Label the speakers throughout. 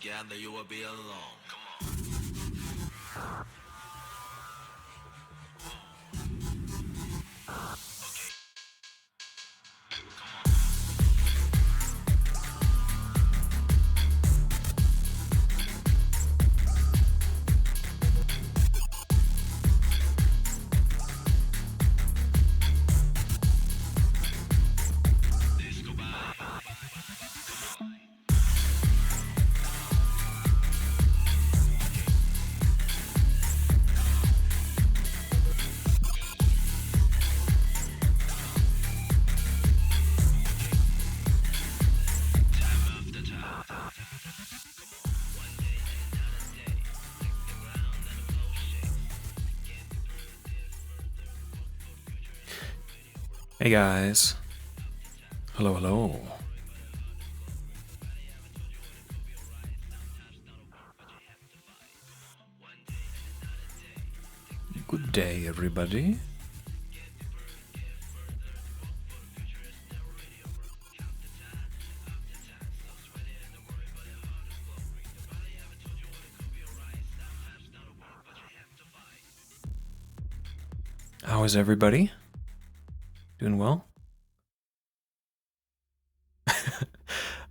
Speaker 1: together, you will be alone. Come on.
Speaker 2: Hey guys. Hello, hello. Good day, everybody. How is everybody? Doing well?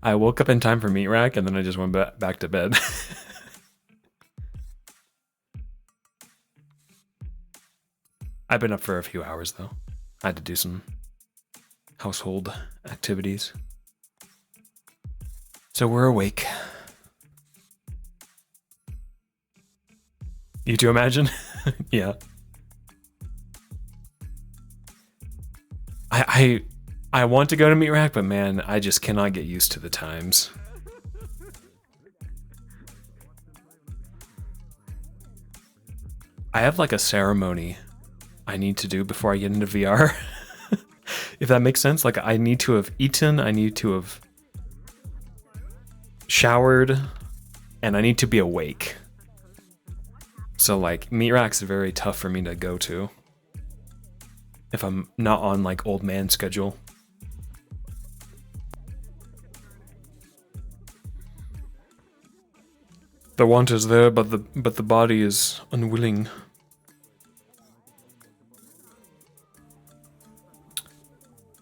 Speaker 2: I woke up in time for meat rack and then I just went back to bed. I've been up for a few hours though. I had to do some household activities. So we're awake. You two imagine? Yeah. I want to go to meat rack, but man, I just cannot get used to the times. I have like a ceremony I need to do before I get into VR. If that makes sense. Like I need to have eaten, I need to have showered, and I need to be awake. So like meat rack's very tough for me to go to if I'm not on like old man schedule. The want is there, but the body is unwilling.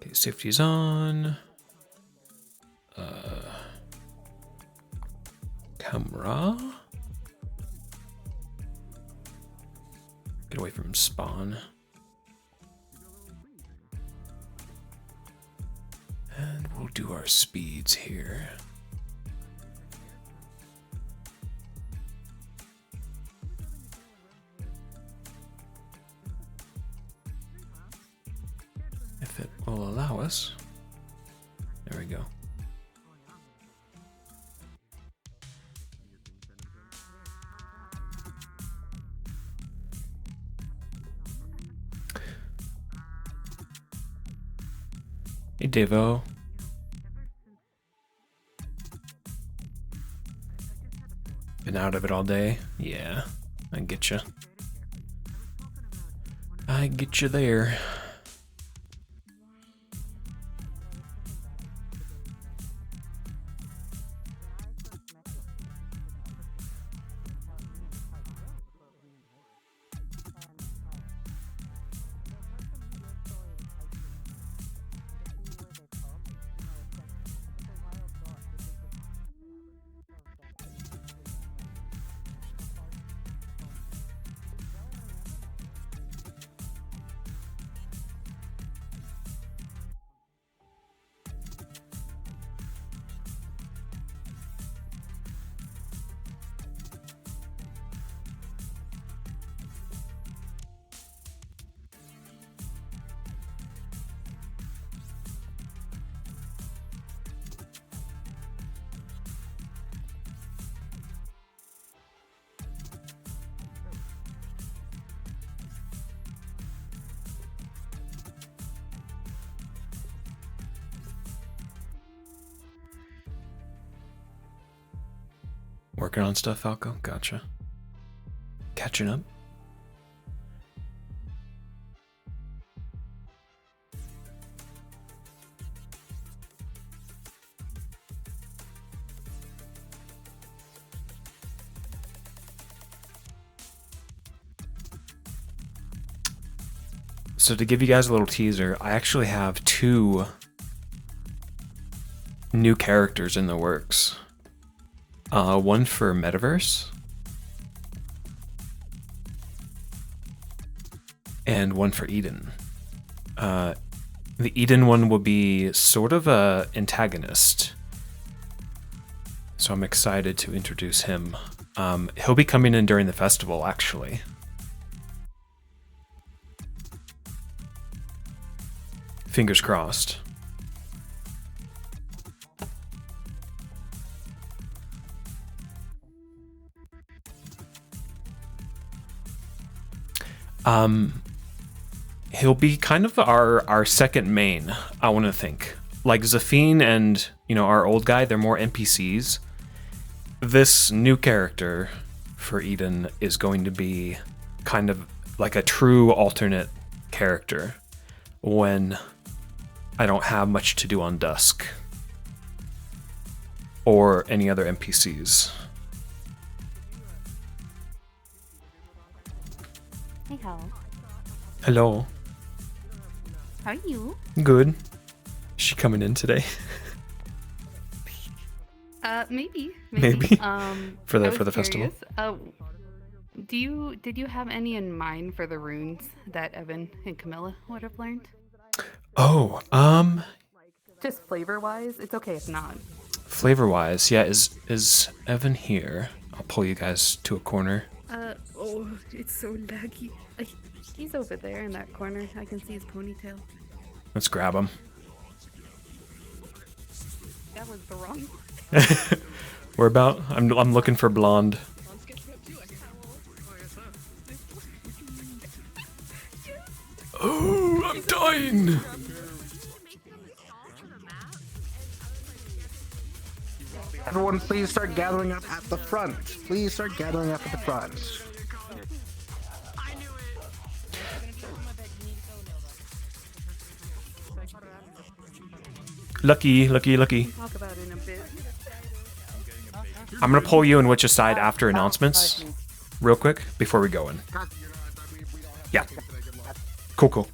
Speaker 2: Okay, safety's on. Camera. Get away from spawn. And we'll do our speeds here. If it will allow us. There we go. Hey, Devo. Been out of it all day? Yeah, I get you. I get you there. Working on stuff, Falco? Gotcha. Catching up? So to give you guys a little teaser, I actually have 2 new characters in the works. One for Metaverse, and one for Eden. The Eden one will be sort of a antagonist, so I'm excited to introduce him. He'll be coming in during the festival, actually. Fingers crossed. He'll be kind of our second main, I want to think. Like Zafine and, our old guy, they're more NPCs. This new character for Eden is going to be kind of like a true alternate character when I don't have much to do on Dusk or any other NPCs.
Speaker 3: Hey, Hal.
Speaker 2: Hello.
Speaker 3: How are you?
Speaker 2: Good. Is she coming in today?
Speaker 3: Maybe.
Speaker 2: Maybe. For the festival.
Speaker 3: Did you have any in mind for the runes that Evan and Camilla would have learned?
Speaker 2: Oh,
Speaker 3: Just flavor-wise, it's okay if not.
Speaker 2: flavor-wise, yeah, is Evan here? I'll pull you guys to a corner.
Speaker 3: Oh, it's so laggy. He's over there in that corner. I can see his ponytail.
Speaker 2: Let's grab him.
Speaker 3: That was the wrong.
Speaker 2: We're about. I'm looking for blonde. Oh, I'm dying.
Speaker 4: Everyone, please start gathering up at the front. Please start gathering up at the front.
Speaker 2: Lucky.
Speaker 3: Talk about it in a bit.
Speaker 2: I'm gonna pull you and which side after announcements, real quick, before we go in. Yeah. Cool.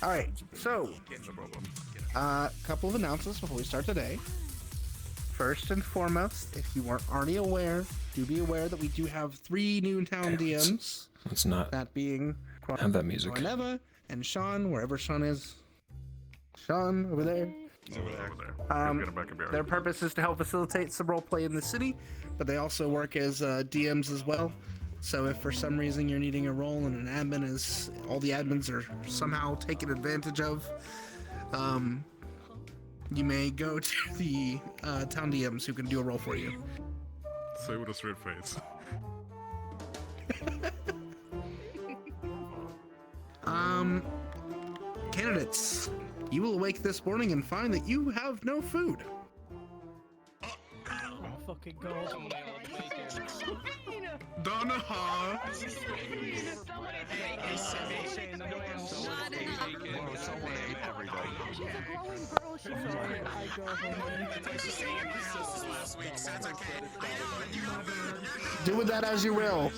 Speaker 4: All right, so couple of announcements before we start today. First and foremost, if you weren't already aware, do be aware that we do have 3 new town DMs.
Speaker 2: Let's not
Speaker 4: That being
Speaker 2: have that music.
Speaker 4: Corneva and Sean, wherever Sean is. Sean, over there. Their purpose is to help facilitate some roleplay in the city, but they also work as DMs as well. So if for some reason you're needing a role and an admin is all the admins are somehow taken advantage of, you may go to the town DMs who can do a role for you.
Speaker 5: Say with a straight face.
Speaker 4: Candidates, you will awake this morning and find that you have no food.
Speaker 6: Fucking go.
Speaker 5: Donaha!
Speaker 4: Do with that as you will.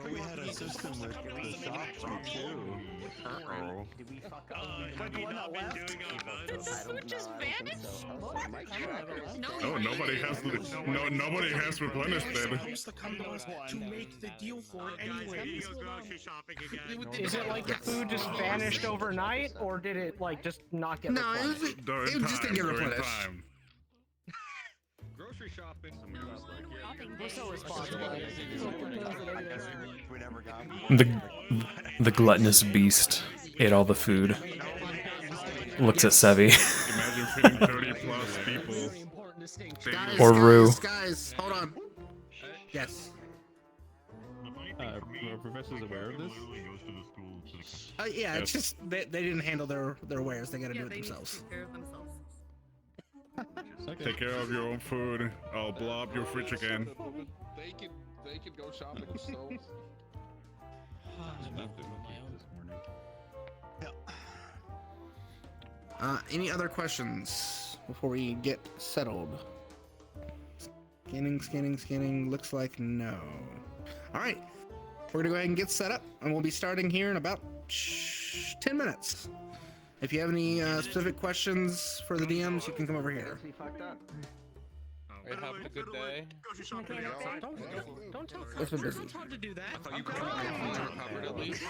Speaker 7: We had a system with the shop too. Uh-oh. Did we fuck up?
Speaker 8: Just vanished?
Speaker 5: Oh, nobody has replenished then.
Speaker 6: To make the deal for it anyway. Is it like the food just vanished overnight, or did it like just not get
Speaker 4: No,
Speaker 6: replenished?
Speaker 4: it just didn't get replenished.
Speaker 5: Grocery shopping.
Speaker 6: We're so responsible.
Speaker 7: We never got
Speaker 2: The gluttonous beast ate all the food. Looks at Sevi.
Speaker 5: Imagine feeding 30 plus people.
Speaker 4: Guys,
Speaker 2: Or Rue.
Speaker 4: Guys, hold on. Yes.
Speaker 7: Are professors aware of this?
Speaker 4: Yeah, it's just they didn't handle their wares. They got to do it themselves.
Speaker 3: Take care of themselves.
Speaker 5: Take care of your own food. I'll blow up your fridge again.
Speaker 9: They can go shopping themselves.
Speaker 4: Any other questions before we get settled? Scanning. Looks like no. All right. We're gonna go ahead and get set up, and we'll be starting here in about 10 minutes. If you have any specific questions for the DMs, you can come over here.
Speaker 8: Are you having a good day?
Speaker 6: Don't tell
Speaker 4: It's been busy.
Speaker 6: It's hard to do that.
Speaker 8: I thought you recovered at least.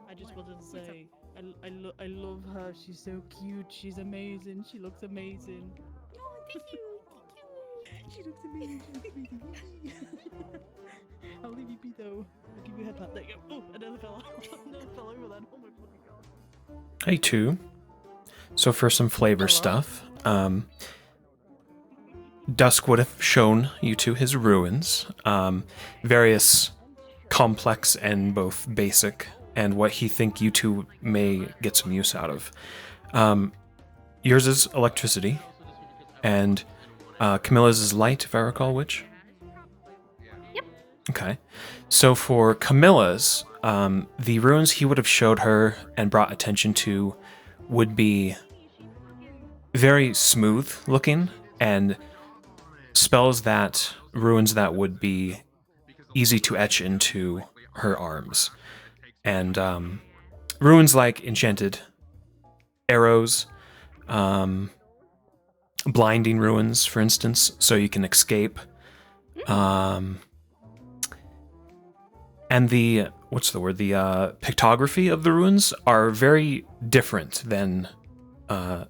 Speaker 9: I just wanted to say, I love her. She's so cute. She's amazing. She looks amazing.
Speaker 3: Oh, thank you.
Speaker 9: She looks amazing. I'll leave you be though. I'll give you a head pat. There you go. Oh, another fell. Another fell over then. Oh my fucking god.
Speaker 2: Hey, two. So for some flavor stuff, Dusk would have shown you two his ruins, various complex and both basic, and what he think you two may get some use out of. Yours is electricity, and Camilla's is light, if I recall which.
Speaker 3: Yep.
Speaker 2: Okay. So for Camilla's, the runes he would have showed her and brought attention to would be very smooth looking, and runes that would be easy to etch into her arms. And runes like enchanted arrows, blinding runes, for instance, so you can escape. And the the pictography of the runes are very different than the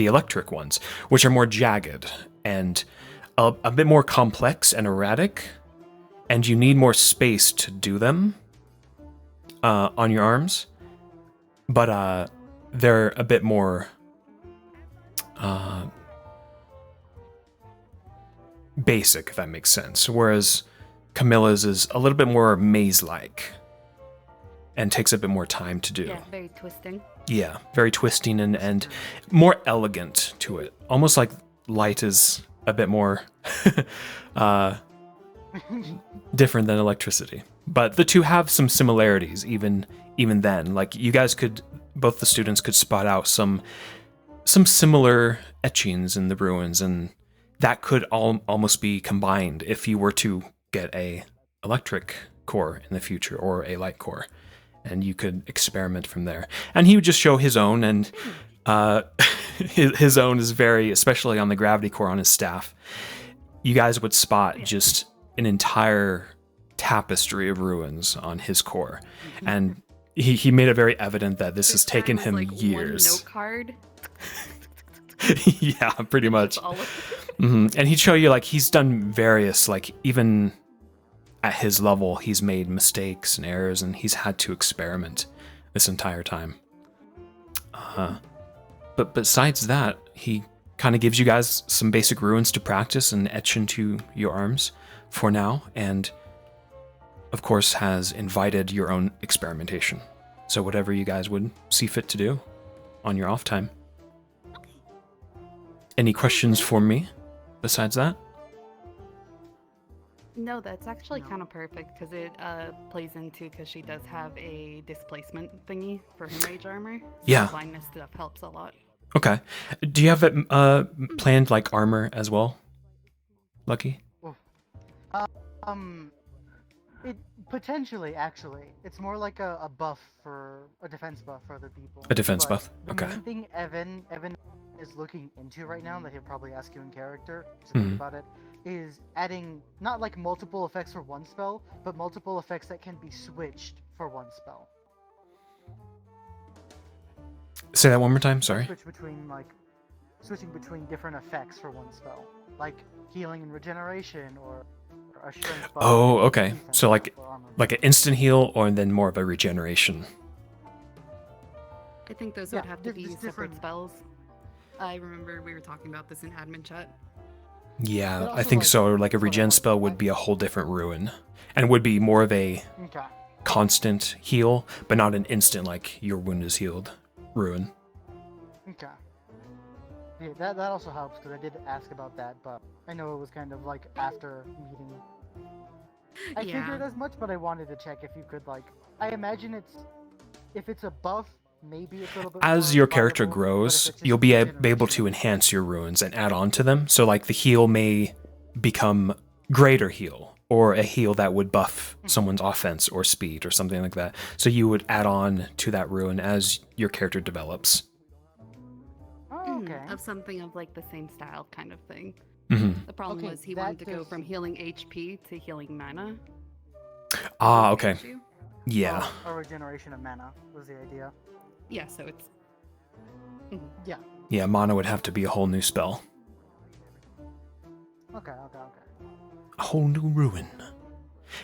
Speaker 2: electric ones, which are more jagged and a bit more complex and erratic, and you need more space to do them on your arms. But they're a bit more basic, if that makes sense. Whereas Camilla's is a little bit more maze-like and takes a bit more time to do.
Speaker 3: Yeah, very twisting.
Speaker 2: Yeah, very twisting and more elegant to it. Almost like light is a bit more different than electricity. But the two have some similarities even then. Like you guys both the students could spot out some similar etchings in the ruins, and that could almost be combined if you were to get a electric core in the future or a light core, and you could experiment from there. And he would just show his own, and his own is very, especially on the gravity core on his staff, you guys would spot just an entire tapestry of ruins on his core. And he made it very evident that this has taken him
Speaker 3: like
Speaker 2: years.
Speaker 3: One note card.
Speaker 2: Yeah, pretty much.
Speaker 3: All of
Speaker 2: And he'd show you, like, he's done various, like, even at his level, he's made mistakes and errors, and he's had to experiment this entire time. But besides that, he kind of gives you guys some basic runes to practice and etch into your arms for now, and of course has invited your own experimentation. So whatever you guys would see fit to do on your off time. Any questions for me besides that?
Speaker 3: No, that's actually kind of perfect because it plays into because she does have a displacement thingy for her mage armor. So
Speaker 2: Yeah.
Speaker 3: blindness stuff helps a lot.
Speaker 2: Okay. Do you have it planned like armor as well, Lucky?
Speaker 10: It potentially, actually, it's more like a buff for a defense buff for other people.
Speaker 2: A defense
Speaker 10: But
Speaker 2: buff.
Speaker 10: The
Speaker 2: Okay.
Speaker 10: main thing Evan is looking into right now that he'll probably ask you in character to
Speaker 2: Mhm.
Speaker 10: think about it is adding not like multiple effects for one spell, but multiple effects that can be switched for one spell.
Speaker 2: Say that one more time. Sorry.
Speaker 10: Switching between different effects for one spell, like healing and regeneration or a strength buff.
Speaker 2: Oh, okay.
Speaker 10: defense
Speaker 2: So
Speaker 10: buff
Speaker 2: like
Speaker 10: for armor.
Speaker 2: an instant heal, or then more of a regeneration.
Speaker 3: I think those
Speaker 10: Yeah,
Speaker 3: would have to be
Speaker 10: just
Speaker 3: separate
Speaker 10: different-
Speaker 3: spells. I remember we were talking about this in admin chat.
Speaker 2: Yeah,
Speaker 10: But
Speaker 2: I
Speaker 10: also,
Speaker 2: think
Speaker 10: like,
Speaker 2: so. Like a
Speaker 10: sort of
Speaker 2: regen
Speaker 10: like
Speaker 2: spell would be a whole different ruin, and would be more of a
Speaker 10: Okay.
Speaker 2: constant heal, but not an instant like your wound is healed ruin.
Speaker 10: Okay. Yeah, that also helps because I did ask about that, but I know it was kind of like after meeting. I
Speaker 3: Yeah.
Speaker 10: figured as much, but I wanted to check if you could like. I imagine if it's a buff, maybe it's a little bit.
Speaker 2: As
Speaker 10: more
Speaker 2: your character
Speaker 10: viable, but if
Speaker 2: grows,
Speaker 10: it's just
Speaker 2: you'll be able
Speaker 10: regeneration-
Speaker 2: to enhance your runes and add on to them. So like the heal may become greater heal, or a heal that would buff someone's offense or speed or something like that. So you would add on to that rune as your character develops.
Speaker 10: Oh, okay.
Speaker 3: Of something of like the same style kind of thing.
Speaker 2: Hmm.
Speaker 3: The problem
Speaker 10: Okay,
Speaker 3: was he
Speaker 10: that
Speaker 3: wanted to go
Speaker 10: does-
Speaker 3: from healing HP to healing mana.
Speaker 2: Ah, okay.
Speaker 3: Issue.
Speaker 2: Yeah.
Speaker 10: Oh, a regeneration of mana was the idea.
Speaker 3: Yeah, so it's
Speaker 10: Yeah.
Speaker 2: Yeah, mana would have to be a whole new spell.
Speaker 10: Okay.
Speaker 2: A whole new ruin.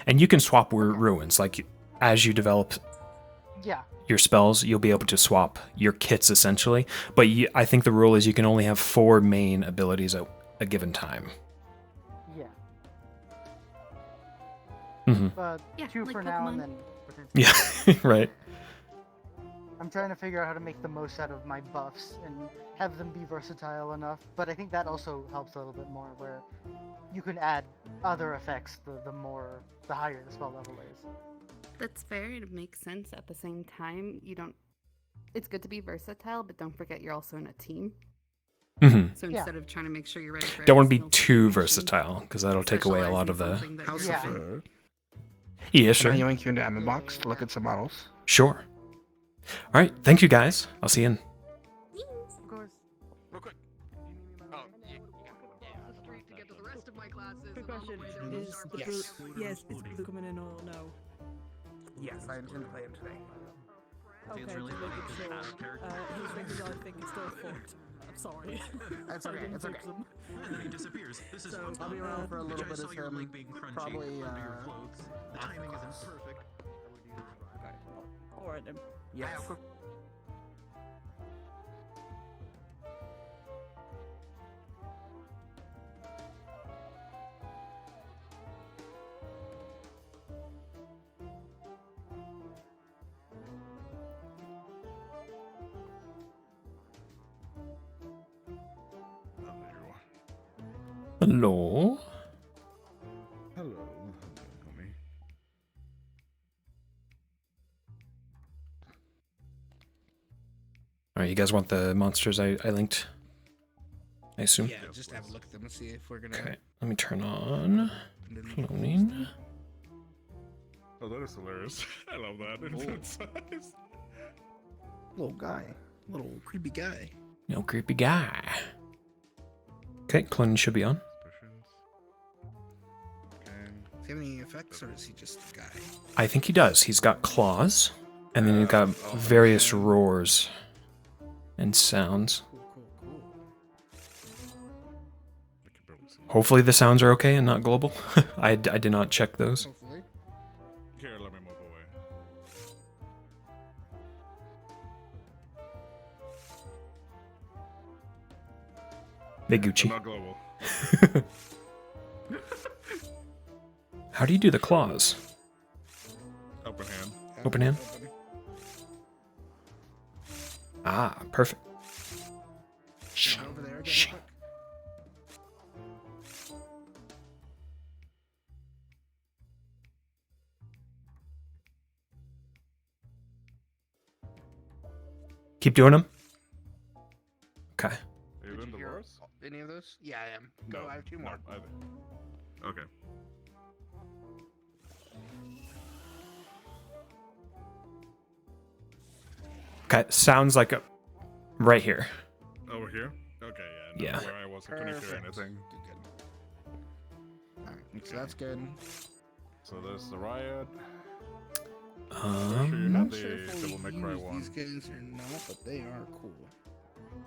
Speaker 2: And you can swap ruins. Like, as you develop
Speaker 10: Yeah.
Speaker 2: your spells, you'll be able to swap your kits, essentially. But I think the rule is you can only have 4 main abilities at a given time.
Speaker 10: Yeah.
Speaker 2: Hmm.
Speaker 10: But
Speaker 3: Yeah,
Speaker 10: 2
Speaker 3: like
Speaker 10: for now, and
Speaker 3: Pokemon.
Speaker 10: then. potentially-
Speaker 2: Yeah, right.
Speaker 10: I'm trying to figure out how to make the most out of my buffs and have them be versatile enough. But I think that also helps a little bit more, where you can add other effects the higher the spell level is.
Speaker 3: That's fair. It makes sense. At the same time, you don't. It's good to be versatile, but don't forget you're also in a team.
Speaker 2: Hmm.
Speaker 3: So
Speaker 10: Yeah.
Speaker 3: instead of trying to make sure you're ready for
Speaker 2: Don't want
Speaker 3: every
Speaker 2: to be
Speaker 3: single
Speaker 2: too
Speaker 3: situation,
Speaker 2: versatile, because that'll take away a
Speaker 3: specialize
Speaker 2: lot
Speaker 3: in
Speaker 2: of the...
Speaker 3: something that
Speaker 4: House
Speaker 3: you're
Speaker 10: Yeah.
Speaker 3: good at.
Speaker 4: Fur.
Speaker 2: Yeah,
Speaker 4: Can
Speaker 2: sure.
Speaker 4: I yoink you into Ammo Box to look at some models?
Speaker 2: Sure. All right, thank you guys. I'll see you in.
Speaker 10: Of course.
Speaker 8: Real quick. Oh, yeah.
Speaker 9: Quick question: Is the
Speaker 4: Yes.
Speaker 9: yes, is Blue coming in or no?
Speaker 4: Yes, I intend to play him today.
Speaker 9: Okay, just making sure. His fingers, I think, is still fucked. I'm sorry.
Speaker 4: That's
Speaker 9: I
Speaker 4: okay,
Speaker 9: didn't
Speaker 4: it's
Speaker 9: fix
Speaker 4: okay.
Speaker 9: them.
Speaker 11: He disappears. This is
Speaker 9: So,
Speaker 4: I'll be around for a little
Speaker 11: I
Speaker 4: bit
Speaker 11: saw
Speaker 4: of
Speaker 11: your
Speaker 4: him.
Speaker 11: leg being crunchy
Speaker 4: Probably,
Speaker 11: under your clothes. The timing isn't perfect.
Speaker 9: All right then.
Speaker 4: Yes.
Speaker 2: Hello?
Speaker 5: Hello, homie.
Speaker 2: All right, you guys want the monsters I linked? I assume?
Speaker 4: Yeah, just have a look at them and see if we're gonna.
Speaker 2: Okay, let me turn on cloning.
Speaker 5: Oh, that is hilarious. I love that. It's nice.
Speaker 4: Little guy, little creepy guy.
Speaker 2: No creepy guy. Okay, cloning should be on.
Speaker 4: Does he have any effects, or is he just a guy?
Speaker 2: I think he does. He's got claws, and then he's got various roars and sounds. Hopefully the sounds are okay and not global. I did not check those.
Speaker 4: Hopefully.
Speaker 5: Here, let me move away.
Speaker 2: They
Speaker 5: I'm
Speaker 2: Gucci.
Speaker 5: not global.
Speaker 2: How do you do the claws?
Speaker 5: Open hand.
Speaker 2: Open hand? Ah, perfect.
Speaker 4: Get over there, get
Speaker 2: Shh.
Speaker 4: quick.
Speaker 2: Keep doing them. Okay.
Speaker 5: Are you doing the worst?
Speaker 4: Any of those? Yeah, I am. Go, I have 2 more.
Speaker 5: Okay.
Speaker 2: Okay, sounds like a right here.
Speaker 5: Over here? Okay, yeah.
Speaker 2: Yeah.
Speaker 5: No, where I was, I couldn't hear
Speaker 4: Perfect.
Speaker 5: anything.
Speaker 4: Alright, so that's good.
Speaker 5: So there's the riot. Sure you
Speaker 2: Um.
Speaker 5: have
Speaker 4: Not sure
Speaker 5: the
Speaker 4: if
Speaker 5: Devil
Speaker 4: we'll
Speaker 5: May Cry
Speaker 4: use
Speaker 5: one.
Speaker 4: these guys or not, but they are cool.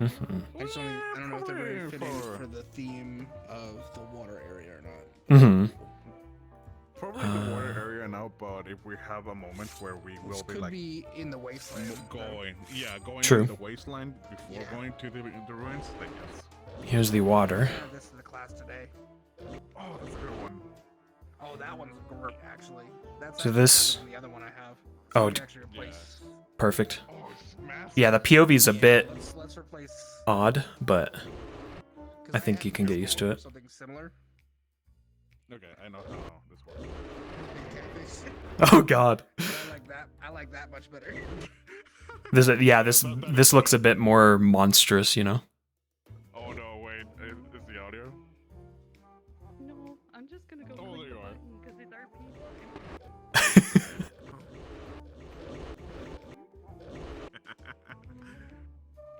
Speaker 2: Mhm.
Speaker 4: I just don't, I don't know if they're very
Speaker 5: probably
Speaker 4: fitting
Speaker 5: for-
Speaker 4: for the theme of the water area or not.
Speaker 2: Mhm.
Speaker 5: Probably the water area now, but if we have a moment where we
Speaker 4: This
Speaker 5: will be
Speaker 4: could
Speaker 5: like
Speaker 4: be in the wasteland.
Speaker 5: going
Speaker 2: True.
Speaker 5: to the wasteland before
Speaker 4: Yeah.
Speaker 5: going to the ruins, then yes.
Speaker 2: Here's the water.
Speaker 4: This is the class today.
Speaker 5: Oh, that's a good one.
Speaker 4: Oh Oh, that one's great, actually. That's
Speaker 2: So
Speaker 4: actually
Speaker 2: this-
Speaker 4: better than the other one I have.
Speaker 2: Oh,
Speaker 4: We can actually replace.
Speaker 2: Perfect.
Speaker 5: Oh, it's massive.
Speaker 2: Yeah, the POV is a bit
Speaker 4: Let's replace.
Speaker 2: odd, but
Speaker 4: 'Cause
Speaker 2: I think
Speaker 4: had
Speaker 2: you can get
Speaker 4: this
Speaker 2: used to
Speaker 4: one
Speaker 2: it.
Speaker 4: for Something similar.
Speaker 5: Okay, I know how this works.
Speaker 2: Oh God.
Speaker 4: I like that much better.
Speaker 2: This looks a bit more monstrous, you know.
Speaker 5: Oh no, wait, is the audio?
Speaker 3: No, I'm just gonna go
Speaker 5: Oh,
Speaker 3: click
Speaker 5: there
Speaker 3: the
Speaker 5: you are.
Speaker 3: button because it's RP.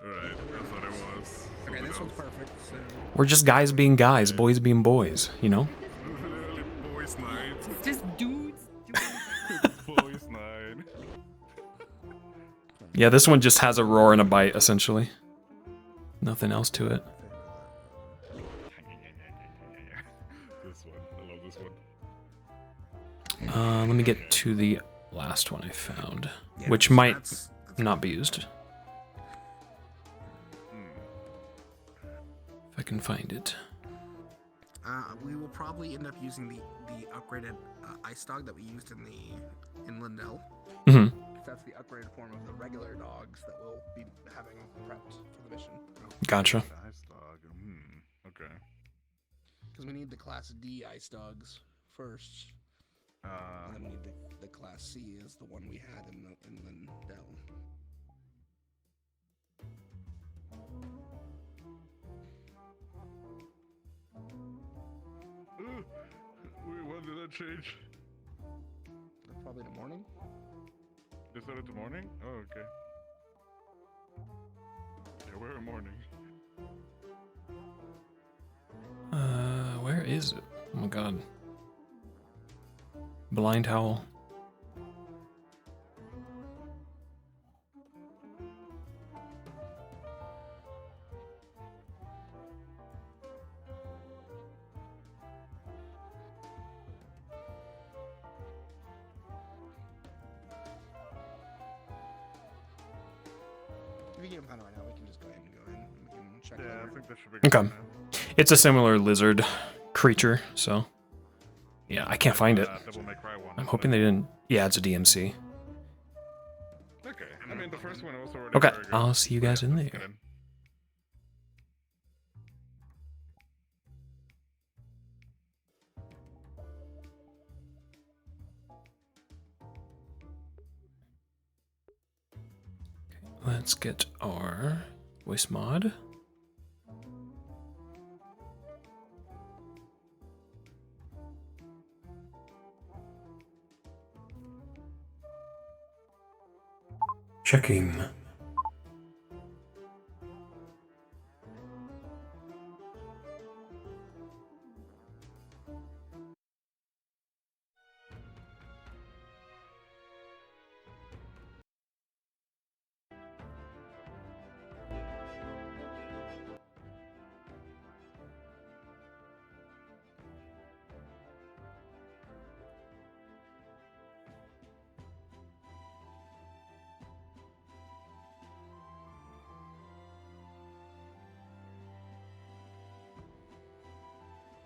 Speaker 5: Right, that's what it was.
Speaker 4: Okay, this one's perfect. So.
Speaker 2: We're just guys being guys, boys being boys, you know.
Speaker 5: Literally boys night.
Speaker 3: Just dudes.
Speaker 5: Boys night.
Speaker 2: Yeah, this one just has a roar and a bite, essentially. Nothing else to it.
Speaker 5: This one, I love this one.
Speaker 2: Let me get to the last one I found,
Speaker 4: Yeah,
Speaker 2: which
Speaker 4: so
Speaker 2: might
Speaker 4: that's
Speaker 2: not be used. If I can find it.
Speaker 4: We will probably end up using the upgraded ice dog that we used in Lindell.
Speaker 2: Hmm.
Speaker 4: That's the upgraded form of the regular dogs that we'll be having prepped for the mission.
Speaker 2: Gotcha.
Speaker 5: Ice dog. Okay.
Speaker 4: Because we need the Class D ice dogs first. And then we need the Class C is the one we had in Lindell.
Speaker 5: Wait, when did that change?
Speaker 4: Probably in the morning.
Speaker 5: Is that in the morning? Oh, okay. Yeah, we're in morning.
Speaker 2: Where is it? Oh my God. Blind Howl.
Speaker 4: If you can't find it right now, we can just go ahead and go in. We can check
Speaker 5: Yeah, I
Speaker 4: later.
Speaker 5: think that should be good.
Speaker 2: Okay. It's a similar lizard creature, so yeah, I can't find it.
Speaker 5: Devil May Cry one.
Speaker 2: I'm hoping they didn't. Yeah, it's a DMC.
Speaker 5: Okay, I mean the first one was already
Speaker 2: Okay,
Speaker 5: very good.
Speaker 2: I'll see you guys in
Speaker 5: Let's
Speaker 2: there.
Speaker 5: get in.
Speaker 2: Let's get our voice mod. Checking.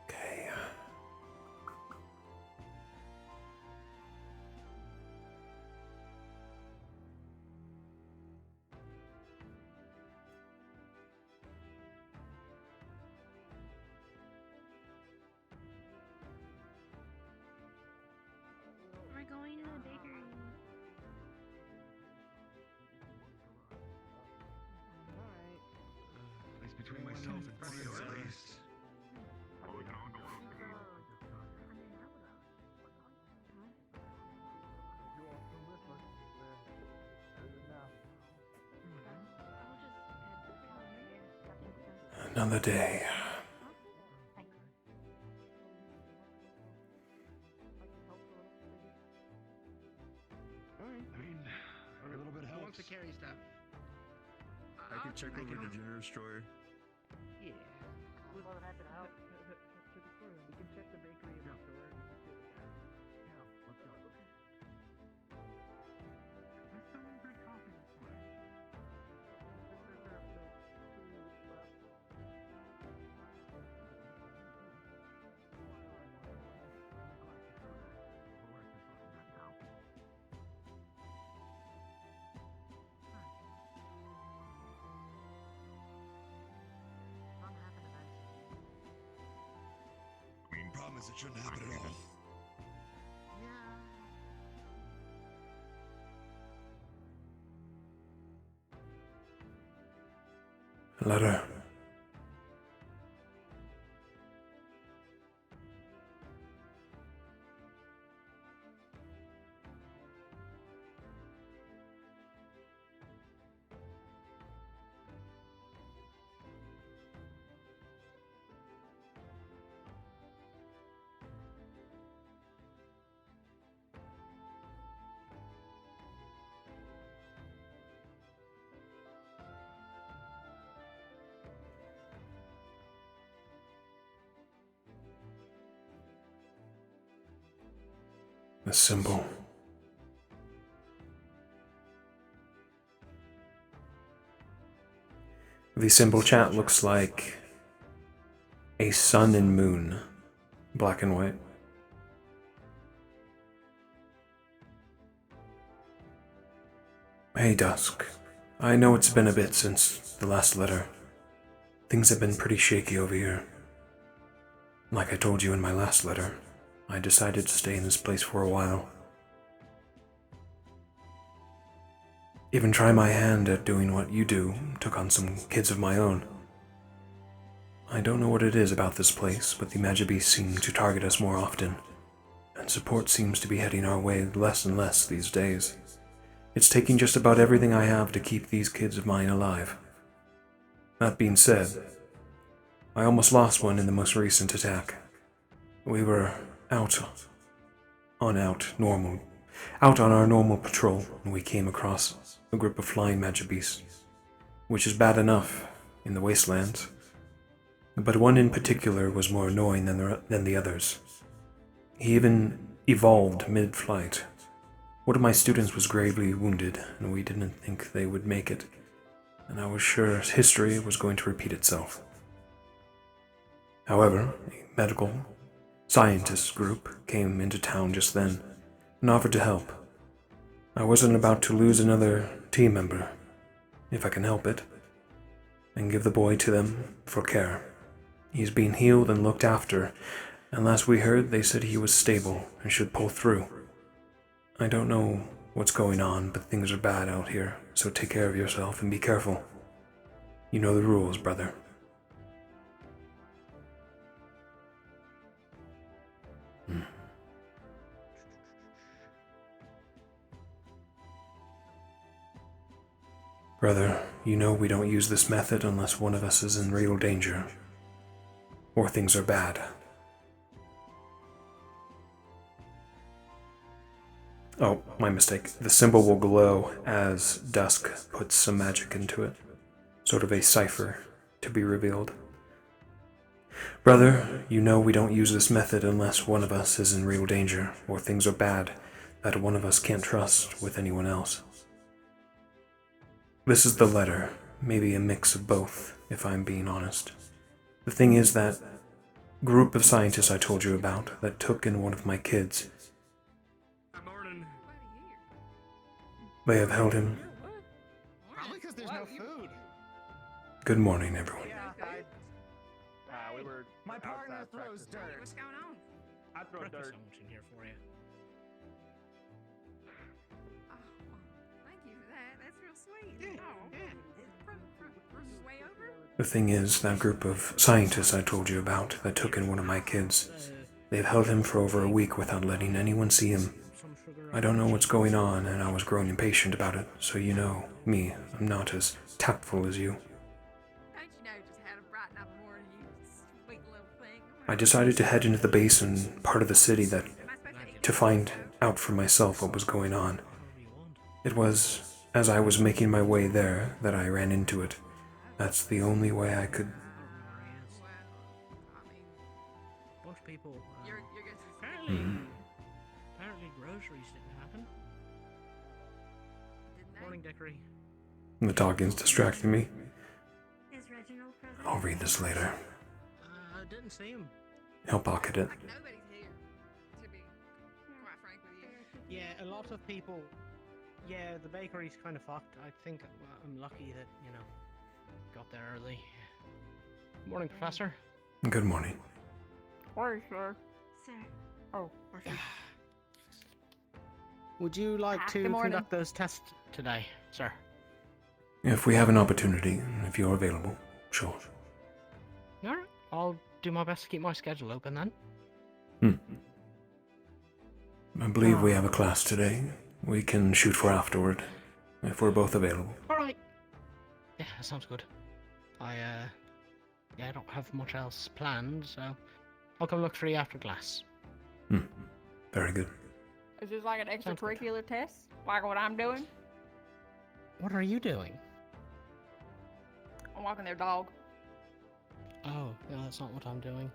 Speaker 2: Okay.
Speaker 12: We're going to the bakery.
Speaker 11: At least between myself and Theo, at least.
Speaker 2: Another day.
Speaker 11: I mean, a little bit
Speaker 4: Who
Speaker 11: helps.
Speaker 4: wants to carry stuff?
Speaker 11: I can check over the junior destroyer.
Speaker 4: Yeah.
Speaker 6: We can check the bakery and the store. Yeah, let's go.
Speaker 11: Let's tell them good coffee this way. as it shouldn't happen at all.
Speaker 2: Letter. The symbol. The symbol chat looks like a sun and moon, black and white. Hey Dusk, I know it's been a bit since the last letter. Things have been pretty shaky over here. Like I told you in my last letter, I decided to stay in this place for a while. Even try my hand at doing what you do, took on some kids of my own. I don't know what it is about this place, but the Magibeasts seem to target us more often, and support seems to be heading our way less and less these days. It's taking just about everything I have to keep these kids of mine alive. That being said, I almost lost one in the most recent attack. We were out on our normal patrol, and we came across a group of flying Magibeasts, which is bad enough in the wastelands, but one in particular was more annoying than the others. He even evolved mid-flight. One of my students was gravely wounded, and we didn't think they would make it, and I was sure history was going to repeat itself. However, a medical scientist group came into town just then and offered to help. I wasn't about to lose another team member, if I can help it, and give the boy to them for care. He's being healed and looked after, and last we heard they said he was stable and should pull through. I don't know what's going on, but things are bad out here, so take care of yourself and be careful. You know the rules, brother. Brother, you know we don't use this method unless one of us is in real danger, or things are bad. Oh, my mistake. The symbol will glow as Dusk puts some magic into it. Sort of a cipher to be revealed. Brother, you know we don't use this method unless one of us is in real danger, or things are bad that one of us can't trust with anyone else. This is the letter, maybe a mix of both, if I'm being honest. The thing is that group of scientists I told you about that took in one of my kids, they have held him.
Speaker 6: Probably because there's no food.
Speaker 2: Good morning, everyone.
Speaker 7: We were.
Speaker 6: My partner throws dirt.
Speaker 8: What's going on?
Speaker 7: I throw dirt.
Speaker 6: in here for you.
Speaker 8: Oh, thank you for that. That's real sweet. Way over?
Speaker 2: The thing is, that group of scientists I told you about that took in one of my kids, they've held him for over a week without letting anyone see him. I don't know what's going on, and I was growing impatient about it, so you know, me, I'm not as tactful as you.
Speaker 8: Don't you know just how to brighten up a morning, you sweet little thing?
Speaker 2: I decided to head into the basin part of the city to find out for myself what was going on. It was as I was making my way there that I ran into it. That's the only way I could.
Speaker 6: Most people.
Speaker 8: You're
Speaker 6: Apparently groceries didn't happen. Morning, Dickory.
Speaker 2: The talking's distracting me.
Speaker 12: Is Reginald present?
Speaker 2: I'll read this later.
Speaker 6: I didn't see him.
Speaker 2: I'll pocket it.
Speaker 8: Like nobody's here, to be quite frank with you.
Speaker 6: Yeah, a lot of people. Yeah, the bakery's kind of fucked. I think I'm lucky that, got there early. Morning, Professor.
Speaker 2: Good morning.
Speaker 9: Sorry, sir.
Speaker 12: Sir.
Speaker 8: Oh.
Speaker 6: Would you like
Speaker 8: Ah,
Speaker 6: to
Speaker 8: good morning.
Speaker 6: conduct those tests today, sir?
Speaker 13: If we have an opportunity, if you're available, sure.
Speaker 6: Alright. I'll do my best to keep my schedule open then.
Speaker 13: I believe we have a class today. We can shoot for afterward, if we're both available.
Speaker 6: Alright. Yeah, that sounds good. I don't have much else planned, so I'll come look for you after class.
Speaker 13: Very good.
Speaker 8: Is this like an
Speaker 6: Sounds good.
Speaker 8: extracurricular test? Like what I'm doing?
Speaker 6: What are you doing?
Speaker 8: I'm walking their dog.
Speaker 6: Oh, no, that's not what I'm doing.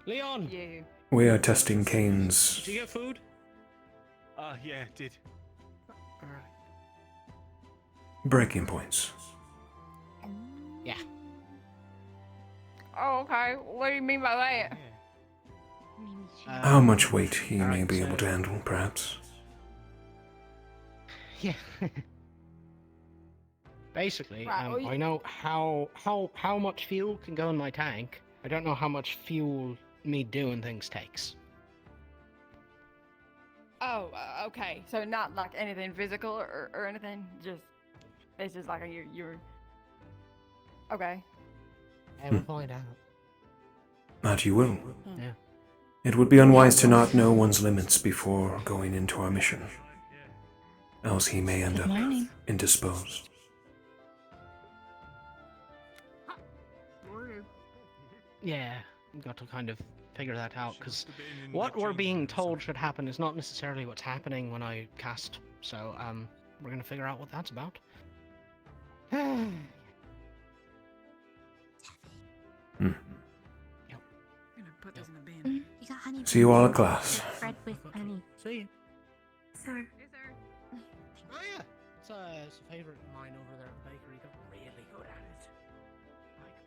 Speaker 6: Leon!
Speaker 8: Yeah.
Speaker 13: We are testing Kane's
Speaker 6: Did you get food?
Speaker 7: Yeah, did.
Speaker 6: Alright.
Speaker 13: breaking points.
Speaker 6: Yeah.
Speaker 8: Oh, okay. What do you mean by that?
Speaker 13: How much weight he may
Speaker 6: alright,
Speaker 13: be
Speaker 6: so-
Speaker 13: able to handle, perhaps.
Speaker 6: Yeah. Basically,
Speaker 8: Right, well,
Speaker 6: I know how much fuel can go in my tank. I don't know how much fuel me doing things takes.
Speaker 8: Oh, okay. So not like anything physical or anything. Just it's just like you're. Okay.
Speaker 6: I will find out.
Speaker 13: That you will.
Speaker 6: Yeah.
Speaker 13: It would be unwise to not know one's limits before going into our mission. Else he may end up indisposed.
Speaker 6: Yeah, we've got to kind of figure that out, because what we're being told should happen is not necessarily what's happening when I cast. So, we're gonna figure out what that's about.
Speaker 8: I'm gonna put this in the bin.
Speaker 12: You got honey.
Speaker 13: See you all at class.
Speaker 12: Bread with honey.
Speaker 6: See you.
Speaker 12: Sir.
Speaker 6: Oh yeah, it's a favorite of mine over there at the bakery. They're really good at it. Like,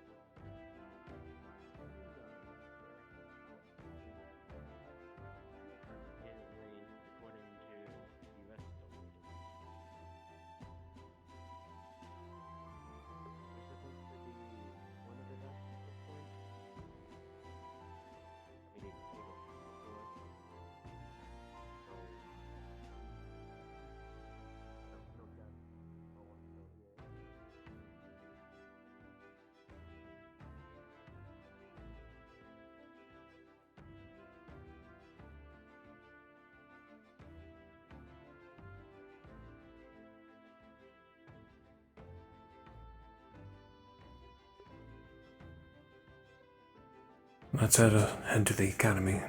Speaker 13: Let's head to the academy,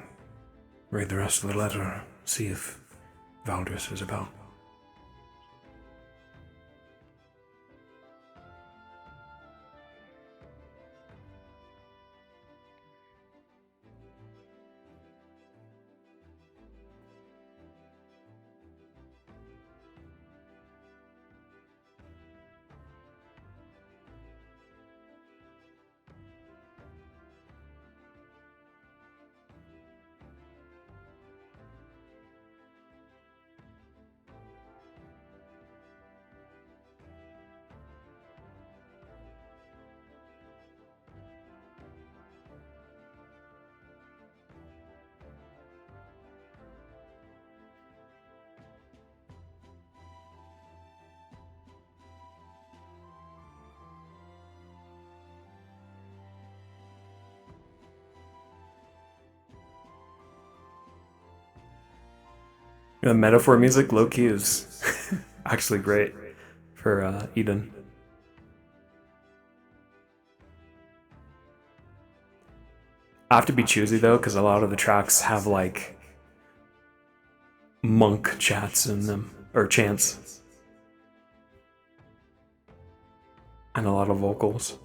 Speaker 13: read the rest of the letter, see if Valdris is about. The metaphor music, low-key, is actually great for Eden. I have to be choosy though, because a lot of the tracks have like monk chats in them, or chants, and a lot of vocals.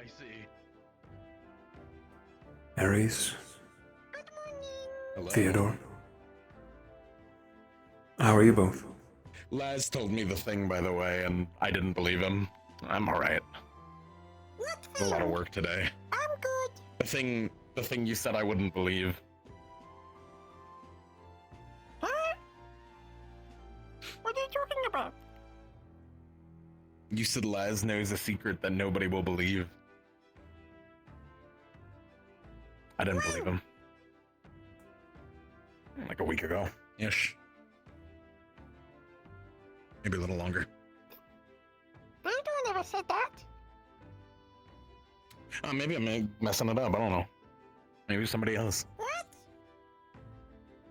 Speaker 14: I see.
Speaker 13: Ares,
Speaker 14: Hello?
Speaker 13: Theodore. How are you both?
Speaker 14: Laz told me the thing, by the way, and I didn't believe him. I'm alright. A lot of work today.
Speaker 15: I'm good.
Speaker 14: The thing you said I wouldn't believe.
Speaker 15: Huh? What are you talking about?
Speaker 14: You said Laz knows a secret that nobody will believe. I didn't believe him. Like a week ago. Ish. Maybe a little longer.
Speaker 15: Theodore never said that.
Speaker 14: Maybe I'm messing it up. I don't know. Maybe somebody else.
Speaker 15: What?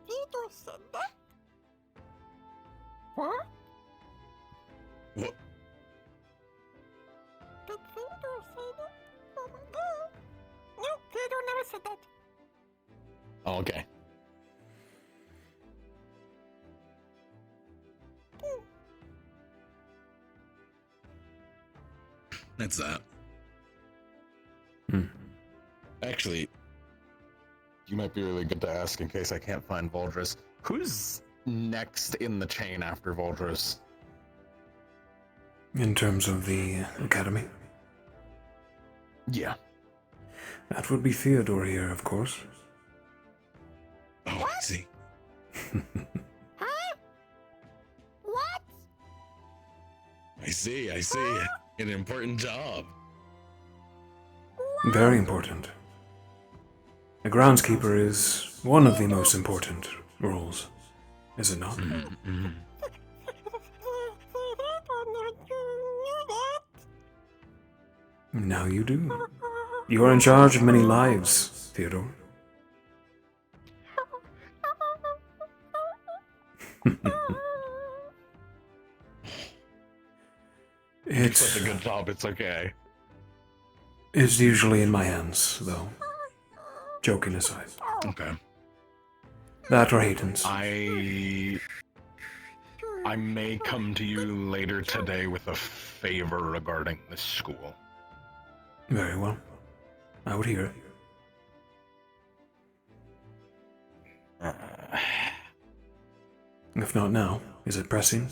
Speaker 15: Theodore said that? What?
Speaker 14: What?
Speaker 15: Did Theodore say that? Oh my god. No, Theodore never said that.
Speaker 14: Oh, okay. That's that. Actually, you might be really good to ask in case I can't find Voldris. Who's next in the chain after Voldris?
Speaker 13: In terms of the academy?
Speaker 14: Yeah.
Speaker 13: That would be Theodore here, of course.
Speaker 14: Oh, I see.
Speaker 15: Huh? What?
Speaker 14: I see. An important job.
Speaker 13: Very important. A groundskeeper is one of the most important roles, is it not?
Speaker 15: Theodore never knew that.
Speaker 13: Now you do. You are in charge of many lives, Theodore.
Speaker 14: It's such a good job, it's okay.
Speaker 13: It's usually in my hands, though. Joking aside.
Speaker 14: Okay.
Speaker 13: That or Hayden's.
Speaker 14: I may come to you later today with a favor regarding this school.
Speaker 13: Very well. I would hear it. If not now, is it pressing?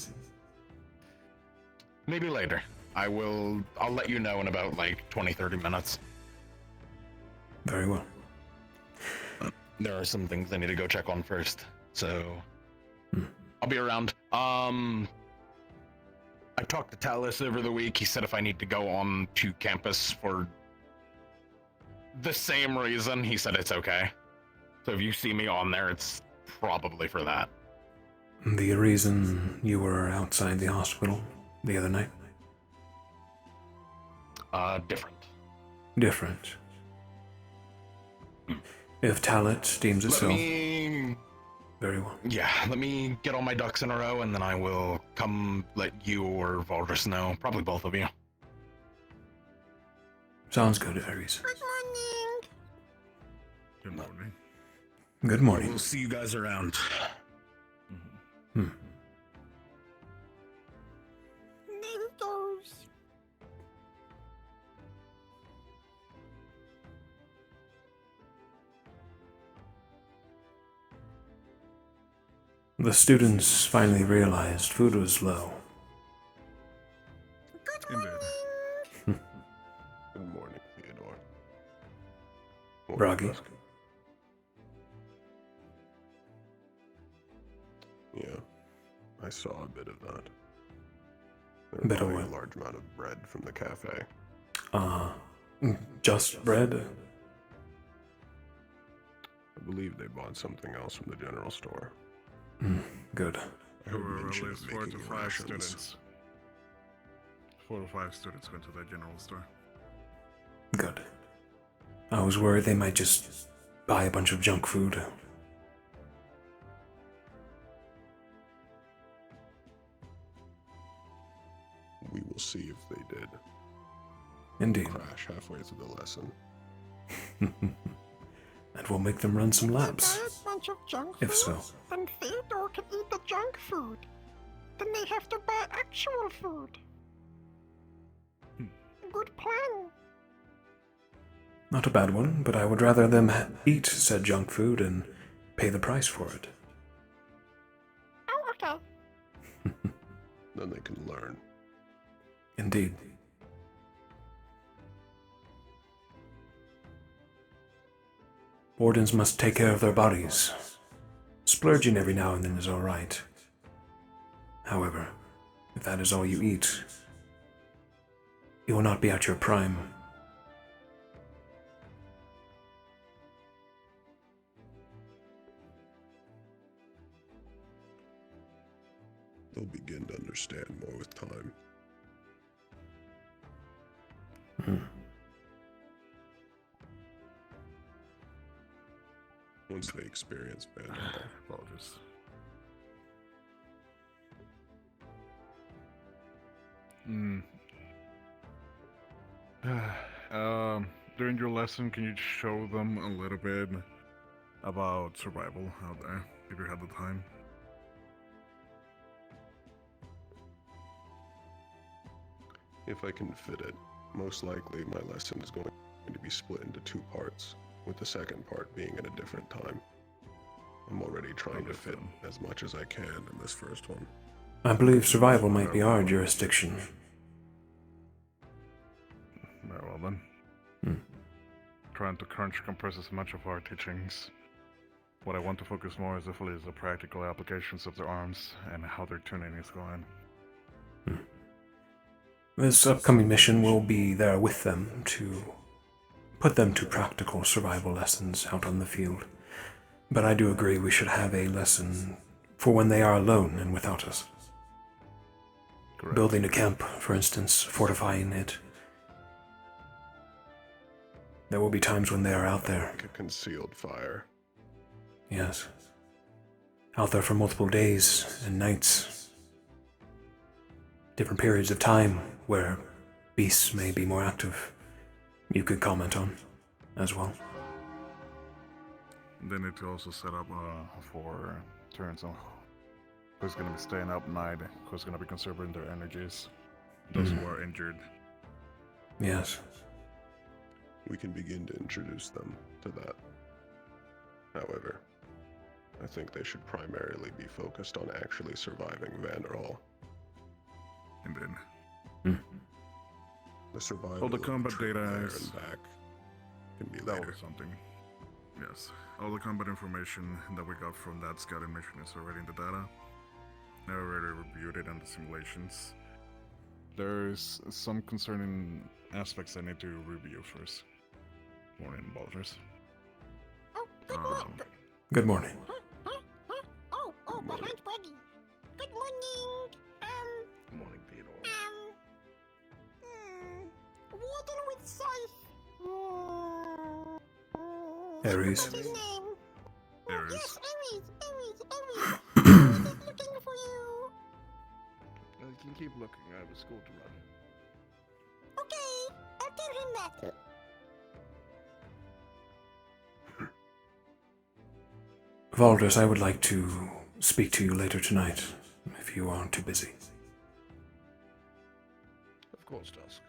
Speaker 14: Maybe later. I'll let you know in about like 20-30 minutes.
Speaker 13: Very well.
Speaker 14: There are some things I need to go check on first, so I'll be around. I talked to Talus over the week. He said if I need to go on to campus for the same reason, he said it's okay. So if you see me on there, it's probably for that.
Speaker 13: The reason you were outside the hospital the other night?
Speaker 14: Different.
Speaker 13: Different. If Talit deems it so. Very well.
Speaker 14: Yeah, let me get all my ducks in a row, and then I will come let you or Voldris know. Probably both of you.
Speaker 13: Sounds good, Ares.
Speaker 15: Good morning.
Speaker 5: Good morning.
Speaker 13: Good morning.
Speaker 14: We'll see you guys around.
Speaker 13: Hmm.
Speaker 15: There he goes.
Speaker 13: The students finally realized food was low.
Speaker 15: Good morning.
Speaker 11: Good morning, Theodore.
Speaker 13: Bragi.
Speaker 11: Dusk. Yeah, I saw a bit of that. They were
Speaker 13: Bit of
Speaker 11: buying
Speaker 13: what?
Speaker 11: a large amount of bread from the cafe.
Speaker 13: Just bread?
Speaker 11: I believe they bought something else from the general store.
Speaker 13: Good.
Speaker 11: I
Speaker 5: There
Speaker 11: heard
Speaker 5: were at
Speaker 11: mention
Speaker 5: least
Speaker 11: of
Speaker 5: 4 to
Speaker 11: making
Speaker 5: 5
Speaker 11: rations.
Speaker 5: students. 4 to 5 students went to the general store.
Speaker 13: Good. I was worried they might just buy a bunch of junk food.
Speaker 11: We will see if they did.
Speaker 13: Indeed.
Speaker 11: Crash halfway through the lesson.
Speaker 13: And we'll make them run some laps.
Speaker 15: Buy a bunch of junk
Speaker 13: If
Speaker 15: food,
Speaker 13: so.
Speaker 15: and Theodore can eat the junk food. Then they have to buy actual food. Good plan.
Speaker 13: Not a bad one, but I would rather them eat said junk food and pay the price for it.
Speaker 15: Oh, okay.
Speaker 11: Then they can learn.
Speaker 13: Indeed. Wardens must take care of their bodies. Splurging every now and then is all right. However, if that is all you eat, you will not be at your prime.
Speaker 11: They'll begin to understand more with time. Once they experience Vanderhall.
Speaker 5: Apologies. During your lesson, can you show them a little bit about survival out there, if you had the time?
Speaker 11: If I can fit it, most likely my lesson is going to be split into 2 parts, with the second part being at a different time. I'm already trying to fit as much as I can in this first one.
Speaker 13: I believe survival might be our jurisdiction.
Speaker 5: Very well then. Trying to compress as much of our teachings. What I want to focus more is the practical applications of the arms and how their tuning is going.
Speaker 13: This upcoming mission will be there with them to put them to practical survival lessons out on the field. But I do agree we should have a lesson for when they are alone and without us.
Speaker 5: Correct.
Speaker 13: Building a camp, for instance, fortifying it. There will be times when they are out there.
Speaker 11: Like a concealed fire.
Speaker 13: Yes. Out there for multiple days and nights. Different periods of time where beasts may be more active. You could comment on as well.
Speaker 5: They need to also set up for turns on who's going to be staying up night, who's going to be conserving their energies, those who are injured.
Speaker 13: Yes.
Speaker 11: We can begin to introduce them to that. However, I think they should primarily be focused on actually surviving Vanderhall.
Speaker 5: And then
Speaker 11: the survival
Speaker 5: all the
Speaker 11: of
Speaker 5: combat
Speaker 11: trip
Speaker 5: data
Speaker 11: there
Speaker 5: is
Speaker 11: and back can be
Speaker 5: that
Speaker 11: later.
Speaker 5: was something. Yes, all the combat information that we got from that scouting mission is already in the data. I already reviewed it and the simulations. There's some concerning aspects I need to review first. Morning, Balders.
Speaker 15: Oh, good morning.
Speaker 13: Good morning.
Speaker 15: Oh, behind Buddy. Good morning.
Speaker 11: Good morning, Theodore.
Speaker 15: Warden with Scythe.
Speaker 13: Ares.
Speaker 15: What's his name?
Speaker 5: Ares.
Speaker 15: Yes, Ares. He's looking for you.
Speaker 7: You can keep looking. I have a school to run.
Speaker 15: Okay, I'll tell him that.
Speaker 13: Valders, I would like to speak to you later tonight, if you aren't too busy.
Speaker 7: Of course, Dusk.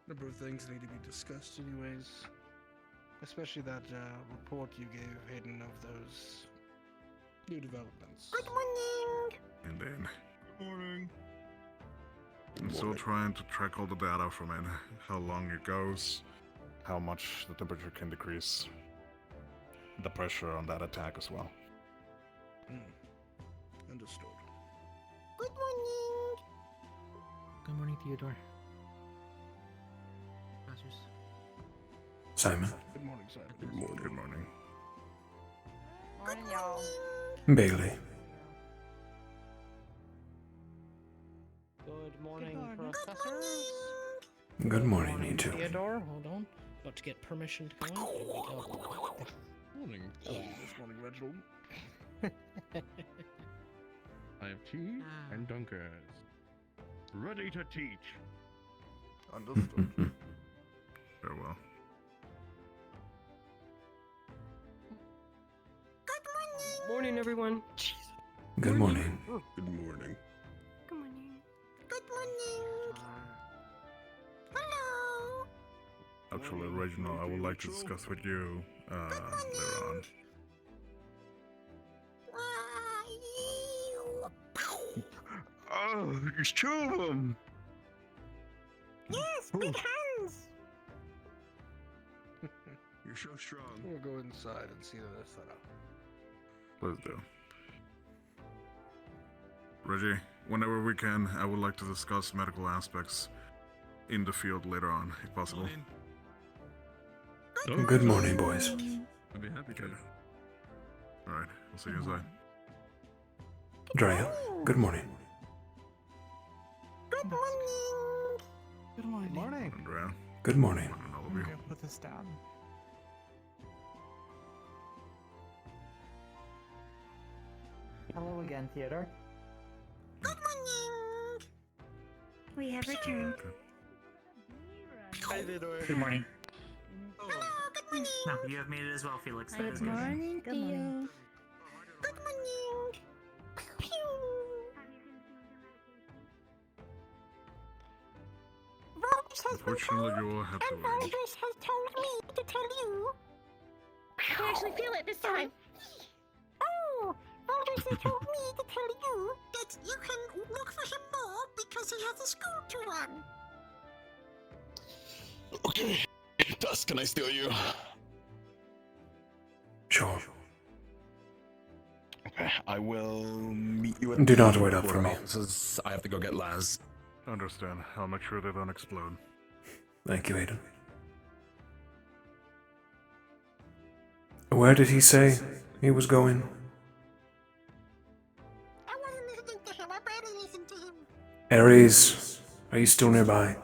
Speaker 7: Number of things need to be discussed, anyways. Especially that report you gave Hayden of those new developments.
Speaker 15: Good morning.
Speaker 5: And then
Speaker 11: Good morning.
Speaker 5: I'm still trying to track all the data from it, how long it goes, how much the temperature can decrease, the pressure on that attack as well.
Speaker 7: Understood.
Speaker 15: Good morning.
Speaker 6: Good morning, Theodore. Masters.
Speaker 13: Simon.
Speaker 7: Good morning, Simon.
Speaker 11: Good morning.
Speaker 5: Good morning.
Speaker 8: Morning, y'all.
Speaker 13: Bailey.
Speaker 6: Good morning,
Speaker 9: Good morning.
Speaker 6: professors.
Speaker 13: Good morning, you two.
Speaker 6: Theodore, hold on. Got to get permission to come in. There we go.
Speaker 7: Morning. This morning, Reginald. I have tea and dunkers. Ready to teach.
Speaker 11: Understood.
Speaker 5: Very well.
Speaker 16: Morning, everyone.
Speaker 13: Good morning.
Speaker 11: Good morning.
Speaker 15: Good morning. Good morning. Hello.
Speaker 5: Actually, Reginald, I would like to discuss with you later on.
Speaker 14: Oh, there's two of them!
Speaker 15: Yes, big hands!
Speaker 11: You're so strong.
Speaker 7: We'll go inside and see the setup.
Speaker 5: Please do. Reggie, whenever we can, I would like to discuss medical aspects in the field later on, if possible.
Speaker 13: Good morning, boys.
Speaker 5: I'd be happy to. Alright, I'll see you inside.
Speaker 13: Drea, good morning.
Speaker 15: Good morning!
Speaker 17: Good morning.
Speaker 7: Morning.
Speaker 5: Andrea.
Speaker 13: Good morning.
Speaker 5: And all of
Speaker 17: I'm
Speaker 5: you.
Speaker 17: gonna put this down.
Speaker 18: Hello again, Theodore.
Speaker 15: Good morning!
Speaker 12: We have returned.
Speaker 18: Hi, Theodore. Good morning.
Speaker 15: Hello, good morning!
Speaker 18: No, you have made it as well, Felix. That is
Speaker 9: Good
Speaker 18: good.
Speaker 9: morning,
Speaker 12: Good morning.
Speaker 9: Theo.
Speaker 15: Good morning! Pew! Valdez has been
Speaker 5: Unfortunately,
Speaker 15: told,
Speaker 5: you will have to
Speaker 15: and
Speaker 5: leave.
Speaker 15: Valdez has told me to tell you.
Speaker 12: I can actually feel it this time.
Speaker 15: Oh, Valdez has told me to tell you that you can look for him more because he has a school to run.
Speaker 14: Okay. Dusk, can I steal you?
Speaker 13: Sure.
Speaker 14: Okay, I will meet you at
Speaker 13: Do
Speaker 14: the
Speaker 13: not wait up for me.
Speaker 14: offices. I have to go get Laz.
Speaker 5: Understand. I'll make sure they don't explode.
Speaker 13: Thank you, Aiden. Where did he say he was going?
Speaker 15: I wasn't listening to him. I barely listened to him.
Speaker 13: Ares, are you still nearby?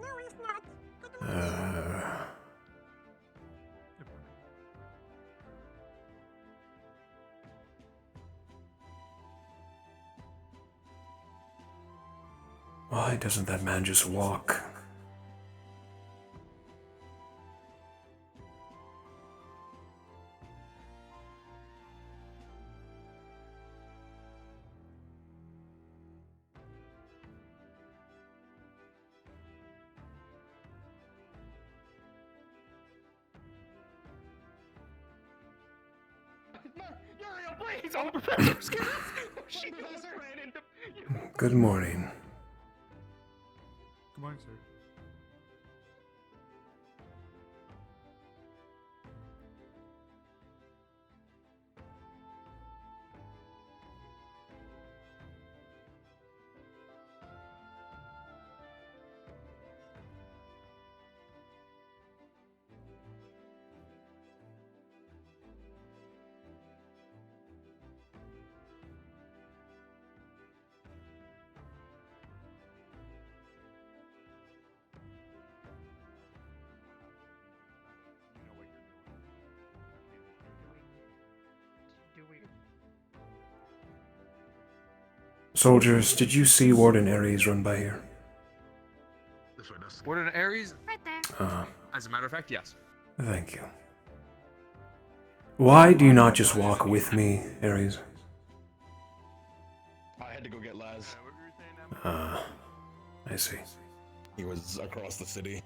Speaker 15: No, he's not.
Speaker 13: Why doesn't that man just walk?
Speaker 6: Uriel, please! Oh, Professor Skin! She just ran into...
Speaker 13: Good morning.
Speaker 17: Good morning, sir.
Speaker 13: Soldiers, did you see Warden Ares run by here?
Speaker 19: Warden Ares?
Speaker 12: Right there.
Speaker 19: As a matter of fact, yes.
Speaker 13: Thank you. Why do you not just walk with me, Ares?
Speaker 14: I had to go get Laz.
Speaker 13: I see.
Speaker 14: He was across the city.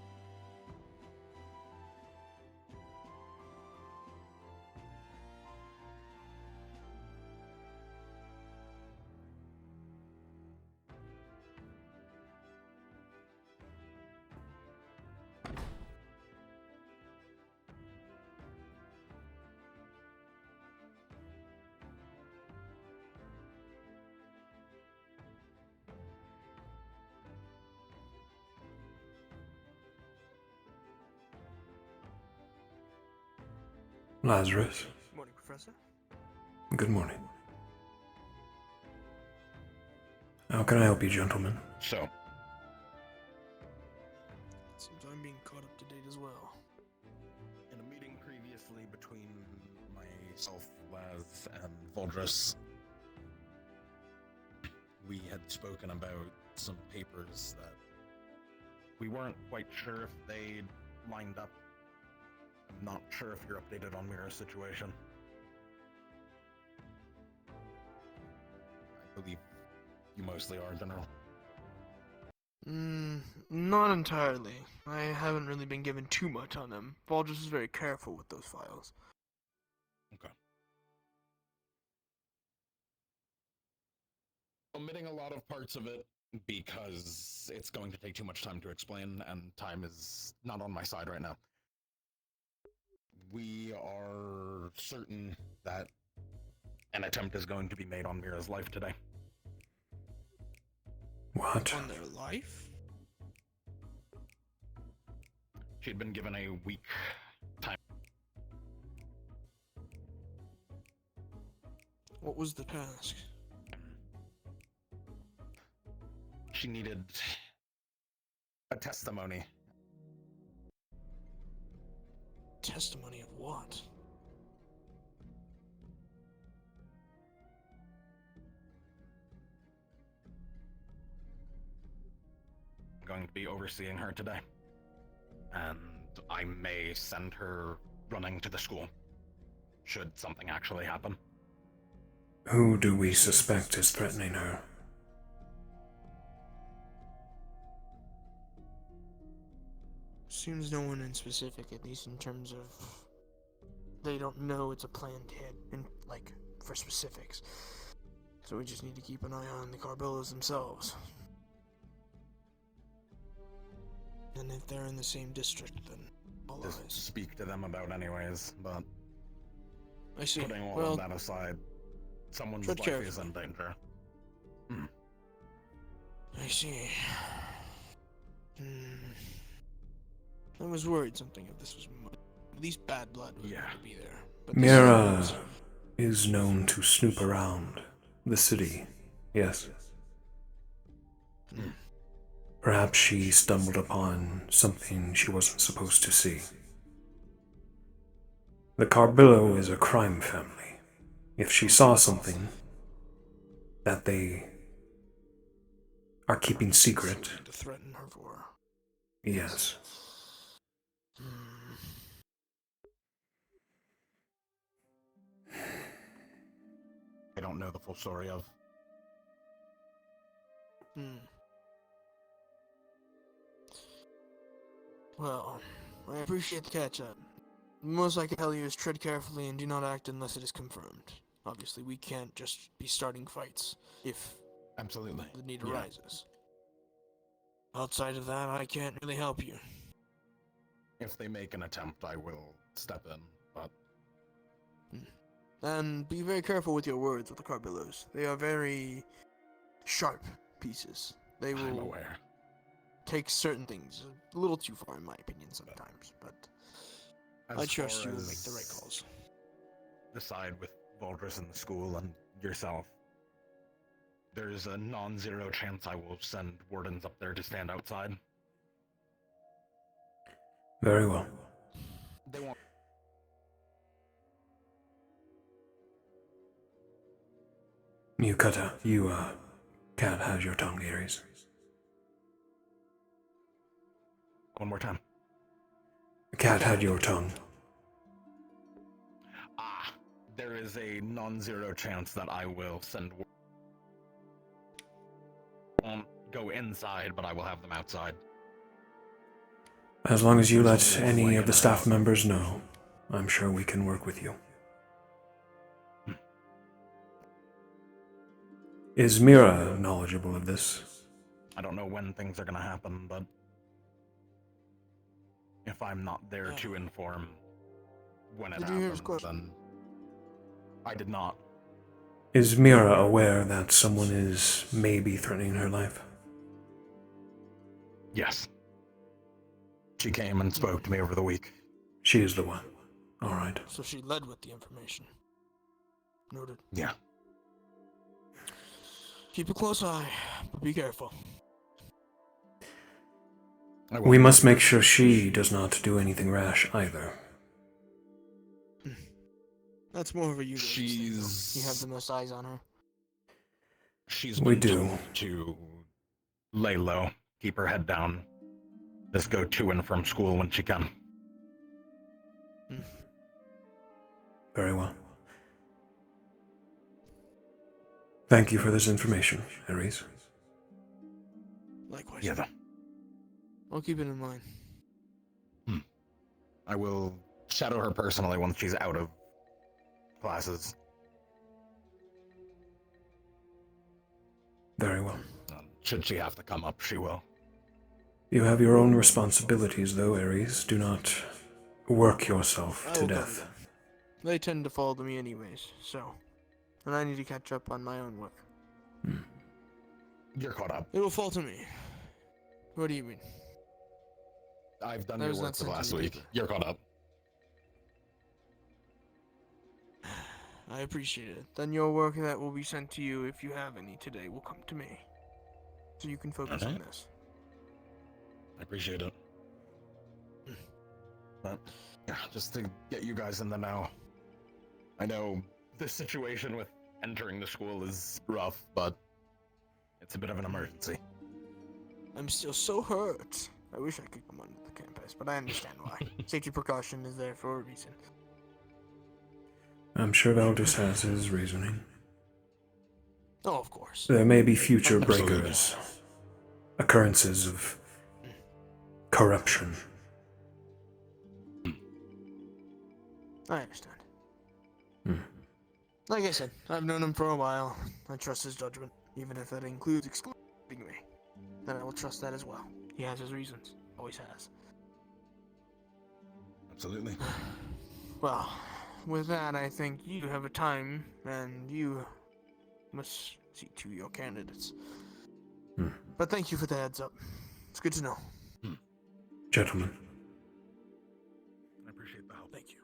Speaker 13: Lazarus.
Speaker 17: Morning, Professor.
Speaker 13: Good morning. How can I help you, gentlemen?
Speaker 14: So,
Speaker 17: Seems I'm being caught up to date as well.
Speaker 14: in a meeting previously between myself, Laz, and Voldris, we had spoken about some papers that we weren't quite sure if they'd lined up. I'm not sure if you're updated on Mira's situation. I believe you mostly are, General.
Speaker 17: Not entirely. I haven't really been given too much on them. Valdris is very careful with those files.
Speaker 14: Okay. Omitting a lot of parts of it because it's going to take too much time to explain, and time is not on my side right now. We are certain that an attempt is going to be made on Mira's life today.
Speaker 13: What?
Speaker 17: On their life?
Speaker 14: She'd been given a week time.
Speaker 17: What was the task?
Speaker 14: She needed a testimony.
Speaker 17: Testimony of what?
Speaker 14: I'm going to be overseeing her today. And I may send her running to the school, should something actually happen.
Speaker 13: Who do we suspect is threatening her?
Speaker 17: Seems no one in specific, at least in terms of they don't know it's a planned hit, and like for specifics. So we just need to keep an eye on the Carbillos themselves. And if they're in the same district, then all
Speaker 14: Just
Speaker 17: eyes.
Speaker 14: speak to them about anyways, but
Speaker 17: I see.
Speaker 14: putting all
Speaker 17: Well,
Speaker 14: of that aside, someone's
Speaker 17: tread
Speaker 14: life
Speaker 17: carefully.
Speaker 14: is in danger.
Speaker 17: I see. I was worried something of this was at least bad blood was going to be there. But this
Speaker 13: Mira
Speaker 17: seems-
Speaker 13: is known to snoop around the city, yes. Perhaps she stumbled upon something she wasn't supposed to see. The Carbillo is a crime family. If she saw something that they are keeping secret,
Speaker 17: to threaten her for.
Speaker 13: yes.
Speaker 14: I don't know the full story of.
Speaker 17: Well, I appreciate the catch-up. The most I can tell you is tread carefully and do not act unless it is confirmed. Obviously, we can't just be starting fights if
Speaker 14: Absolutely
Speaker 17: the need
Speaker 14: Yeah.
Speaker 17: arises. Outside of that, I can't really help you.
Speaker 14: If they make an attempt, I will step in, but
Speaker 17: And be very careful with your words with the Carbillos. They are very sharp pieces. They will
Speaker 14: I'm aware.
Speaker 17: take certain things a little too far, in my opinion, sometimes. But I
Speaker 14: As
Speaker 17: trust
Speaker 14: far
Speaker 17: you will make the
Speaker 14: as
Speaker 17: right calls.
Speaker 14: the side with Valdris in the school and yourself, there's a non-zero chance I will send wardens up there to stand outside.
Speaker 13: Very well.
Speaker 14: They won't.
Speaker 13: Cat has your tongue, Aries.
Speaker 14: One more time.
Speaker 13: Cat had your tongue.
Speaker 14: There is a non-zero chance that I will send. Won't go inside, but I will have them outside.
Speaker 13: As long as you let any of the staff members know, I'm sure we can work with you. Is Mira knowledgeable of this?
Speaker 14: I don't know when things are going to happen, but if I'm not there to inform when it
Speaker 17: Did you hear his
Speaker 14: happens,
Speaker 17: question?
Speaker 14: then I did not.
Speaker 13: Is Mira aware that someone is maybe threatening her life?
Speaker 14: Yes. She came and spoke to me over the week.
Speaker 13: She is the one. All right.
Speaker 17: So she led with the information. Noted.
Speaker 14: Yeah.
Speaker 17: Keep a close eye, but be careful.
Speaker 13: We must make sure she does not do anything rash either.
Speaker 17: That's more of a you.
Speaker 14: She's.
Speaker 17: You have the most eyes on her.
Speaker 14: She's
Speaker 13: We
Speaker 14: been
Speaker 13: do.
Speaker 14: told to lay low, keep her head down, just go to and from school when she can.
Speaker 13: Very well. Thank you for this information, Aries.
Speaker 17: Likewise.
Speaker 14: Yeah, then.
Speaker 17: I'll keep it in mind.
Speaker 14: I will shadow her personally once she's out of classes.
Speaker 13: Very well.
Speaker 14: Should she have to come up, she will.
Speaker 13: You have your own responsibilities, though, Ares. Do not work yourself
Speaker 17: I
Speaker 13: to
Speaker 17: will come
Speaker 13: death.
Speaker 17: then. They tend to follow me anyways, so. And I need to catch up on my own work.
Speaker 14: You're caught up.
Speaker 17: It will fall to me. What do you mean?
Speaker 14: I've done
Speaker 17: I
Speaker 14: your
Speaker 17: was
Speaker 14: work
Speaker 17: not
Speaker 14: for
Speaker 17: sent
Speaker 14: last
Speaker 17: any
Speaker 14: week.
Speaker 17: paper.
Speaker 14: You're caught up.
Speaker 17: I appreciate it. Then your work that will be sent to you, if you have any today, will come to me. So you can focus on this.
Speaker 14: I appreciate it. But, yeah, just to get you guys in the know. I know this situation with entering the school is rough, but it's a bit of an emergency.
Speaker 17: I'm still so hurt. I wish I could come onto the campus, but I understand why. Safety precaution is there for a reason.
Speaker 13: I'm sure Valdus has his reasoning.
Speaker 17: Oh, of course.
Speaker 13: There may be future
Speaker 14: Absolutely.
Speaker 13: breakers, occurrences of corruption.
Speaker 17: I understand. Like I said, I've known him for a while. I trust his judgment, even if that includes excluding me. Then I will trust that as well. He has his reasons. Always has.
Speaker 14: Absolutely.
Speaker 17: Well, with that, I think you have a time, and you must see to your candidates. But thank you for the heads up. It's good to know.
Speaker 13: Gentlemen.
Speaker 14: I appreciate the help.
Speaker 17: Thank you.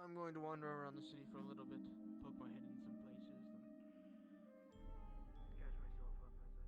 Speaker 17: I'm going to wander around the city for a little bit, poke my head in some places, then catch myself up as I can.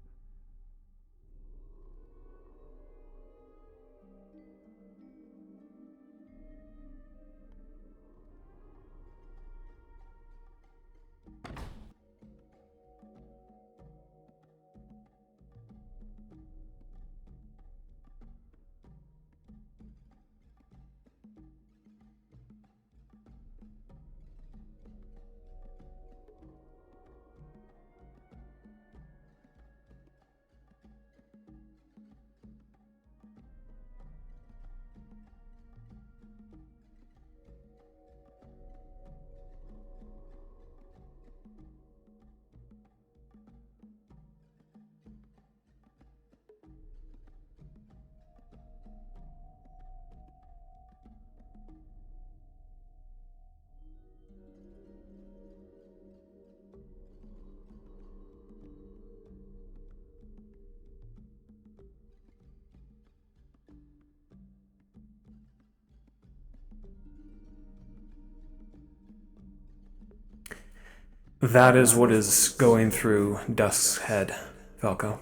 Speaker 13: That is what is going through Dusk's head, Falco.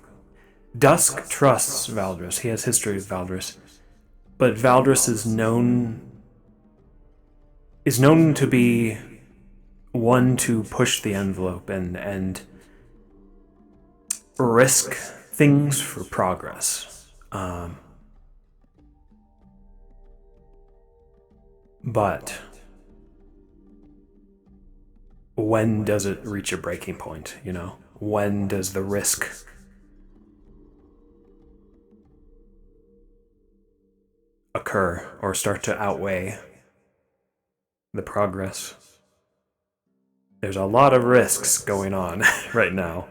Speaker 13: Dusk trusts Valdris. He has history with Valdris. But Valdris is known to be one to push the envelope and risk things for progress. But when does it reach a breaking point, you know? When does the risk occur or start to outweigh the progress? There's a lot of risks going on right now.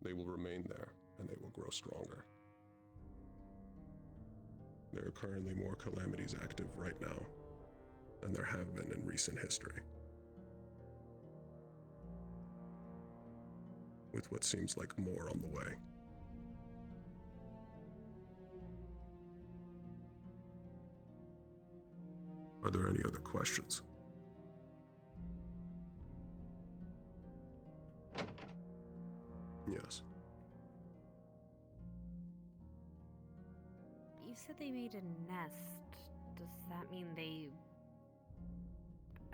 Speaker 11: They will remain there, and they will grow stronger. There are currently more calamities active right now than there have been in recent history. With what seems like more on the way. Are there any other questions? Yes.
Speaker 19: You said they made a nest. Does that mean they...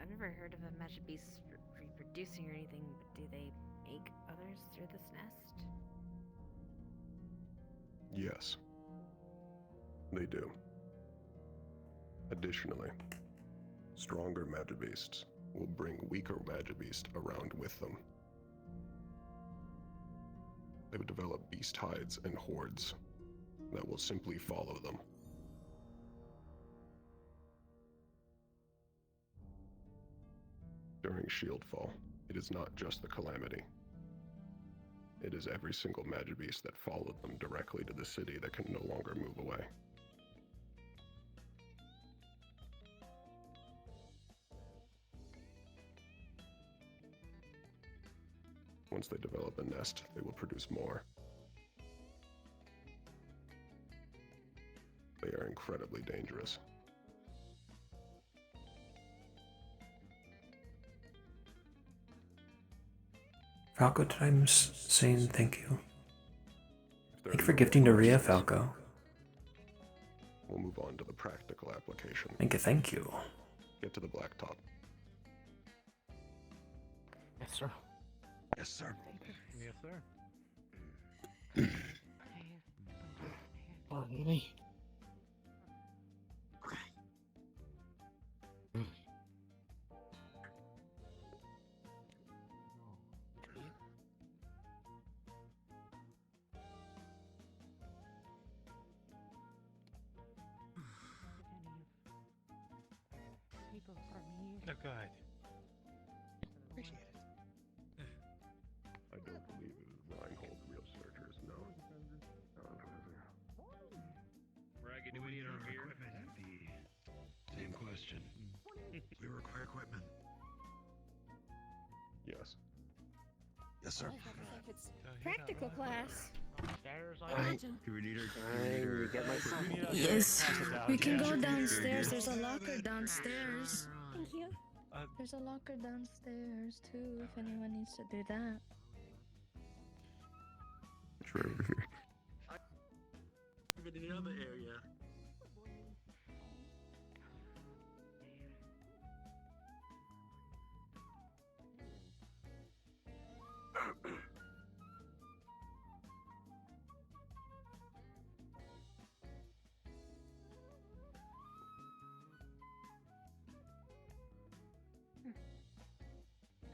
Speaker 19: I've never heard of a magic beast reproducing or anything, but do they make others through this nest?
Speaker 11: Yes. They do. Additionally, stronger Magibeasts will bring weaker Magibeasts around with them. They would develop beast hides and hordes that will simply follow them. During Shieldfall, it is not just the Calamity. It is every single Magibeast that followed them directly to the city that can no longer move away. Once they develop a nest, they will produce more. They are incredibly dangerous.
Speaker 13: Falco, did I saying thank you? Thank you for gifting to Ria, Falco.
Speaker 11: We'll move on to the practical application.
Speaker 13: Thank you, thank you.
Speaker 11: Get to the blacktop.
Speaker 6: Yes, sir.
Speaker 11: Yes, sir.
Speaker 7: Yes, sir.
Speaker 6: Pardon me.
Speaker 7: Oh, God.
Speaker 6: Appreciate it.
Speaker 11: I don't believe it is Reinhold real searchers, no.
Speaker 1: Raggy, do we need our gear? Same question. We require equipment.
Speaker 11: Yes.
Speaker 1: Yes, sir.
Speaker 12: Practical class.
Speaker 1: Do we need our
Speaker 12: get my
Speaker 20: Yes, we can go downstairs. There's a locker downstairs.
Speaker 12: Thank you.
Speaker 20: There's a locker downstairs too, if anyone needs to do that.
Speaker 11: It's right over here.
Speaker 1: in the other area?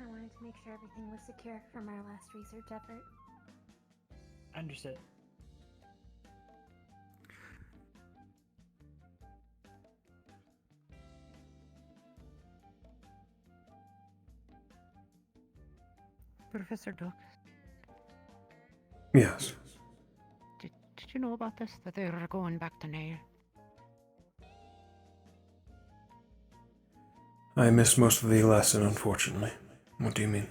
Speaker 12: I wanted to make sure everything was secure from our last research effort.
Speaker 18: Understood.
Speaker 6: Professor Dusk,
Speaker 13: Yes.
Speaker 6: did you know about this? That they're going back to Nair?
Speaker 13: I missed most of the lesson, unfortunately. What do you mean?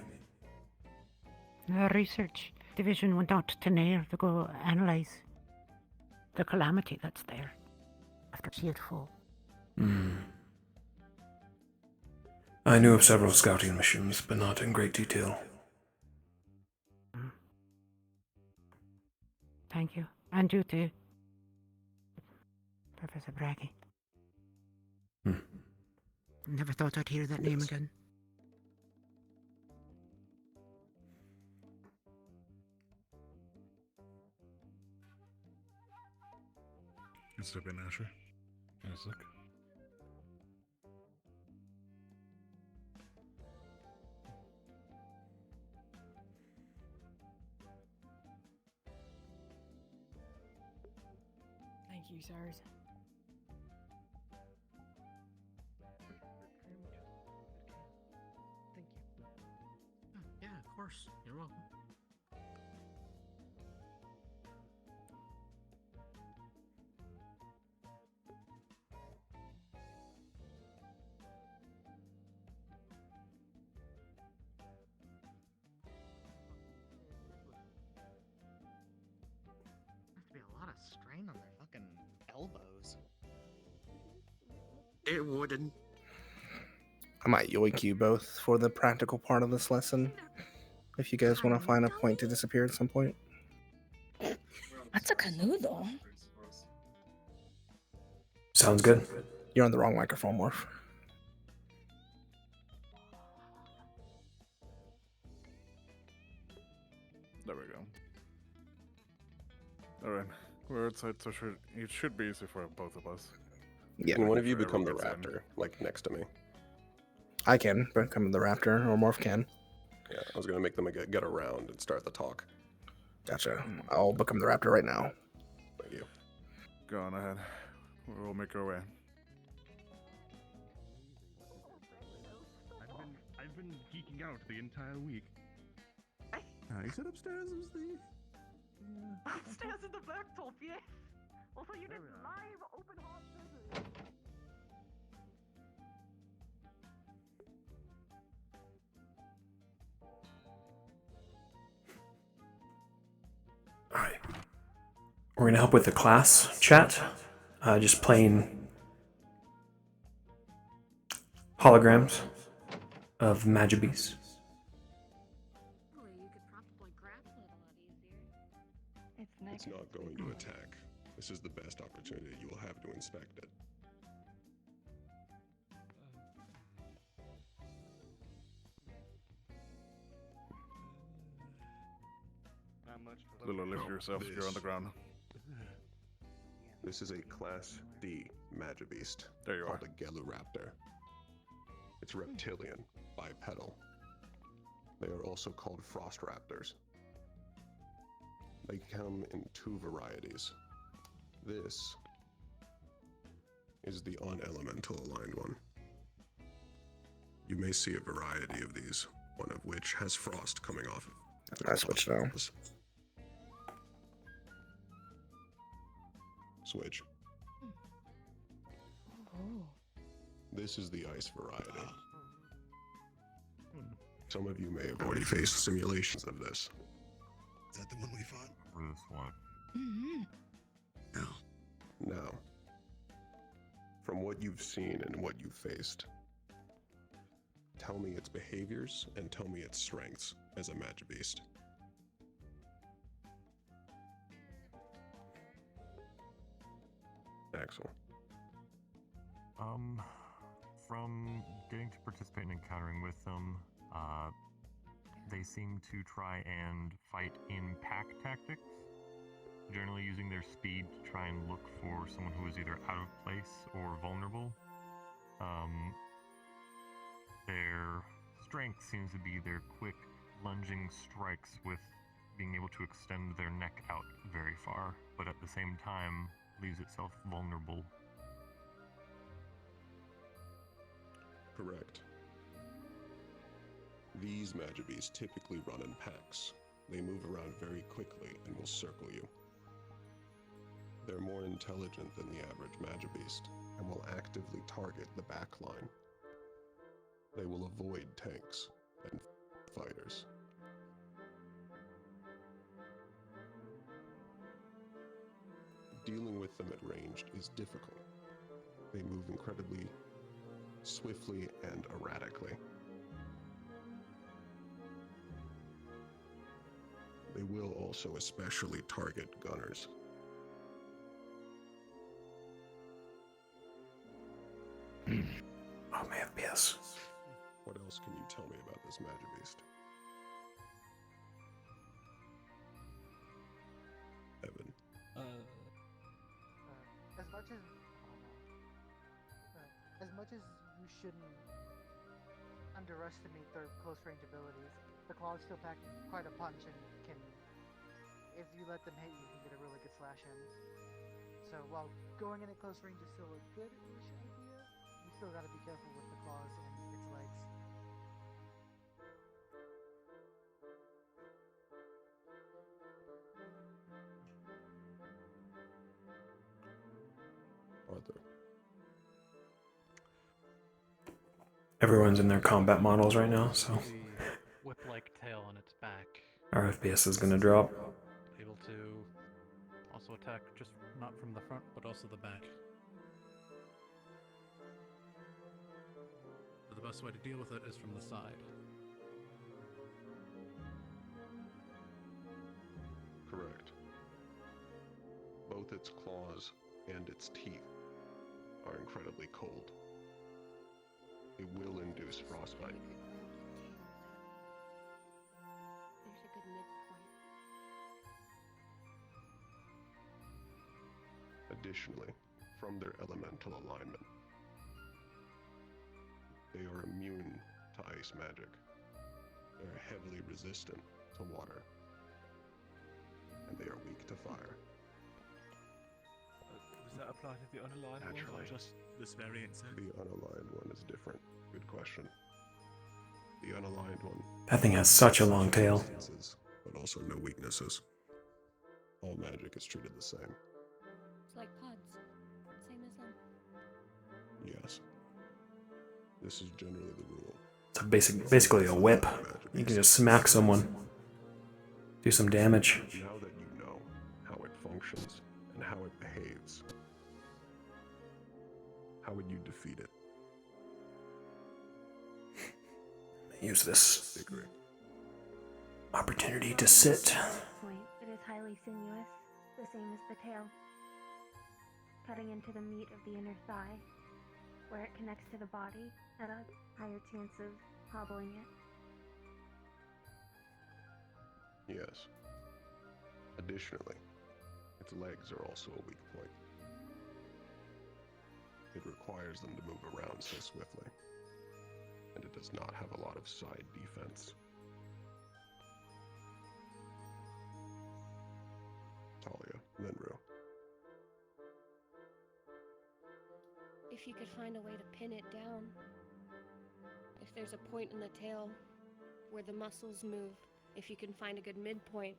Speaker 6: The research division went out to Nair to go analyze the calamity that's there after Shieldfall.
Speaker 13: I knew of several scouting missions, but not in great detail.
Speaker 6: Thank you. And you too, Professor Braggy. Never thought I'd hear that name again.
Speaker 5: Can step in, Asher. Yes, look.
Speaker 8: Thank you, sirs.
Speaker 6: Thank you. Oh, yeah, of course. You're welcome.
Speaker 10: Must be a lot of strain on their fucking elbows.
Speaker 4: It wouldn't. I might yoink you both for the practical part of this lesson. If you guys want to find a point to disappear at some point.
Speaker 20: That's a canoe, though.
Speaker 13: Sounds good.
Speaker 4: You're on the wrong microphone, Morph.
Speaker 5: There we go. Alright, we're outside, so it should be easy for both of us.
Speaker 4: Yeah.
Speaker 11: Can one of you become the raptor, like next to me?
Speaker 4: I can become the raptor, or Morph can.
Speaker 11: Yeah, I was gonna make them get around and start the talk.
Speaker 4: Gotcha. I'll become the raptor right now.
Speaker 11: Thank you.
Speaker 5: Go on ahead. We'll make our way.
Speaker 1: I've been geeking out the entire week.
Speaker 5: You said upstairs was the...
Speaker 15: Upstairs in the blacktop, yes. Also, you did live open heart surgery.
Speaker 13: Alright. We're going to help with the class chat. Just plain holograms of Magibes.
Speaker 11: It's not going to attack. This is the best opportunity you will have to inspect it.
Speaker 1: Not much.
Speaker 5: Lilo, lift yourself. You're on the ground.
Speaker 11: This is a Class D Magibeast.
Speaker 5: There you
Speaker 11: called a Geluraptor. It's reptilian, bipedal. They are also called frost raptors. They come in two varieties. This is the unelemental aligned one. You may see a variety of these, one of which has frost coming off of.
Speaker 4: I switch now.
Speaker 11: Switch. This is the ice variety. Some of you may have already faced simulations of this.
Speaker 1: Is that the one we fought?
Speaker 11: This one.
Speaker 1: No.
Speaker 11: Now, from what you've seen and what you've faced, tell me its behaviors and tell me its strengths as a Magibeast. Axel.
Speaker 21: From getting to participate in encountering with them, they seem to try and fight in pack tactics, generally using their speed to try and look for someone who is either out of place or vulnerable. Their strength seems to be their quick lunging strikes with being able to extend their neck out very far, but at the same time leaves itself vulnerable.
Speaker 11: Correct. These Magibeasts typically run in packs. They move around very quickly and will circle you. They're more intelligent than the average Magibeast and will actively target the back line. They will avoid tanks and fighters. Dealing with them at range is difficult. They move incredibly swiftly and erratically. They will also especially target gunners.
Speaker 13: Oh, my FPS.
Speaker 11: What else can you tell me about this Magibeast? Evan.
Speaker 10: As much as you shouldn't underestimate their close range abilities, the claws still pack quite a punch and can, if you let them hit you, can get a really good slash in. So while going in at close range is still a good-ish idea, you still gotta be careful with the claws and its legs.
Speaker 11: Arthur.
Speaker 13: Everyone's in their combat models right now, so
Speaker 22: Whip-like tail on its back.
Speaker 13: our FPS is gonna drop.
Speaker 22: Able to also attack just not from the front, but also the back. So the best way to deal with it is from the side.
Speaker 11: Correct. Both its claws and its teeth are incredibly cold. It will induce frostbite.
Speaker 19: There's a good midpoint.
Speaker 11: Additionally, from their elemental alignment. They are immune to ice magic. They are heavily resistant to water. And they are weak to fire.
Speaker 2: Does that apply to the unaligned one or just this variant set?
Speaker 11: The unaligned one is different. Good question. The unaligned one.
Speaker 13: That thing has such a long tail.
Speaker 11: But also no weaknesses. All magic is treated the same.
Speaker 3: It's like pods. Same as them.
Speaker 11: Yes. This is generally the rule.
Speaker 13: It's basically a whip. You can just smack someone. Do some damage.
Speaker 11: Now that you know how it functions and how it behaves, how would you defeat it?
Speaker 13: Use this opportunity to sit.
Speaker 12: Point, it is highly sinuous, the same as the tail. Cutting into the meat of the inner thigh, where it connects to the body, at a higher chance of hobbling it.
Speaker 11: Yes. Additionally, its legs are also a weak point. It requires them to move around so swiftly, and it does not have a lot of side defense. Talia, then Rue.
Speaker 3: If you could find a way to pin it down, if there's a point in the tail where the muscles move, if you can find a good midpoint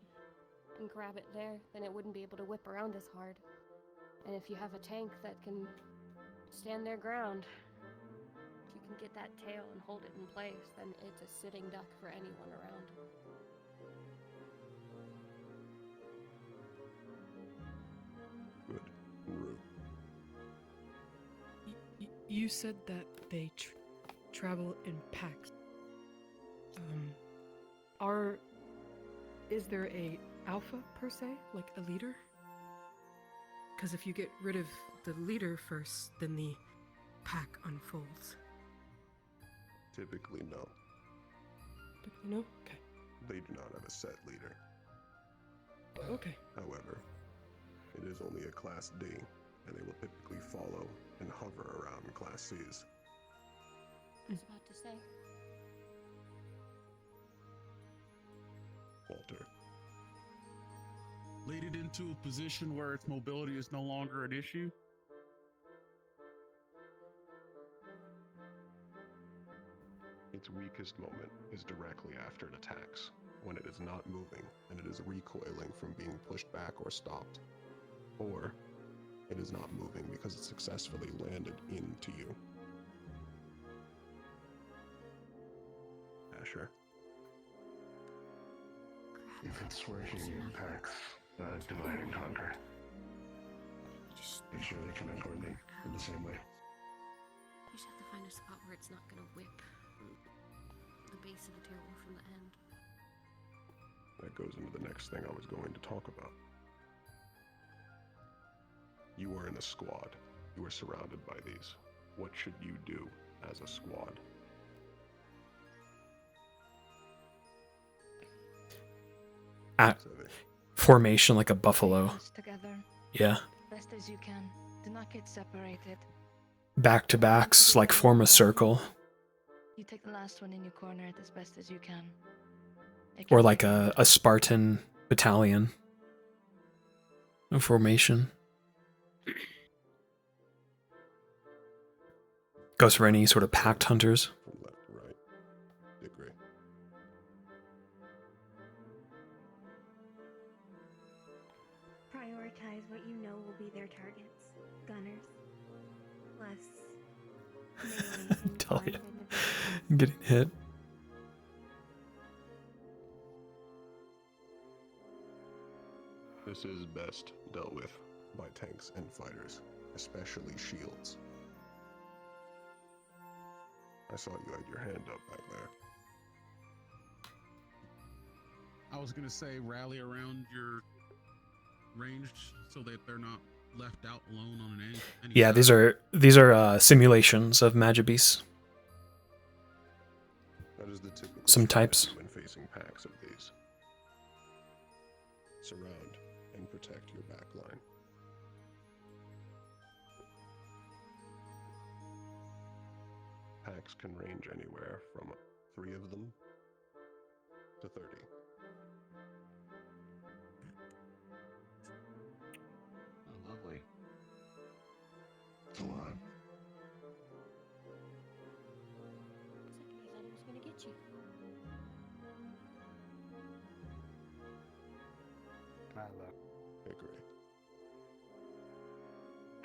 Speaker 3: and grab it there, then it wouldn't be able to whip around as hard. And if you have a tank that can stand their ground, if you can get that tail and hold it in place, then it's a sitting duck for anyone around.
Speaker 11: Good. Rue.
Speaker 16: You said that they travel in packs. Is there a alpha per se, like a leader? Because if you get rid of the leader first, then the pack unfolds.
Speaker 11: Typically, no.
Speaker 16: No? Okay.
Speaker 11: They do not have a set leader.
Speaker 16: Okay.
Speaker 11: However, it is only a Class D, and they will typically follow and hover around Class Cs.
Speaker 3: I was about to say.
Speaker 11: Walter.
Speaker 23: Lead it into a position where its mobility is no longer an issue?
Speaker 11: Its weakest moment is directly after it attacks, when it is not moving and it is recoiling from being pushed back or stopped. Or it is not moving because it successfully landed into you. Asher.
Speaker 1: If it's working in packs, divide and conquer. Be sure they can coordinate in the same way.
Speaker 3: We just have to find a spot where it's not gonna whip from the base of the tail or from the end.
Speaker 11: That goes into the next thing I was going to talk about. You are in a squad. You are surrounded by these. What should you do as a squad?
Speaker 13: Formation like a buffalo.
Speaker 20: Together.
Speaker 13: Yeah.
Speaker 20: Best as you can. Do not get separated.
Speaker 13: Back to backs, like form a circle.
Speaker 20: You take the last one in your corner as best as you can.
Speaker 13: Or like a Spartan battalion. A formation. Goes for any sort of packed hunters.
Speaker 11: From left to right. Agree.
Speaker 12: Prioritize what you know will be their targets. Gunners. Less melee and
Speaker 13: Talia.
Speaker 12: armed individuals.
Speaker 13: I'm getting hit.
Speaker 11: This is best dealt with by tanks and fighters, especially shields. I saw you had your hand up back there.
Speaker 23: I was gonna say rally around your ranged so that they're not left out alone on any
Speaker 13: Yeah,
Speaker 23: side.
Speaker 13: these are simulations of Magibis.
Speaker 11: That is the typical
Speaker 13: Some types.
Speaker 11: strategy when facing packs of these. Surround and protect your backline. packs can range anywhere from 3 of them to 30.
Speaker 1: Oh, lovely. It's a lot.
Speaker 3: He thought he was gonna get you.
Speaker 9: I look.
Speaker 11: Agree.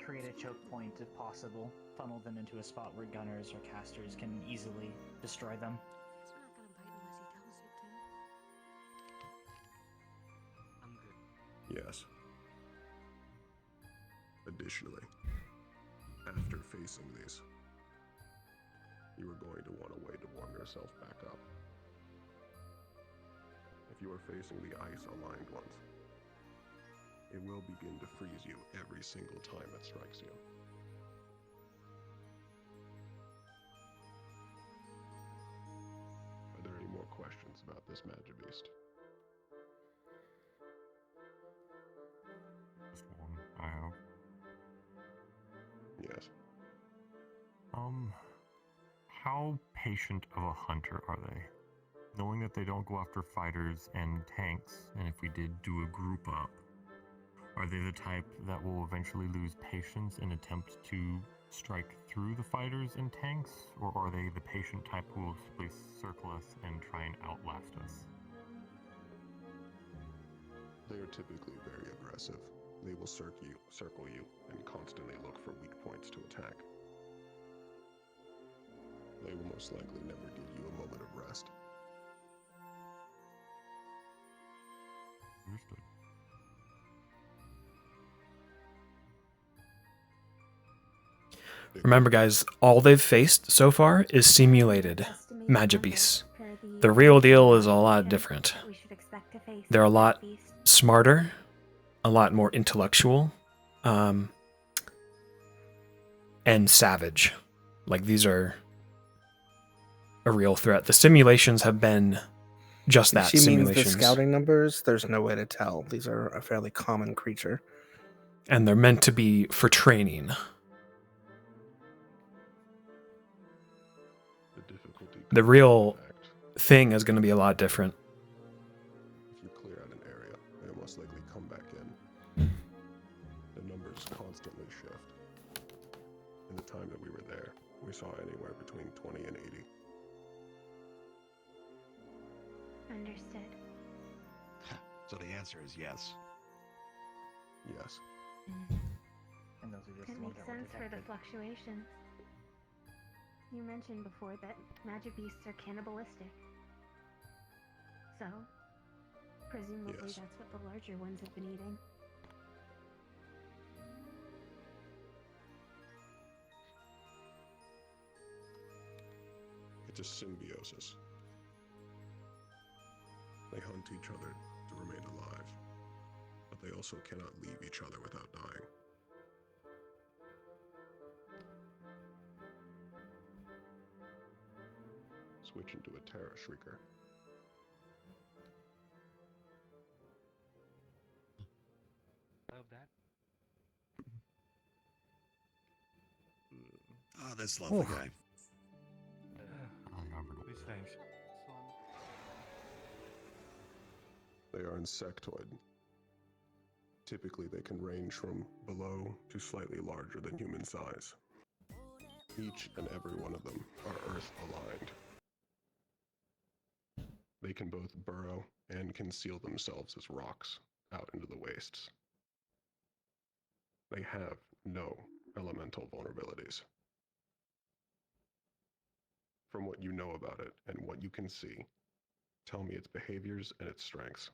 Speaker 9: Create a choke point if possible. Funnel them into a spot where gunners or casters can easily destroy them.
Speaker 16: We're not gonna bite unless he tells you to.
Speaker 9: I'm good.
Speaker 11: Yes. Additionally, after facing these, you are going to want a way to warm yourself back up. If you are facing the ice-aligned ones, it will begin to freeze you every single time it strikes you. Are there any more questions about this Magibeast?
Speaker 21: Just one, I hope.
Speaker 11: Yes.
Speaker 21: How patient of a hunter are they? Knowing that they don't go after fighters and tanks, and if we did do a group up, are they the type that will eventually lose patience and attempt to strike through the fighters and tanks, or are they the patient type who will simply circle us and try and outlast us?
Speaker 11: They are typically very aggressive. They will circle you, and constantly look for weak points to attack. They will most likely never give you a moment of rest.
Speaker 21: Understood.
Speaker 13: Remember, guys, all they've faced so far is simulated Magibeasts. The real deal is a lot different. They're a lot smarter, a lot more intellectual, and savage. Like, these are a real threat. The simulations have been just that,
Speaker 4: She means the
Speaker 13: simulations.
Speaker 4: scouting numbers. There's no way to tell. These are a fairly common creature.
Speaker 13: And they're meant to be for training. The real thing is going to be a lot different.
Speaker 11: If you clear out an area, they will most likely come back in. The numbers constantly shift. In the time that we were there, we saw anywhere between 20 and 80.
Speaker 12: Understood.
Speaker 1: So the answer is yes.
Speaker 11: Yes.
Speaker 9: And those are just
Speaker 12: It
Speaker 9: the ones
Speaker 12: makes
Speaker 9: that were
Speaker 12: sense for the
Speaker 9: detected.
Speaker 12: fluctuations. You mentioned before that Magibeasts are cannibalistic. So, presumably
Speaker 11: Yes.
Speaker 12: that's what the larger ones have been eating.
Speaker 11: It's a symbiosis. They hunt each other to remain alive, but they also cannot leave each other without dying. Switch into a Terra Shrieker.
Speaker 9: Love that.
Speaker 1: Ah, this lovely guy.
Speaker 22: These things.
Speaker 11: They are insectoid. Typically, they can range from below to slightly larger than human size. Each and every one of them are Earth-aligned. They can both burrow and conceal themselves as rocks out into the wastes. They have no elemental vulnerabilities. From what you know about it and what you can see, tell me its behaviors and its strengths.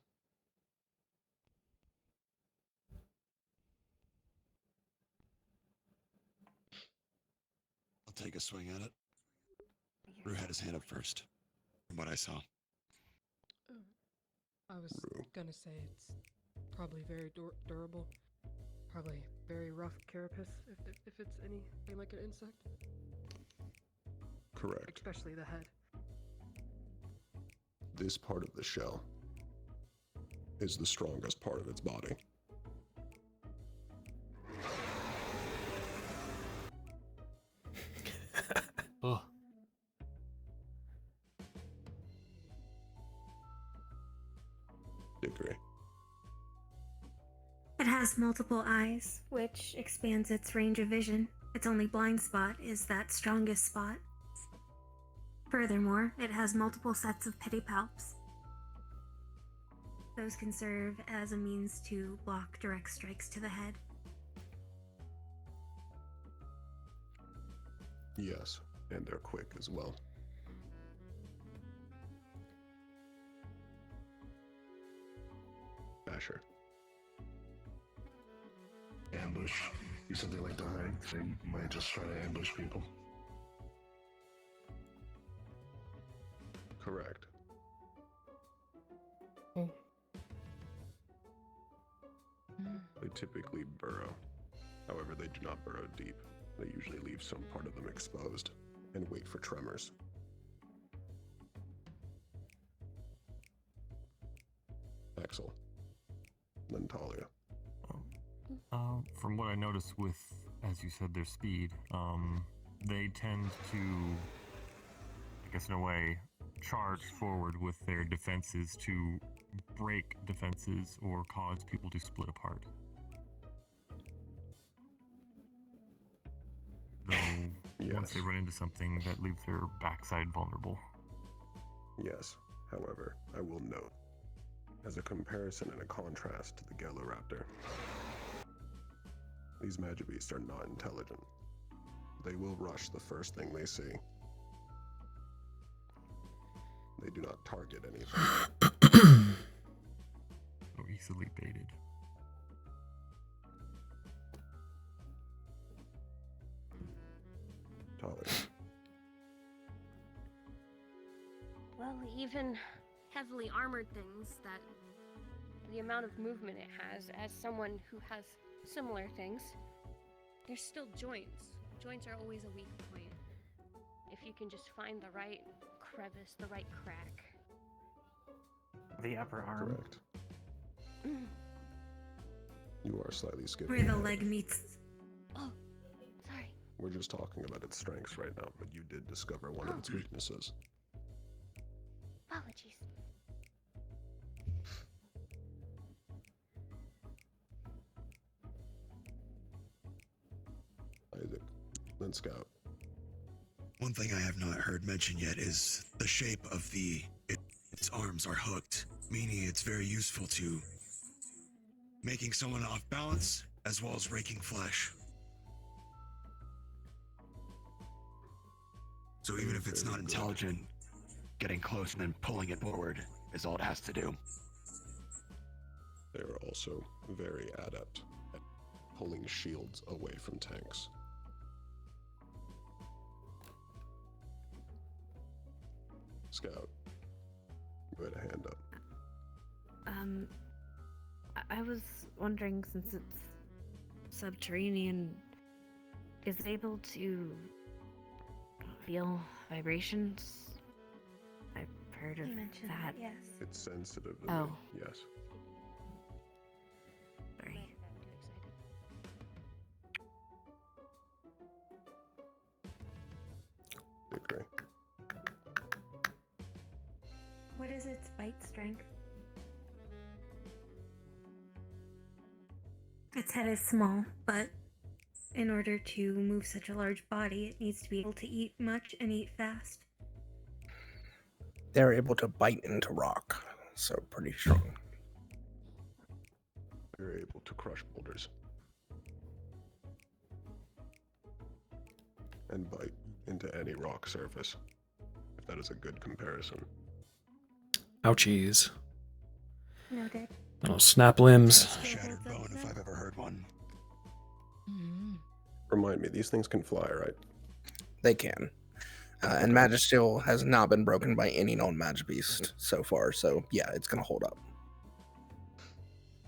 Speaker 1: I'll take a swing at it. Rue had his hand up first, from what I saw.
Speaker 16: I was gonna say it's probably very durable. Probably very rough carapace if it's anything like an insect.
Speaker 11: Correct.
Speaker 16: Especially the head.
Speaker 11: This part of the shell is the strongest part of its body.
Speaker 22: Oh.
Speaker 11: Agree.
Speaker 12: It has multiple eyes, which expands its range of vision. Its only blind spot is that strongest spot. Furthermore, it has multiple sets of pedipalps. Those can serve as a means to block direct strikes to the head.
Speaker 11: Yes, and they're quick as well. Asher.
Speaker 1: Ambush. You said they like to hide. They might just try to ambush people.
Speaker 11: Correct. They typically burrow. However, they do not burrow deep. They usually leave some part of them exposed and wait for tremors. Axel. Then Talia.
Speaker 21: From what I noticed with, as you said, their speed, they tend to, I guess in a way, charge forward with their defenses to break defenses or cause people to split apart. Though, once they run into something, that leaves their backside vulnerable.
Speaker 11: Yes, however, I will note, as a comparison and a contrast to the Galoraptor, these Magibeasts are not intelligent. They will rush the first thing they see. They do not target anything.
Speaker 21: Or easily baited.
Speaker 11: Talia.
Speaker 3: Well, even heavily armored things, that the amount of movement it has, as someone who has similar things, there's still joints. Joints are always a weak point. If you can just find the right crevice, the right crack.
Speaker 9: The upper arm.
Speaker 11: Correct. You are slightly skipping.
Speaker 12: Where the leg meets.
Speaker 3: Oh, sorry.
Speaker 11: We're just talking about its strengths right now, but you did discover one of its weaknesses.
Speaker 3: Apologies.
Speaker 11: Isaac, then Scout.
Speaker 7: One thing I have not heard mentioned yet is the shape of its arms are hooked, meaning it's very useful to making someone off balance as well as raking flesh. So even if it's not intelligent, getting close and then pulling it forward is all it has to do.
Speaker 11: They are also very adept at pulling shields away from tanks. Scout, you had a hand up.
Speaker 19: I was wondering, since it's subterranean, is it able to feel vibrations? I've heard of
Speaker 12: You mentioned
Speaker 19: that.
Speaker 12: yes.
Speaker 11: It's sensitive to
Speaker 19: Oh.
Speaker 11: me, yes.
Speaker 19: Sorry.
Speaker 11: Agree.
Speaker 12: What is its bite strength? Its head is small, but in order to move such a large body, it needs to be able to eat much and eat fast.
Speaker 4: They're able to bite into rock, so pretty strong.
Speaker 11: They're able to crush boulders. And bite into any rock surface, if that is a good comparison.
Speaker 13: Ouchies.
Speaker 12: Noted.
Speaker 13: Little snap limbs.
Speaker 7: Shattered bone if I've ever heard one.
Speaker 11: Remind me, these things can fly, right?
Speaker 4: They can. And Magisteel has not been broken by any known Magibeast so far, so yeah, it's gonna hold up.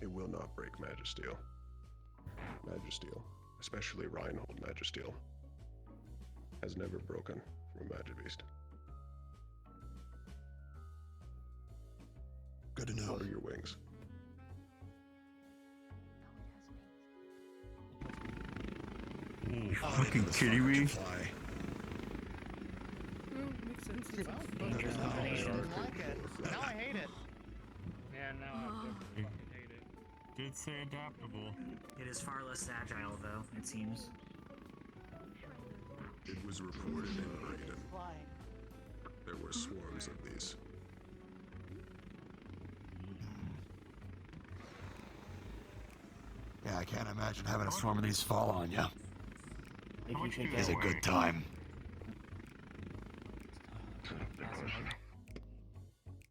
Speaker 11: It will not break Magisteel. Magisteel, especially Reinhold Magisteel, has never broken from a Magibeast.
Speaker 7: Good to know.
Speaker 11: What are your wings?
Speaker 21: You fucking kidding me?
Speaker 16: Makes sense.
Speaker 10: Dangerous combination.
Speaker 14: Now I hate it. Yeah, Yeah, now I fucking hate it.
Speaker 21: Did say adaptable.
Speaker 9: It is far less agile, though, it seems.
Speaker 11: It was reported in Raiden. There were swarms of these.
Speaker 7: Yeah, I can't imagine having a swarm of these fall on you.
Speaker 9: If you could
Speaker 7: It's a good time.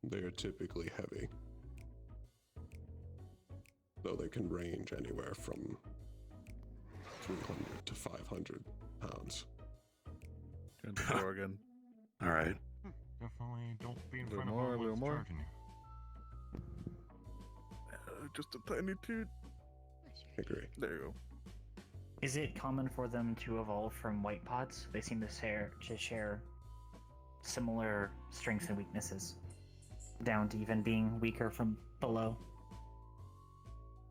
Speaker 11: They are typically heavy, though they can range anywhere from 300 to 500 pounds.
Speaker 2: Turn to Oregon.
Speaker 7: All right.
Speaker 21: Definitely don't be in
Speaker 2: Little
Speaker 21: front of
Speaker 2: more,
Speaker 21: what's
Speaker 2: little more.
Speaker 21: charging you.
Speaker 2: Just a tiny toot.
Speaker 11: Agree.
Speaker 2: There you go.
Speaker 9: Is it common for them to evolve from white pods? They seem to share similar strengths and weaknesses, down to even being weaker from below.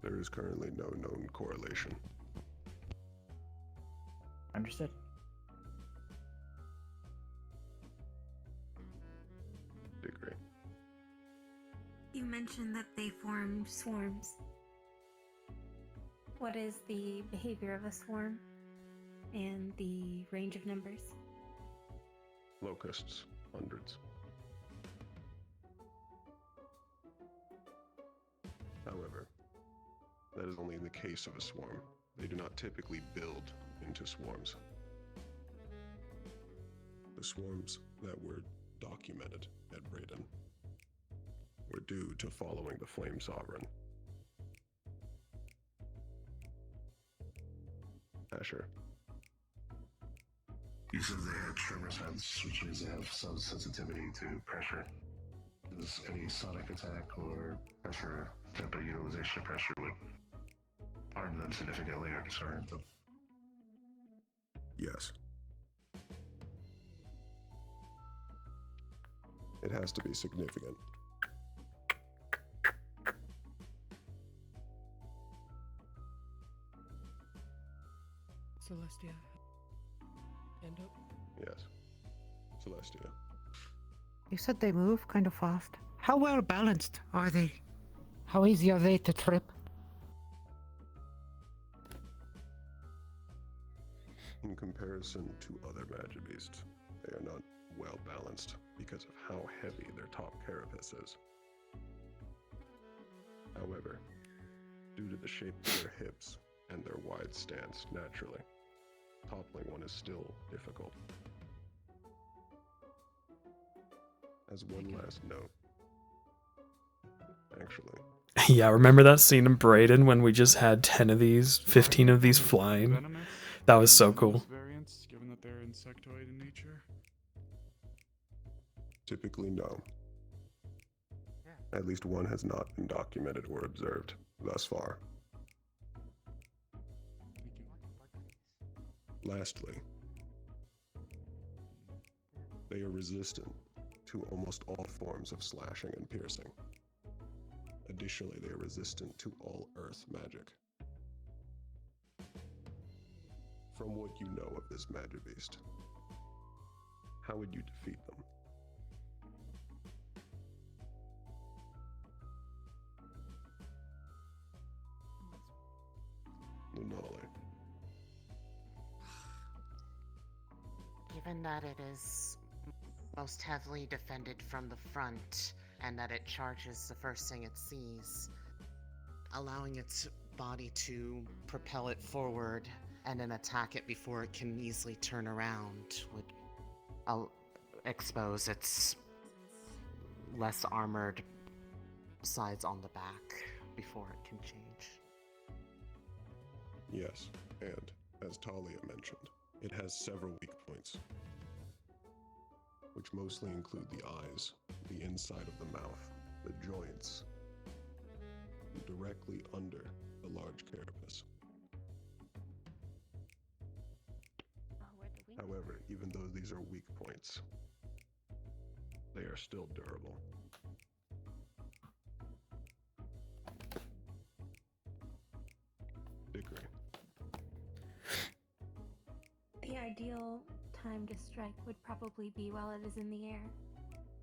Speaker 11: There is currently no known correlation.
Speaker 9: Understood.
Speaker 11: Agree.
Speaker 12: You mentioned that they form swarms. What is the behavior of a swarm and the range of numbers?
Speaker 11: Locusts, hundreds. However, that is only in the case of a swarm. They do not typically build into swarms. The swarms that were documented at Raiden were due to following the Flame Sovereign. Asher.
Speaker 1: You said they had tremor sense, which means they have some sensitivity to pressure. Does any sonic attack or pressure, tempo utilization of pressure would harm them significantly or disarm them?
Speaker 11: Yes. It has to be significant.
Speaker 16: Celestia. Hand up.
Speaker 11: Yes. Celestia.
Speaker 10: You said they move kind of fast. How well balanced are they? How easy are they to trip?
Speaker 11: In comparison to other Magibeasts, they are not well balanced because of how heavy their top carapace is. However, due to the shape of their hips and their wide stance naturally, toppling one is still difficult. As one last note, actually,
Speaker 13: Yeah, remember that scene in Brayden when we just had 10 of these, 15 of these flying? That was so cool.
Speaker 5: Variants, given that they're insectoid in nature?
Speaker 11: typically no. At least one has not been documented or observed thus far. Lastly, they are resistant to almost all forms of slashing and piercing. Additionally, they are resistant to all earth magic. From what you know of this Magibeast, how would you defeat them? Lunali.
Speaker 6: Given that it is most heavily defended from the front, and that it charges the first thing it sees, allowing its body to propel it forward and then attack it before it can easily turn around would expose its less armored sides on the back before it can change.
Speaker 11: Yes, and as Talia mentioned, it has several weak points, which mostly include the eyes, the inside of the mouth, the joints, directly under the large carapace. However, even though these are weak points, they are still durable. Dickory.
Speaker 12: The ideal time to strike would probably be while it is in the air,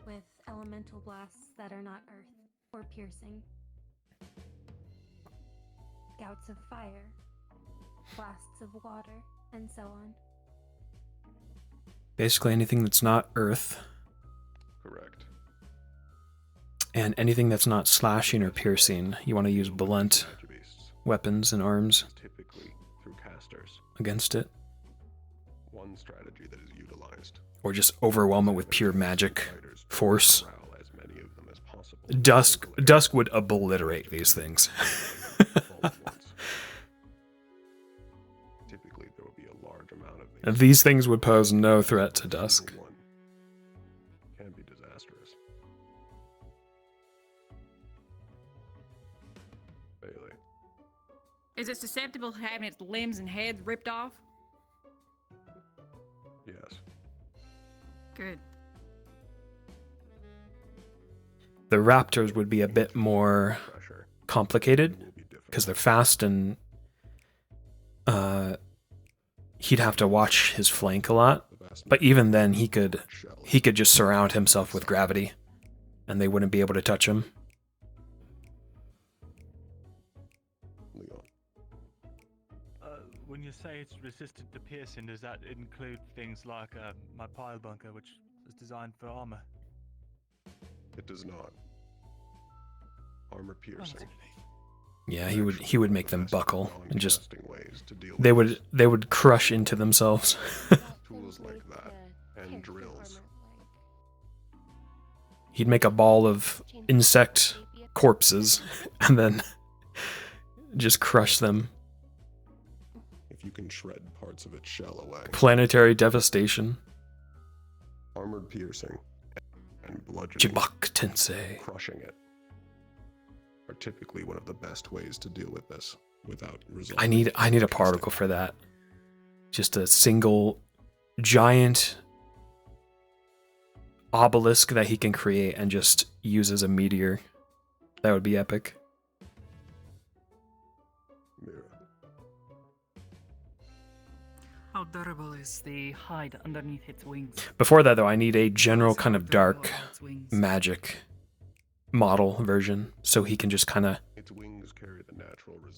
Speaker 12: with elemental blasts that are not earth. or piercing. Gouts of fire, blasts of water, and so on.
Speaker 13: Basically anything that's not earth.
Speaker 11: Correct.
Speaker 13: And anything that's not slashing or piercing, you want to use blunt weapons and arms
Speaker 11: Typically through casters.
Speaker 13: against it.
Speaker 11: One strategy that is utilized.
Speaker 13: Or just overwhelm it with pure magic force. Dusk would obliterate these things.
Speaker 11: Typically, there will be a large amount of
Speaker 13: These things would pose no threat to Dusk.
Speaker 11: Can be disastrous. Bailey.
Speaker 8: Is it susceptible to having its limbs and heads ripped off?
Speaker 11: Yes.
Speaker 8: Good.
Speaker 13: The raptors would be a bit more complicated because they're fast and he'd have to watch his flank a lot. But even then, he could just surround himself with gravity, and they wouldn't be able to touch him.
Speaker 2: When you say it's resistant to piercing, does that include things like my pile bunker, which is designed for armor?
Speaker 11: It does not. Armor piercing.
Speaker 13: Yeah, he would make them buckle and just they would crush into themselves.
Speaker 11: Tools like that and drills.
Speaker 13: He'd make a ball of insect corpses and then just crush them.
Speaker 11: If you can shred parts of its shell away.
Speaker 13: Planetary devastation.
Speaker 11: Armored piercing and bludgeoning.
Speaker 13: Jibak Tensei.
Speaker 11: Crushing it are typically one of the best ways to deal with this without resulting.
Speaker 13: I need a particle for that. Just a single giant obelisk that he can create and just use as a meteor. That would be epic.
Speaker 9: How durable is the hide underneath its wings?
Speaker 13: Before that, though, I need a general kind of dark magic model version, so he can just kind of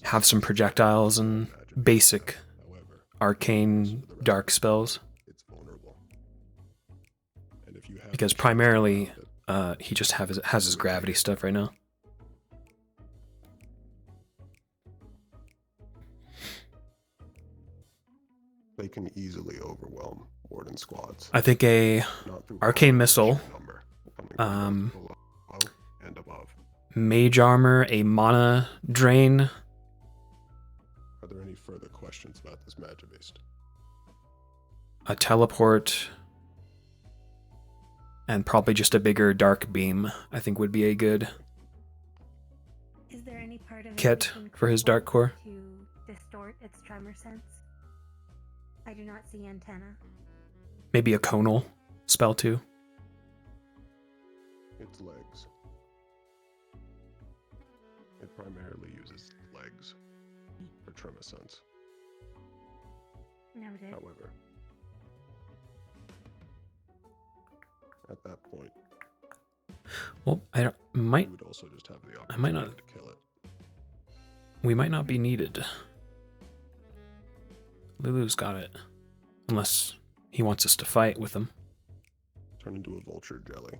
Speaker 13: have some projectiles and basic arcane dark spells. Because primarily, he just has his gravity stuff right now.
Speaker 11: They can easily overwhelm warden squads.
Speaker 13: I think a arcane missile,
Speaker 11: and above.
Speaker 13: mage armor, a mana drain.
Speaker 11: Are there any further questions about this Magibeast?
Speaker 13: A teleport, and probably just a bigger dark beam, I think would be a good
Speaker 12: Is there any part of it
Speaker 13: kit
Speaker 12: we can
Speaker 13: for his dark core.
Speaker 12: to distort its tremor sense? I do not see antenna.
Speaker 13: Maybe a conal spell too.
Speaker 11: Its legs. It primarily uses legs for tremor sense.
Speaker 12: Noted.
Speaker 11: However, at that point,
Speaker 13: Well, I
Speaker 11: you would also just have the
Speaker 13: I might not.
Speaker 11: opportunity to kill it.
Speaker 13: We might not be needed. Lulu's got it. Unless he wants us to fight with him.
Speaker 11: Turn into a vulture jelly.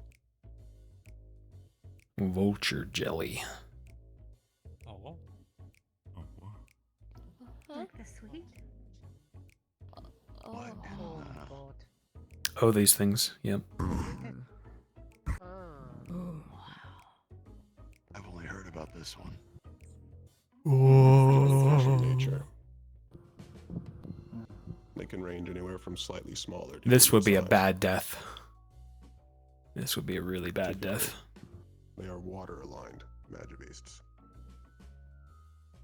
Speaker 13: Vulture jelly.
Speaker 2: Oh.
Speaker 12: Like the sweet?
Speaker 3: Oh.
Speaker 6: God.
Speaker 13: Oh, these things. Yep.
Speaker 1: I've only heard about this one.
Speaker 11: Nature. They can range anywhere from slightly smaller to
Speaker 13: This would be a
Speaker 11: size.
Speaker 13: bad death. This would be a really bad death.
Speaker 11: They are water-aligned Magibeasts,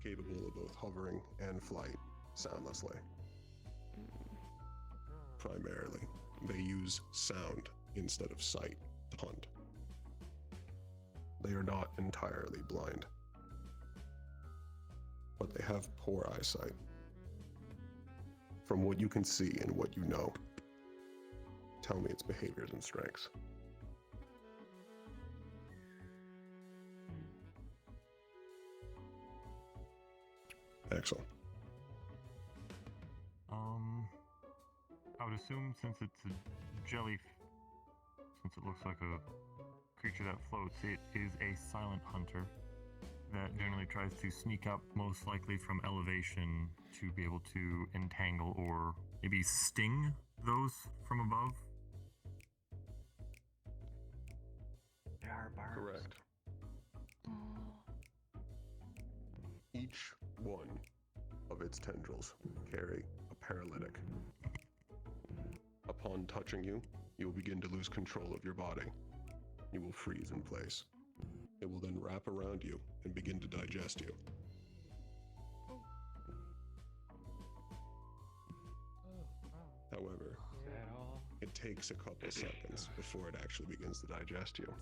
Speaker 11: capable of both hovering and flight soundlessly. Primarily, they use sound instead of sight to hunt. They are not entirely blind, but they have poor eyesight. From what you can see and what you know, tell me its behaviors and strengths. Excellent.
Speaker 21: I would assume since it's a jelly, since it looks like a creature that floats, it is a silent hunter that generally tries to sneak up, most likely from elevation, to be able to entangle or maybe sting those from above.
Speaker 9: There are barbs.
Speaker 11: Correct. Each one of its tendrils carry a paralytic. Upon touching you, you will begin to lose control of your body. You will freeze in place. It will then wrap around you and begin to digest you. However, it takes a couple seconds before it actually begins to digest you,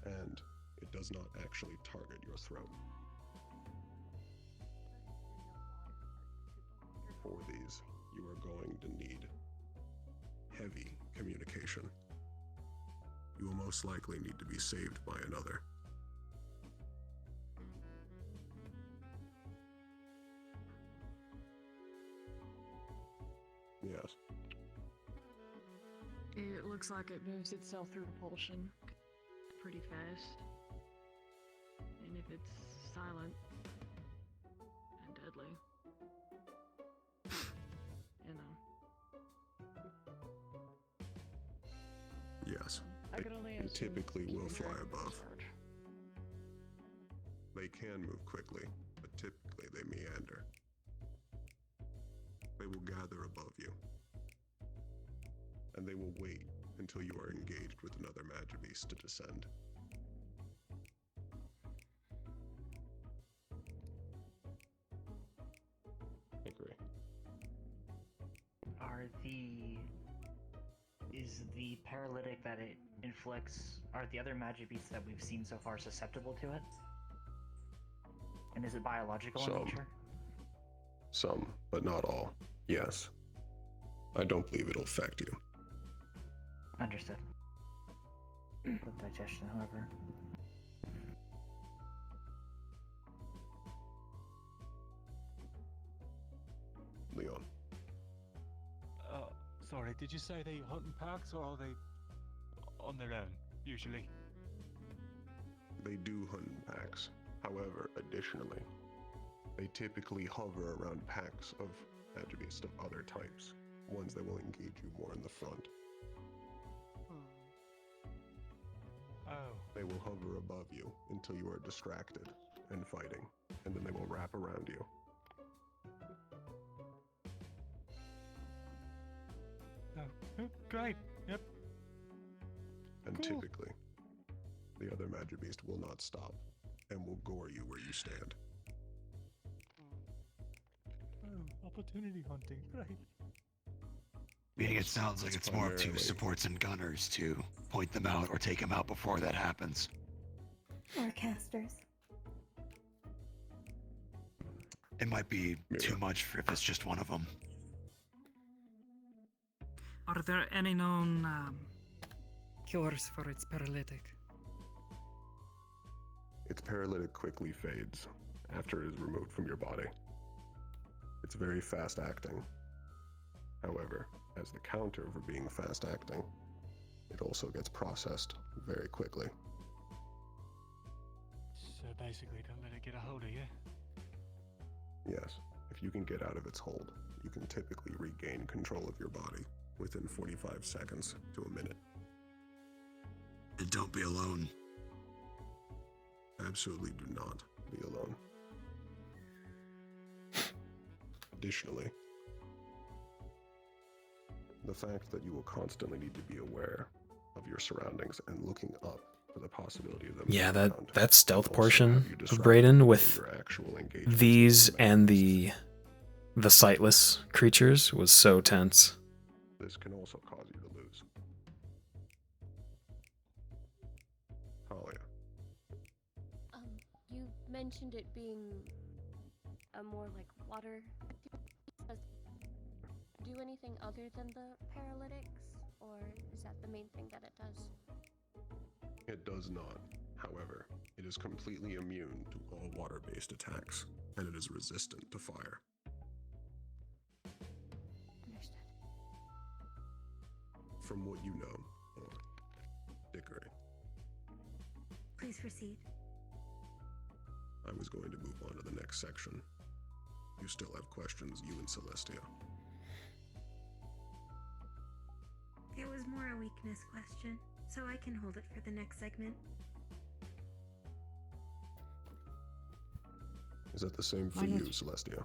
Speaker 11: and it does not actually target your throat. For these, you are going to need heavy communication. You will most likely need to be saved by another. Yes.
Speaker 16: It looks like it moves itself through repulsion pretty fast. And if it's silent and deadly, you know.
Speaker 11: Yes.
Speaker 16: I can only
Speaker 11: They
Speaker 16: assume
Speaker 11: typically will
Speaker 16: keeping
Speaker 11: fly
Speaker 16: track of
Speaker 11: above.
Speaker 16: charge.
Speaker 11: They can move quickly, but typically they meander. They will gather above you, and they will wait until you are engaged with another Magibeast to descend. Agree.
Speaker 9: Is the paralytic that it inflicts, are the other magic beasts that we've seen so far susceptible to it? And is it biological in nature?
Speaker 11: Some, but not all. Yes. I don't believe it'll affect you.
Speaker 9: Understood. The digestion, however.
Speaker 11: Leon.
Speaker 2: Sorry, did you say they hunt in packs or are they on their own, usually?
Speaker 11: They do hunt in packs. However, additionally, they typically hover around packs of Magibeasts of other types, ones that will engage you more in the front.
Speaker 2: Oh.
Speaker 11: They will hover above you until you are distracted and fighting, and then they will wrap around you.
Speaker 2: Oh, great. Yep.
Speaker 11: And
Speaker 2: Cool.
Speaker 11: typically, the other Magibeast will not stop and will gore you where you stand.
Speaker 2: Oh, opportunity hunting. Great.
Speaker 7: Meaning it sounds like it's more up to
Speaker 11: primarily-
Speaker 7: supports and gunners to point them out or take them out before that happens.
Speaker 12: Or casters.
Speaker 7: It might be too much if it's just one of them.
Speaker 16: Are there any known cures for its paralytic?
Speaker 11: Its paralytic quickly fades after it is removed from your body. It's very fast acting. However, as the counter for being fast acting, it also gets processed very quickly.
Speaker 2: So basically, don't let it get a hold of you.
Speaker 11: Yes, if you can get out of its hold, you can typically regain control of your body within 45 seconds to a minute.
Speaker 7: And don't be alone.
Speaker 11: Absolutely do not be alone. Additionally, the fact that you will constantly need to be aware of your surroundings and looking up for the possibility of them
Speaker 13: Yeah,
Speaker 11: being around
Speaker 13: that stealth
Speaker 11: will also
Speaker 13: portion
Speaker 11: have you
Speaker 13: of
Speaker 11: distracted
Speaker 13: Brayden
Speaker 11: from
Speaker 13: with
Speaker 11: your actual engagement.
Speaker 13: these and the sightless creatures was so tense.
Speaker 11: This can also cause you to lose. Talia.
Speaker 3: You mentioned it being a more like water. Does it do anything other than the paralytics, or is that the main thing that it does?
Speaker 11: It does not. However, it is completely immune to all water-based attacks and it is resistant to fire.
Speaker 19: Understood.
Speaker 11: From what you know, Dickory,
Speaker 12: Please proceed.
Speaker 11: I was going to move on to the next section. You still have questions, you and Celestia.
Speaker 12: It was more a weakness question, so I can hold it for the next segment.
Speaker 11: Is that the same for
Speaker 15: Mine
Speaker 11: you,
Speaker 15: is-
Speaker 11: Celestia?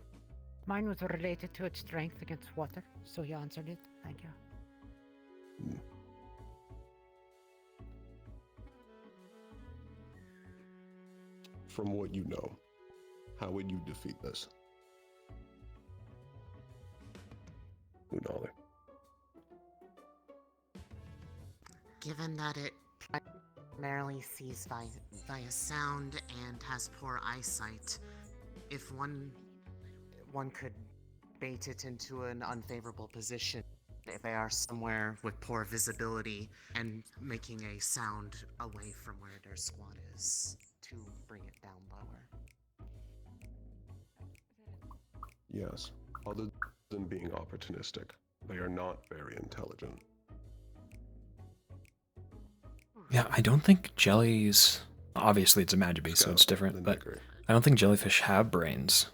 Speaker 15: Mine was related to its strength against water, so you answered it. Thank you.
Speaker 11: From what you know, how would you defeat this? Unali.
Speaker 6: Given that it primarily sees via sound and has poor eyesight, if one could bait it into an unfavorable position if they are somewhere with poor visibility and making a sound away from where their squad is to bring it down lower.
Speaker 11: Yes. Other than being opportunistic, they are not very intelligent.
Speaker 13: Yeah, I don't think jellies. Obviously, it's a magic beast, so it's different. But I don't think jellyfish have brains.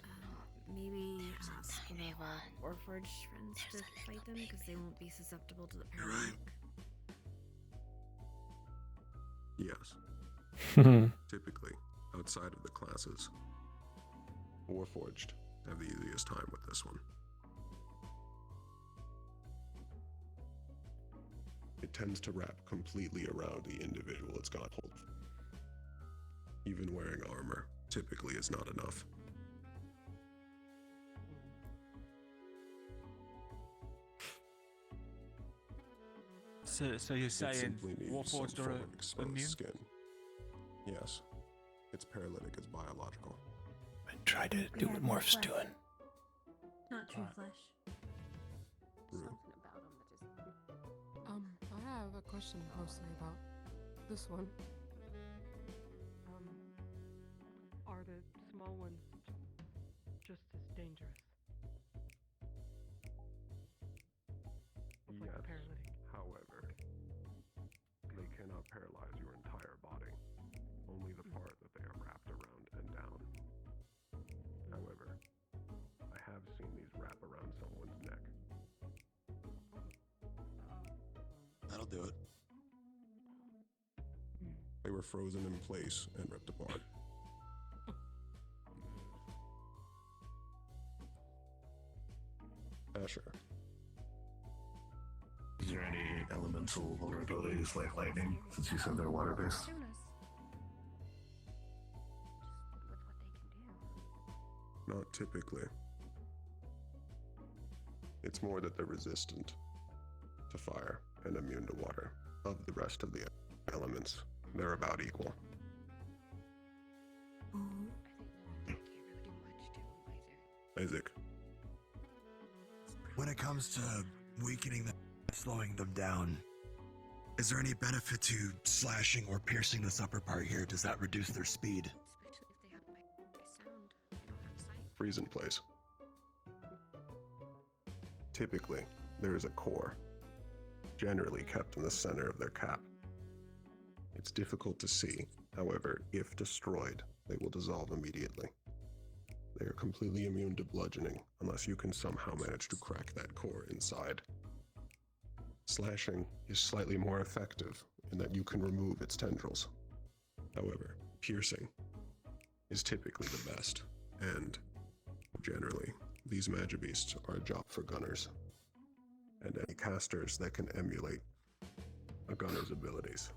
Speaker 19: Maybe ask one of our Warforged friends to fight them because they won't be susceptible to the paralytic.
Speaker 11: Yes. Typically, outside of the classes, Warforged have the easiest time with this one. It tends to wrap completely around the individual it's got hold of. Even wearing armor typically is not enough.
Speaker 2: So you're
Speaker 11: It
Speaker 2: saying
Speaker 11: simply needs some
Speaker 2: Warforged are
Speaker 11: form of exposed
Speaker 2: immune?
Speaker 11: skin. Yes. Its paralytic is biological.
Speaker 13: I try to do what Morph's doing.
Speaker 12: Not true flesh.
Speaker 17: I have a question mostly about this one.
Speaker 16: Are the small ones just as dangerous? Like the paralytic.
Speaker 11: However, they cannot paralyze your entire body, only the part that they are wrapped around and down. However, I have seen these wrap around someone's neck.
Speaker 7: That'll do it.
Speaker 11: They were frozen in place and ripped apart. Asher.
Speaker 1: Is there any elemental vulnerabilities like lightning, since you said they're water-based?
Speaker 11: Not typically. It's more that they're resistant to fire and immune to water. Of the rest of the elements, they're about equal. Isaac.
Speaker 7: When it comes to weakening them, slowing them down, is there any benefit to slashing or piercing this upper part here? Does that reduce their speed?
Speaker 11: Freeze in place. Typically, there is a core, generally kept in the center of their cap. It's difficult to see, however, if destroyed, they will dissolve immediately. They are completely immune to bludgeoning unless you can somehow manage to crack that core inside. Slashing is slightly more effective in that you can remove its tendrils. However, piercing is typically the best, and generally, these magibeasts are a job for gunners, and any casters that can emulate a gunner's abilities.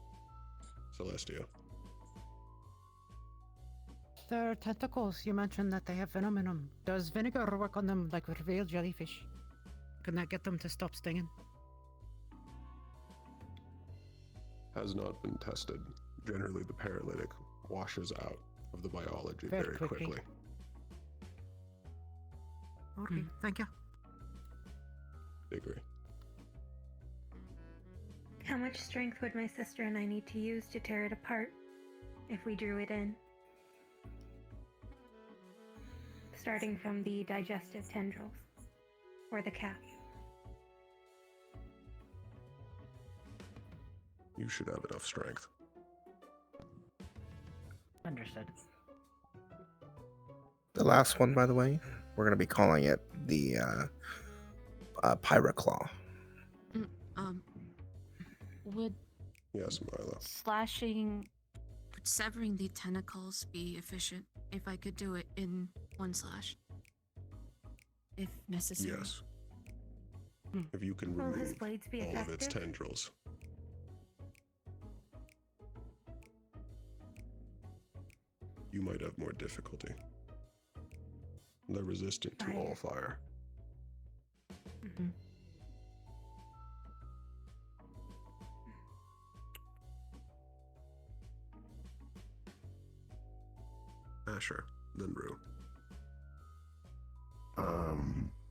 Speaker 11: Celestia.
Speaker 15: Their tentacles, you mentioned that they have venom in them. Does vinegar work on them like with real jellyfish? Can that get them to stop stinging?
Speaker 11: Has not been tested. Generally, the paralytic washes out of the biology
Speaker 15: Very
Speaker 11: very
Speaker 15: quickly.
Speaker 11: quickly.
Speaker 15: Okay, thank you.
Speaker 11: Agree.
Speaker 12: How much strength would my sister and I need to use to tear it apart if we drew it in? starting from the digestive tendrils, or the calf.
Speaker 11: You should have enough strength.
Speaker 9: Understood.
Speaker 4: The last one, by the way, we're going to be calling it the Pyroclaw.
Speaker 17: Would
Speaker 11: Yes, Milo.
Speaker 17: slashing, would severing the tentacles be efficient if I could do it in one slash? If necessary.
Speaker 11: Yes. If you can
Speaker 12: Will
Speaker 11: remove
Speaker 12: his blades be
Speaker 11: all of its
Speaker 12: effective?
Speaker 11: tendrils. You might have more difficulty. They're resistant to all fire.
Speaker 12: Mm-hmm.
Speaker 11: Asher, then Rue.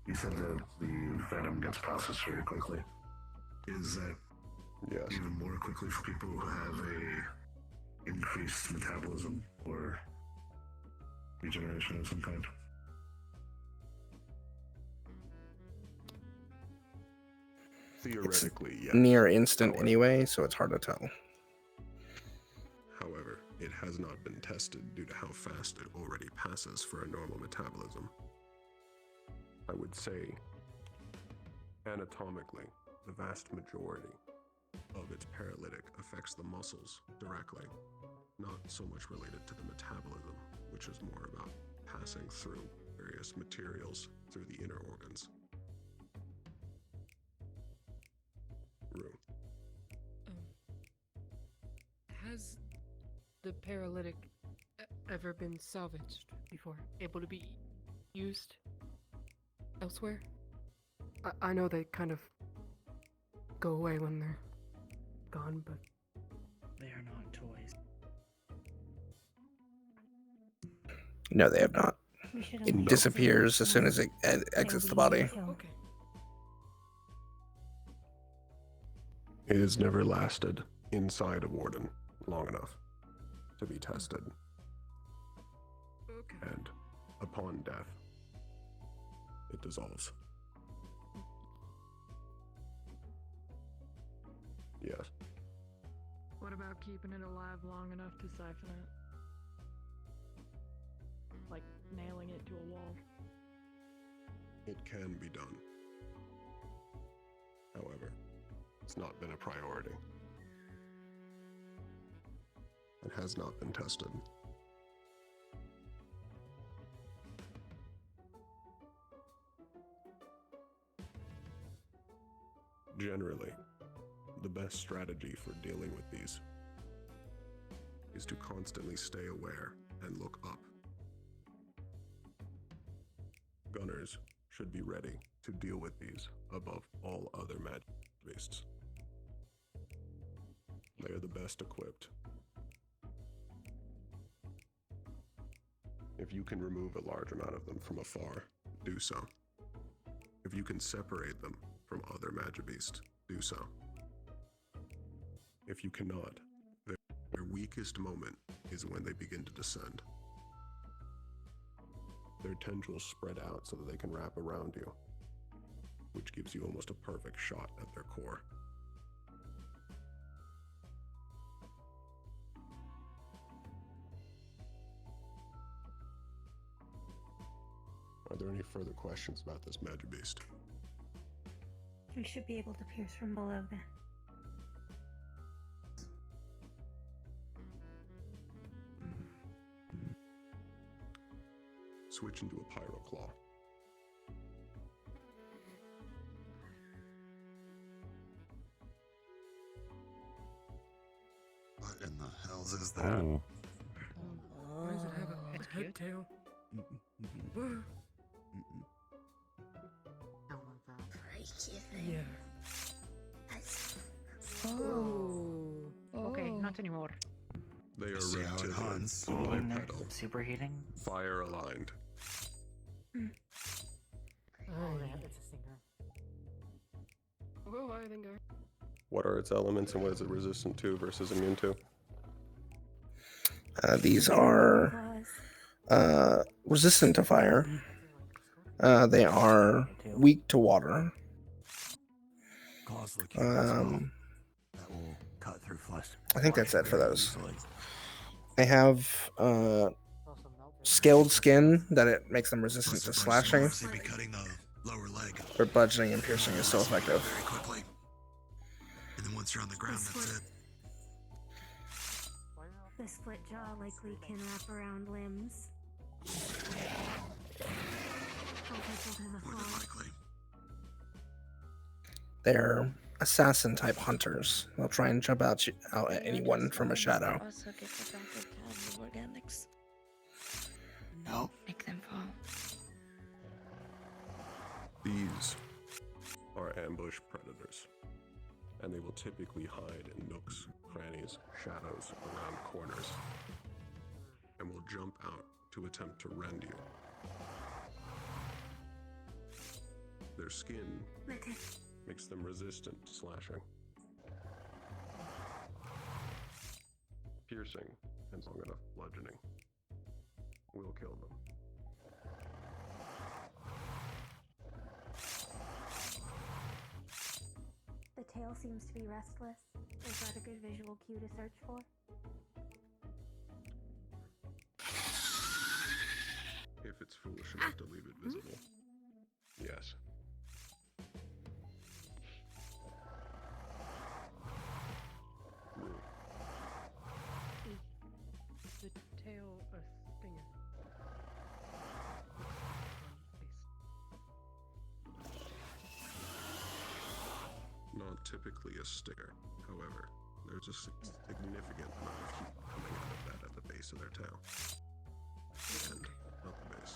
Speaker 1: You said that the venom gets processed very quickly. Is that even more quickly for people who have a increased metabolism or regeneration of some kind?
Speaker 11: Theoretically, yes.
Speaker 4: Near instant anyway, so it's hard to tell.
Speaker 11: However, it has not been tested due to how fast it already passes for a normal metabolism. I would say, anatomically, the vast majority of its paralytic affects the muscles directly, not so much related to the metabolism, which is more about passing through various materials through the inner organs. Rue.
Speaker 17: Has the paralytic ever been salvaged before? Able to be used elsewhere? I know they kind of go away when they're gone, but
Speaker 9: They are not toys.
Speaker 4: No, they have not.
Speaker 12: We should
Speaker 4: It
Speaker 12: only
Speaker 4: disappears
Speaker 12: consider
Speaker 4: as soon as it exits the body.
Speaker 17: okay.
Speaker 11: It has never lasted inside a warden long enough to be tested. And upon death, it dissolves. Yes.
Speaker 16: What about keeping it alive long enough to siphon it? Like nailing it to a wall?
Speaker 11: It can be done. However, it's not been a priority. It has not been tested. Generally, the best strategy for dealing with these is to constantly stay aware and look up. Gunners should be ready to deal with these above all other magic beasts. They are the best equipped. If you can remove a large amount of them from afar, do so. If you can separate them from other magibeasts, do so. If you cannot, their weakest moment is when they begin to descend. Their tendrils spread out so that they can wrap around you, which gives you almost a perfect shot at their core. Are there any further questions about this magibeast?
Speaker 12: We should be able to pierce from below then.
Speaker 11: Switch into a pyroclaw.
Speaker 7: What in the hells is that?
Speaker 21: Oh.
Speaker 17: Why does it have a head tail? Whoa. Yeah.
Speaker 15: Oh. Okay, not anymore.
Speaker 11: They are
Speaker 7: See how it
Speaker 11: reptilian,
Speaker 7: hunts.
Speaker 11: bipedal,
Speaker 9: Superheating?
Speaker 11: fire aligned.
Speaker 15: Oh, yeah, it's a stinger.
Speaker 16: Well, I think
Speaker 11: What are its elements and what is it resistant to versus immune to?
Speaker 4: These are resistant to fire. They are weak to water.
Speaker 7: Claws look here as well. That will cut through flesh.
Speaker 4: I think that's it for
Speaker 7: very
Speaker 4: those.
Speaker 7: easily.
Speaker 4: They have scaled skin that it makes them resistant to slashing.
Speaker 7: They'd be cutting the lower leg
Speaker 4: But bludgeoning and piercing is still effective.
Speaker 7: very quickly. And then once you're on the ground, that's it.
Speaker 12: The split jaw likely can wrap around limbs.
Speaker 7: More than likely.
Speaker 4: They're assassin type hunters. They'll try and jump out at anyone from a shadow.
Speaker 18: Also get the rapid paths of organics.
Speaker 7: No.
Speaker 18: Make them fall.
Speaker 11: These are ambush predators, and they will typically hide in nooks, crannies, shadows, around corners, and will jump out to attempt to rend you. Their skin makes them resistant to slashing. Piercing and long enough bludgeoning will kill them.
Speaker 12: The tail seems to be restless. Is that a good visual cue to search for?
Speaker 11: If it's foolish enough to leave it visible, yes.
Speaker 17: The tail a stinger.
Speaker 11: Not typically a stinger, however, there's a significant amount of heat coming out of that at the base of their tail. And not the base.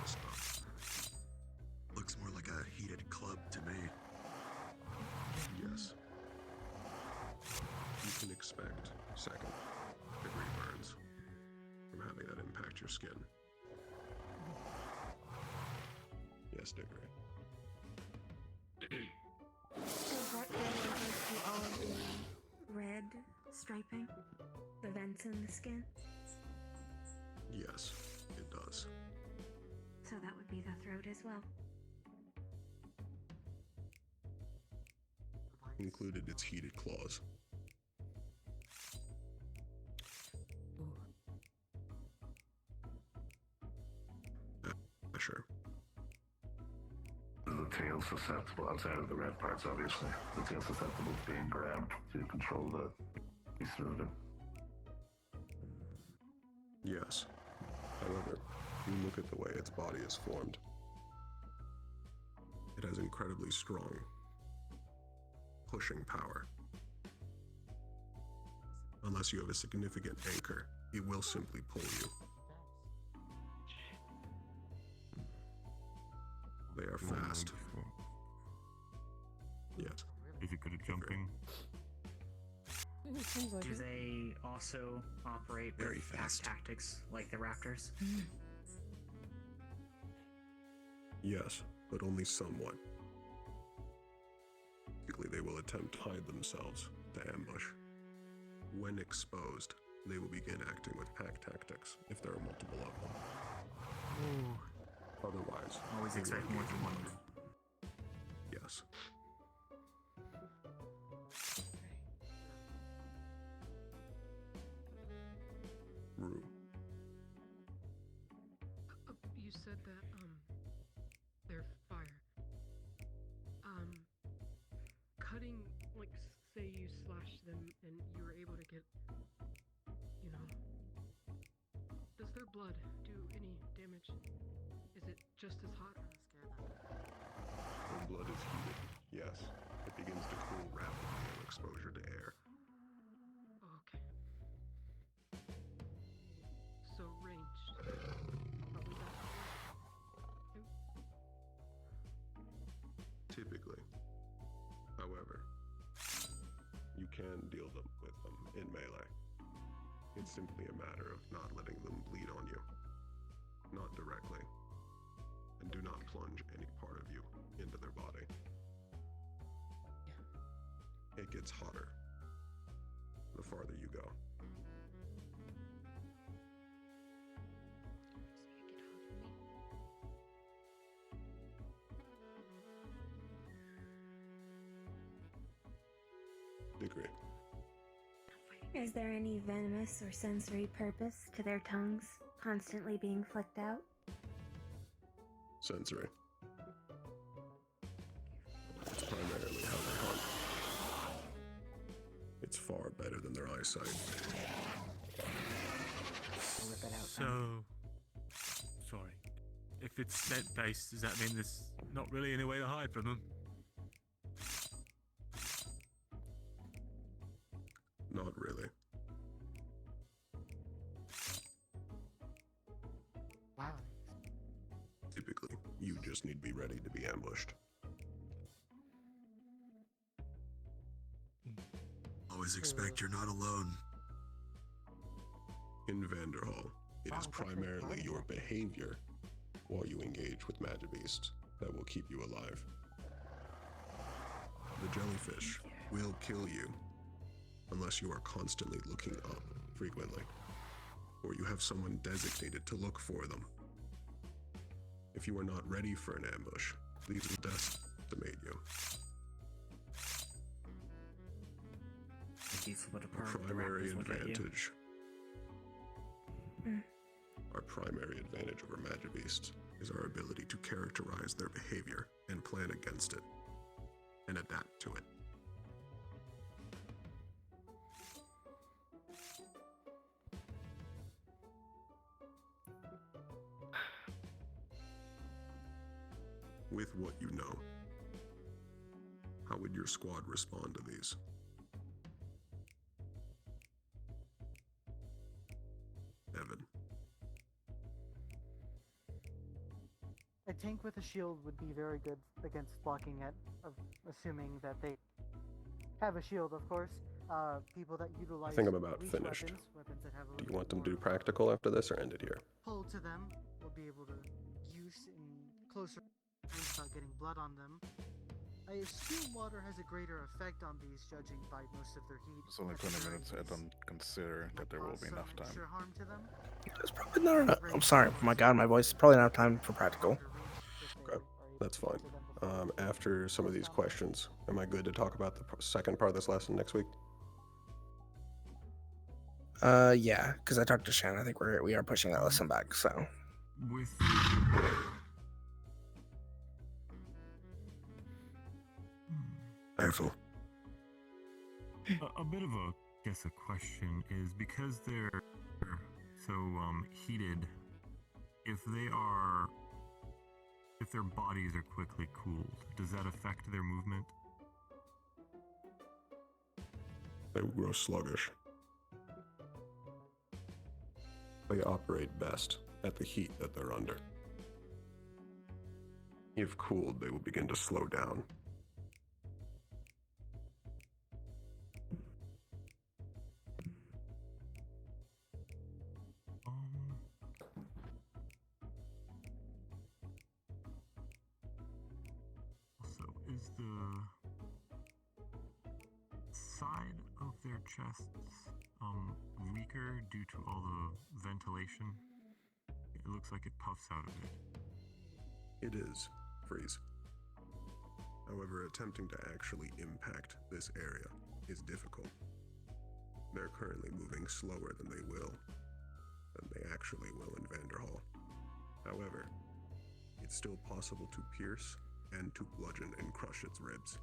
Speaker 11: The stump.
Speaker 7: Looks more like a heated club to me.
Speaker 11: Yes. You can expect second-degree burns from having that impact your skin. Yes, Diggory.
Speaker 12: Does that go through all of the red striping? The vents in the skin?
Speaker 11: Yes, it does.
Speaker 12: So that would be the throat as well.
Speaker 11: Included its heated claws. Sure.
Speaker 1: The tail's susceptible outside of the red parts, obviously. The tail's susceptible to being grabbed to control the piece of it.
Speaker 11: Yes. However, if you look at the way its body is formed, it has incredibly strong pushing power. Unless you have a significant anchor, it will simply pull you. They are fast. Yes.
Speaker 21: Is it good at jumping?
Speaker 9: Do they also operate
Speaker 7: Very
Speaker 9: with pack
Speaker 7: fast.
Speaker 9: tactics like the raptors?
Speaker 11: Yes, but only somewhat. Typically, they will attempt to hide themselves to ambush. When exposed, they will begin acting with pack tactics if there are multiple of them. Otherwise,
Speaker 9: Always
Speaker 11: they will
Speaker 9: expect more
Speaker 11: engage
Speaker 9: than one.
Speaker 11: alone. Yes. Rue.
Speaker 17: You said that, they're fire. Cutting, like, say you slash them and you were able to get, you know, does their blood do any damage? Is it just as hot?
Speaker 11: When blood is heated, yes, it begins to cool rapidly on exposure to air.
Speaker 17: Okay. So ranged. What was that?
Speaker 11: Typically. However, you can deal with them in melee. It's simply a matter of not letting them bleed on you. Not directly. And do not plunge any part of you into their body. It gets hotter the farther you go. Agree.
Speaker 12: Is there any venomous or sensory purpose to their tongues constantly being flicked out?
Speaker 11: Sensory. It's primarily how they hunt. It's far better than their eyesight.
Speaker 2: So, sorry. If it's scent-based, does that mean there's not really any way to hide from them?
Speaker 11: Not really.
Speaker 10: Wow.
Speaker 11: Typically, you just need to be ready to be ambushed.
Speaker 7: Always expect you're not alone.
Speaker 11: In Vanderhall, it is primarily your behavior while you engage with Magibeast that will keep you alive. The jellyfish will kill you unless you are constantly looking up frequently, or you have someone designated to look for them. If you are not ready for an ambush, these will decimate you. Our primary advantage. Our primary advantage over Magibeast is our ability to characterize their behavior and plan against it, and adapt to it. With what you know, how would your squad respond to these? Evan.
Speaker 10: A tank with a shield would be very good against blocking it, assuming that they have a shield, of course. People that utilize
Speaker 11: I think I'm about
Speaker 10: reach
Speaker 11: finished.
Speaker 10: weapons that have a
Speaker 11: Do you
Speaker 10: little
Speaker 11: want
Speaker 10: bit
Speaker 11: them to do
Speaker 10: more
Speaker 11: practical after this or end it here?
Speaker 10: pull to them, will be able to use in closer range without getting blood on them. I assume water has a greater effect on these, judging by most of their heat.
Speaker 5: It's only
Speaker 10: at the
Speaker 5: 20
Speaker 10: very
Speaker 5: minutes. I
Speaker 10: least.
Speaker 5: don't consider that there will be
Speaker 10: Some
Speaker 5: enough time.
Speaker 10: extra harm to them.
Speaker 4: There's probably not enough. I'm sorry. Oh my god, my voice. Probably not enough time for practical.
Speaker 11: Okay, that's fine. After some of these questions, am I good to talk about the second part of this lesson next week?
Speaker 4: Yeah, because I talked to Shannon. I think we are pushing that lesson back. So.
Speaker 21: With
Speaker 7: Careful.
Speaker 21: a bit of a question is because they're so heated, if their bodies are quickly cooled, does that affect their movement?
Speaker 11: They will grow sluggish. They operate best at the heat that they're under. If cooled, they will begin to slow down.
Speaker 21: Also, is the side of their chests weaker due to all the ventilation? It looks like it puffs out of it.
Speaker 11: It is, Freeze. However, attempting to actually impact this area is difficult. They're currently moving slower than they actually will in Vanderhall. However, it's still possible to pierce and to bludgeon and crush its ribs.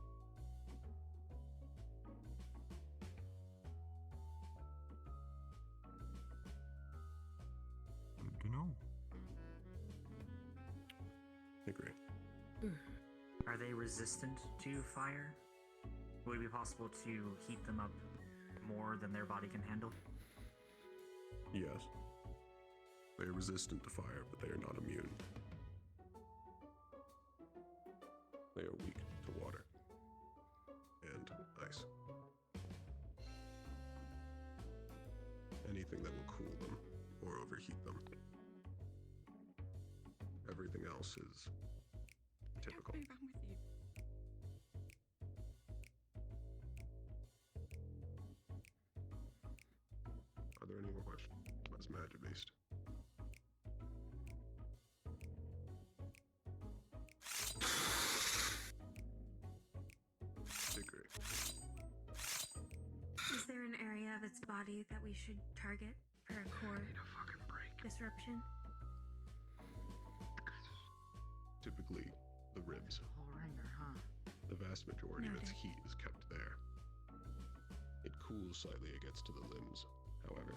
Speaker 21: Good to know.
Speaker 11: Agree.
Speaker 9: Are they resistant to fire? Would it be possible to heat them up more than their body can handle?
Speaker 11: Yes. They are resistant to fire, but they are not immune. They are weak to water and ice. Anything that will cool them or overheat them. Everything else is typical. Are there any more questions? That's Magibeast. Agree.
Speaker 12: body that we should target for a core disruption?
Speaker 11: Typically, the ribs.
Speaker 6: Whole ringer, huh?
Speaker 11: The vast majority of its
Speaker 12: Noted.
Speaker 11: heat is kept there. It cools slightly it gets to the limbs, however.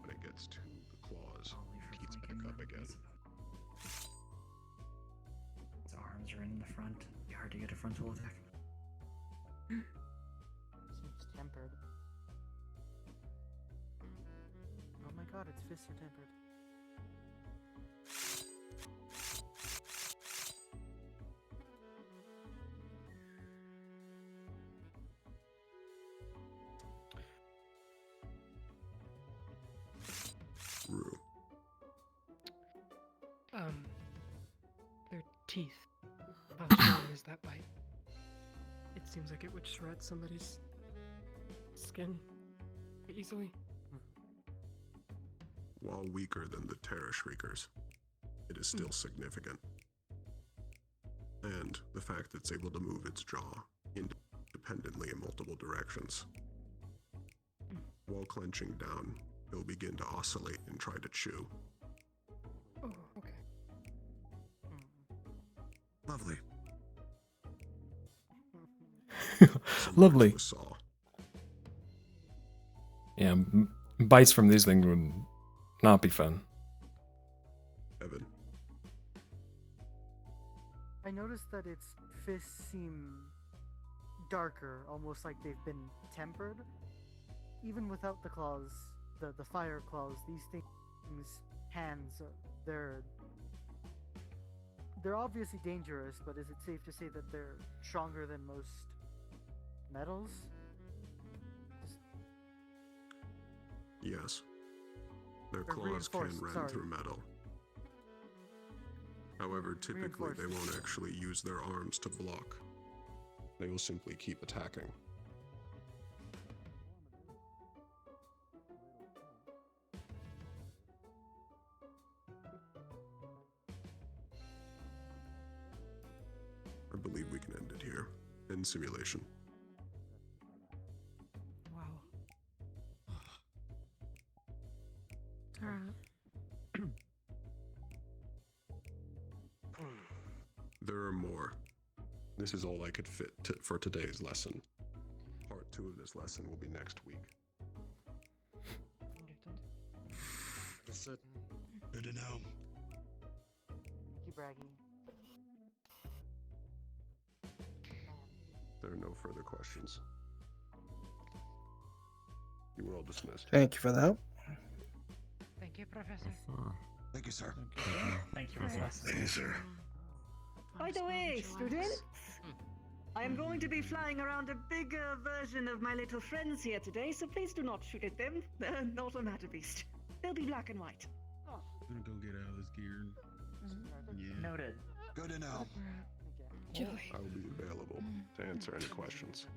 Speaker 11: When it gets to the claws, it heats back up again.
Speaker 9: His arms are in the front. Be hard to get a frontal attack.
Speaker 10: Seems tempered. Oh my god, its fists are tempered.
Speaker 11: Rue.
Speaker 17: Their teeth. How strong is that bite? It seems like it would shred somebody's skin easily.
Speaker 11: While weaker than the Terra Shriekers, it is still significant. And the fact that it's able to move its jaw independently in multiple directions. While clenching down, it will begin to oscillate and try to chew.
Speaker 17: Oh, okay.
Speaker 7: Lovely.
Speaker 13: Lovely.
Speaker 11: A saw.
Speaker 13: Yeah, bites from these things would not be fun.
Speaker 11: Evan.
Speaker 10: I noticed that its fists seem darker, almost like they've been tempered. Even without the claws, the fire claws, these things, hands, they're obviously dangerous, but is it safe to say that they're stronger than most metals?
Speaker 11: Yes. Their
Speaker 10: They're
Speaker 11: claws can
Speaker 10: reinforced,
Speaker 11: rend
Speaker 10: sorry.
Speaker 11: through metal. However, typically they
Speaker 10: Reinforced.
Speaker 11: won't actually use their arms to block. They will simply keep attacking. I believe we can end it here. End simulation.
Speaker 17: Wow.
Speaker 11: There are more. This is all I could fit for today's lesson. Part 2 of this lesson will be next week.
Speaker 7: Understood. Good to know.
Speaker 10: Keep bragging.
Speaker 11: There are no further questions. You were all dismissed.
Speaker 4: Thank you for that.
Speaker 17: Thank you, Professor.
Speaker 7: Thank you, sir.
Speaker 9: Thank you, Professor.
Speaker 7: Thank you, sir.
Speaker 20: By the way, students, I am going to be flying around a bigger version of my little friends here today, so please do not shoot at them. They're not a matter beast. They'll be black and white.
Speaker 22: I'm gonna go get Alice gear. Yeah.
Speaker 9: Noted.
Speaker 7: Good to know.
Speaker 11: I will be available to answer any questions.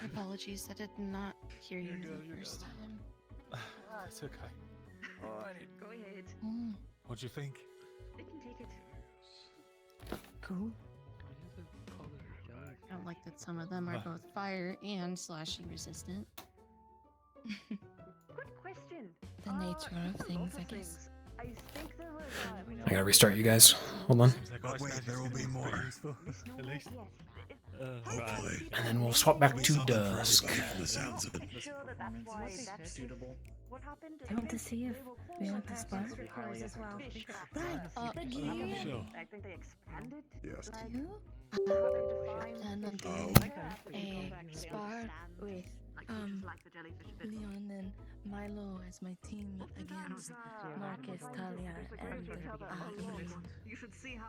Speaker 18: Apologies, I did not hear you the first time.
Speaker 2: It's okay.
Speaker 20: Go ahead.
Speaker 2: What'd you think?
Speaker 20: They can take it.
Speaker 18: Cool. I don't like that some of them are both fire and slashing resistant.
Speaker 20: Good question.
Speaker 18: The nature of things, I guess.
Speaker 20: I think there was.
Speaker 13: I gotta restart you guys. Hold on.
Speaker 7: But wait, there will be more.
Speaker 2: At least.
Speaker 7: Hopefully.
Speaker 13: And then we'll swap back to Dusk.
Speaker 7: From the sounds of it.
Speaker 20: What happened?
Speaker 12: I want to see if we want to spar.
Speaker 20: Requires as well.
Speaker 2: Sure.
Speaker 20: I think they expanded.
Speaker 11: Yes.
Speaker 18: You? Plan on doing a spar with Leon and Milo as my team against Marcus, Talia, and Louise.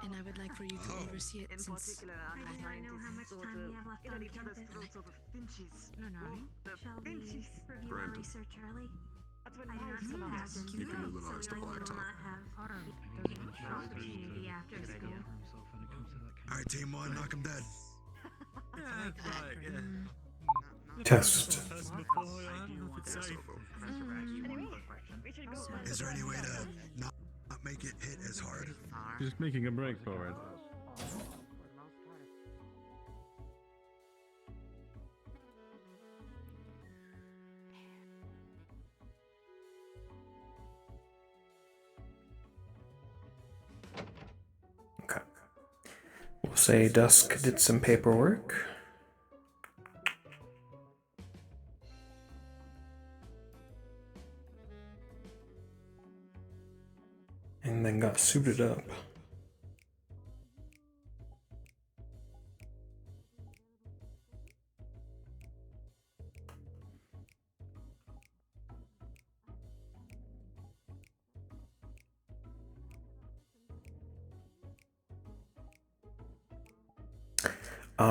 Speaker 18: And I would like for you to oversee it since
Speaker 12: I know how much time we have left on campus.
Speaker 20: Shall
Speaker 12: we review our research early?
Speaker 20: That's what
Speaker 12: I have some questions.
Speaker 11: You can utilize the blacktop.
Speaker 12: Opportunity after school.
Speaker 7: All right, team 1, knock him dead.
Speaker 13: Test.
Speaker 7: Is there any way to not make it hit as hard?
Speaker 22: Just making a break for it.
Speaker 13: say Dusk did some paperwork. And then got suited up.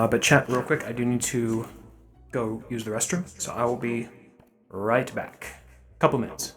Speaker 13: But chat, real quick, I do need to go use the restroom, so I will be right back. Couple minutes.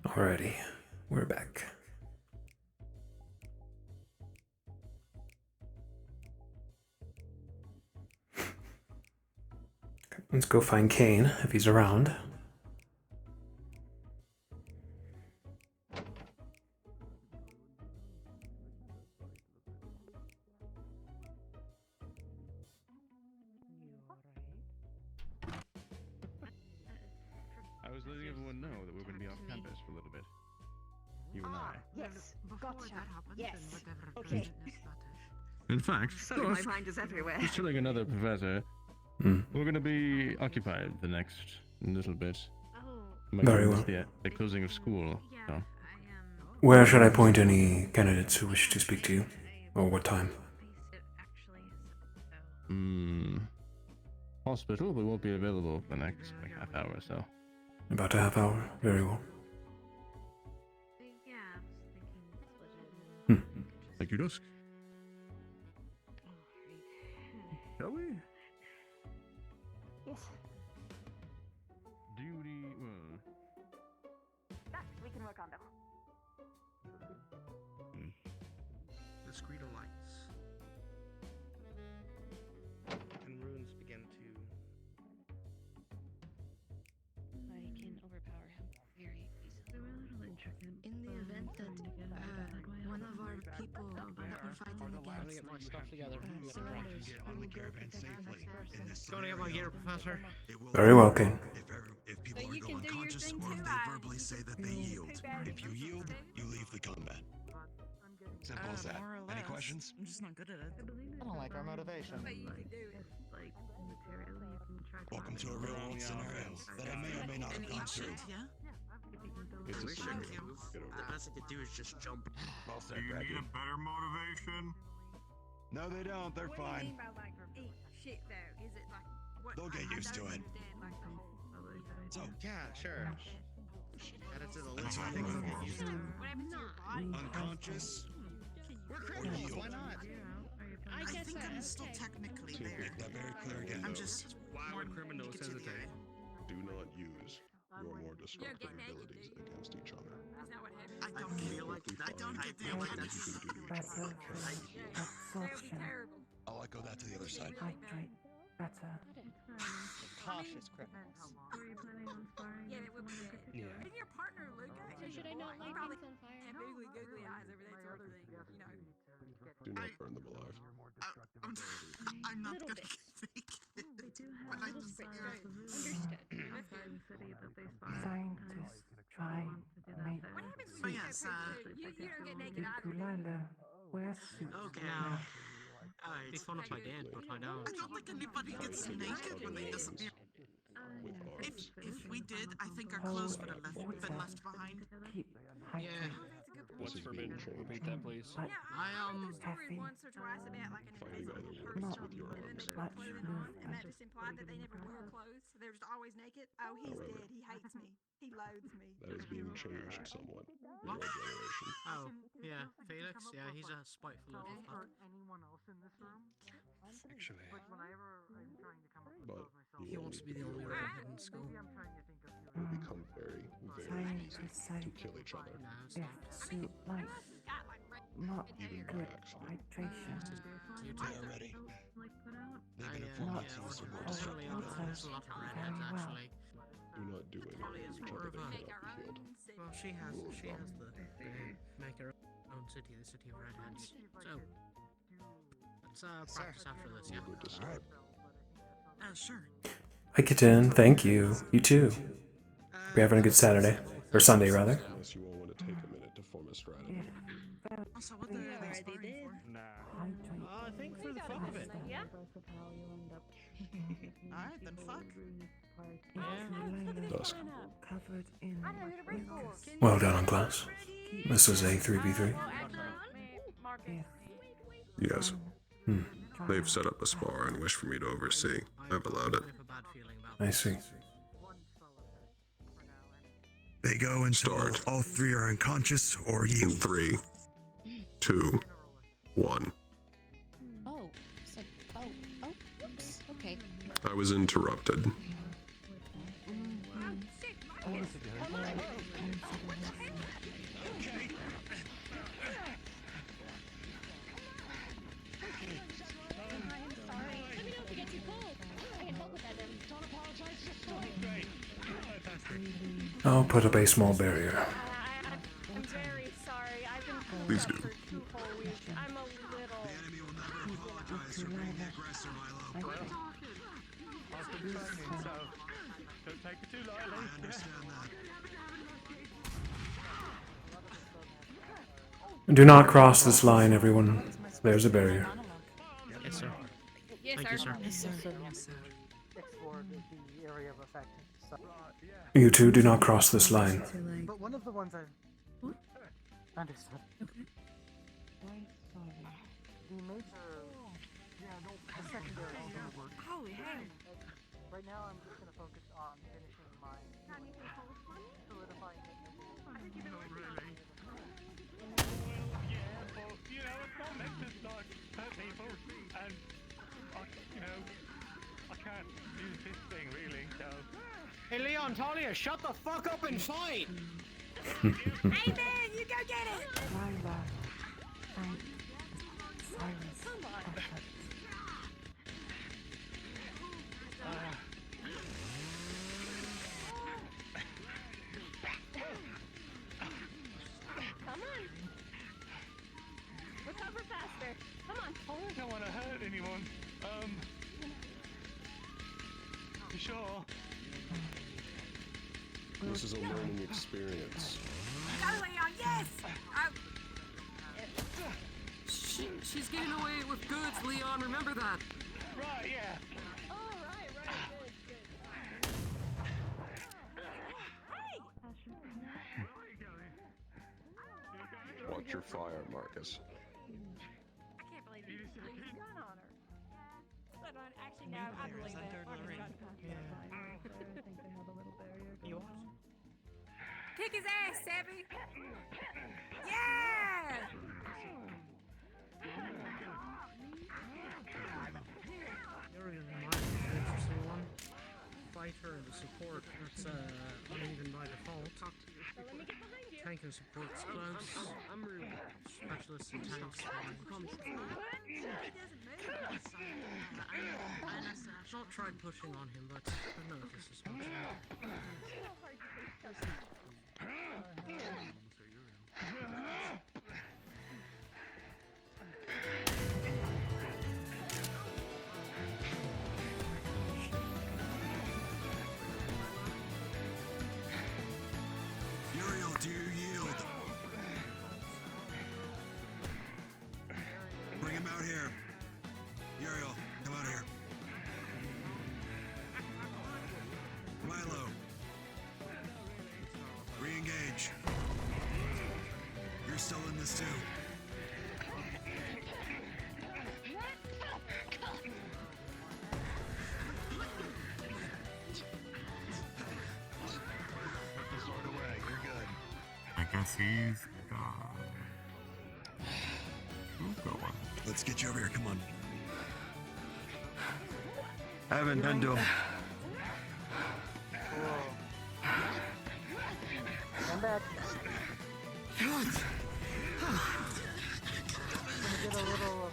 Speaker 13: Alrighty, we're back. Let's go find Kane if he's around.
Speaker 22: I was letting everyone know that we're going to be off campus for a little bit. You and I.
Speaker 20: Yes, gotcha. Yes. Okay.
Speaker 22: In fact,
Speaker 20: Sorry, my
Speaker 22: Dusk,
Speaker 20: mind is everywhere.
Speaker 22: just telling another professor, we're going to be occupied the next little bit.
Speaker 13: Very well.
Speaker 22: The closing of school. So.
Speaker 13: Where should I point any candidates who wish to speak to you? Or what time?
Speaker 22: Hospital, but won't be available for the next half hour or so.
Speaker 13: About a half hour. Very well.
Speaker 22: Thank you, Dusk. Shall we?
Speaker 20: Yes.
Speaker 22: Duty,
Speaker 20: That we can work on though.
Speaker 8: Discreet lights. And runes begin to.
Speaker 18: I can overpower him very easily. In the event that one of our people that we're fighting against
Speaker 8: Get my stuff together.
Speaker 18: surrenders,
Speaker 7: on the caravan safely. In this
Speaker 8: Going to get my gear, Professor.
Speaker 13: Very well, Kane.
Speaker 7: If people are go unconscious or if they verbally say that they yield. If you yield, you leave the combat. Simple as that.
Speaker 3: More or
Speaker 7: Any
Speaker 3: less.
Speaker 7: questions?
Speaker 3: I'm just not good at it.
Speaker 10: I don't like our motivation.
Speaker 7: Welcome to a real world scenario that I may or may not have gone through.
Speaker 3: Yeah?
Speaker 11: It's
Speaker 3: I
Speaker 11: a
Speaker 3: wish I
Speaker 11: simulation.
Speaker 3: could.
Speaker 11: Get over
Speaker 3: The
Speaker 11: it.
Speaker 3: best I could do is just jump.
Speaker 7: Well said,
Speaker 5: Do you need
Speaker 7: Becky.
Speaker 5: a better motivation?
Speaker 7: No, they don't. They're
Speaker 14: What do you
Speaker 7: fine.
Speaker 14: mean by like eat shit though? Is it like what?
Speaker 7: They'll get used to it. So,
Speaker 8: Yeah, sure. Add it to the
Speaker 7: let's
Speaker 8: list.
Speaker 7: talk about it.
Speaker 14: What happens to your body?
Speaker 7: Unconscious
Speaker 8: We're
Speaker 7: or
Speaker 8: criminals.
Speaker 7: yield.
Speaker 8: Why not?
Speaker 3: I think I'm still technically
Speaker 7: To
Speaker 3: there.
Speaker 7: make that very clear again.
Speaker 3: I'm just
Speaker 8: Why
Speaker 3: more
Speaker 8: would criminals
Speaker 3: naked to the
Speaker 8: hesitate?
Speaker 3: eye.
Speaker 11: Do not use your more destructive abilities against each other.
Speaker 14: Is that what happens?
Speaker 3: I don't feel like I don't
Speaker 11: Find
Speaker 3: feel like
Speaker 11: what
Speaker 3: that's
Speaker 11: you can do to each
Speaker 19: Better
Speaker 11: other.
Speaker 14: That would be terrible.
Speaker 7: I'll echo that to the other side.
Speaker 19: hydrate better.
Speaker 10: Cautious criminals.
Speaker 14: Yeah, it would be bad.
Speaker 8: Yeah.
Speaker 14: And your partner, Luke, actually,
Speaker 18: should I not
Speaker 14: he
Speaker 18: light
Speaker 14: probably
Speaker 18: things on fire?
Speaker 14: have googly googly eyes over that sort of thing, you know.
Speaker 11: Do not burn them alive.
Speaker 3: I'm not
Speaker 18: Little
Speaker 3: gonna
Speaker 18: bit.
Speaker 3: fake it.
Speaker 18: A little spritz. Understood.
Speaker 19: Scientists try make
Speaker 14: What happens
Speaker 3: Oh
Speaker 14: when you
Speaker 3: yes,
Speaker 14: you don't get naked either.
Speaker 19: ukulele wear suits.
Speaker 3: okay. Alright.
Speaker 8: It's fun if I did, but I don't.
Speaker 3: I don't think anybody gets naked when they disappear.
Speaker 11: With
Speaker 3: If
Speaker 11: arms.
Speaker 3: we did, I think our clothes would have been left behind.
Speaker 19: Keep
Speaker 8: Yeah.
Speaker 11: This
Speaker 8: What's
Speaker 11: is
Speaker 8: forbidden?
Speaker 11: being changed.
Speaker 8: Repeat that, please.
Speaker 19: But
Speaker 14: Yeah,
Speaker 8: I,
Speaker 14: I've heard the story
Speaker 19: Caffeine.
Speaker 14: once or twice about like an
Speaker 11: Finding
Speaker 14: invisible
Speaker 11: other
Speaker 14: person,
Speaker 11: ways with your
Speaker 14: and then
Speaker 11: arms.
Speaker 14: they put
Speaker 19: Much
Speaker 14: clothing on, and that
Speaker 19: movement.
Speaker 14: just implied that they never wore clothes, so they're just always naked. Oh, he's
Speaker 11: However.
Speaker 14: dead. He hates me. He loathes me.
Speaker 11: That is being changed somewhat in our generation.
Speaker 8: Oh, yeah. Felix? Yeah, he's a spiteful little fuck.
Speaker 10: anyone else in this room.
Speaker 8: Actually.
Speaker 10: But whenever I'm trying to come up with
Speaker 11: But
Speaker 10: myself,
Speaker 8: He wants to be the only redhead in school.
Speaker 10: maybe I'm trying to think of
Speaker 11: It will become very, very easy
Speaker 19: Scientists say
Speaker 11: to kill each other.
Speaker 8: No, it's
Speaker 19: if
Speaker 8: not.
Speaker 19: suit like not
Speaker 11: Even
Speaker 19: good
Speaker 11: actually.
Speaker 19: hydration.
Speaker 8: You
Speaker 7: they are ready. They've been
Speaker 8: yeah,
Speaker 7: informed
Speaker 8: yeah,
Speaker 7: that things are more
Speaker 8: definitely
Speaker 7: destructive.
Speaker 8: there's a lot of redheads, actually.
Speaker 11: Do not do anything to each other that cannot be killed.
Speaker 8: Well, she has the make her own city, the city of redheads. So, let's practice after this, yeah?
Speaker 11: Good to start.
Speaker 3: Sure.
Speaker 13: Hi, Kitten. Thank you. You too. We having a good Saturday or Sunday, rather.
Speaker 11: Unless you all want to take a minute to form a strategy.
Speaker 3: Also, what the hell are they sparring for?
Speaker 8: Nah. I think for the fuck of it.
Speaker 14: Yeah.
Speaker 3: Alright, then fuck.
Speaker 11: Dusk.
Speaker 19: Covered in
Speaker 14: I know who to bring for.
Speaker 13: Well done on class. This is a 3v3.
Speaker 11: Yes. They've set up a spar and wish for me to oversee. I've allowed it.
Speaker 13: I see.
Speaker 7: They go until
Speaker 11: Start.
Speaker 7: all three are unconscious or
Speaker 11: In
Speaker 7: yield.
Speaker 11: 3, 2, 1.
Speaker 18: Oh, so, oops, okay.
Speaker 11: I was interrupted.
Speaker 13: I'll put up a small barrier.
Speaker 14: I'm very sorry. I've been cooped
Speaker 11: Please
Speaker 14: up
Speaker 11: do.
Speaker 14: for 2 whole weeks. I'm a little.
Speaker 7: The enemy will never apologize for being the aggressor, Milo.
Speaker 2: I've been training, so don't take it too lightly.
Speaker 7: I understand that.
Speaker 13: Do not cross this line, everyone. There's a barrier.
Speaker 8: Yes, sir.
Speaker 14: Yes,
Speaker 8: Thank
Speaker 14: sir.
Speaker 8: you, sir.
Speaker 3: Yes, sir. Yes, sir.
Speaker 10: explore the area of effect. So,
Speaker 13: You two do not cross this line.
Speaker 10: but one of the ones I've understood. The major, the secondary
Speaker 14: Holy hell.
Speaker 10: Right now, I'm just gonna focus on finishing my solidifying it.
Speaker 2: You know, it's not meant to like hurt people, and I can't use this thing really, so.
Speaker 8: Hey, Leon, Talia, shut the fuck up and fight!
Speaker 14: Hey, man, you go get it.
Speaker 19: Lila and Cyrus. Perfect.
Speaker 14: Come on. Recover faster. Come on.
Speaker 2: I don't want to hurt anyone. You sure?
Speaker 11: This is a learning experience.
Speaker 14: Go, Leon. Yes.
Speaker 8: She's getting away with goods, Leon. Remember that.
Speaker 15: Right, yeah.
Speaker 11: Watch your fire, Marcus.
Speaker 14: I can't believe he used a gun on her. Actually, no, I believe that.
Speaker 8: You what?
Speaker 14: Kick his ass, Savvy! Yeah!
Speaker 8: Uriel might be an interesting one. Fighter and support, that's uneven by default. Tank and support's close. Specialist and tanks. I've not tried pushing on him, but I've noticed as much.
Speaker 7: Uriel, do you yield? Bring him out here. Uriel, come out here. Milo. Re-engage. You're still in this too.
Speaker 1: Put the sword away. You're good.
Speaker 21: I guess he's gone. Who's going?
Speaker 7: Let's get you over here. Come on.
Speaker 13: I haven't done to him.
Speaker 10: I'm back. I'm gonna get a little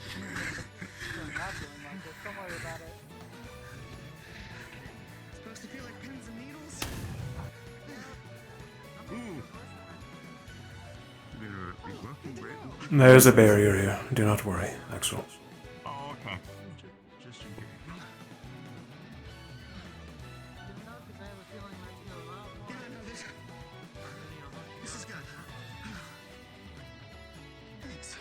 Speaker 10: not doing like this. Don't worry about it.
Speaker 15: Supposed to feel like pins and needles?
Speaker 21: Ooh.
Speaker 13: There's a barrier here. Do not worry, Axel.
Speaker 21: Oh, okay.
Speaker 1: Just in case.
Speaker 15: This is good. Thanks.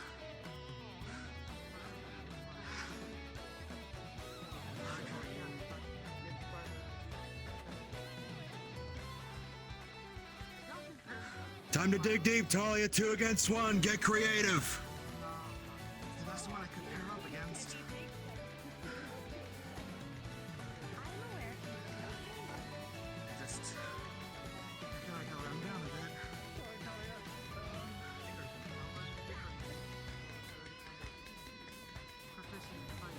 Speaker 7: Time to dig deep, Talia. 2 against 1. Get creative.
Speaker 15: The best one I could pair up against. Just feel like I'll run down a bit.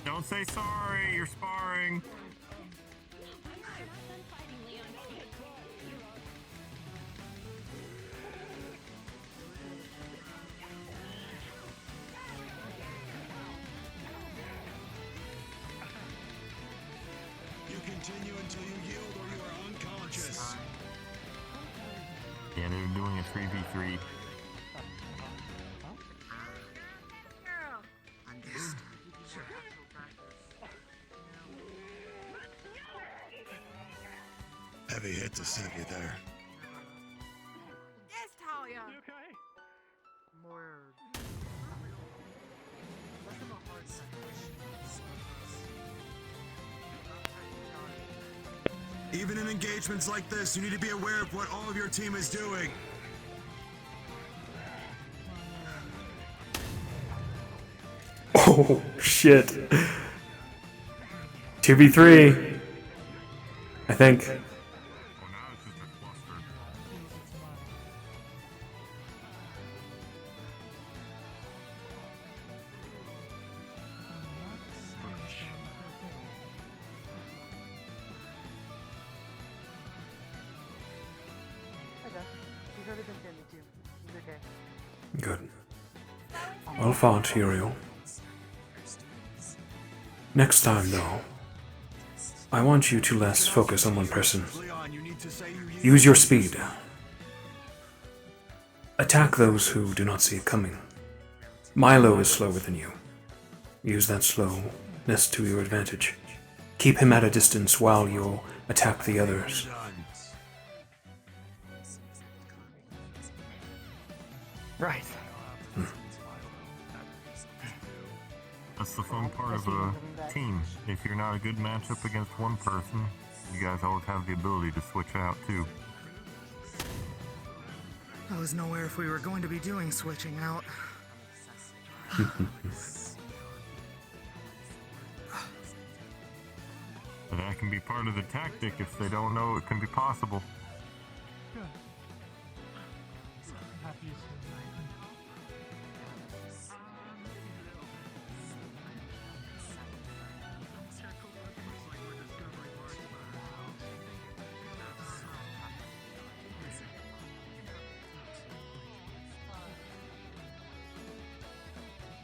Speaker 21: Don't say sorry, you're sparring.
Speaker 7: You continue until you yield or you are unconscious.
Speaker 21: Yeah, they're doing a 3v3.
Speaker 7: Heavy hit to save you there.
Speaker 14: Yes, Talia!
Speaker 8: More.
Speaker 7: Even in engagements like this, you need to be aware of what all of your team is doing.
Speaker 13: Oh, shit. 2v3. I think.
Speaker 10: Okay. He's already been pinned too. He's okay.
Speaker 13: Good. Well fought, Uriel. Next time, though, I want you to less focus on one person. Use your speed. Attack those who do not see it coming. Milo is slower than you. Use that slowness to your advantage. Keep him at a distance while you attack the others.
Speaker 9: Right.
Speaker 21: That's the fun part of a team. If you're not a good matchup against one person, you guys always have the ability to switch out too.
Speaker 3: I was nowhere if we were going to be doing switching out.
Speaker 21: And that can be part of the tactic if they don't know it can be possible.
Speaker 15: Good. Happy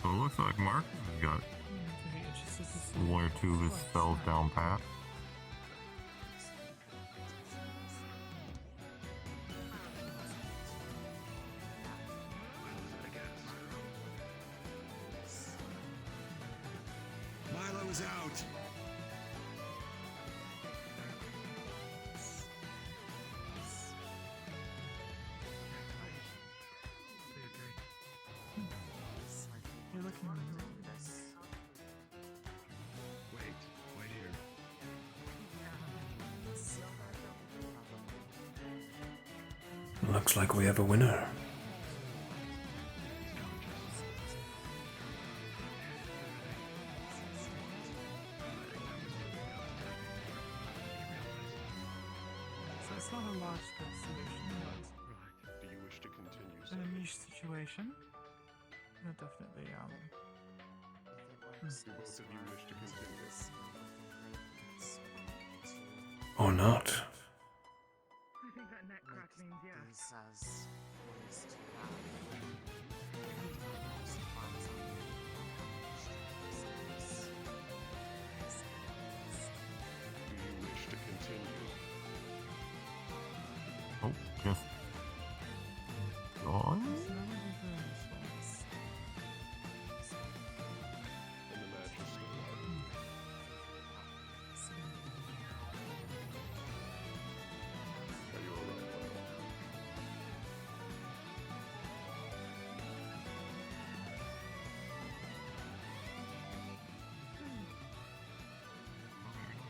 Speaker 21: So it looks like Mark has got one or two of his spells down pat.
Speaker 7: Milo is out.
Speaker 15: You're looking
Speaker 7: Wait here.
Speaker 13: Looks like we have a winner.
Speaker 15: So it's not a large scale solution,
Speaker 11: Right. Do you wish to continue,
Speaker 15: but in a niche situation, you're definitely
Speaker 11: Do both of you wish to continue?
Speaker 13: Or not.
Speaker 8: I think that neck crack means yes.
Speaker 11: Do you wish to continue?
Speaker 21: Oh, just gone?
Speaker 11: And the match is still on. Are you alright, Milo?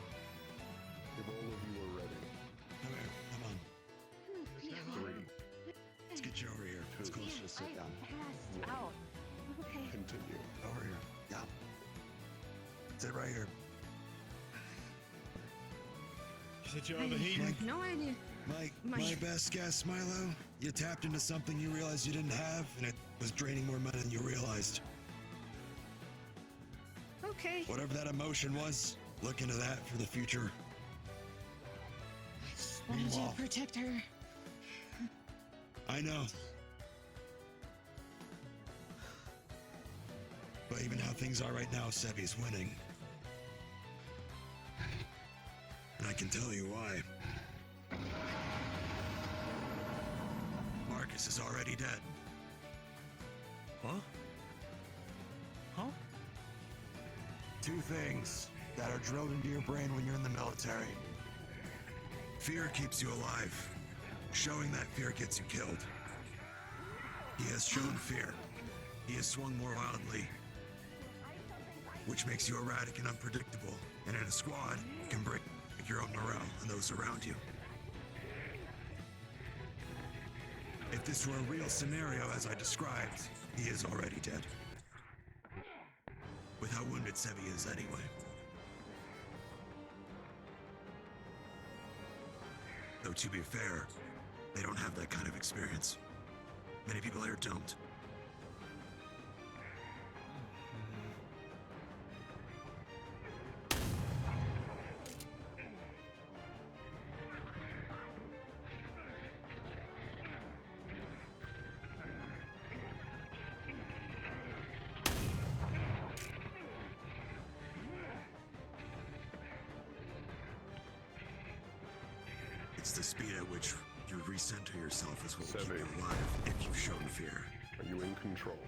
Speaker 11: If all of you are ready,
Speaker 7: Okay, come on.
Speaker 11: three,
Speaker 7: Let's get you over here. It's close. Just sit down.
Speaker 12: Out. Okay.
Speaker 11: continue.
Speaker 7: Over here. Yeah. Sit right here.
Speaker 6: Said you're overheating.
Speaker 7: My,
Speaker 18: No idea.
Speaker 7: my best guess, Milo. You tapped into something you realized you didn't have, and it was draining more mana than you realized.
Speaker 18: Okay.
Speaker 7: Whatever that emotion was, look into that for the future.
Speaker 18: Wanted to
Speaker 7: Meanwhile,
Speaker 18: protect her.
Speaker 7: I know. But even how things are right now, Sebi's winning. And I can tell you why. Marcus is already dead.
Speaker 15: Huh? Huh?
Speaker 7: Two things that are drilled into your brain when you're in the military. Fear keeps you alive. Showing that fear gets you killed. He has shown fear. He has swung more wildly, which makes you erratic and unpredictable. And in a squad, you can break your own morale and those around you. If this were a real scenario as I described, he is already dead. With how wounded Sebi is anyway. Though to be fair, they don't have that kind of experience. Many people here don't. It's the speed at which you recenter yourself is what will keep you alive if you've shown fear.
Speaker 11: Are you in control?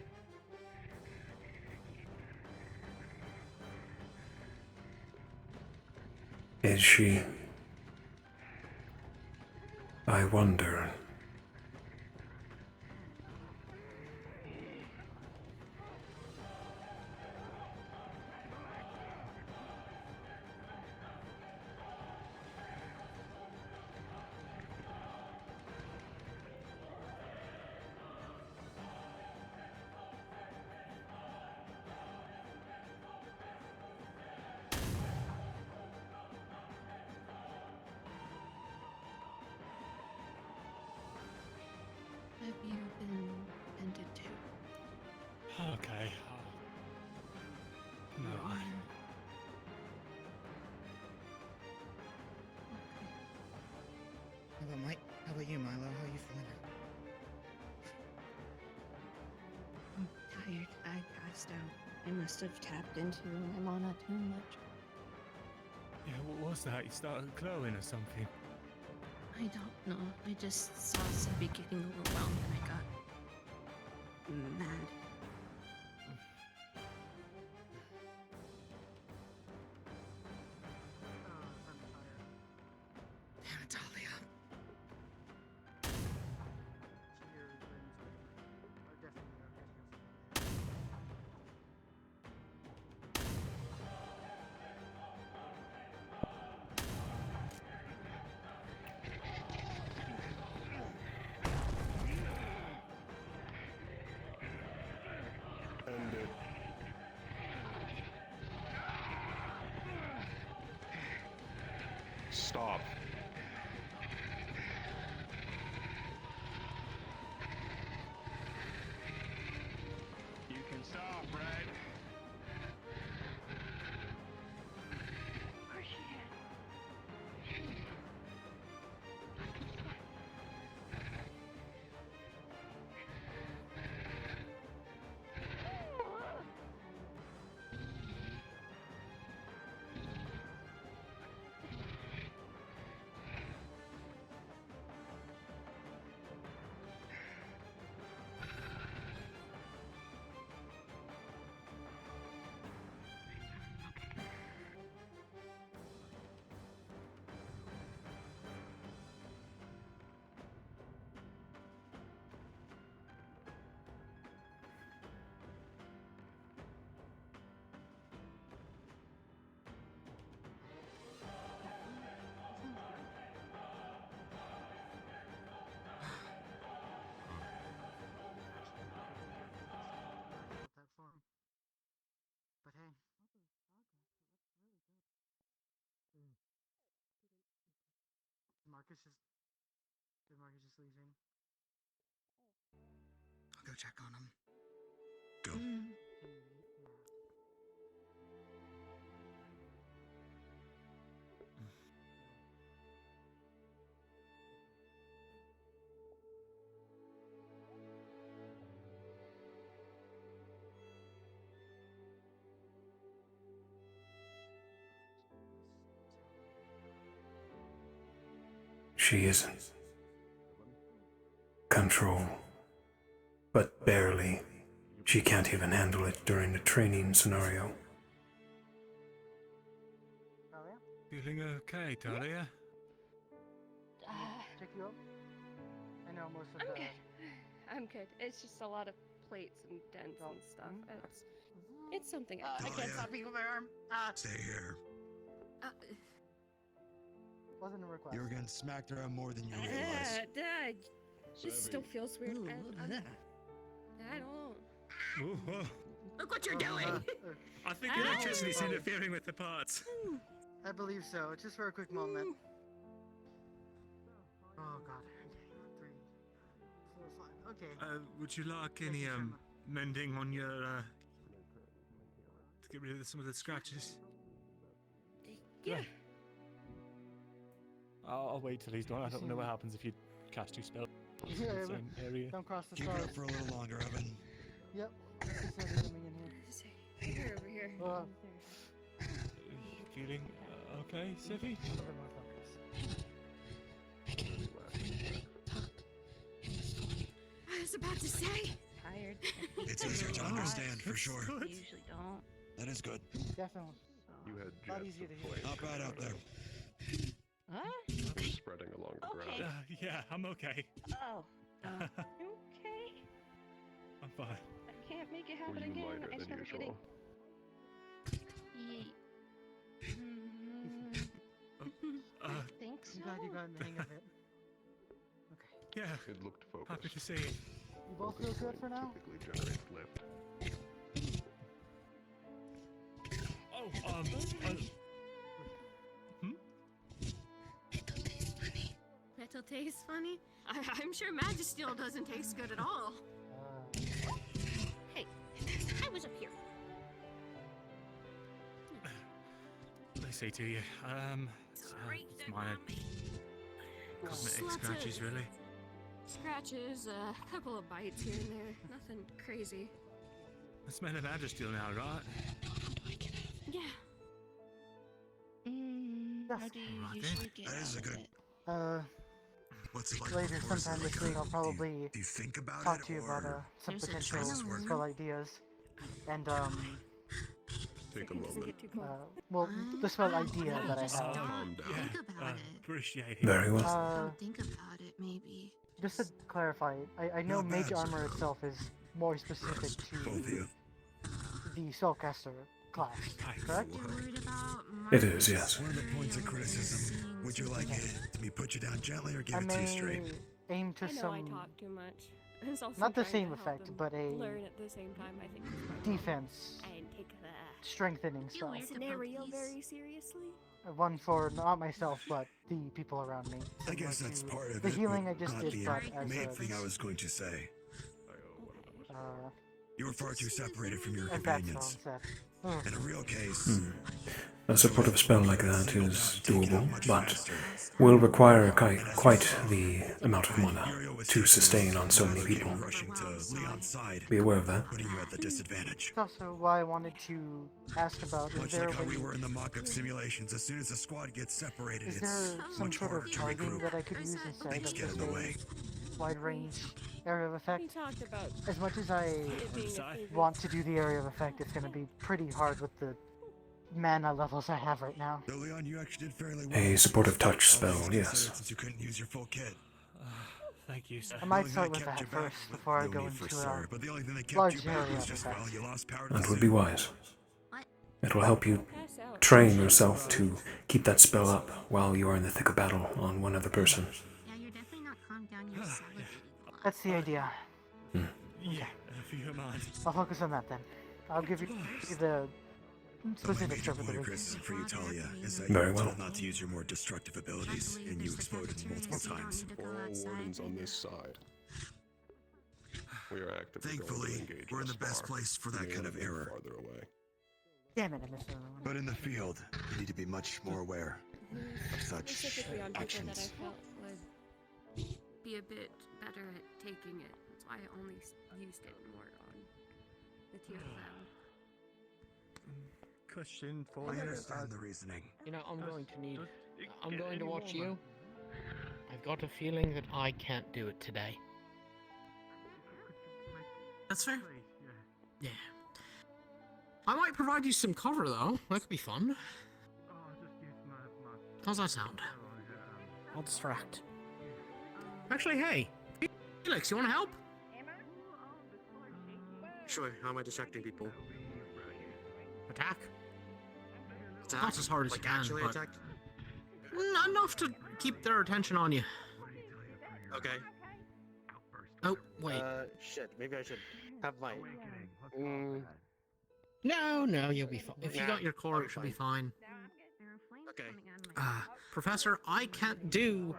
Speaker 13: Is she? I wonder.
Speaker 2: Okay. No.
Speaker 3: How about Mike? How about you, Milo? How are you feeling?
Speaker 18: I'm tired. I passed out. I must have tapped into my mana too much.
Speaker 2: Yeah, what was that? You started glowing or something?
Speaker 18: I don't know. I just saw Sebby getting overwhelmed and I got mad.
Speaker 3: Damn it, Talia.
Speaker 11: End it. Stop.
Speaker 6: You can stop, right?
Speaker 12: Where's she at?
Speaker 10: That form. But hey. Marcus just. Did Marcus just leaving?
Speaker 3: I'll go check on him.
Speaker 7: Go.
Speaker 13: She isn't. Control. But barely. She can't even handle it during the training scenario.
Speaker 10: Talia?
Speaker 2: Feeling okay, Talia?
Speaker 10: Check you up? I know most of
Speaker 17: I'm
Speaker 10: the.
Speaker 17: good. I'm good. It's just a lot of plates and dents and stuff. It's something else.
Speaker 3: I can't stop being with my arm.
Speaker 7: Stay here.
Speaker 10: Wasn't a request.
Speaker 7: Jurgen smacked her more than you realize.
Speaker 17: This still feels weird.
Speaker 18: Ooh,
Speaker 17: I don't.
Speaker 2: Ooh, whoa.
Speaker 18: Look what you're doing!
Speaker 2: I think electricity's interfering with the parts.
Speaker 10: I believe so. Just for a quick moment. Oh god. Okay. 3, 4, 5. Okay.
Speaker 2: Would you like any mending on your to get rid of some of the scratches?
Speaker 17: Yeah.
Speaker 2: I'll wait till he's done. I don't know what happens if you cast two spells in the same area.
Speaker 10: Don't cross the
Speaker 7: Keep it up for a little longer, Evan.
Speaker 10: Yep. This is coming in here.
Speaker 17: Here, over here.
Speaker 2: Feeling okay, Siffy?
Speaker 18: I was about to say.
Speaker 19: Tired.
Speaker 7: It's easier to understand, for sure.
Speaker 19: I usually don't.
Speaker 7: That is good.
Speaker 10: Definitely.
Speaker 11: You had
Speaker 10: Not
Speaker 11: jets
Speaker 10: easy
Speaker 11: of
Speaker 10: to hear.
Speaker 11: flame
Speaker 7: Not bad out there.
Speaker 19: Huh?
Speaker 11: spreading along the
Speaker 19: Okay.
Speaker 11: ground.
Speaker 2: Yeah, I'm okay.
Speaker 19: Oh.
Speaker 17: You okay?
Speaker 2: I'm fine.
Speaker 17: I can't make it
Speaker 11: Were
Speaker 17: happen
Speaker 11: you
Speaker 17: again.
Speaker 11: lighter
Speaker 17: I
Speaker 11: than
Speaker 17: started
Speaker 11: usual?
Speaker 17: getting.
Speaker 19: I think so.
Speaker 10: I'm glad you got in the hang of it.
Speaker 2: Yeah.
Speaker 11: It looked focused.
Speaker 2: Happy to see you.
Speaker 10: You both feel good for now?
Speaker 11: Typically generates lift.
Speaker 18: Metal tastes funny? I'm sure Magisteel doesn't taste good at all.
Speaker 17: Hey,
Speaker 2: say to you? It's minor cosmetic scratches, really.
Speaker 14: Scratches, a couple of bites here and there. Nothing crazy.
Speaker 2: I smell of adder still now, right?
Speaker 14: Yeah.
Speaker 18: How do you usually get
Speaker 7: That is a good. What's it like
Speaker 10: later
Speaker 7: before? Is
Speaker 10: sometime
Speaker 7: it
Speaker 10: this
Speaker 7: like
Speaker 10: week I'll probably
Speaker 7: do you think about
Speaker 10: talk
Speaker 7: it,
Speaker 10: to you about
Speaker 7: or
Speaker 10: some
Speaker 18: There's a
Speaker 10: potential
Speaker 18: trial
Speaker 10: spell
Speaker 18: room.
Speaker 10: ideas. And
Speaker 11: Take a moment.
Speaker 10: well, the spell idea that I
Speaker 18: Just
Speaker 10: have.
Speaker 18: don't think about it.
Speaker 2: Appreciate it.
Speaker 13: Very well.
Speaker 18: Don't think about it, maybe.
Speaker 10: Just to clarify, I know
Speaker 7: Not
Speaker 10: mage
Speaker 7: bad.
Speaker 10: armor itself is more specific
Speaker 7: both of
Speaker 10: to
Speaker 7: you?
Speaker 10: the spellcaster class, correct?
Speaker 13: It is, yes.
Speaker 7: One of the points of criticism. Would you like it me put you down gently or give
Speaker 10: I
Speaker 7: it to you
Speaker 10: may
Speaker 7: straight?
Speaker 10: aim to
Speaker 14: I know I
Speaker 10: some
Speaker 14: talk too much. It's also
Speaker 10: not the
Speaker 14: trying
Speaker 10: same
Speaker 14: to help
Speaker 10: effect,
Speaker 14: them
Speaker 10: but a
Speaker 14: learn at the same time. I think is my
Speaker 10: defense
Speaker 14: and take the
Speaker 10: strengthening spell.
Speaker 14: scenario very seriously.
Speaker 10: One for not myself, but the people around me.
Speaker 7: I guess
Speaker 10: Similar
Speaker 7: that's
Speaker 10: to
Speaker 7: part of
Speaker 10: the
Speaker 7: it.
Speaker 10: healing I
Speaker 7: but
Speaker 10: just
Speaker 7: not
Speaker 10: did,
Speaker 7: the
Speaker 10: but as
Speaker 7: main
Speaker 10: a
Speaker 7: thing I was going to say.
Speaker 10: uh,
Speaker 7: You were far too separated from your
Speaker 10: as that
Speaker 7: companions.
Speaker 10: song said.
Speaker 7: In a real case,
Speaker 13: A supportive spell like that is doable, but will require quite the amount of mana to sustain on so many people.
Speaker 7: rushing to Leon's side,
Speaker 13: Be aware of that.
Speaker 7: putting you at the disadvantage.
Speaker 10: That's also why I wanted to ask about, is
Speaker 7: Much
Speaker 10: there
Speaker 7: like
Speaker 10: a
Speaker 7: how
Speaker 10: way,
Speaker 7: we were in the mock-up simulations, as soon as the squad gets separated,
Speaker 10: is
Speaker 7: it's
Speaker 10: there some
Speaker 7: much
Speaker 10: sort
Speaker 7: harder
Speaker 10: of
Speaker 7: to
Speaker 10: targeting
Speaker 7: regroup.
Speaker 10: that I could use instead
Speaker 7: Things
Speaker 10: of
Speaker 7: get
Speaker 10: just
Speaker 7: in the
Speaker 10: a
Speaker 7: way.
Speaker 10: wide range area of
Speaker 14: We
Speaker 10: effect?
Speaker 14: talked about
Speaker 10: As much as I
Speaker 14: it being a favorite.
Speaker 10: want to do the area of effect, it's going to be pretty hard with the mana levels I have right now.
Speaker 7: So Leon, you actually did fairly well.
Speaker 13: A supportive touch
Speaker 7: All
Speaker 13: spell,
Speaker 7: things
Speaker 13: yes.
Speaker 7: considered, since you couldn't use your full kit.
Speaker 2: Thank you, sir.
Speaker 10: I might
Speaker 7: The only
Speaker 10: start
Speaker 7: thing
Speaker 10: with
Speaker 7: kept
Speaker 10: that
Speaker 7: you back-
Speaker 10: first before I
Speaker 7: no
Speaker 10: go
Speaker 7: need for
Speaker 10: into
Speaker 7: sir,
Speaker 10: a
Speaker 7: but the only thing that kept
Speaker 10: large
Speaker 7: you back
Speaker 10: area
Speaker 7: was
Speaker 10: of
Speaker 7: just,
Speaker 10: effect.
Speaker 7: well, you lost power to
Speaker 13: That
Speaker 7: the
Speaker 13: would be
Speaker 7: suit.
Speaker 13: wise. It will help you train yourself to keep that spell up while you are in the thick of battle on one other person.
Speaker 18: Yeah, you're definitely not calmed down your salivating.
Speaker 10: That's the idea.
Speaker 2: Yeah, if you don't mind.
Speaker 10: I'll focus on that then. I'll give you the
Speaker 7: But my
Speaker 10: specifics
Speaker 7: major
Speaker 10: over the
Speaker 7: point of
Speaker 10: week.
Speaker 7: criticism for you, Talia, is that
Speaker 13: Very
Speaker 7: you were
Speaker 13: well.
Speaker 7: told not to use your more destructive abilities, and you exploded multiple times.
Speaker 11: For all wardens on this side, we are actively going to
Speaker 7: Thankfully,
Speaker 11: engage
Speaker 7: we're in
Speaker 11: this
Speaker 7: the best
Speaker 11: far.
Speaker 7: place for
Speaker 11: You
Speaker 7: that
Speaker 11: may
Speaker 7: kind
Speaker 11: have
Speaker 7: of
Speaker 11: been
Speaker 7: error.
Speaker 11: Farther away.
Speaker 10: Damn it, I missed another one.
Speaker 7: But in the field, you need to be much more aware of such
Speaker 14: Specifically on people that I
Speaker 7: actions.
Speaker 14: felt would be a bit better at taking it. That's why I only used it more on the tier cloud.
Speaker 2: Question for
Speaker 7: I
Speaker 2: you.
Speaker 7: understand the reasoning.
Speaker 8: You know, I'm going to need. I'm going to watch you. I've got a feeling that I can't do it today. That's fair. Yeah. I might provide you some cover though. That could be fun. How's that sound? I'll distract. Actually, hey, Felix, you want to help?
Speaker 4: Sure, how am I distracting people?
Speaker 8: Attack.
Speaker 4: Attack?
Speaker 8: Not as hard as
Speaker 4: like
Speaker 8: you can,
Speaker 4: actually
Speaker 8: but
Speaker 4: attack?
Speaker 8: enough to keep their attention on you.
Speaker 4: Okay.
Speaker 8: Oh, wait.
Speaker 4: Shit, maybe I should have my...
Speaker 8: No, you'll be fine. If you
Speaker 4: Nah,
Speaker 8: got your core,
Speaker 4: I'll
Speaker 8: it
Speaker 4: be
Speaker 8: should be
Speaker 4: fine.
Speaker 8: fine.
Speaker 4: Okay.
Speaker 8: Professor, I can't do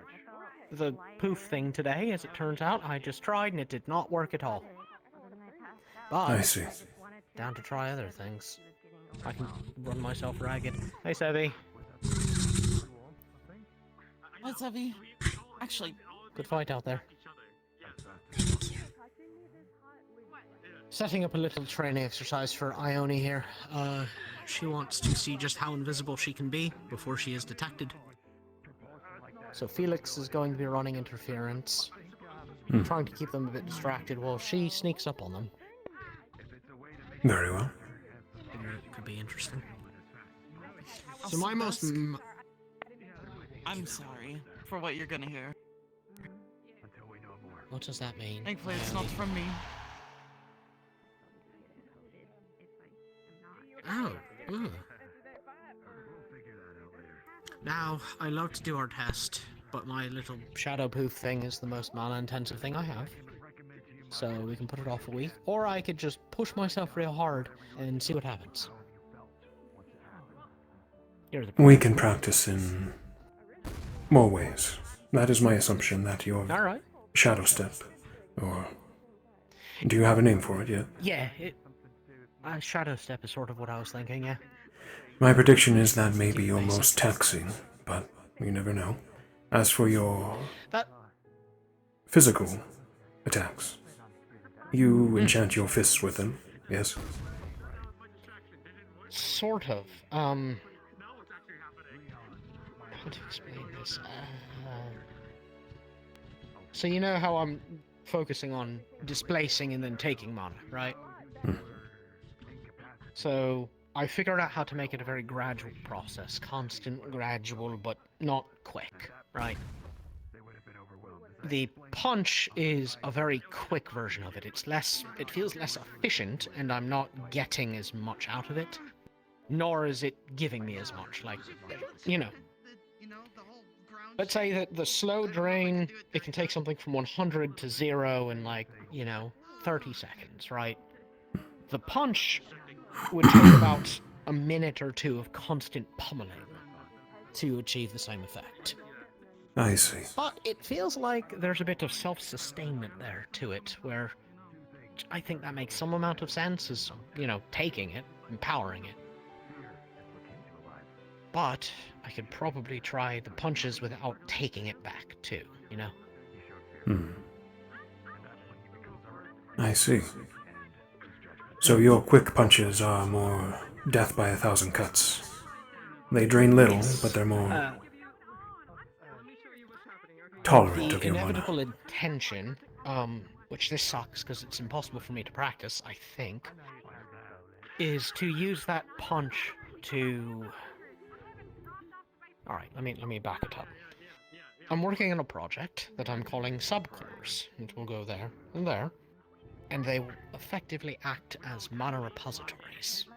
Speaker 8: the poof thing today, as it turns out. I just tried and it did not work at all. But
Speaker 13: I see.
Speaker 8: down to try other things. I can run myself ragged. Hey, Sevi.
Speaker 16: What's up, E? Actually,
Speaker 8: Good fight out there. Setting up a little training exercise for Ione here. She wants to see just how invisible she can be before she is detected. So Felix is going to be running interference, trying to keep them a bit distracted while she sneaks up on them.
Speaker 13: Very well.
Speaker 8: Could be interesting. So my most...
Speaker 16: I'm sorry for what you're gonna hear.
Speaker 8: What does that mean?
Speaker 16: Thankfully, it's not from me.
Speaker 8: Oh, ooh. Now, I love to do our test, but my little shadow poof thing is the most mana-intensive thing I have. So we can put it off a week, or I could just push myself real hard and see what happens. You're the
Speaker 13: We can practice in more ways. That is my assumption that your
Speaker 8: Alright.
Speaker 13: shadow step, or do you have a name for it yet?
Speaker 8: Yeah, Shadow Step is sort of what I was thinking, yeah.
Speaker 13: My prediction is that may be your most taxing, but you never know. As for your physical attacks, you enchant your fists with them, yes?
Speaker 8: Sort of. How to explain this? So you know how I'm focusing on displacing and then taking mana, right? So I figured out how to make it a very gradual process. Constant, gradual, but not quick, right? The punch is a very quick version of it. It feels less efficient, and I'm not getting as much out of it. Nor is it giving me as much, like, you know. Let's say that the slow drain, it can take something from 100 to 0 in, like, 30 seconds, right? The punch would take about a minute or two of constant pummeling to achieve the same effect.
Speaker 13: I see.
Speaker 8: But it feels like there's a bit of self-sustainment there to it, where I think that makes some amount of sense, is, taking it, empowering it. But I could probably try the punches without taking it back, too,
Speaker 13: I see. So your quick punches are more death by 1,000 cuts. They drain little, but they're more tolerant of your mana.
Speaker 8: The inevitable intention, which this sucks because it's impossible for me to practice, I think, is to use that punch to... Alright, let me back it up. I'm working on a project that I'm calling subcores. It will go there and there, and they will effectively act as mana repositories.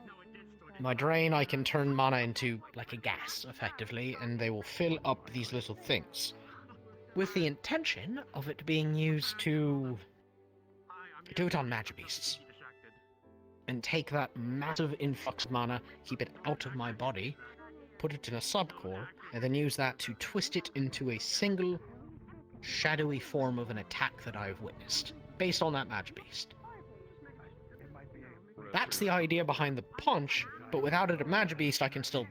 Speaker 8: My drain, I can turn mana into, like, a gas, effectively, and they will fill up these little things, with the intention of it being used to do it on magic beasts, and take that massive influx of mana, keep it out of my body, put it in a subcore, and then use that to twist it into a single shadowy form of an attack that I've witnessed, based on that magic beast. That's the idea behind the punch, but without it a magic beast, I can still,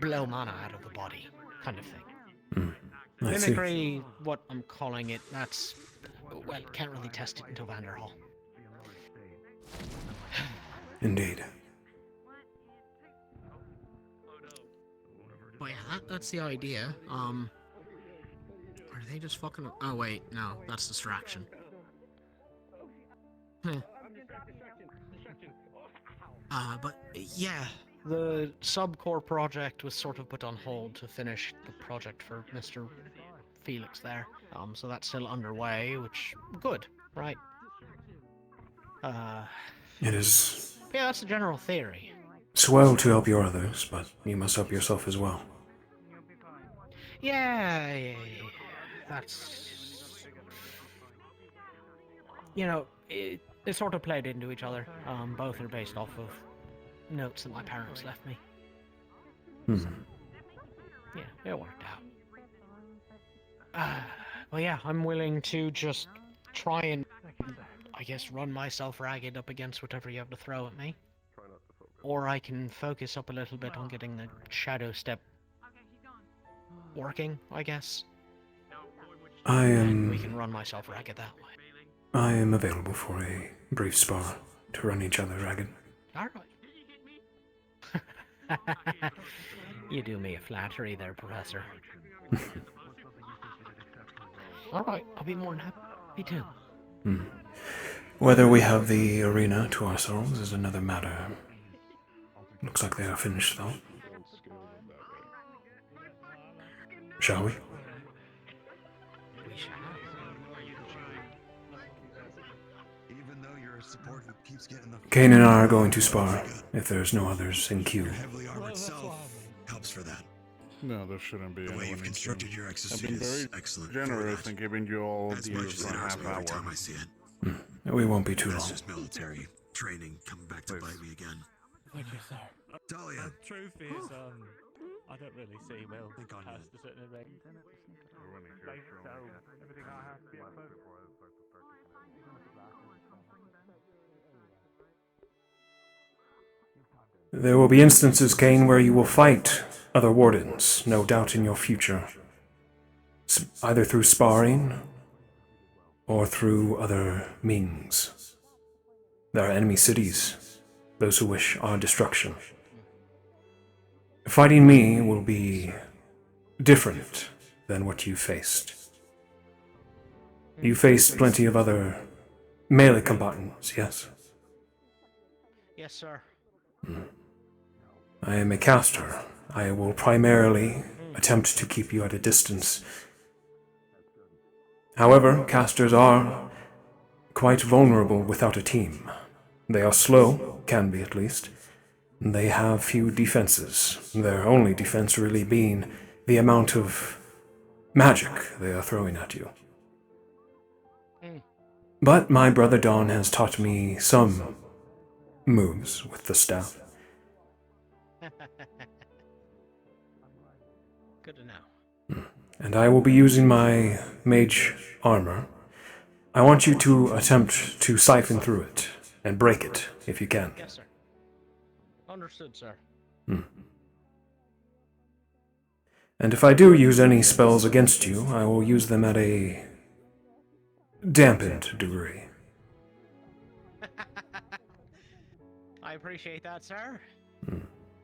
Speaker 8: blow mana out of the body, kind of thing. Mimicry, what I'm calling it, that's... well, can't really test it until Vanderhall.
Speaker 13: Indeed.
Speaker 8: But yeah, that's the idea. Are they just fucking... Oh wait, no, that's distraction. But yeah, the subcore project was sort of put on hold to finish the project for Mr. Felix there. So that's still underway, which, good, right?
Speaker 13: It is
Speaker 8: Yeah, that's the general theory.
Speaker 13: swell to help your others, but you must help yourself as well.
Speaker 8: Yeah. That's... It sort of played into each other. Both are based off of notes that my parents left me. Yeah, it worked out. Well, yeah, I'm willing to just try and, I guess, run myself ragged up against whatever you have to throw at me. Or I can focus up a little bit on getting the shadow step working, I guess. We can run myself ragged that way.
Speaker 13: I am available for a brief spar to run each other ragged.
Speaker 8: Alright. You do me a flattery there, Professor. Alright, I'll be more than happy to.
Speaker 13: Whether we have the arena to ourselves is another matter. Looks like they are finished, though. Shall we? Kane and I are going to spar, if there's no others in queue.
Speaker 7: Your heavily armored self helps for that.
Speaker 5: No, there shouldn't be.
Speaker 7: The way you've constructed your
Speaker 5: I've
Speaker 7: exosuit
Speaker 5: been very
Speaker 7: is excellent.
Speaker 5: generous in giving you all
Speaker 7: As
Speaker 5: the
Speaker 7: much as it hurts
Speaker 5: half
Speaker 7: me every
Speaker 5: hour.
Speaker 7: time I see it.
Speaker 13: We won't be too
Speaker 7: That's
Speaker 13: long.
Speaker 7: just military training coming back to bite me again.
Speaker 2: Thank you, sir.
Speaker 7: Dahlia.
Speaker 2: The truth is, I don't really see Will past a certain rate. So, everything I have to be
Speaker 13: There will be instances, Kane, where you will fight other wardens, no doubt in your future. Either through sparring or through other means. There are enemy cities, those who wish our destruction. Fighting me will be different than what you faced. You faced plenty of other melee combatants, yes?
Speaker 4: Yes, sir.
Speaker 13: I am a caster. I will primarily attempt to keep you at a distance. However, casters are quite vulnerable without a team. They are slow, can be at least. They have few defenses, their only defense really being the amount of magic they are throwing at you. But my brother Don has taught me some moves with the staff.
Speaker 4: Good to know.
Speaker 13: And I will be using my mage armor. I want you to attempt to siphon through it and break it if you can.
Speaker 4: Yes, sir. Understood, sir.
Speaker 13: And if I do use any spells against you, I will use them at a dampened degree.
Speaker 4: I appreciate that, sir.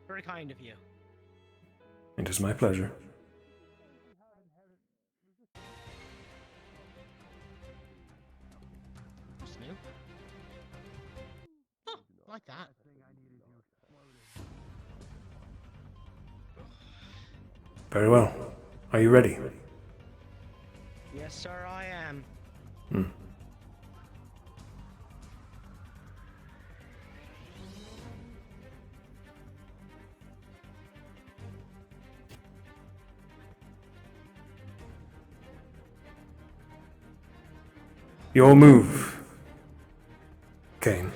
Speaker 4: Very kind of you.
Speaker 13: It is my pleasure.
Speaker 4: Snoop? Huh, like that.
Speaker 13: Very well. Are you ready?
Speaker 4: Yes, sir, I am.
Speaker 13: Your move, Kane.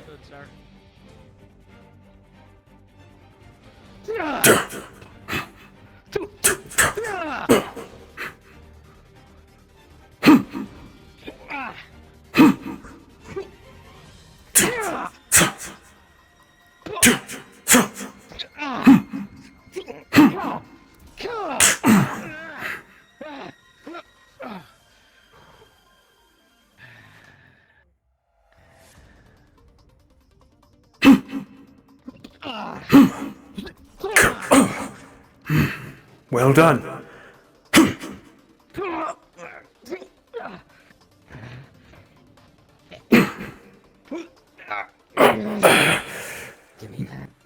Speaker 13: Well done.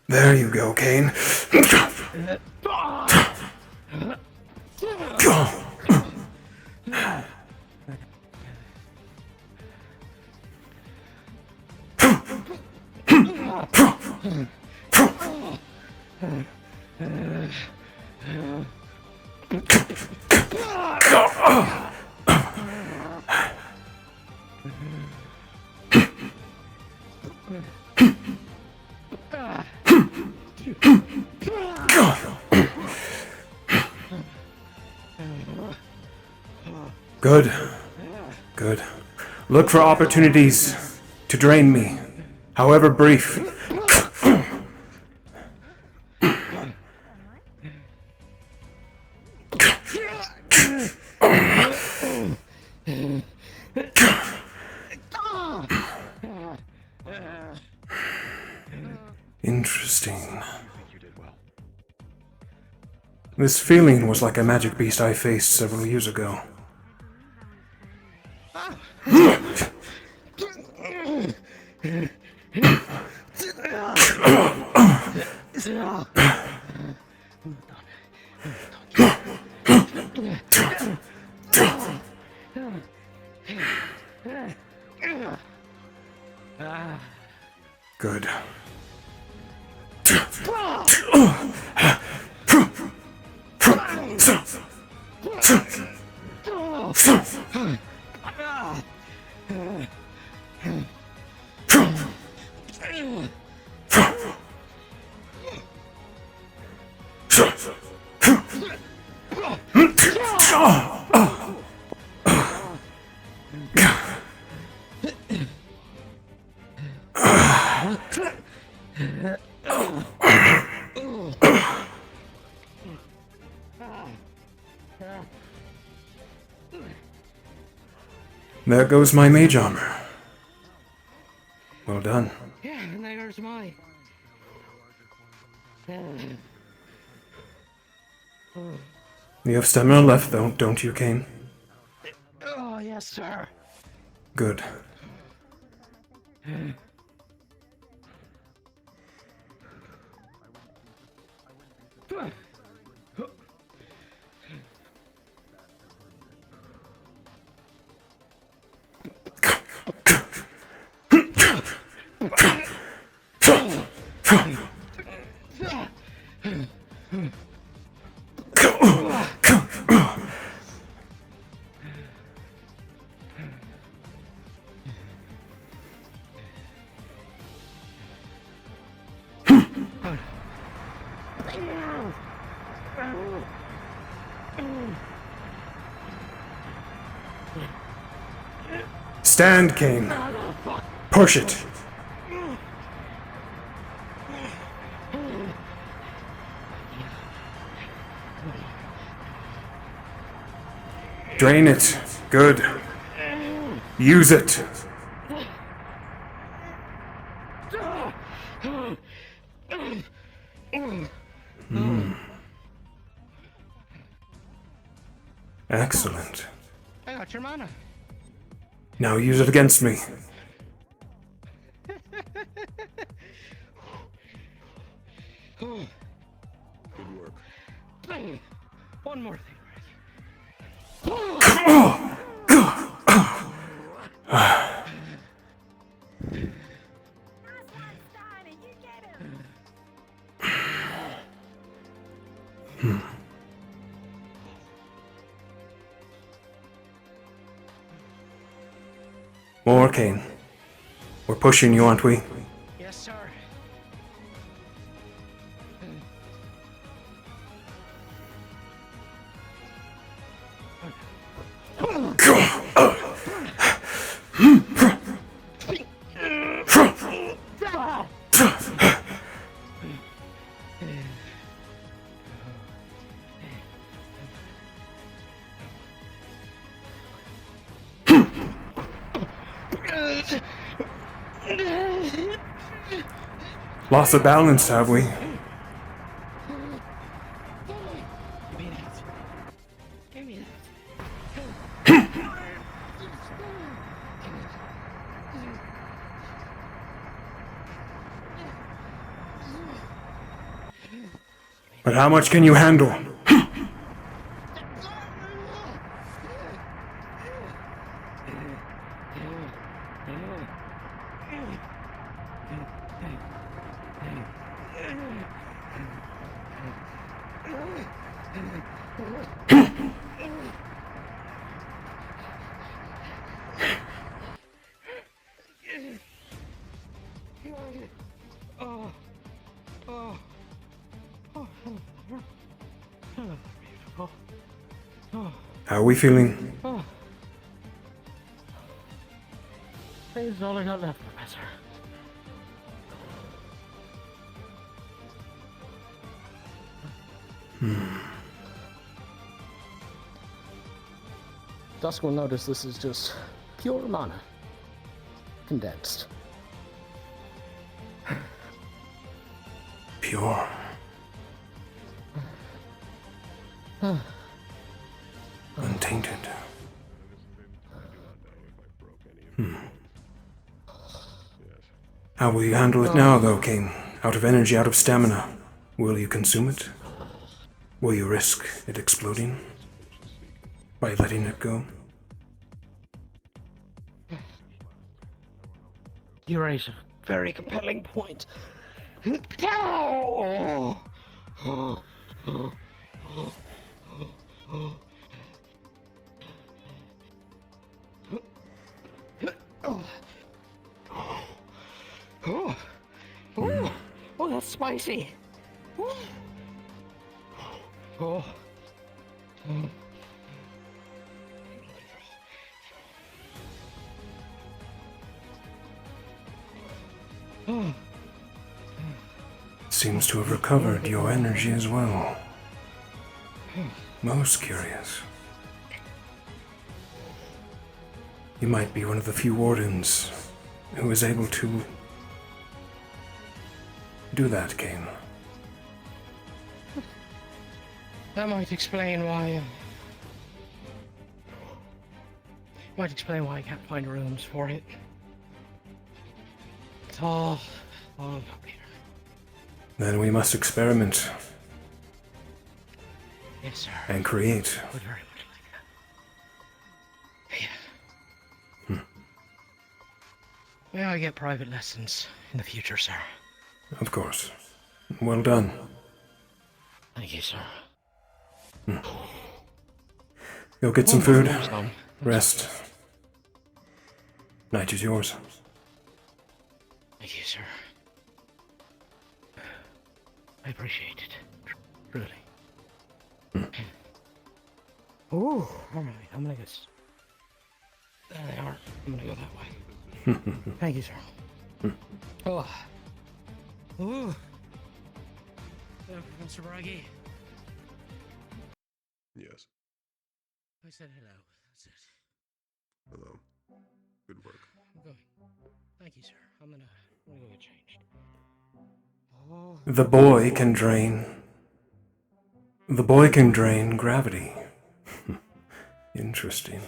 Speaker 13: There you go, Kane. Good. Good. Look for opportunities to drain me, however brief. Interesting. This feeling was like a magic beast I faced several years ago. Good. There goes my mage armor. Well done.
Speaker 17: Yeah, and there goes mine.
Speaker 13: You have stamina left, though, don't you, Kane?
Speaker 17: Oh, yes, sir.
Speaker 13: Good. Stand, Kane. Push it. Drain it. Good. Use it. Excellent.
Speaker 4: I got your mana.
Speaker 13: Now use it against me.
Speaker 11: Good work.
Speaker 17: One more thing.
Speaker 13: More, Kane. We're pushing you, aren't we?
Speaker 4: Yes, sir.
Speaker 13: Lost of balance, have we? But how much can you handle? How are we feeling?
Speaker 17: This is all I got left, Professor.
Speaker 20: Dusk will notice this is just pure mana. Condensed.
Speaker 13: Pure. Untainted. How will you handle it now, though, King? Out of energy, out of stamina. Will you consume it? Will you risk it exploding? By letting it go?
Speaker 20: You raise a very compelling point. Oh, that's spicy. Oh.
Speaker 13: Seems to have recovered your energy as well. Most curious. You might be one of the few wardens who is able to do that, Kane.
Speaker 8: That might explain why. Might explain why I can't find rooms for it. It's all up here.
Speaker 13: Then we must experiment.
Speaker 8: Yes, sir.
Speaker 13: And create.
Speaker 8: Would very much like that. Yeah. May I get private lessons in the future, sir?
Speaker 13: Of course. Well done.
Speaker 8: Thank you, sir.
Speaker 13: Go get some food. Rest. Night is yours.
Speaker 8: Thank you, sir. I appreciate it. Really. Ooh, alright, I'm gonna go. There they are. I'm gonna go that way. Thank you, sir. Oh. Ooh. Hello, Professor Braggy.
Speaker 11: Yes.
Speaker 8: I said hello. That's it.
Speaker 11: Hello. Good work.
Speaker 8: I'm going. Thank you, sir. I'm gonna go get changed. Oh.
Speaker 13: The boy can drain gravity. Interesting.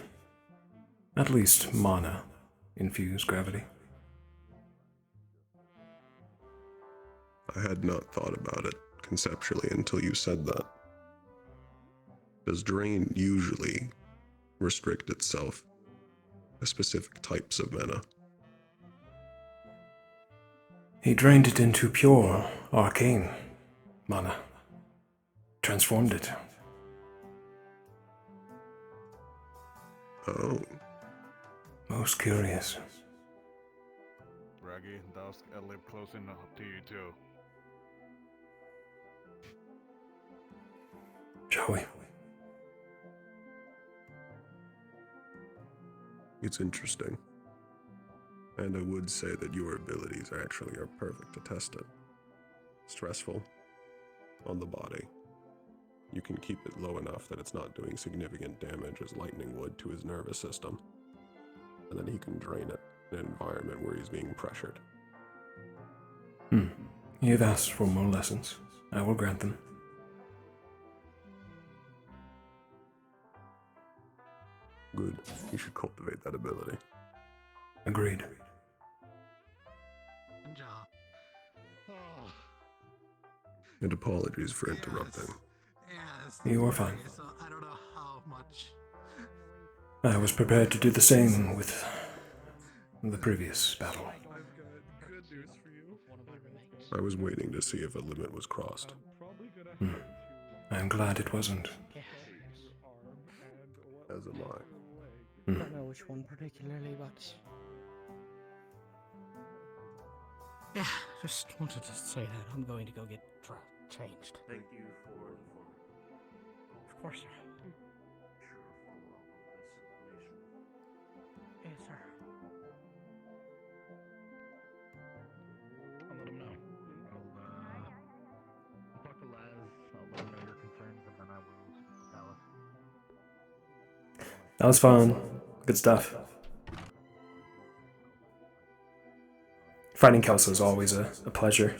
Speaker 13: At least mana infuse gravity.
Speaker 11: I had not thought about it conceptually until you said that. Does drain usually restrict itself to specific types of mana?
Speaker 13: He drained it into pure arcane mana. Transformed it.
Speaker 11: Oh.
Speaker 13: Most curious.
Speaker 5: Raggy, Dusk, I live close enough to you too.
Speaker 13: Shall we?
Speaker 11: It's interesting. And I would say that your abilities actually are perfect to test it. Stressful on the body. You can keep it low enough that it's not doing significant damage as lightning would to his nervous system. And then he can drain it in an environment where he's being pressured.
Speaker 13: You've asked for more lessons. I will grant them.
Speaker 11: Good. You should cultivate that ability.
Speaker 13: Agreed.
Speaker 15: Good job. Oh.
Speaker 11: And apologies for interrupting.
Speaker 15: Yes.
Speaker 13: You are fine.
Speaker 15: So I don't know how much.
Speaker 13: I was prepared to do the same with the previous battle.
Speaker 5: I've got good news for you.
Speaker 11: I was waiting to see if a limit was crossed.
Speaker 13: I'm glad it wasn't.
Speaker 11: As am I.
Speaker 8: I don't know which one particularly, but yeah, just wanted to say that I'm going to go get changed.
Speaker 2: Thank you for informing.
Speaker 8: Of course, sir. Yes, sir.
Speaker 6: I'll let him know. I'll talk to Laz. I'll let him know your concerns, and then I will tell us.
Speaker 13: That was fun. Good stuff. Fighting Kelso is always a pleasure.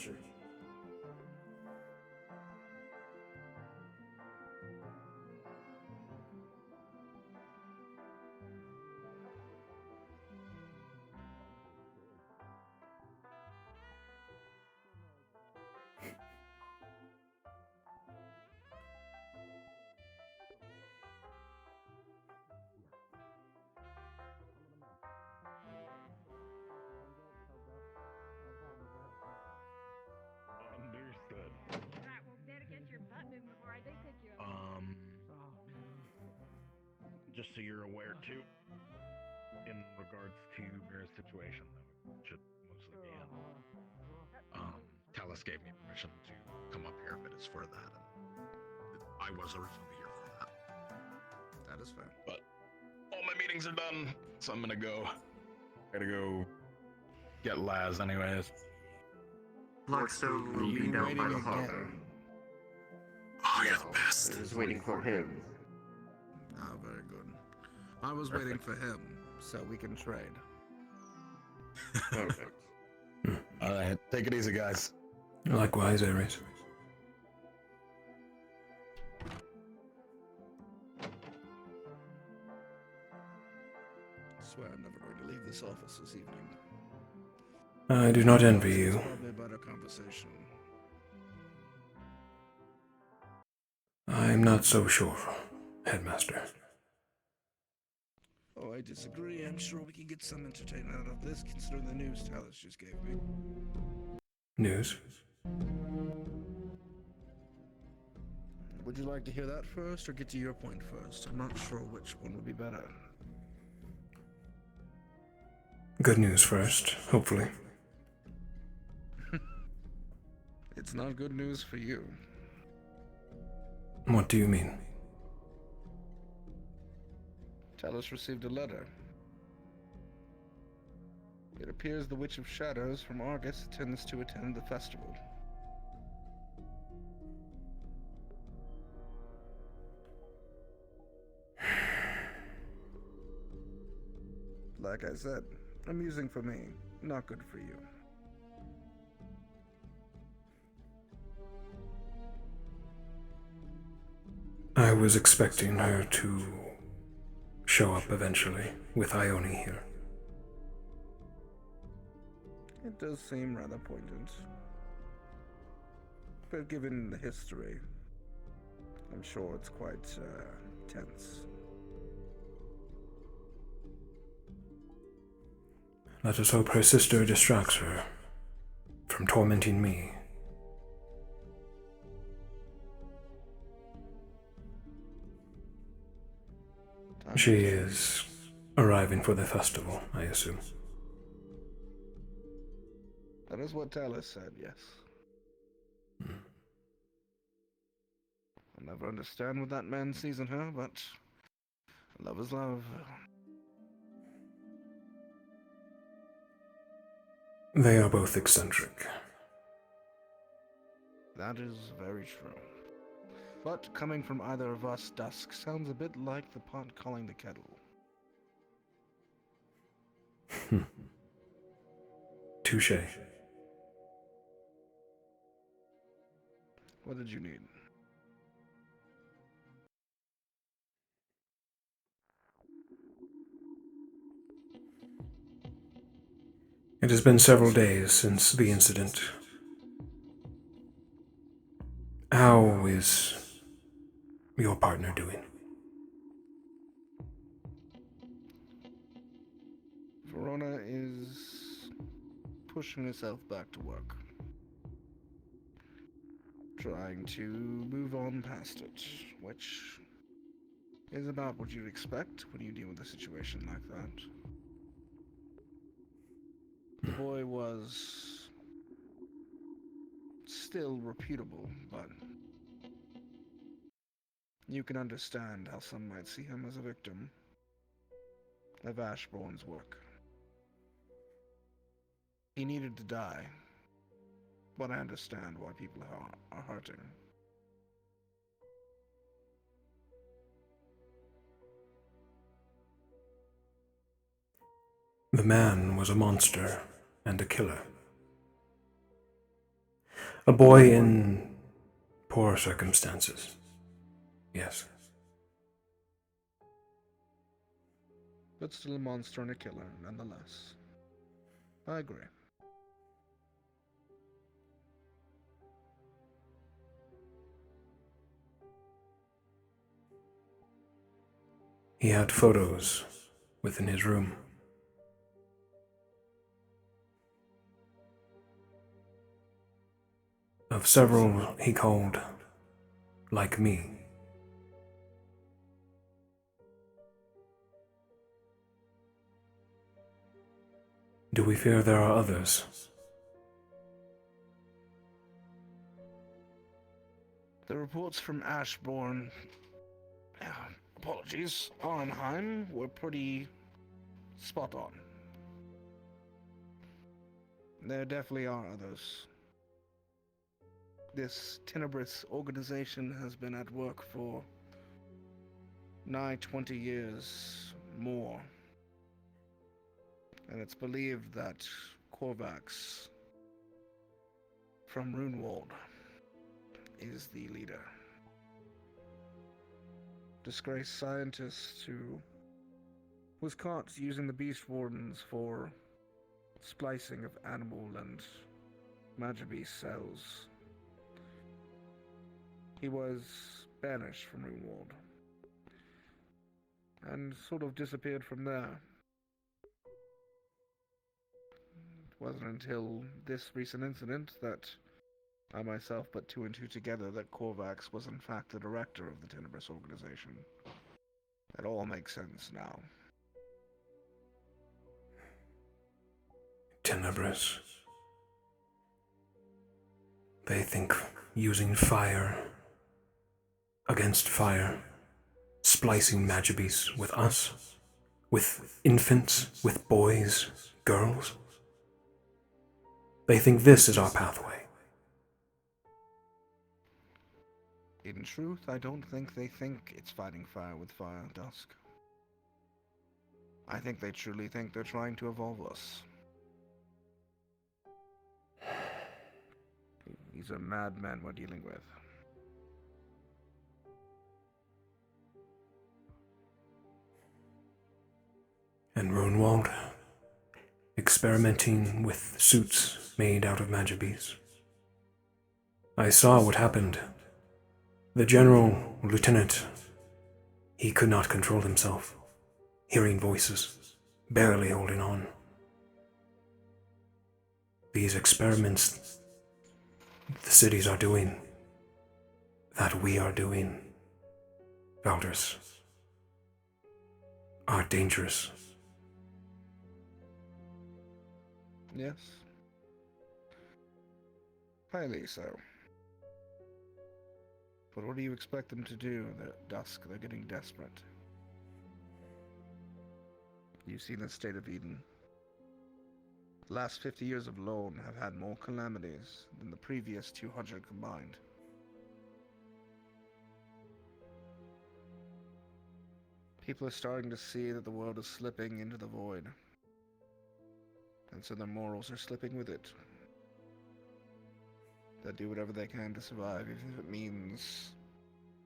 Speaker 6: Understood.
Speaker 12: Alright, well, better get your butt moving before I do pick you up.
Speaker 6: Just so you're aware too, in regards to Mira's situation, that should mostly be him. Talus gave me permission to come up here if it is for that, and I was originally here for that.
Speaker 5: That is fair.
Speaker 6: But all my meetings are done, so I'm gonna go. Gotta go get Laz anyways.
Speaker 3: Blackstone will be down by the harbor.
Speaker 7: Oh, you're the best.
Speaker 3: I was waiting for him.
Speaker 5: Ah, very good. I was waiting for him.
Speaker 1: so we can trade.
Speaker 11: Perfect. Alright, take it easy, guys.
Speaker 13: Likewise, Ares.
Speaker 1: I swear I'm never going to leave this office this evening.
Speaker 13: I do not envy you.
Speaker 1: It's probably a better conversation.
Speaker 13: I'm not so sure, Headmaster.
Speaker 1: Oh, I disagree. I'm sure we can get some entertainment out of this, considering the news Talus just gave me.
Speaker 13: News?
Speaker 1: Would you like to hear that first, or get to your point first? I'm not sure which one would be better.
Speaker 13: Good news first, hopefully.
Speaker 1: It's not good news for you.
Speaker 13: What do you mean?
Speaker 1: Talus received a letter. It appears the Witch of Shadows from Argus intends to attend the festival. Like I said, amusing for me, not good for you.
Speaker 13: I was expecting her to show up eventually, with Ione here.
Speaker 1: It does seem rather poignant. But given the history, I'm sure it's quite tense.
Speaker 13: Let us hope her sister distracts her from tormenting me. She is arriving for the festival, I assume.
Speaker 1: That is what Talus said, yes. I'll never understand what that man sees in her, but love is love.
Speaker 13: They are both eccentric.
Speaker 1: That is very true. But coming from either of us, Dusk sounds a bit like the pot calling the kettle.
Speaker 13: Touche.
Speaker 1: What did you need?
Speaker 13: It has been several days since the incident. How is your partner doing?
Speaker 1: Verona is pushing herself back to work. Trying to move on past it, which is about what you'd expect when you deal with a situation like that. The boy was still reputable, but you can understand how some might see him as a victim of Ashbourne's work. He needed to die, but I understand why people are hurting.
Speaker 13: The man was a monster and a killer. A boy in poor circumstances. Yes.
Speaker 1: But still a monster and a killer, nonetheless. I agree.
Speaker 13: He had photos within his room. Of several he called like me. Do we fear there are others?
Speaker 1: The reports from Ashbourne, apologies, Arnheim were pretty spot on. There definitely are others. This tenebrous organization has been at work for nigh 20 years more. And it's believed that Korvax from Runewald is the leader. Disgraced scientist who was caught using the Beast Wardens for splicing of animal and Magibeast cells. He was banished from Runewald and sort of disappeared from there. It wasn't until this recent incident that I myself put two and two together that Korvax was in fact the director of the Tenebris organization. It all makes sense now.
Speaker 13: Tenebris. They think using fire against fire, splicing Magibeasts with us, with infants, with boys, girls. They think this is our pathway.
Speaker 1: In truth, I don't think they think it's fighting fire with fire, Dusk. I think they truly think they're trying to evolve us. These are madmen we're dealing with.
Speaker 13: And Runewald, experimenting with suits made out of Magibeasts. I saw what happened. The General, Lieutenant, he could not control himself, hearing voices, barely holding on. These experiments the cities are doing, that we are doing, Elders, are dangerous.
Speaker 1: Yes. Highly so. But what do you expect them to do? At Dusk, they're getting desperate. You've seen the state of Eden. The last 50 years alone have had more calamities than the previous 200 combined. People are starting to see that the world is slipping into the void. And so their morals are slipping with it. They do whatever they can to survive, even if it means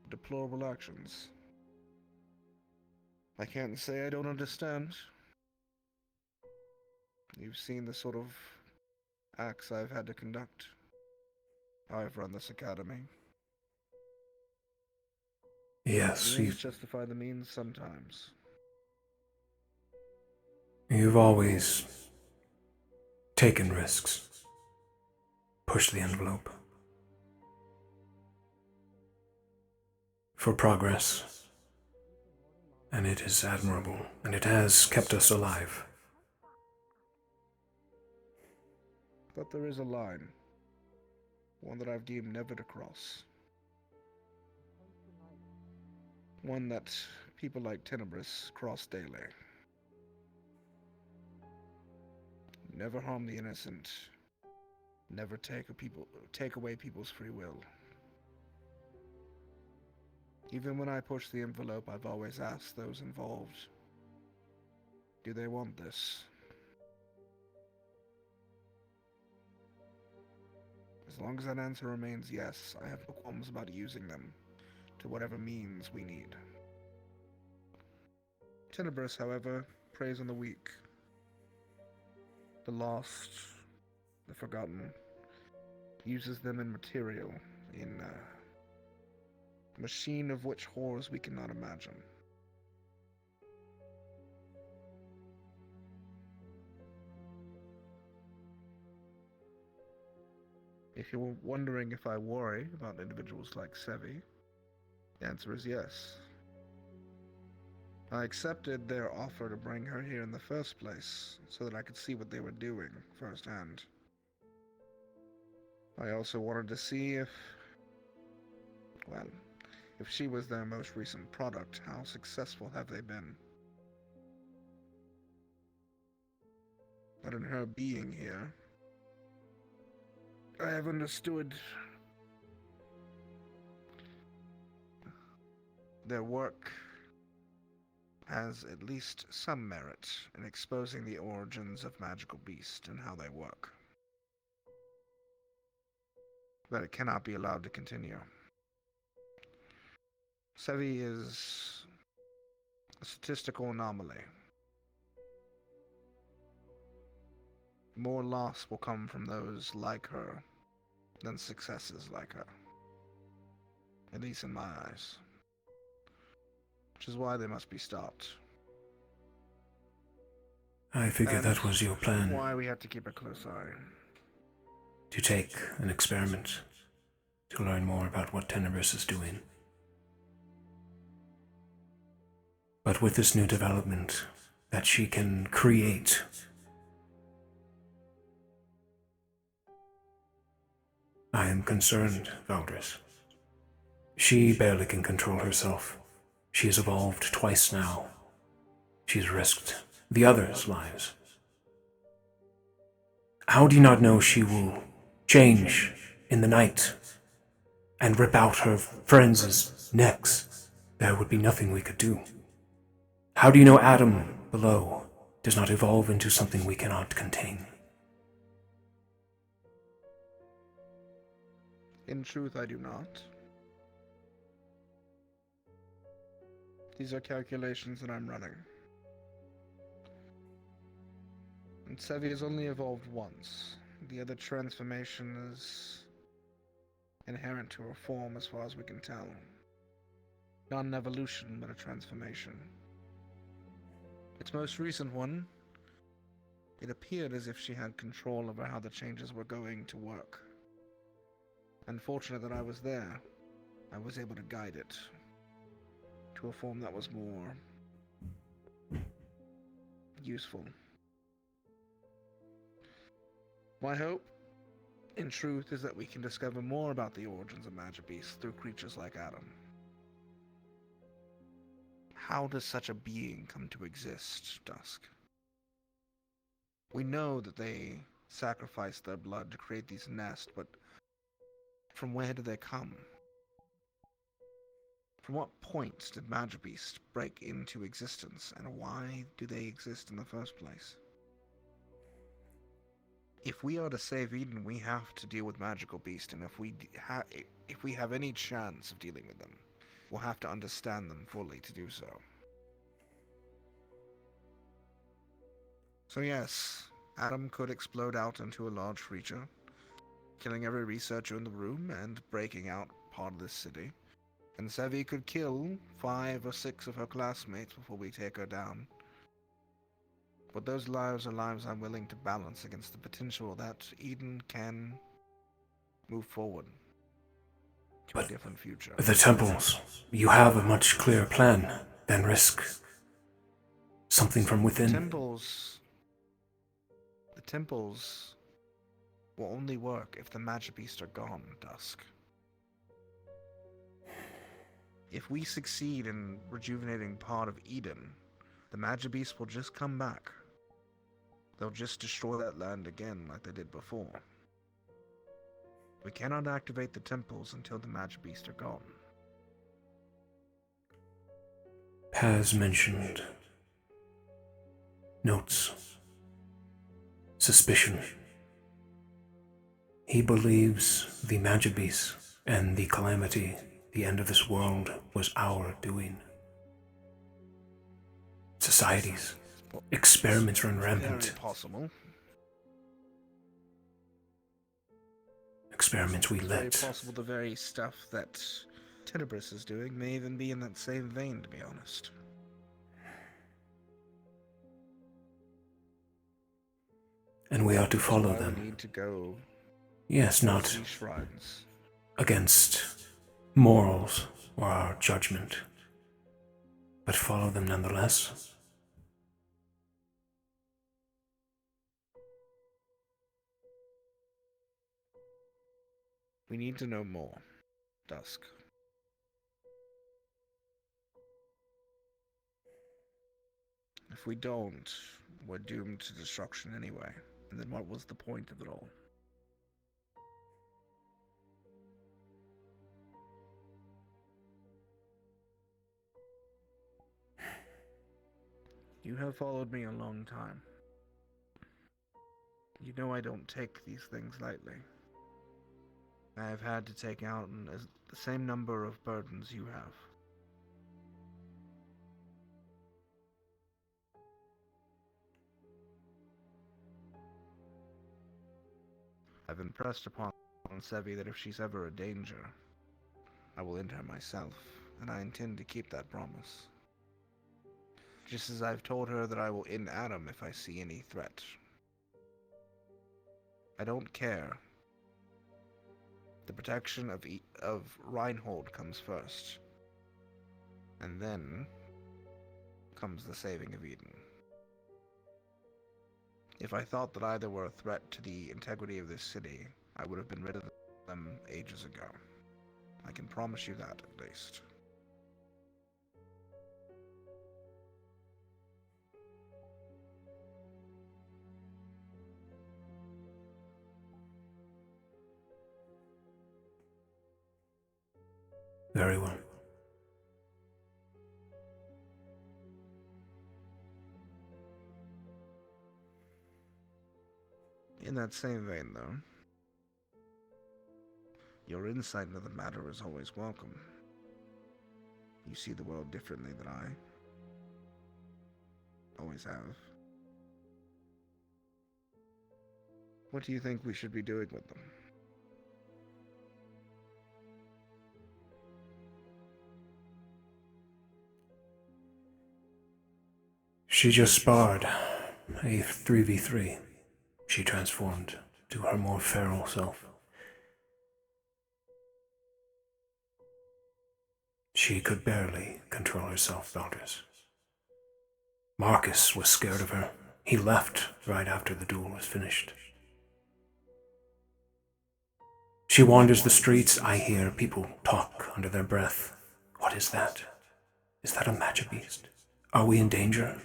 Speaker 1: deplorable actions. I can't say I don't understand. You've seen the sort of acts I've had to conduct. I've run this academy.
Speaker 13: Yes,
Speaker 1: The ends justify the means sometimes.
Speaker 13: You've always taken risks, pushed the envelope for progress, and it is admirable, and it has kept us alive.
Speaker 1: But there is a line, one that I've deemed never to cross. One that people like Tenebris cross daily. Never harm the innocent. Never take away people's free will. Even when I push the envelope, I've always asked those involved, do they want this? As long as that answer remains yes, I have no qualms about using them to whatever means we need. Tenebris, however, preys on the weak, the lost, the forgotten, uses them in material, in a machine of which horrors we cannot imagine. If you're wondering if I worry about individuals like Sevi, the answer is yes. I accepted their offer to bring her here in the first place, so that I could see what they were doing firsthand. I also wanted to see if she was their most recent product, how successful have they been? But in her being here, I have understood their work has at least some merit in exposing the origins of magical beasts and how they work. But it cannot be allowed to continue. Sevi is a statistical anomaly. More loss will come from those like her than successes like her. At least in my eyes. Which is why they must be stopped.
Speaker 13: I figured that was your plan.
Speaker 1: Why we have to keep a close eye.
Speaker 13: To take an experiment, to learn more about what Tenebris is doing. But with this new development that she can create, I am concerned, Valdris. She barely can control herself. She has evolved twice now. She's risked the others' lives. How do you not know she will change in the night and rip out her friends' necks? There would be nothing we could do. How do you know Adam below does not evolve into something we cannot contain?
Speaker 1: In truth, I do not. These are calculations that I'm running. And Sevi has only evolved once. The other transformation is inherent to her form as far as we can tell. Not an evolution, but a transformation. Its most recent one, it appeared as if she had control over how the changes were going to work. Unfortunate that I was there. I was able to guide it to a form that was more useful. My hope, in truth, is that we can discover more about the origins of magic beasts through creatures like Adam. How does such a being come to exist, Dusk? We know that they sacrificed their blood to create these nests, but from where do they come? From what point did magic beasts break into existence, and why do they exist in the first place? If we are to save Eden, we have to deal with magical beasts, and if we have any chance of dealing with them, we'll have to understand them fully to do so. So yes, Adam could explode out into a large creature, killing every researcher in the room and breaking out part of this city. And Sevi could kill 5 or 6 of her classmates before we take her down. But those lives are lives I'm willing to balance against the potential that Eden can move forward to a different future.
Speaker 13: The temples, you have a much clearer plan than risk something from within.
Speaker 1: The temples will only work if the magic beasts are gone, Dusk. If we succeed in rejuvenating part of Eden, the magic beasts will just come back. They'll just destroy that land again like they did before. We cannot activate the temples until the magic beasts are gone.
Speaker 13: Has mentioned notes, suspicion. He believes the magic beasts and the calamity, the end of this world, was our doing. Societies, experiments run rampant.
Speaker 1: Very possible.
Speaker 13: Experiments we
Speaker 1: It's
Speaker 13: let.
Speaker 1: very possible the very stuff that Tenebris is doing may even be in that same vein, to be honest.
Speaker 13: And we are to follow
Speaker 1: That's why
Speaker 13: them.
Speaker 1: We need to go.
Speaker 13: Yes, not
Speaker 1: to these shrines.
Speaker 13: against morals or our judgment, but follow them nonetheless.
Speaker 1: We need to know more, Dusk. If we don't, we're doomed to destruction anyway. And then what was the point of it all? You have followed me a long time. You know I don't take these things lightly. I have had to take out the same number of burdens you have. I've impressed upon Sevi that if she's ever a danger, I will end her myself, and I intend to keep that promise. Just as I've told her that I will end Adam if I see any threat. I don't care. The protection of Reinhold comes first. And then comes the saving of Eden. If I thought that either were a threat to the integrity of this city, I would have been rid of them ages ago. I can promise you that, at least.
Speaker 13: Very well.
Speaker 1: In that same vein, though, your insight into the matter is always welcome. You see the world differently than I always have. What do you think we should be doing with them?
Speaker 13: She just sparred a 3v3. She transformed to her more feral self. She could barely control herself, Valdez. Marcus was scared of her. He left right after the duel was finished. She wanders the streets. I hear people talk under their breath. What is that? Is that a magic beast? Are we in danger?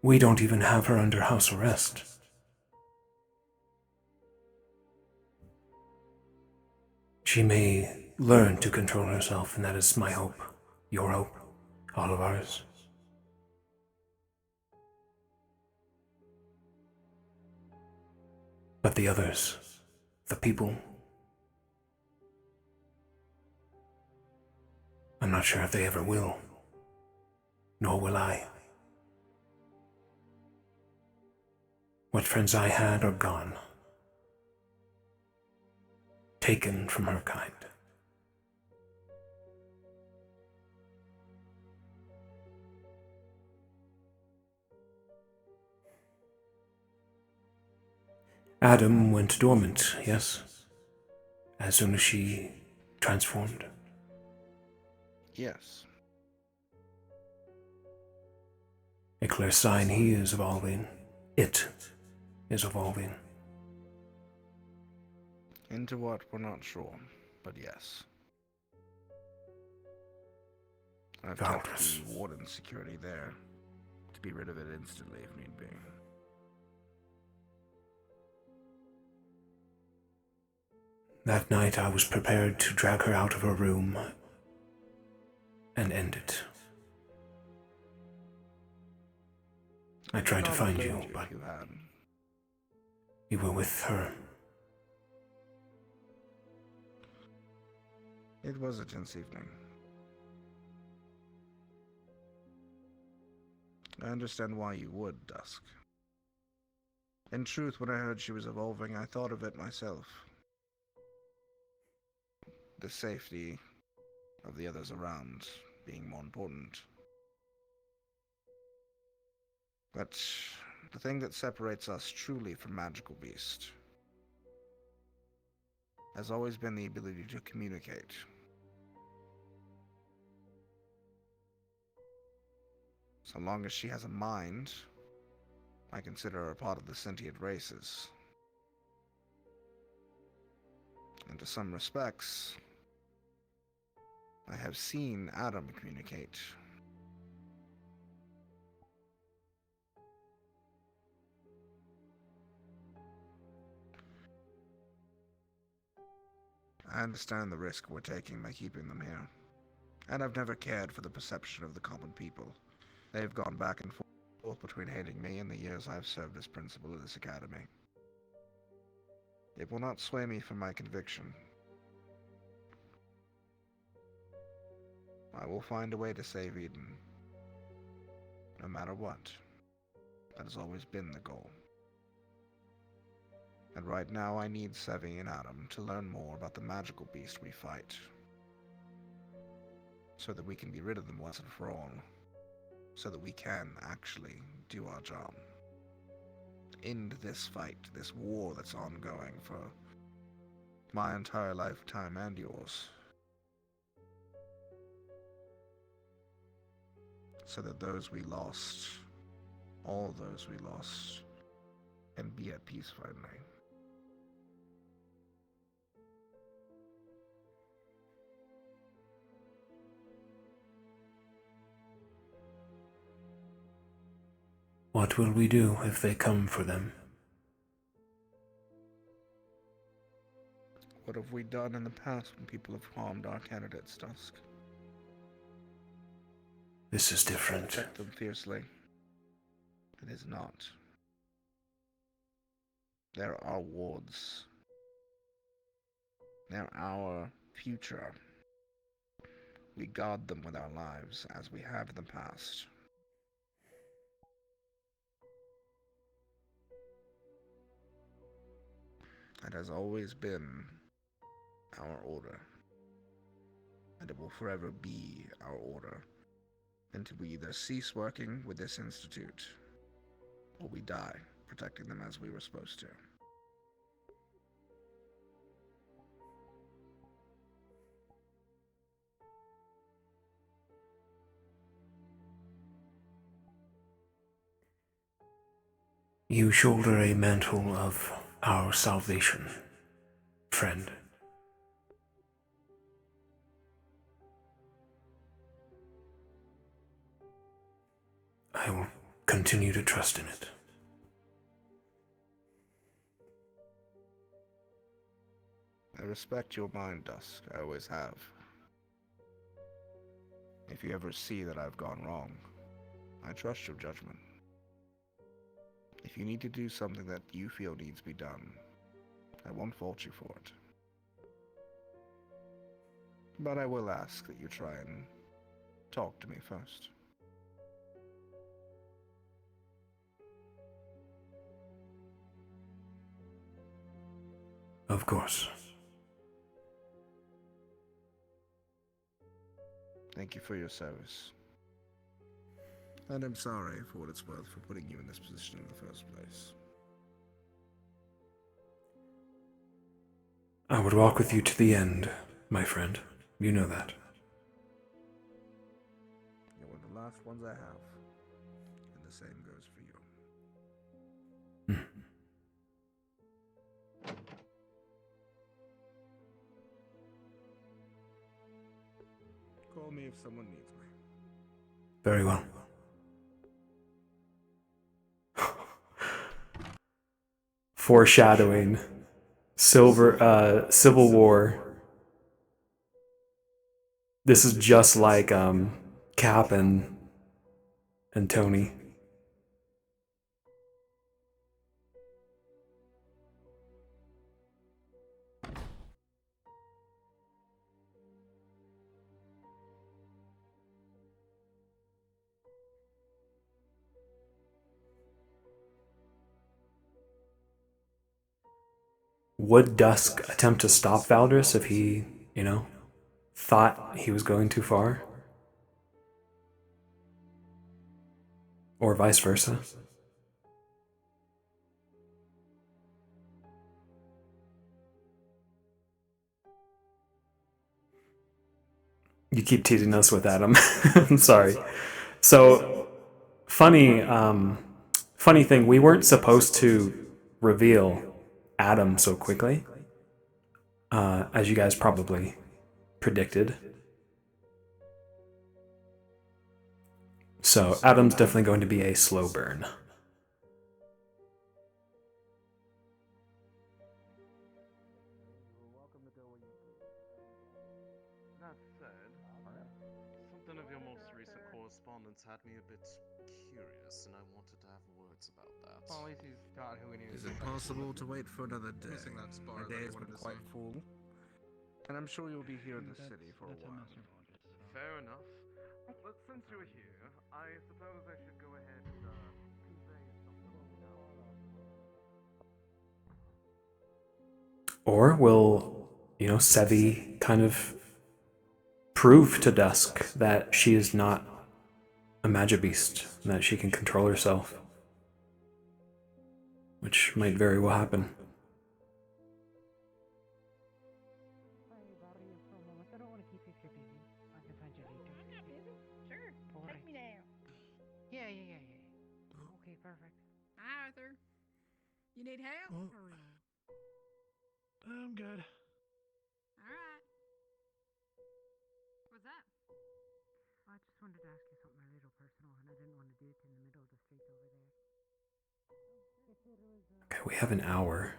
Speaker 13: We don't even have her under house arrest. She may learn to control herself, and that is my hope, your hope, all of ours. But the others, the people, I'm not sure if they ever will, nor will I. What friends I had are gone, taken from her kind. Adam went dormant, yes, as soon as she transformed.
Speaker 1: Yes.
Speaker 13: A clear sign he is evolving. It is evolving.
Speaker 1: Into what, we're not sure, but yes. I've kept the warden security there to be rid of it instantly if need be.
Speaker 13: That night I was prepared to drag her out of her room and end it. I tried to find you, but you were with her.
Speaker 1: It was a tense evening. I understand why you would, Dusk. In truth, when I heard she was evolving, I thought of it myself. The safety of the others around being more important. But the thing that separates us truly from magical beast has always been the ability to communicate. So long as she has a mind, I consider her a part of the sentient races. And to some respects, I have seen Adam communicate. I understand the risk we're taking by keeping them here. And I've never cared for the perception of the common people. They've gone back and forth both between hating me and the years I've served as principal of this academy. It will not sway me from my conviction. I will find a way to save Eden, no matter what. That has always been the goal. And right now I need Sevi and Adam to learn more about the magical beast we fight, so that we can be rid of them once and for all, so that we can actually do our job. End this fight, this war that's ongoing for my entire lifetime and yours, so that those we lost, all those we lost, can be at peace finally.
Speaker 13: What will we do if they come for them?
Speaker 1: What have we done in the past when people have harmed our candidates, Dusk?
Speaker 13: This is different.
Speaker 1: Protect them fiercely. It is not. They're our wards. They're our future. We guard them with our lives, as we have in the past. It has always been our order, and it will forever be our order until we either cease working with this institute, or we die protecting them as we were supposed to.
Speaker 13: You shoulder a mantle of our salvation, friend. I will continue to trust in it.
Speaker 1: I respect your mind, Dusk. I always have. If you ever see that I've gone wrong, I trust your judgment. If you need to do something that you feel needs to be done, I won't fault you for it. But I will ask that you try and talk to me first.
Speaker 13: Of course.
Speaker 1: Thank you for your service. And I'm sorry, for what it's worth, for putting you in this position in the first place.
Speaker 13: I would walk with you to the end, my friend. You know that.
Speaker 1: You're one of the last ones I have. And the same goes for you. Call me if someone needs me.
Speaker 13: Very well. Foreshadowing. Civil War. This is just like Cap and Tony. Would Dusk attempt to stop Valdris if he, thought he was going too far? Or vice versa? You keep teasing us with Adam. I'm sorry. So, funny thing, we weren't supposed to reveal Adam so quickly, as you guys probably predicted. So Adam's definitely going to be a slow burn.
Speaker 6: That said,
Speaker 9: Something of your most recent correspondence had me a bit curious, and I wanted to have words about that.
Speaker 1: Well, at least he's got who he needs.
Speaker 22: Is it possible to wait for another day?
Speaker 1: Missing that spar
Speaker 22: My day
Speaker 1: that he
Speaker 22: has been
Speaker 1: wanted to
Speaker 22: quite
Speaker 1: say.
Speaker 22: full.
Speaker 1: And I'm sure you'll be here in the city for a
Speaker 15: That's
Speaker 1: while.
Speaker 15: matter of orders.
Speaker 9: Fair enough.
Speaker 1: But since you're here, I suppose I should go ahead and convey something.
Speaker 13: Or will, Sevi kind of prove to Dusk that she is not a magic beast, that she can control herself, which might very well happen.
Speaker 4: I don't want to keep you if you're busy. I can find you later. I'm not busy. Sure. Take me down. Yeah. Okay, perfect.
Speaker 18: Hi, Arthur. You need help?
Speaker 15: I'm good.
Speaker 18: Alright. What's up?
Speaker 4: I just wanted to ask you something a little personal, and I didn't want to do it in the middle of the street over there.
Speaker 13: Okay, we have an hour.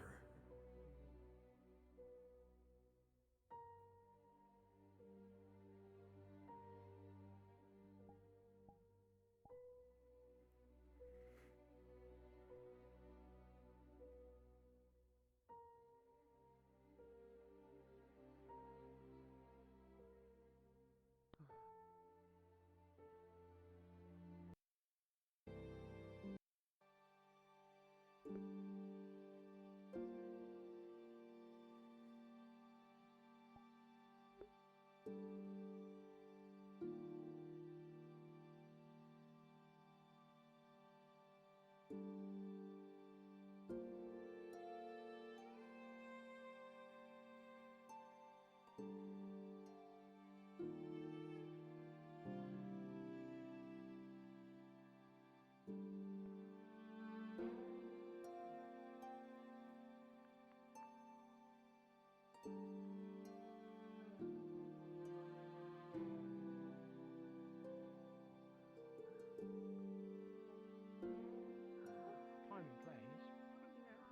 Speaker 8: Time and place.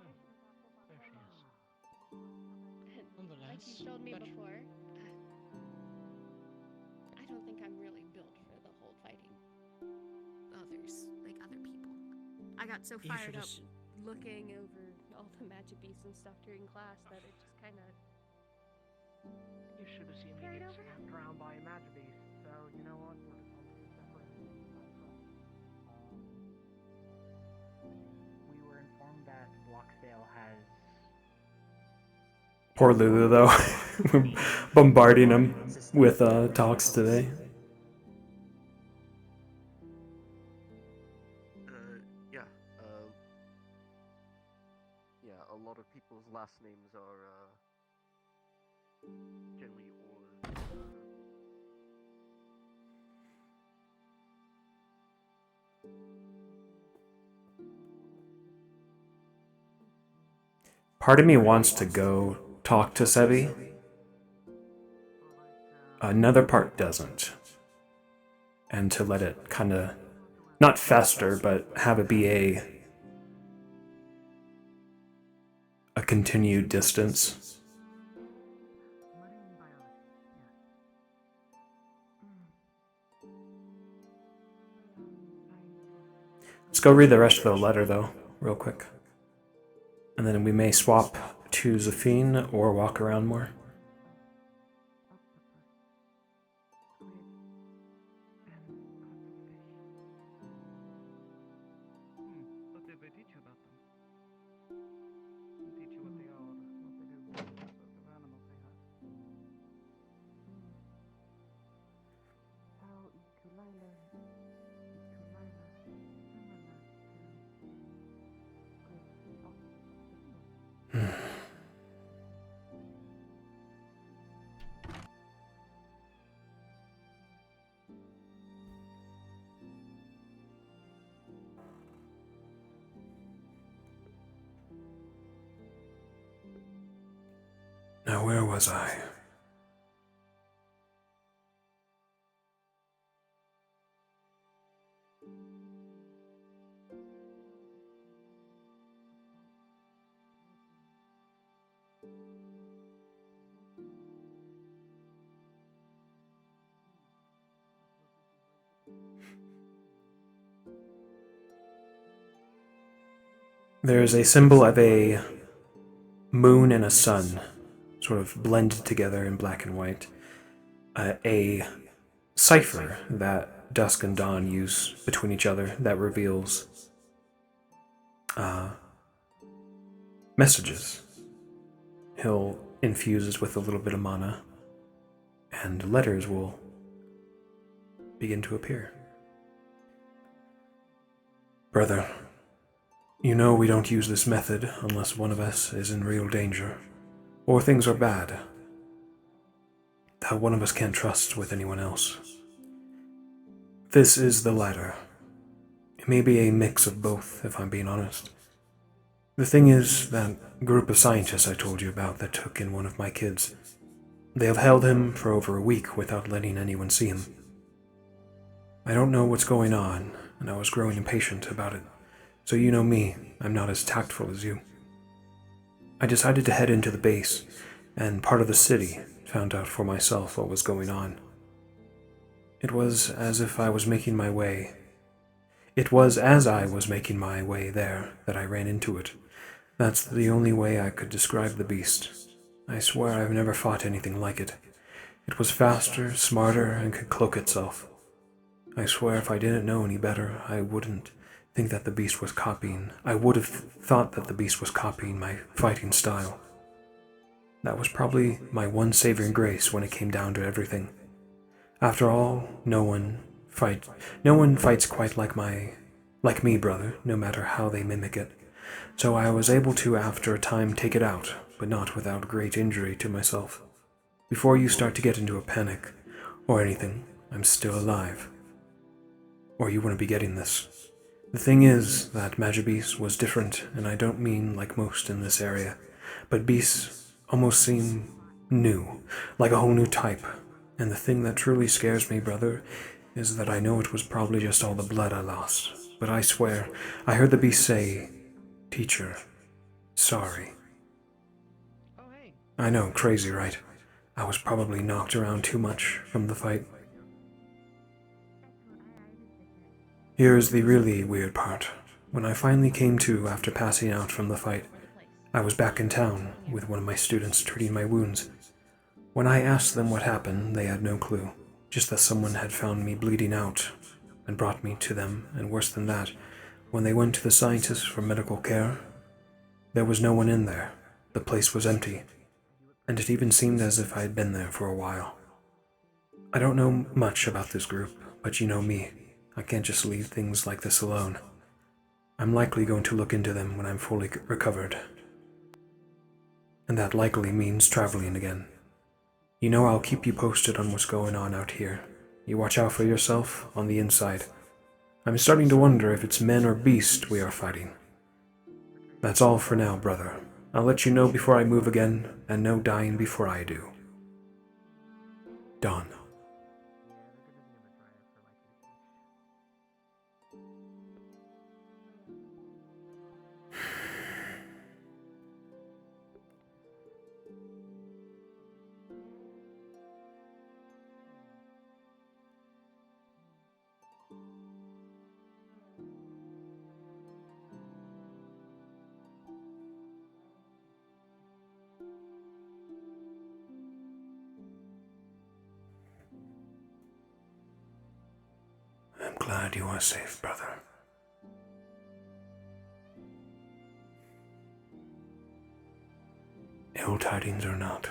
Speaker 8: Oh, there she is. Nonetheless,
Speaker 14: Like you told me
Speaker 8: that
Speaker 14: before, I don't think I'm really built for the whole fighting others, like other people. I got so
Speaker 8: You
Speaker 14: fired
Speaker 8: should
Speaker 14: up
Speaker 8: just-
Speaker 14: looking over all the magic beasts and stuff during class that it just kind of.
Speaker 8: You should have seen me
Speaker 14: Carried
Speaker 8: get
Speaker 14: over?
Speaker 8: slapped around by a magic beast. So you know what? We're separate.
Speaker 4: We were informed that Bloxdale has.
Speaker 13: Poor Lulu, though. We're bombarding him with talks today.
Speaker 9: Yeah. Yeah, a lot of people's last names are, generally or.
Speaker 13: Part of me wants to go talk to Sevi. Another part doesn't. And to let it kind of, not fester, but have it be a continued distance. Let's go read the rest of the letter, though, real quick. And then we may swap to Zafine or walk around more.
Speaker 8: What did they teach you about them? Teach you what they are, what they do, what sort of animals they have.
Speaker 4: How Itulaila similar
Speaker 13: Now, where was I? There's a symbol of a moon and a sun, sort of blended together in black and white. A cipher that Dusk and Dawn use between each other that reveals messages. He'll infuse it with a little bit of mana, and letters will begin to appear. Brother, you know we don't use this method unless one of us is in real danger, or things are bad, that one of us can't trust with anyone else. This is the latter. It may be a mix of both, if I'm being honest. The thing is, that group of scientists I told you about that took in one of my kids, they have held him for over a week without letting anyone see him. I don't know what's going on, and I was growing impatient about it. So you know me, I'm not as tactful as you. I decided to head into the base, and part of the city, found out for myself what was going on. It was as I was making my way there that I ran into it. That's the only way I could describe the beast. I swear I've never fought anything like it. It was faster, smarter, and could cloak itself. I swear if I didn't know any better, I wouldn't think that the beast was copying. I would have thought that the beast was copying my fighting style. That was probably my one saving grace when it came down to everything. After all, no one fights quite like me, brother, no matter how they mimic it. So I was able to, after a time, take it out, but not without great injury to myself. Before you start to get into a panic, or anything, I'm still alive. Or you wouldn't be getting this. The thing is that Magibeast was different, and I don't mean like most in this area, but beasts almost seem new, like a whole new type. And the thing that truly scares me, brother, is that I know it was probably just all the blood I lost. But I swear, I heard the beast say, "Teacher, sorry." I know, crazy, right? I was probably knocked around too much from the fight. Here's the really weird part. When I finally came to after passing out from the fight, I was back in town with one of my students treating my wounds. When I asked them what happened, they had no clue, just that someone had found me bleeding out and brought me to them, and worse than that, when they went to the scientists for medical care, there was no one in there. The place was empty, and it even seemed as if I had been there for a while. I don't know much about this group, but you know me. I can't just leave things like this alone. I'm likely going to look into them when I'm fully recovered. And that likely means traveling again. You know I'll keep you posted on what's going on out here. You watch out for yourself on the inside. I'm starting to wonder if it's men or beast we are fighting. That's all for now, brother. I'll let you know before I move again, and no dying before I do. Dawn. I'm glad you are safe, brother. Ill tidings or not.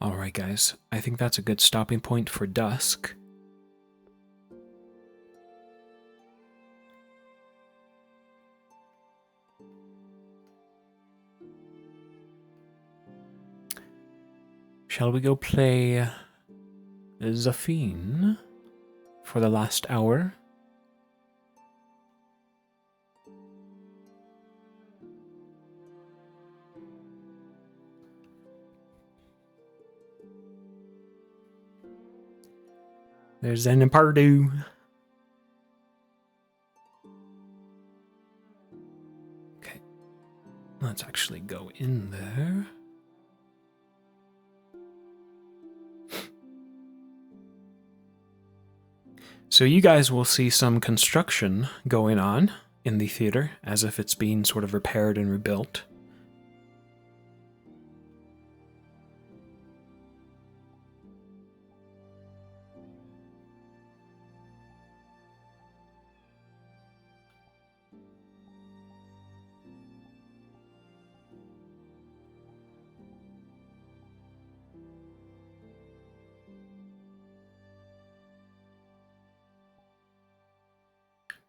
Speaker 13: Alright guys, I think that's a good stopping point for Dusk. Shall we go play Zafine for the last hour. There's Zenpardu. Okay. Let's actually go in there. So you guys will see some construction going on in the theater, as if it's being sort of repaired and rebuilt.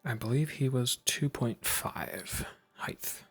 Speaker 13: I believe he was 2.5 height.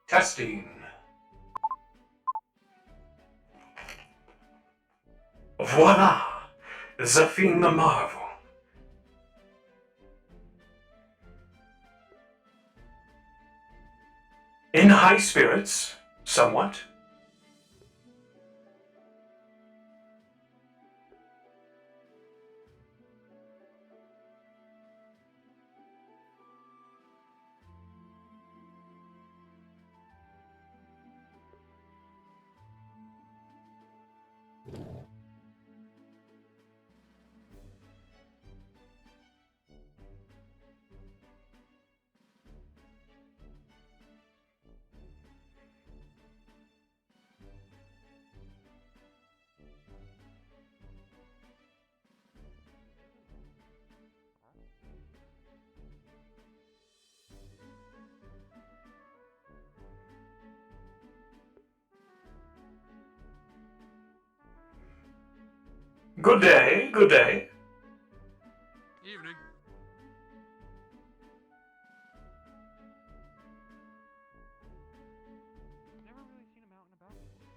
Speaker 13: Testing. Voila! Zafine the Marvel. In high spirits, somewhat. Good day, good day.
Speaker 2: Evening.
Speaker 4: Never really seen him out and about before.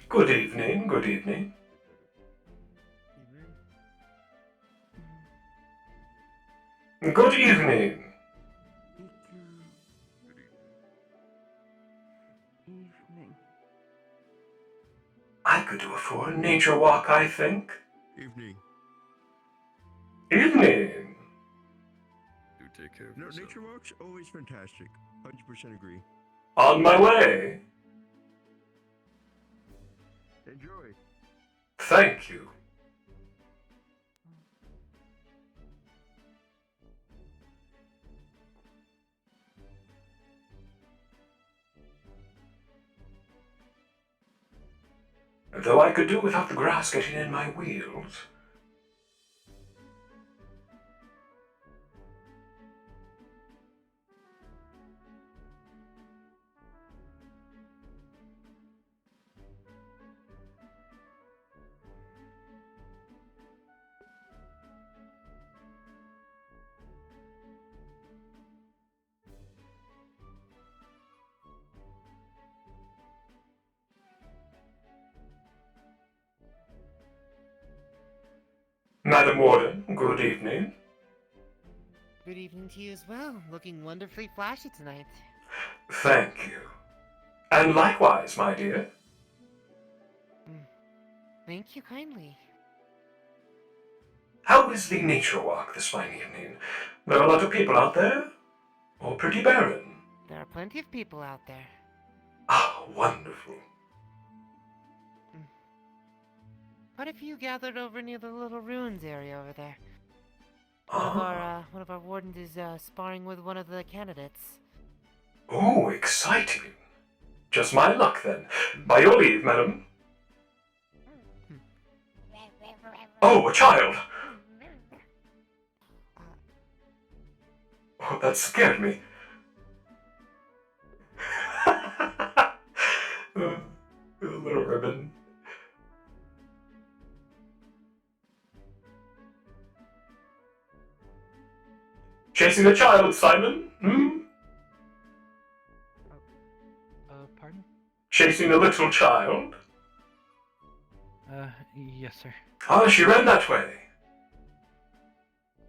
Speaker 13: Good evening, good evening. Good evening.
Speaker 19: Evening.
Speaker 13: I could do a 4 nature walk, I think.
Speaker 5: Evening.
Speaker 13: Evening.
Speaker 5: Do take care of yourself.
Speaker 19: Nature walks always fantastic. 100% agree.
Speaker 13: On my way.
Speaker 6: Enjoy.
Speaker 13: Thank you. Though I could do without the grass getting in my wheels. Madam Warden, good evening.
Speaker 19: Good evening to you as well. Looking wonderfully flashy tonight.
Speaker 13: Thank you. And likewise, my dear.
Speaker 19: Thank you kindly.
Speaker 13: How is the nature walk this fine evening? There are a lot of people out there? Or pretty barren?
Speaker 19: There are plenty of people out there.
Speaker 13: Ah, wonderful.
Speaker 19: What if you gathered over near the little ruins area over there? One of our wardens is sparring with one of the candidates.
Speaker 13: Oh, exciting. Just my luck then. By your leave, madam. Oh, a child! Oh, that scared me. Little ribbon. Chasing a child, Simon?
Speaker 21: Pardon?
Speaker 13: Chasing a little child?
Speaker 21: Yes, sir.
Speaker 13: Ah, she ran that way.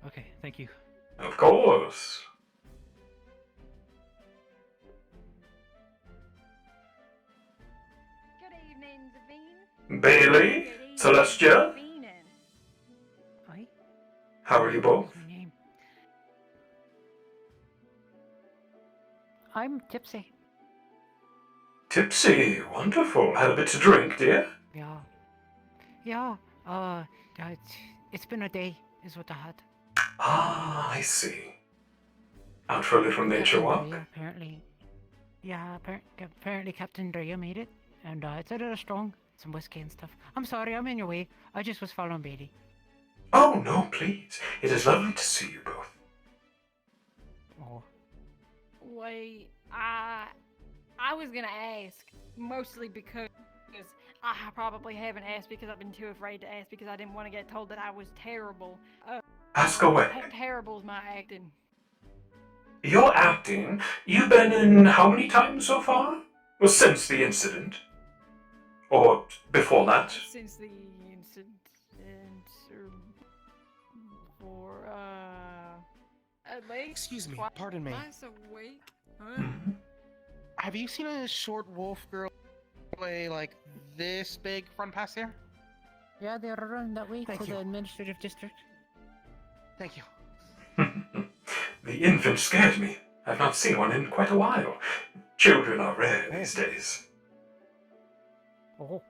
Speaker 21: Okay, thank you.
Speaker 13: Of course.
Speaker 23: Good evening, Zavine.
Speaker 13: Bailey? Celestia?
Speaker 21: Hi.
Speaker 13: How are you both?
Speaker 21: What's your name? I'm tipsy.
Speaker 13: Tipsy, wonderful. Had a bit to drink, dear?
Speaker 21: Yeah. Yeah, it's been a day, is what I had.
Speaker 13: Ah, I see. Out for a little nature walk?
Speaker 21: Drea, apparently. Yeah, apparently Captain Drea made it, and it's a little strong. Some whiskey and stuff. I'm sorry, I'm in your way. I just was following Bailey.
Speaker 13: Oh, no, please. It is lovely to see you both.
Speaker 21: Oh.
Speaker 23: Wait, I was gonna ask, mostly because I probably haven't asked because I've been too afraid to ask because I didn't want to get told that I was terrible.
Speaker 13: Ask away.
Speaker 23: How terrible is my acting?
Speaker 13: Your acting? You've been in how many times so far? Well, since the incident. Or before that?
Speaker 23: Since the incident, for at least.
Speaker 24: Excuse me, pardon me.
Speaker 23: Twice a week. Huh?
Speaker 24: Have you seen a short wolf girl play like this big front past here?
Speaker 21: Yeah, they're around that way
Speaker 24: Thank
Speaker 21: to
Speaker 24: you.
Speaker 21: the administrative district.
Speaker 24: Thank you.
Speaker 13: The infant scared me. I've not seen one in quite a while. Children are rare these days.
Speaker 21: Oh.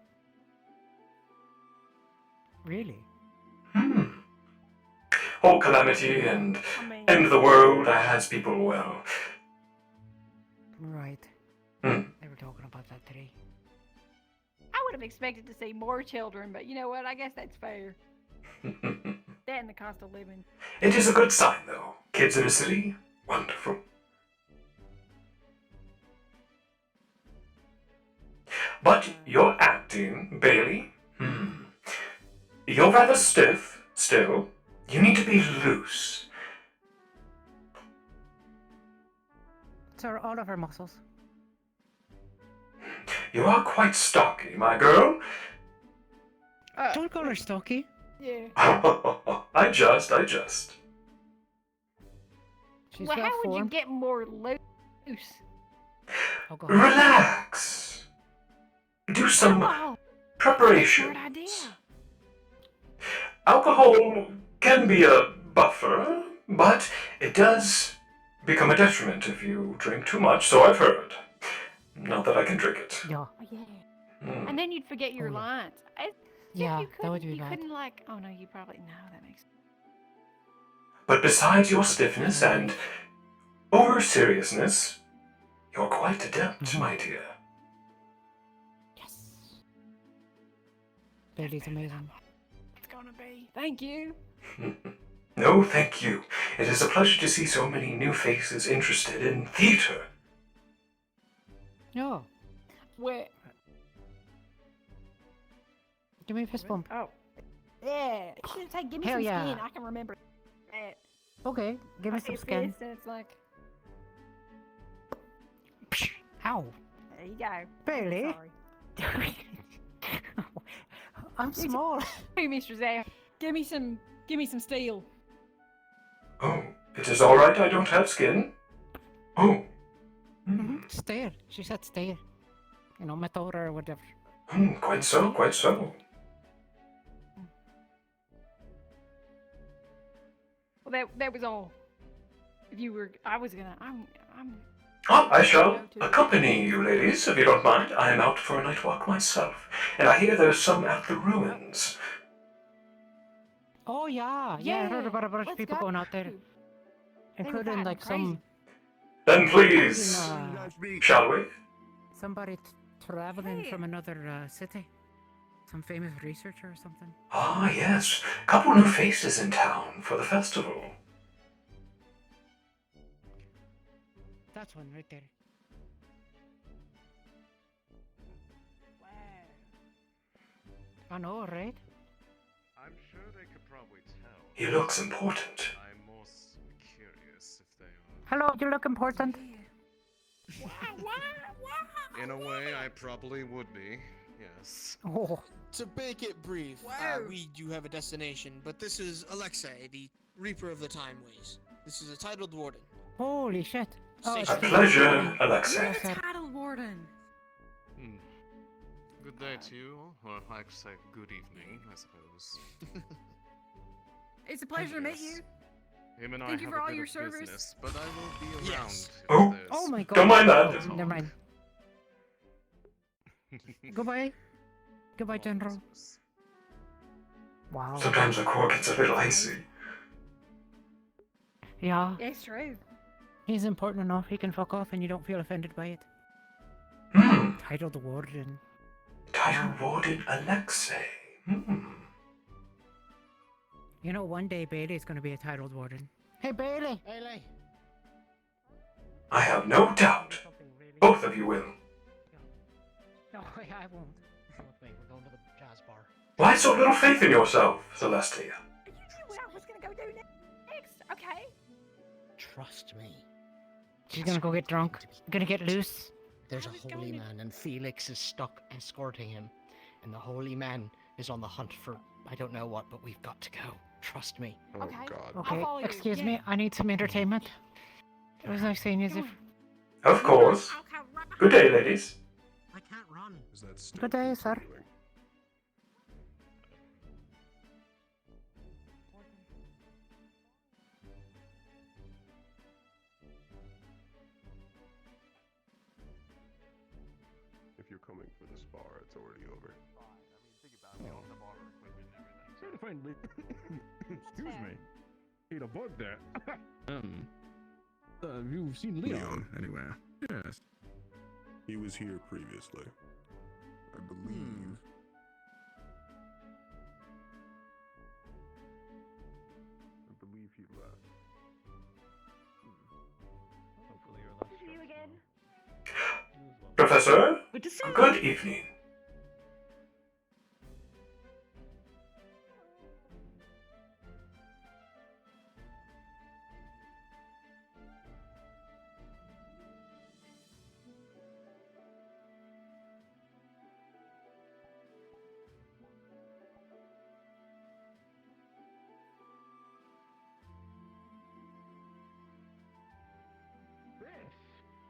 Speaker 21: Really?
Speaker 13: Whole calamity and end of the world has people, well...
Speaker 21: Right.
Speaker 13: Hmm.
Speaker 21: They were talking about that today.
Speaker 23: I would have expected to see more children, but you know what? I guess that's fair. That and the cost of living.
Speaker 13: It is a good sign, though. Kids in a city? Wonderful. But you're acting, Bailey. You're rather stiff, still. You need to be loose.
Speaker 21: It's all of our muscles.
Speaker 13: You are quite stocky, my girl.
Speaker 21: Don't call her stocky.
Speaker 23: Yeah.
Speaker 13: I just.
Speaker 21: She's
Speaker 23: Well,
Speaker 21: well
Speaker 23: how would you
Speaker 21: formed.
Speaker 23: get more loose?
Speaker 21: Alcohol.
Speaker 13: Relax. Do some
Speaker 23: Alcohol.
Speaker 13: preparation.
Speaker 23: Smart idea.
Speaker 13: Alcohol can be a buffer, but it does become a detriment if you drink too much, so I've heard. Not that I can drink it.
Speaker 3: Yeah.
Speaker 23: Oh, yeah.
Speaker 13: Mm.
Speaker 23: And then you'd forget your
Speaker 3: Oh, yeah.
Speaker 23: lines.
Speaker 3: Yeah,
Speaker 23: you
Speaker 3: that would
Speaker 23: couldn't,
Speaker 3: be
Speaker 23: you
Speaker 3: bad.
Speaker 23: couldn't like. Oh no, you probably no. That makes.
Speaker 13: But besides your stiffness and over seriousness, you're quite adept, my dear.
Speaker 3: Bailey's amazing.
Speaker 23: It's gonna be. Thank you.
Speaker 13: No, thank you. It is a pleasure to see so many new faces interested in theater.
Speaker 3: No.
Speaker 23: Where?
Speaker 3: Give me a fist bump.
Speaker 23: Oh. Yeah. Should say, give me
Speaker 3: Hell
Speaker 23: some
Speaker 3: yeah.
Speaker 23: skin. I can remember that.
Speaker 3: Okay, give me
Speaker 23: I
Speaker 3: some
Speaker 23: see
Speaker 3: skin.
Speaker 23: fist and it's like.
Speaker 3: Ow.
Speaker 23: There you go.
Speaker 3: Bailey.
Speaker 23: Sorry.
Speaker 3: I'm small.
Speaker 23: Hey, Mr. Zach. Give me some steel.
Speaker 13: Oh, it is all right I don't have skin? Oh.
Speaker 3: Stare. She said stare. You know, metal or whatever.
Speaker 13: Quite so, quite so.
Speaker 23: Well, that was all. If you were, I was gonna. I'm.
Speaker 13: Oh, I shall accompany you, ladies, if you don't mind. I am out for a night walk myself, and I hear there's some at the ruins.
Speaker 3: Oh yeah, I heard about a bunch of people going out there, including like some.
Speaker 13: Then please, shall we?
Speaker 3: Somebody traveling from another city, some famous researcher or something.
Speaker 13: Ah, yes. Couple new faces in town for the festival.
Speaker 3: That's one right there. I know, right?
Speaker 9: I'm sure they could probably tell.
Speaker 13: He looks important.
Speaker 9: I'm most curious if they are.
Speaker 3: Hello, you look important.
Speaker 9: In a way, I probably would be. Yes.
Speaker 3: Oh.
Speaker 10: To make it brief, we do have a destination, but this is Alexei, the Reaper of the Time Ways. This is a titled warden.
Speaker 3: Holy shit. Oh,
Speaker 13: A pleasure, Alexei.
Speaker 3: Yes, sir.
Speaker 14: Titled warden.
Speaker 9: Good day to you, or I could say good evening, I suppose.
Speaker 14: It's a pleasure to meet you.
Speaker 9: Him and
Speaker 14: Thank
Speaker 9: I
Speaker 14: you
Speaker 9: have
Speaker 14: for
Speaker 9: a
Speaker 14: all
Speaker 9: bit
Speaker 14: your
Speaker 9: of
Speaker 14: service.
Speaker 9: business, but I will be around.
Speaker 10: Yes.
Speaker 9: if
Speaker 13: Oh.
Speaker 9: there's-
Speaker 3: Oh my god.
Speaker 13: Don't mind that.
Speaker 3: Oh, never mind. Goodbye. Goodbye, General. Wow.
Speaker 13: Sometimes the core gets a little icy.
Speaker 3: Yeah.
Speaker 23: It's true.
Speaker 3: He's important enough, he can fuck off and you don't feel offended by it. Titled warden.
Speaker 13: Title Warden Alexei.
Speaker 3: You know, one day Bailey's gonna be a titled warden. Hey, Bailey!
Speaker 10: Bailey!
Speaker 13: I have no doubt. Both of you will.
Speaker 3: No, I won't.
Speaker 10: Wait, we're going to the jazz bar.
Speaker 13: Why so little faith in yourself, Celestia?
Speaker 23: You knew what I was gonna go do next. Okay.
Speaker 10: Trust me.
Speaker 3: She's gonna go get drunk. Gonna get loose.
Speaker 10: There's a holy man, and Felix is stuck escorting him. And the holy man is on the hunt for I don't know what, but we've got to go. Trust me.
Speaker 9: Oh
Speaker 23: Okay.
Speaker 9: god.
Speaker 23: I'll
Speaker 3: Okay,
Speaker 23: follow you.
Speaker 3: excuse
Speaker 23: Yeah.
Speaker 3: me, I need some entertainment. It was nice seeing you, Ziff.
Speaker 13: Of course. Good day, ladies.
Speaker 10: I can't run.
Speaker 11: Is that still
Speaker 3: Good day, sir.
Speaker 11: continuing? If you're coming for this bar, it's already over.
Speaker 6: Friendly. Excuse me. Ain't a bug there. You've seen Leon anywhere? Yes.
Speaker 11: He was here previously, I believe. I believe he left.
Speaker 6: Hopefully you're less.
Speaker 12: See you again.
Speaker 13: Professor,
Speaker 12: Good to see you.
Speaker 13: good evening.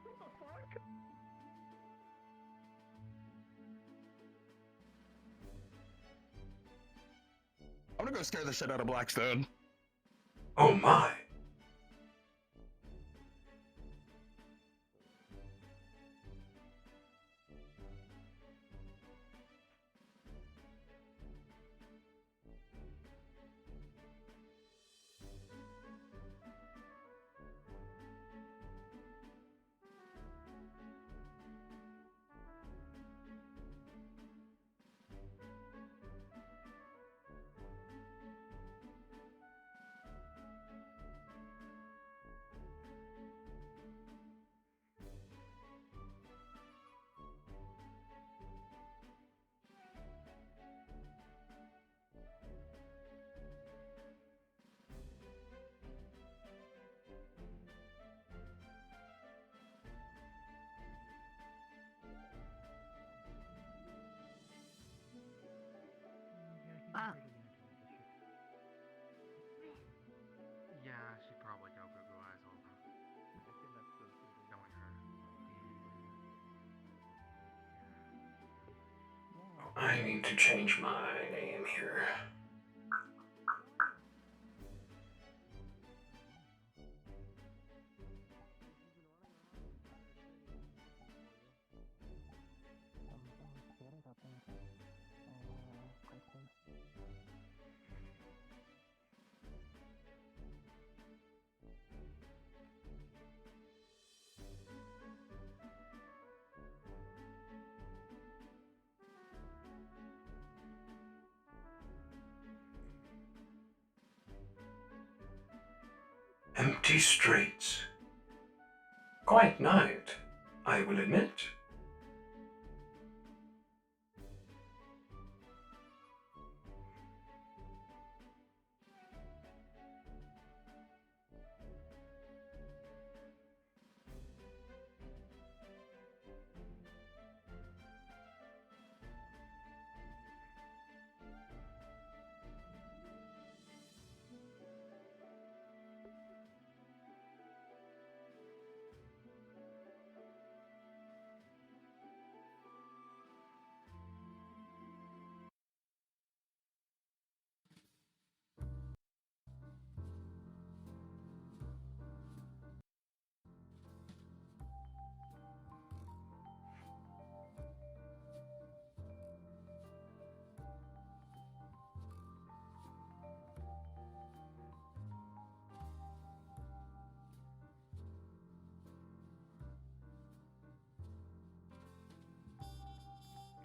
Speaker 6: What the fuck? I'm gonna go scare the shit out of Blackstone.
Speaker 13: Oh my. I need to change my name here. Empty streets. Quite night, I will admit.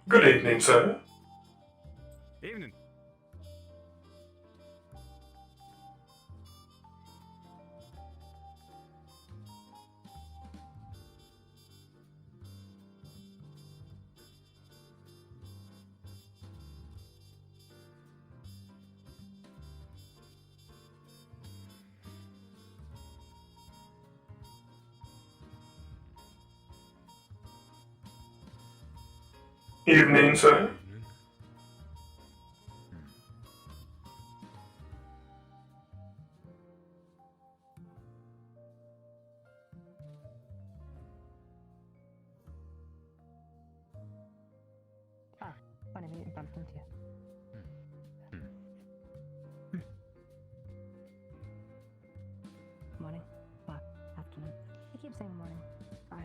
Speaker 13: Good evening, sir.
Speaker 2: Evening.
Speaker 13: Evening, sir.
Speaker 3: Ah, funny meeting bumped into you. Morning. What? Afternoon. I keep saying morning. Sorry.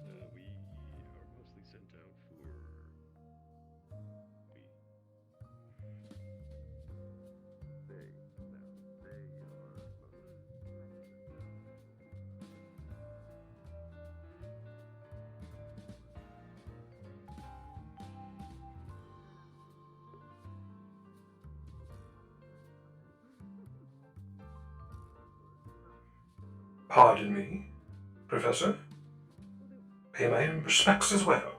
Speaker 6: We are mostly sent out for.
Speaker 13: Pardon me, Professor. Pay my respects as well.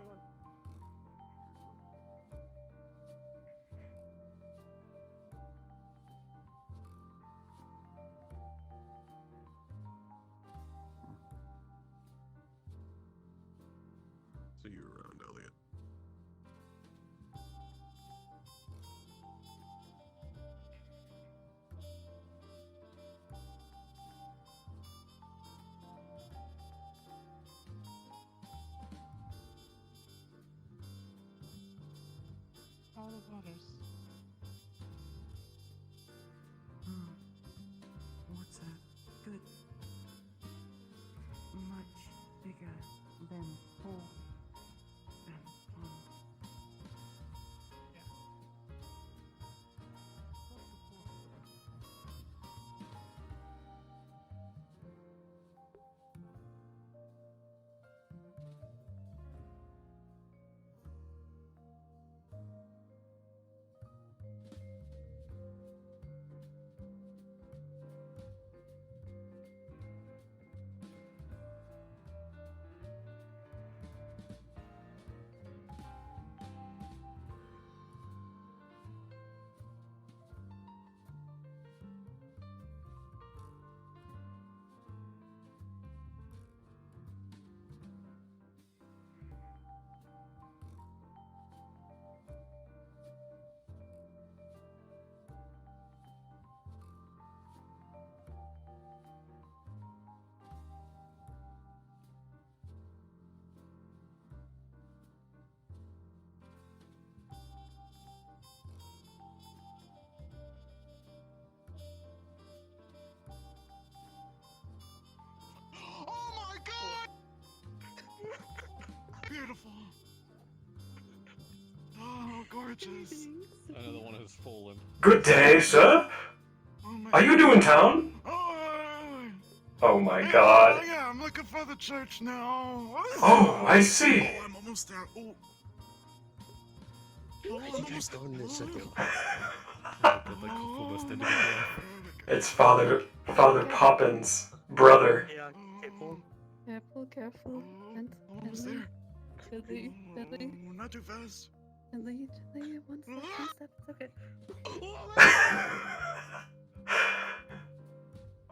Speaker 11: See you around, Elliot.
Speaker 3: All the waters.
Speaker 6: beautiful. Oh, gorgeous.
Speaker 7: Another one has fallen.
Speaker 13: Good day, sir. Are you new in town? Oh my god.
Speaker 6: Yeah, I'm looking for the church now.
Speaker 13: Oh, I see.
Speaker 6: Oh, I'm almost there. Oh.
Speaker 13: It's Father Poppins' brother.
Speaker 18: Careful.
Speaker 6: Almost there.
Speaker 18: Gently.
Speaker 6: Not too fast.
Speaker 18: Gently. One step. It's okay.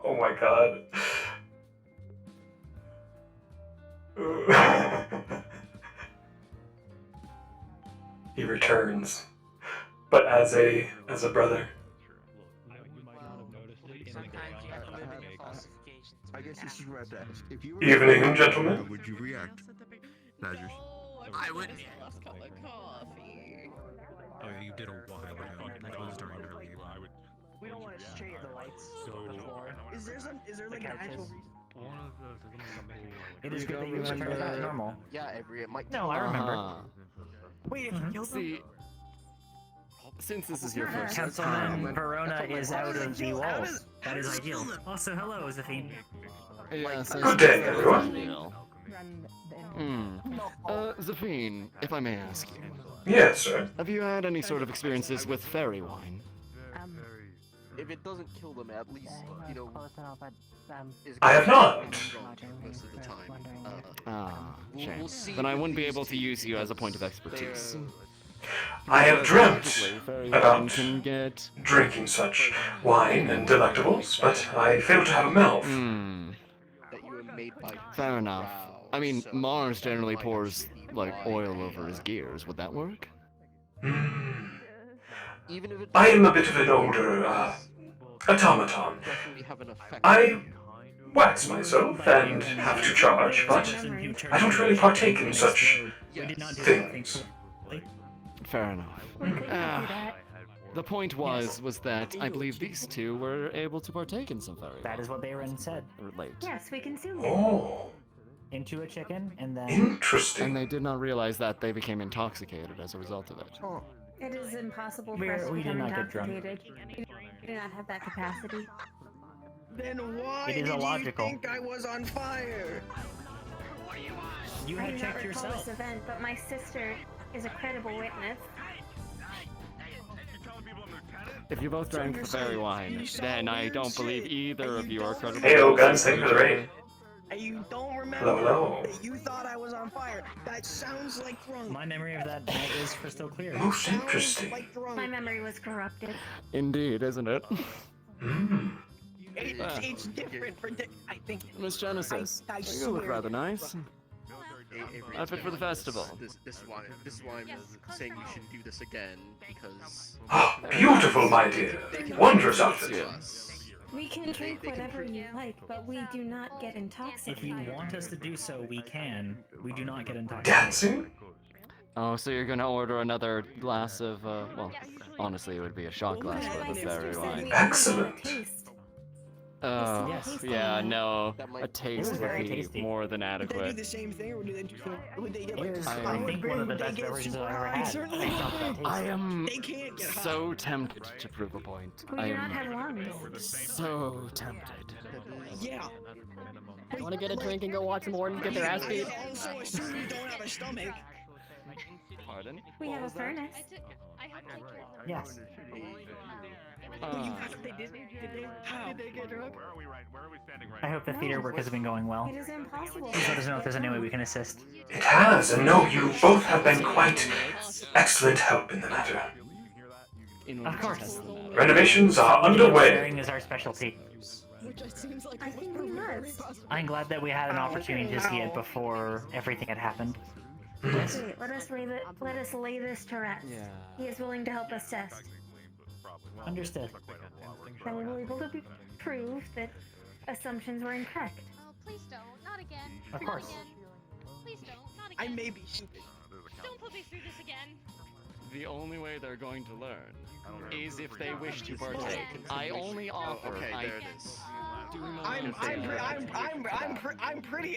Speaker 13: Oh my god. He returns, but as a brother.
Speaker 11: I guess this is right there. If you
Speaker 13: Evening, gentlemen.
Speaker 11: How would you react? Badgers.
Speaker 7: I wouldn't. Oh, you did a while ago. That was during her leave.
Speaker 16: We don't want to shade the lights on the floor. Is there like an actual reason?
Speaker 17: It is good that you remember that normal.
Speaker 16: Yeah, Avery, it might.
Speaker 17: No, I remember.
Speaker 16: Wait, if you killed them?
Speaker 20: See, since this is your first
Speaker 17: Councilman Verona is out of the walls. That is ideal. Also, hello, Zafine.
Speaker 13: Good day, everyone.
Speaker 20: Zafine, if I may ask you.
Speaker 13: Yes, sir.
Speaker 20: Have you had any sort of experiences with fairy wine?
Speaker 16: If it doesn't kill them, at least, you know.
Speaker 13: I have not.
Speaker 16: Most of the time.
Speaker 20: Shame.
Speaker 16: We'll see
Speaker 20: Then I
Speaker 16: with
Speaker 20: wouldn't be
Speaker 16: these
Speaker 20: able to
Speaker 16: two
Speaker 20: use you as a point of
Speaker 16: because
Speaker 20: expertise.
Speaker 13: I have dreamt
Speaker 20: Fairy
Speaker 13: about
Speaker 20: wine can get
Speaker 13: drinking such wine and delectables, but I fail to have a mouth.
Speaker 16: that you were made by.
Speaker 20: Fair enough. I mean, Mars generally pours, like, oil over his gears. Would that work?
Speaker 16: Even if it
Speaker 13: I am a bit of an older, automaton.
Speaker 16: definitely have an effect.
Speaker 13: I wax myself and have to charge, but I don't really partake in such things.
Speaker 20: Fair enough. The point was that I believe these two were able to partake in some fairy.
Speaker 17: That is what Bayron said.
Speaker 20: Relate.
Speaker 12: Yes, we consumed it.
Speaker 13: Oh.
Speaker 17: Into a chicken, and then...
Speaker 13: Interesting.
Speaker 20: And they did not realize that they became intoxicated as a result of it.
Speaker 12: It is impossible for us to
Speaker 17: We did
Speaker 12: become
Speaker 17: not get drunk.
Speaker 12: intoxicated. We do not have that capacity.
Speaker 16: Then why
Speaker 17: It is
Speaker 16: did
Speaker 17: illogical.
Speaker 16: you think I was on fire?
Speaker 17: You
Speaker 12: I
Speaker 17: had
Speaker 12: do not
Speaker 17: checked
Speaker 12: recall
Speaker 17: yourself.
Speaker 12: this event, but my sister is a credible witness.
Speaker 20: If you both drank the fairy wine, then I don't believe either of you are credible.
Speaker 13: Heyo, guns, thank you for the raid.
Speaker 16: And you don't remember
Speaker 13: Hello.
Speaker 16: that you thought I was on fire. That sounds like drunk.
Speaker 17: My memory of that night is crystal clear.
Speaker 13: Most interesting.
Speaker 16: Like drunk.
Speaker 12: My memory was corrupted.
Speaker 20: Indeed, isn't it?
Speaker 16: It's different for I think.
Speaker 20: Miss Genesis,
Speaker 16: I
Speaker 20: you look
Speaker 16: swear.
Speaker 20: rather nice. Outfit for the festival.
Speaker 16: This is why I'm saying you should do this again because.
Speaker 13: Ah, beautiful, my dear. Wondrous outfit.
Speaker 12: We can drink whatever you like, but we do not get intoxicated.
Speaker 17: If you want us to do so, we can. We do not get intoxicated.
Speaker 13: Dancing?
Speaker 20: Oh, so you're gonna order another glass of, well, honestly, it would be a shot glass worth of fairy wine.
Speaker 13: Excellent.
Speaker 20: Yeah, no, a taste would
Speaker 17: very
Speaker 20: be
Speaker 17: tasty.
Speaker 20: more than
Speaker 16: Would they do
Speaker 20: adequate.
Speaker 16: the same thing, or would they do? Would they get like?
Speaker 17: It is, I think, one of the best beverages I've ever had.
Speaker 20: I am
Speaker 16: They can't get high.
Speaker 20: so tempted to prove a point.
Speaker 12: We
Speaker 20: I
Speaker 12: do not have
Speaker 20: am
Speaker 12: lungs.
Speaker 20: so tempted.
Speaker 16: Yeah.
Speaker 20: Want to get a drink and go watch some Hortons get their ass beat?
Speaker 16: I also assume you don't have a stomach.
Speaker 20: Pardon?
Speaker 12: We have a furnace.
Speaker 17: Yes.
Speaker 16: Did they get drunk?
Speaker 17: I hope the theater work has been going well.
Speaker 12: It is impossible.
Speaker 17: Please let us know if there's any way we can assist.
Speaker 13: It has, and no, you both have been quite excellent help in the matter.
Speaker 17: Of course.
Speaker 13: Renovations are underway.
Speaker 17: Sharing is our specialty.
Speaker 12: I think we must.
Speaker 17: I'm glad that we had an opportunity to see it before everything had happened.
Speaker 13: Yes.
Speaker 12: Wait, let us lay this to rest. He is willing to help us test.
Speaker 17: Understood.
Speaker 12: Then we will be able to prove that assumptions were incorrect.
Speaker 18: Oh, please don't. Not again.
Speaker 17: Of
Speaker 18: Not
Speaker 17: course.
Speaker 18: again. Please don't. Not
Speaker 16: I
Speaker 18: again.
Speaker 16: may be stupid.
Speaker 18: Don't put me through this again.
Speaker 20: The only way they're going to learn is if they wish to partake. I only offer.
Speaker 16: Okay,
Speaker 20: I
Speaker 16: there it is.
Speaker 20: do not.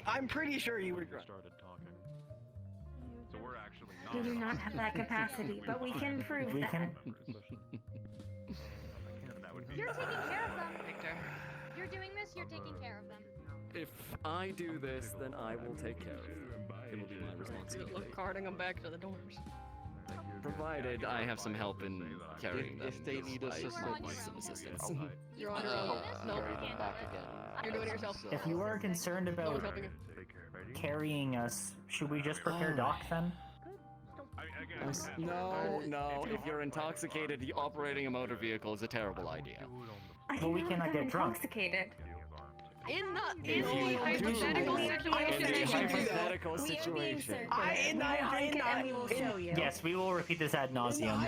Speaker 16: I'm pretty sure you were drunk.
Speaker 12: We do not have that capacity, but we can prove
Speaker 17: We
Speaker 12: that.
Speaker 17: can.
Speaker 1: You're taking care of them. You're doing this, you're taking care of them.
Speaker 20: If I do this, then I will take care of them. It will be my responsibility.
Speaker 23: Look, carting them back to the dorms.
Speaker 20: Provided I have some help in carrying them.
Speaker 8: If they need
Speaker 20: I
Speaker 8: assistance,
Speaker 20: might need some assistance.
Speaker 23: You're on your own. No.
Speaker 8: carry them back again.
Speaker 23: You're doing it yourself.
Speaker 17: If you are concerned
Speaker 23: No
Speaker 17: about
Speaker 23: one's helping you.
Speaker 17: carrying us, should we just prepare Doc then?
Speaker 20: No. If you're intoxicated, operating a motor vehicle is a terrible idea.
Speaker 17: Well, we cannot get drunk.
Speaker 12: Intoxicated.
Speaker 23: In the hypothetical situation.
Speaker 17: Yes, we will repeat this ad nauseum.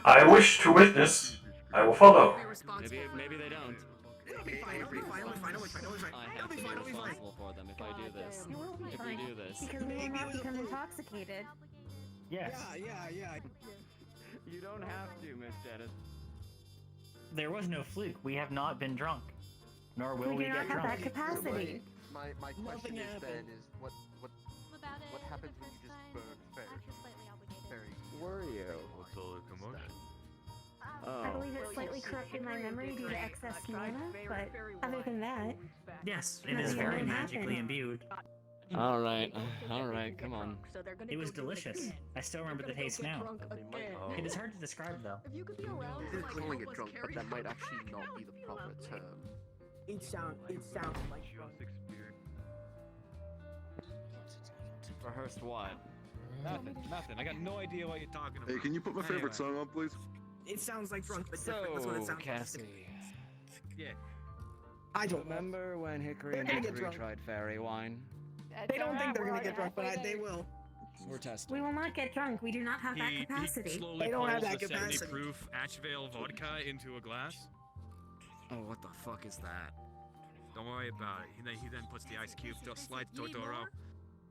Speaker 13: I wish to witness. I will follow.
Speaker 20: Maybe they don't.
Speaker 16: It'll be fine. It'll be fine. It'll be fine. It'll be fine. It'll be fine.
Speaker 20: I have to be responsible for them if I do this.
Speaker 12: You will be
Speaker 20: If
Speaker 12: fine.
Speaker 20: we do this.
Speaker 12: Because we will not become intoxicated.
Speaker 17: Yes.
Speaker 16: Yeah.
Speaker 20: You don't have to, Miss Janice.
Speaker 17: There was no fluke. We have not been drunk. Nor will
Speaker 12: We
Speaker 17: we
Speaker 12: do not
Speaker 17: get
Speaker 12: have
Speaker 17: drunk.
Speaker 12: that capacity.
Speaker 8: My question is then is what
Speaker 1: About it,
Speaker 8: happens when you just burn Ferry?
Speaker 20: Were you?
Speaker 2: What's all the commotion?
Speaker 12: I believe it slightly corrupted my memory due to excess mana, but other than that,
Speaker 17: Yes, it is
Speaker 12: nothing
Speaker 17: very
Speaker 12: really
Speaker 17: magically
Speaker 12: happened.
Speaker 17: imbued.
Speaker 20: Alright, come on.
Speaker 17: It was delicious. I still remember the taste now. It is hard to describe though.
Speaker 23: If you could be around
Speaker 8: They're calling it drunk, but that might actually not be the proper term.
Speaker 16: It sounds like
Speaker 20: Rehearsed what?
Speaker 2: Nothing. I got no idea what you're talking about.
Speaker 5: Hey, can you put my favorite song on, please?
Speaker 16: It sounds like drunk, but different. That's what it
Speaker 20: So,
Speaker 16: sounds
Speaker 20: Cassie.
Speaker 2: Yeah.
Speaker 16: I don't know.
Speaker 20: Remember when Hickory and
Speaker 16: They're gonna get
Speaker 20: Hickory
Speaker 16: drunk.
Speaker 20: tried fairy wine?
Speaker 16: They don't think they're gonna get drunk, but they will.
Speaker 20: We're testing.
Speaker 12: We will not get drunk. We do not have that
Speaker 2: He
Speaker 12: capacity.
Speaker 2: slowly
Speaker 16: They don't have
Speaker 2: pours
Speaker 16: that
Speaker 2: the
Speaker 16: capacity.
Speaker 2: 70 proof Ashvale vodka into a glass.
Speaker 20: Oh, what the fuck is that?
Speaker 2: Don't worry about it. He then puts the ice cube, slides Totoro.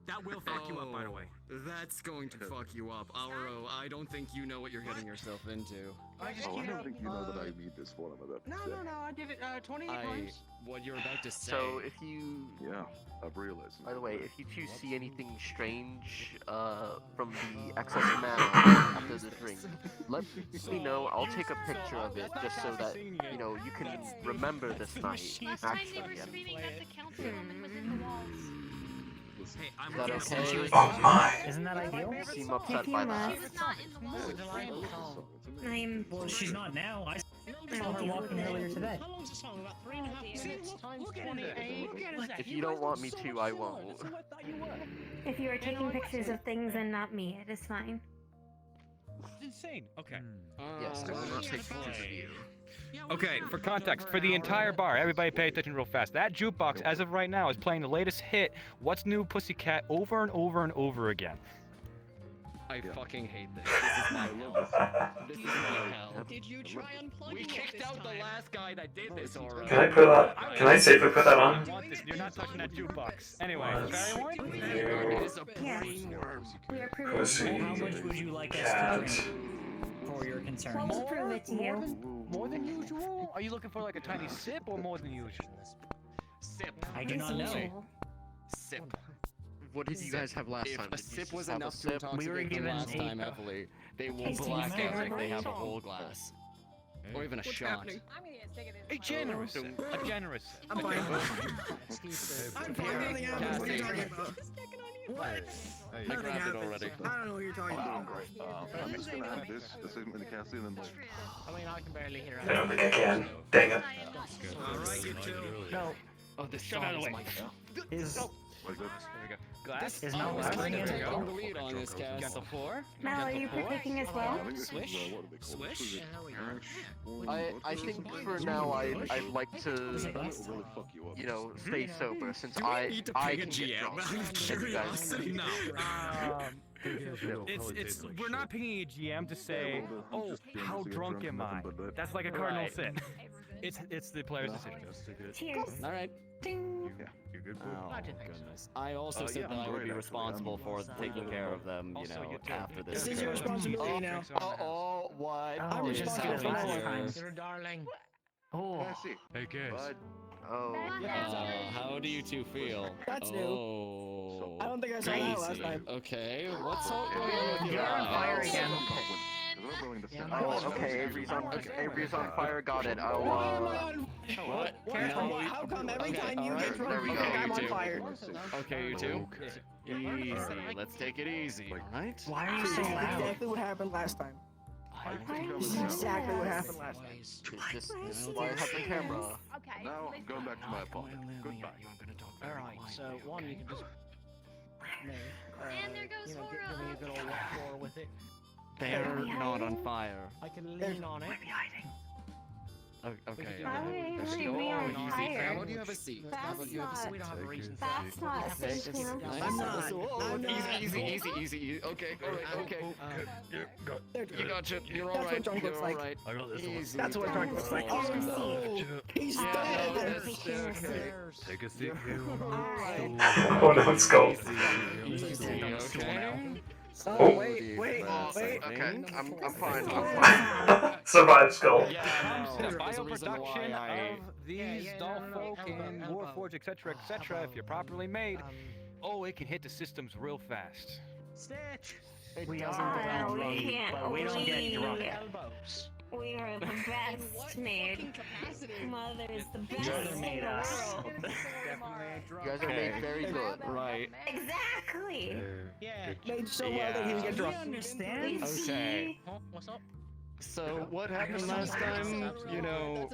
Speaker 2: That will fuck you up, by the way.
Speaker 20: That's going to fuck you up. Auro, I don't think you know what you're getting yourself into.
Speaker 16: I just
Speaker 5: Oh, I
Speaker 16: queued
Speaker 5: don't
Speaker 16: up,
Speaker 5: think you know that I need this one of them.
Speaker 16: No, I did it 28 times.
Speaker 20: What you're about to say.
Speaker 8: So if you,
Speaker 5: Yeah, I've realized.
Speaker 8: by the way, if you two see anything strange from the excess of mana after the drink, let me know. I'll take a picture of it just so that you know you can remember this night.
Speaker 1: Last time they were
Speaker 8: Actually,
Speaker 1: screaming that the councilwoman was in the walls.
Speaker 2: Hey, I'm
Speaker 8: Is that
Speaker 2: guessing
Speaker 8: okay?
Speaker 2: she was-
Speaker 13: Oh my!
Speaker 17: Isn't that ideal?
Speaker 8: You seem upset by that.
Speaker 1: She was not in the walls.
Speaker 12: I'm.
Speaker 17: Well, she's not now. I saw her walking earlier today.
Speaker 10: How long is the song? About 3.5 minutes times 28.
Speaker 8: If you don't want me to, I won't.
Speaker 12: If you are taking pictures of things and not me, it is fine.
Speaker 2: It's insane. Okay.
Speaker 8: Yes, I will not take pictures of you.
Speaker 15: Okay, for context, for the entire bar, everybody pay attention real fast. That jukebox, as of right now, is playing the latest hit, What's New Pussycat, over and over and over again.
Speaker 20: I fucking hate this. This is my hell. This is my hell.
Speaker 10: Did you try unplugging
Speaker 20: We
Speaker 10: it
Speaker 20: kicked
Speaker 10: this
Speaker 20: out the
Speaker 10: time?
Speaker 20: last guy that did this already.
Speaker 13: Can I put that? Can I safely put that on?
Speaker 15: You're not touching that jukebox. Anyway,
Speaker 13: Let's
Speaker 15: Fairy wine?
Speaker 20: It is a
Speaker 12: Yes.
Speaker 20: brainworm.
Speaker 12: We are proving
Speaker 13: Pussy.
Speaker 12: it.
Speaker 17: How much would you like us
Speaker 13: Cat.
Speaker 17: to drink for your concerns?
Speaker 12: What will prove it to you?
Speaker 15: More than usual? Are you looking for like a tiny sip or more than usual?
Speaker 20: Sip.
Speaker 17: I do not know.
Speaker 20: Sip.
Speaker 8: What did you guys have last
Speaker 20: If
Speaker 8: time?
Speaker 20: a
Speaker 8: Did you
Speaker 20: sip
Speaker 8: just
Speaker 20: was
Speaker 8: have a
Speaker 20: enough to
Speaker 8: sip?
Speaker 17: We were
Speaker 20: intoxicate them
Speaker 17: given
Speaker 20: last
Speaker 17: a
Speaker 20: time heavily, they will
Speaker 12: tasting
Speaker 20: black out
Speaker 12: flavor.
Speaker 20: like they have a whole glass. Or even a
Speaker 23: What's
Speaker 20: shot.
Speaker 23: happening? I'm gonna get sick of this.
Speaker 15: A generous sip. A generous sip.
Speaker 16: I'm fine. I'm fine. Nothing happened. What are you talking about? What?
Speaker 20: I
Speaker 16: Nothing
Speaker 20: grabbed it
Speaker 16: happened.
Speaker 20: already.
Speaker 16: I don't know what you're talking about.
Speaker 5: I'm just gonna have this segment of Cassie and then like.
Speaker 17: I mean, I can barely hear
Speaker 13: I don't think I can. Dang it.
Speaker 2: Alright, you two.
Speaker 17: No.
Speaker 20: Oh, this
Speaker 17: Get
Speaker 20: song
Speaker 17: out of
Speaker 20: is
Speaker 17: the
Speaker 20: my
Speaker 17: way.
Speaker 20: hell.
Speaker 17: Is
Speaker 5: Like this.
Speaker 15: There we go. Glass?
Speaker 17: Is not
Speaker 20: Oh,
Speaker 17: what's
Speaker 20: I
Speaker 17: going
Speaker 20: like
Speaker 17: in
Speaker 20: it.
Speaker 17: it.
Speaker 20: Take the lead on this, Cass.
Speaker 15: Gentle pour.
Speaker 12: Mal, are you
Speaker 15: Gentle pour.
Speaker 12: partaking as well?
Speaker 5: I think this is,
Speaker 15: Swish?
Speaker 5: what are they called?
Speaker 2: Swish?
Speaker 8: I think for now I'd like to
Speaker 5: Really fuck you up.
Speaker 8: you know stay sober since
Speaker 2: Do we
Speaker 8: I
Speaker 2: need to
Speaker 8: I
Speaker 2: ping a
Speaker 8: can get
Speaker 2: GM?
Speaker 8: drunk.
Speaker 2: Out of
Speaker 8: and you guys
Speaker 2: curiosity,
Speaker 8: can-
Speaker 2: no.
Speaker 15: It's we're not picking a GM to say, oh, how drunk am I? That's like a cardinal
Speaker 20: Right.
Speaker 15: sin. It's the player's decision.
Speaker 12: Cheers.
Speaker 20: All right.
Speaker 12: Ding.
Speaker 5: You're good.
Speaker 20: Oh, goodness. I also said
Speaker 5: yeah,
Speaker 20: that I
Speaker 5: I'm
Speaker 20: would be
Speaker 5: great,
Speaker 20: responsible for
Speaker 5: actually.
Speaker 20: taking care of them, you
Speaker 15: Also,
Speaker 20: know,
Speaker 15: you too.
Speaker 20: after this.
Speaker 16: This is your
Speaker 20: occurs.
Speaker 16: responsibility now.
Speaker 20: Oh, what?
Speaker 17: Oh,
Speaker 20: Did
Speaker 17: just
Speaker 20: you
Speaker 17: like
Speaker 20: say
Speaker 17: last
Speaker 20: something?
Speaker 17: time.
Speaker 19: You're a darling.
Speaker 17: Oh.
Speaker 5: Cassie.
Speaker 2: Hey, guys.
Speaker 5: Bud.
Speaker 8: Oh,
Speaker 20: How do you two feel?
Speaker 16: That's new.
Speaker 20: Oh. Oh,
Speaker 16: I don't think I saw that last time.
Speaker 20: Okay, what's all going on with your
Speaker 3: You're on fire
Speaker 20: eyes?
Speaker 3: again.
Speaker 8: Oh, okay. Avery's on fire. Got it. I'll.
Speaker 20: What?
Speaker 16: How come every time you get drunk,
Speaker 8: There we
Speaker 16: you
Speaker 8: go.
Speaker 16: think I'm on
Speaker 20: You
Speaker 16: fire?
Speaker 20: Okay, you two. Easy. Let's take it easy, alright?
Speaker 3: Why are you so
Speaker 16: That's
Speaker 3: loud?
Speaker 16: exactly what happened last time. This is exactly what happened last time.
Speaker 8: This is why I have the camera.
Speaker 1: Okay.
Speaker 5: Now I'm going back to my apartment. Goodbye.
Speaker 10: Alright, so one, you can just.
Speaker 1: And there goes
Speaker 10: you know,
Speaker 1: Laura.
Speaker 10: give me a good old roar with it.
Speaker 20: They're not on fire.
Speaker 10: I can lean on it.
Speaker 20: Okay.
Speaker 12: Why would she be on fire?
Speaker 7: How do you have a seat?
Speaker 12: That's
Speaker 10: We don't have a reason.
Speaker 12: That's not sentient.
Speaker 16: I'm not.
Speaker 20: Easy. Okay, alright, okay. You gotcha. You're
Speaker 16: That's what
Speaker 20: alright.
Speaker 16: drunk looks
Speaker 20: You're
Speaker 16: like.
Speaker 20: alright.
Speaker 7: I got this
Speaker 20: Easy.
Speaker 16: That's what drunk looks like.
Speaker 12: Oh,
Speaker 16: He's
Speaker 20: Yeah,
Speaker 16: dead.
Speaker 20: no, that's okay.
Speaker 7: Take a seat here.
Speaker 13: Oh no, it's gold.
Speaker 20: Easy, okay?
Speaker 16: Oh, wait.
Speaker 8: Okay, I'm fine.
Speaker 13: Survive skull.
Speaker 15: Yeah,
Speaker 20: no,
Speaker 15: the
Speaker 20: there's a reason
Speaker 15: bioproduction
Speaker 20: why
Speaker 15: of these doll folk in Warforged, etc., if you're properly made, it can hit the systems real fast.
Speaker 10: Stitch!
Speaker 3: We
Speaker 12: Oh,
Speaker 3: are
Speaker 12: we
Speaker 3: drunk,
Speaker 12: can't.
Speaker 3: but we don't get drunk.
Speaker 10: Elbows.
Speaker 12: We are the best made. Mother is the best
Speaker 3: Mother
Speaker 12: in
Speaker 3: made
Speaker 12: the
Speaker 3: us.
Speaker 12: world.
Speaker 8: You guys are made very good.
Speaker 20: Right.
Speaker 12: Exactly.
Speaker 10: Yeah.
Speaker 16: Made so well that he would get
Speaker 3: Do you
Speaker 16: drunk.
Speaker 3: understand?
Speaker 20: Okay.
Speaker 10: Huh? What's up?
Speaker 20: So, what happened last time? You know,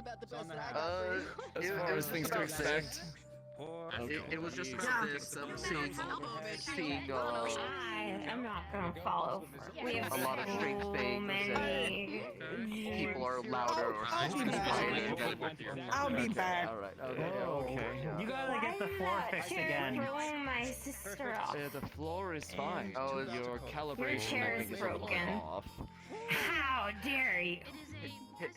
Speaker 20: as far as things to expect.
Speaker 8: It was just about this, seeing
Speaker 12: I'm not gonna follow. We have
Speaker 8: a lot of strange
Speaker 12: so
Speaker 8: things
Speaker 12: many.
Speaker 8: people are louder or
Speaker 16: I'll be back.
Speaker 20: Alright, okay.
Speaker 3: You gotta get the floor fixed again.
Speaker 12: Throwing my sister off.
Speaker 20: The floor is fine.
Speaker 8: Oh,
Speaker 20: Your calibration
Speaker 12: chair
Speaker 20: I think
Speaker 12: is
Speaker 20: is a little
Speaker 12: broken.
Speaker 20: off.
Speaker 12: How dare you?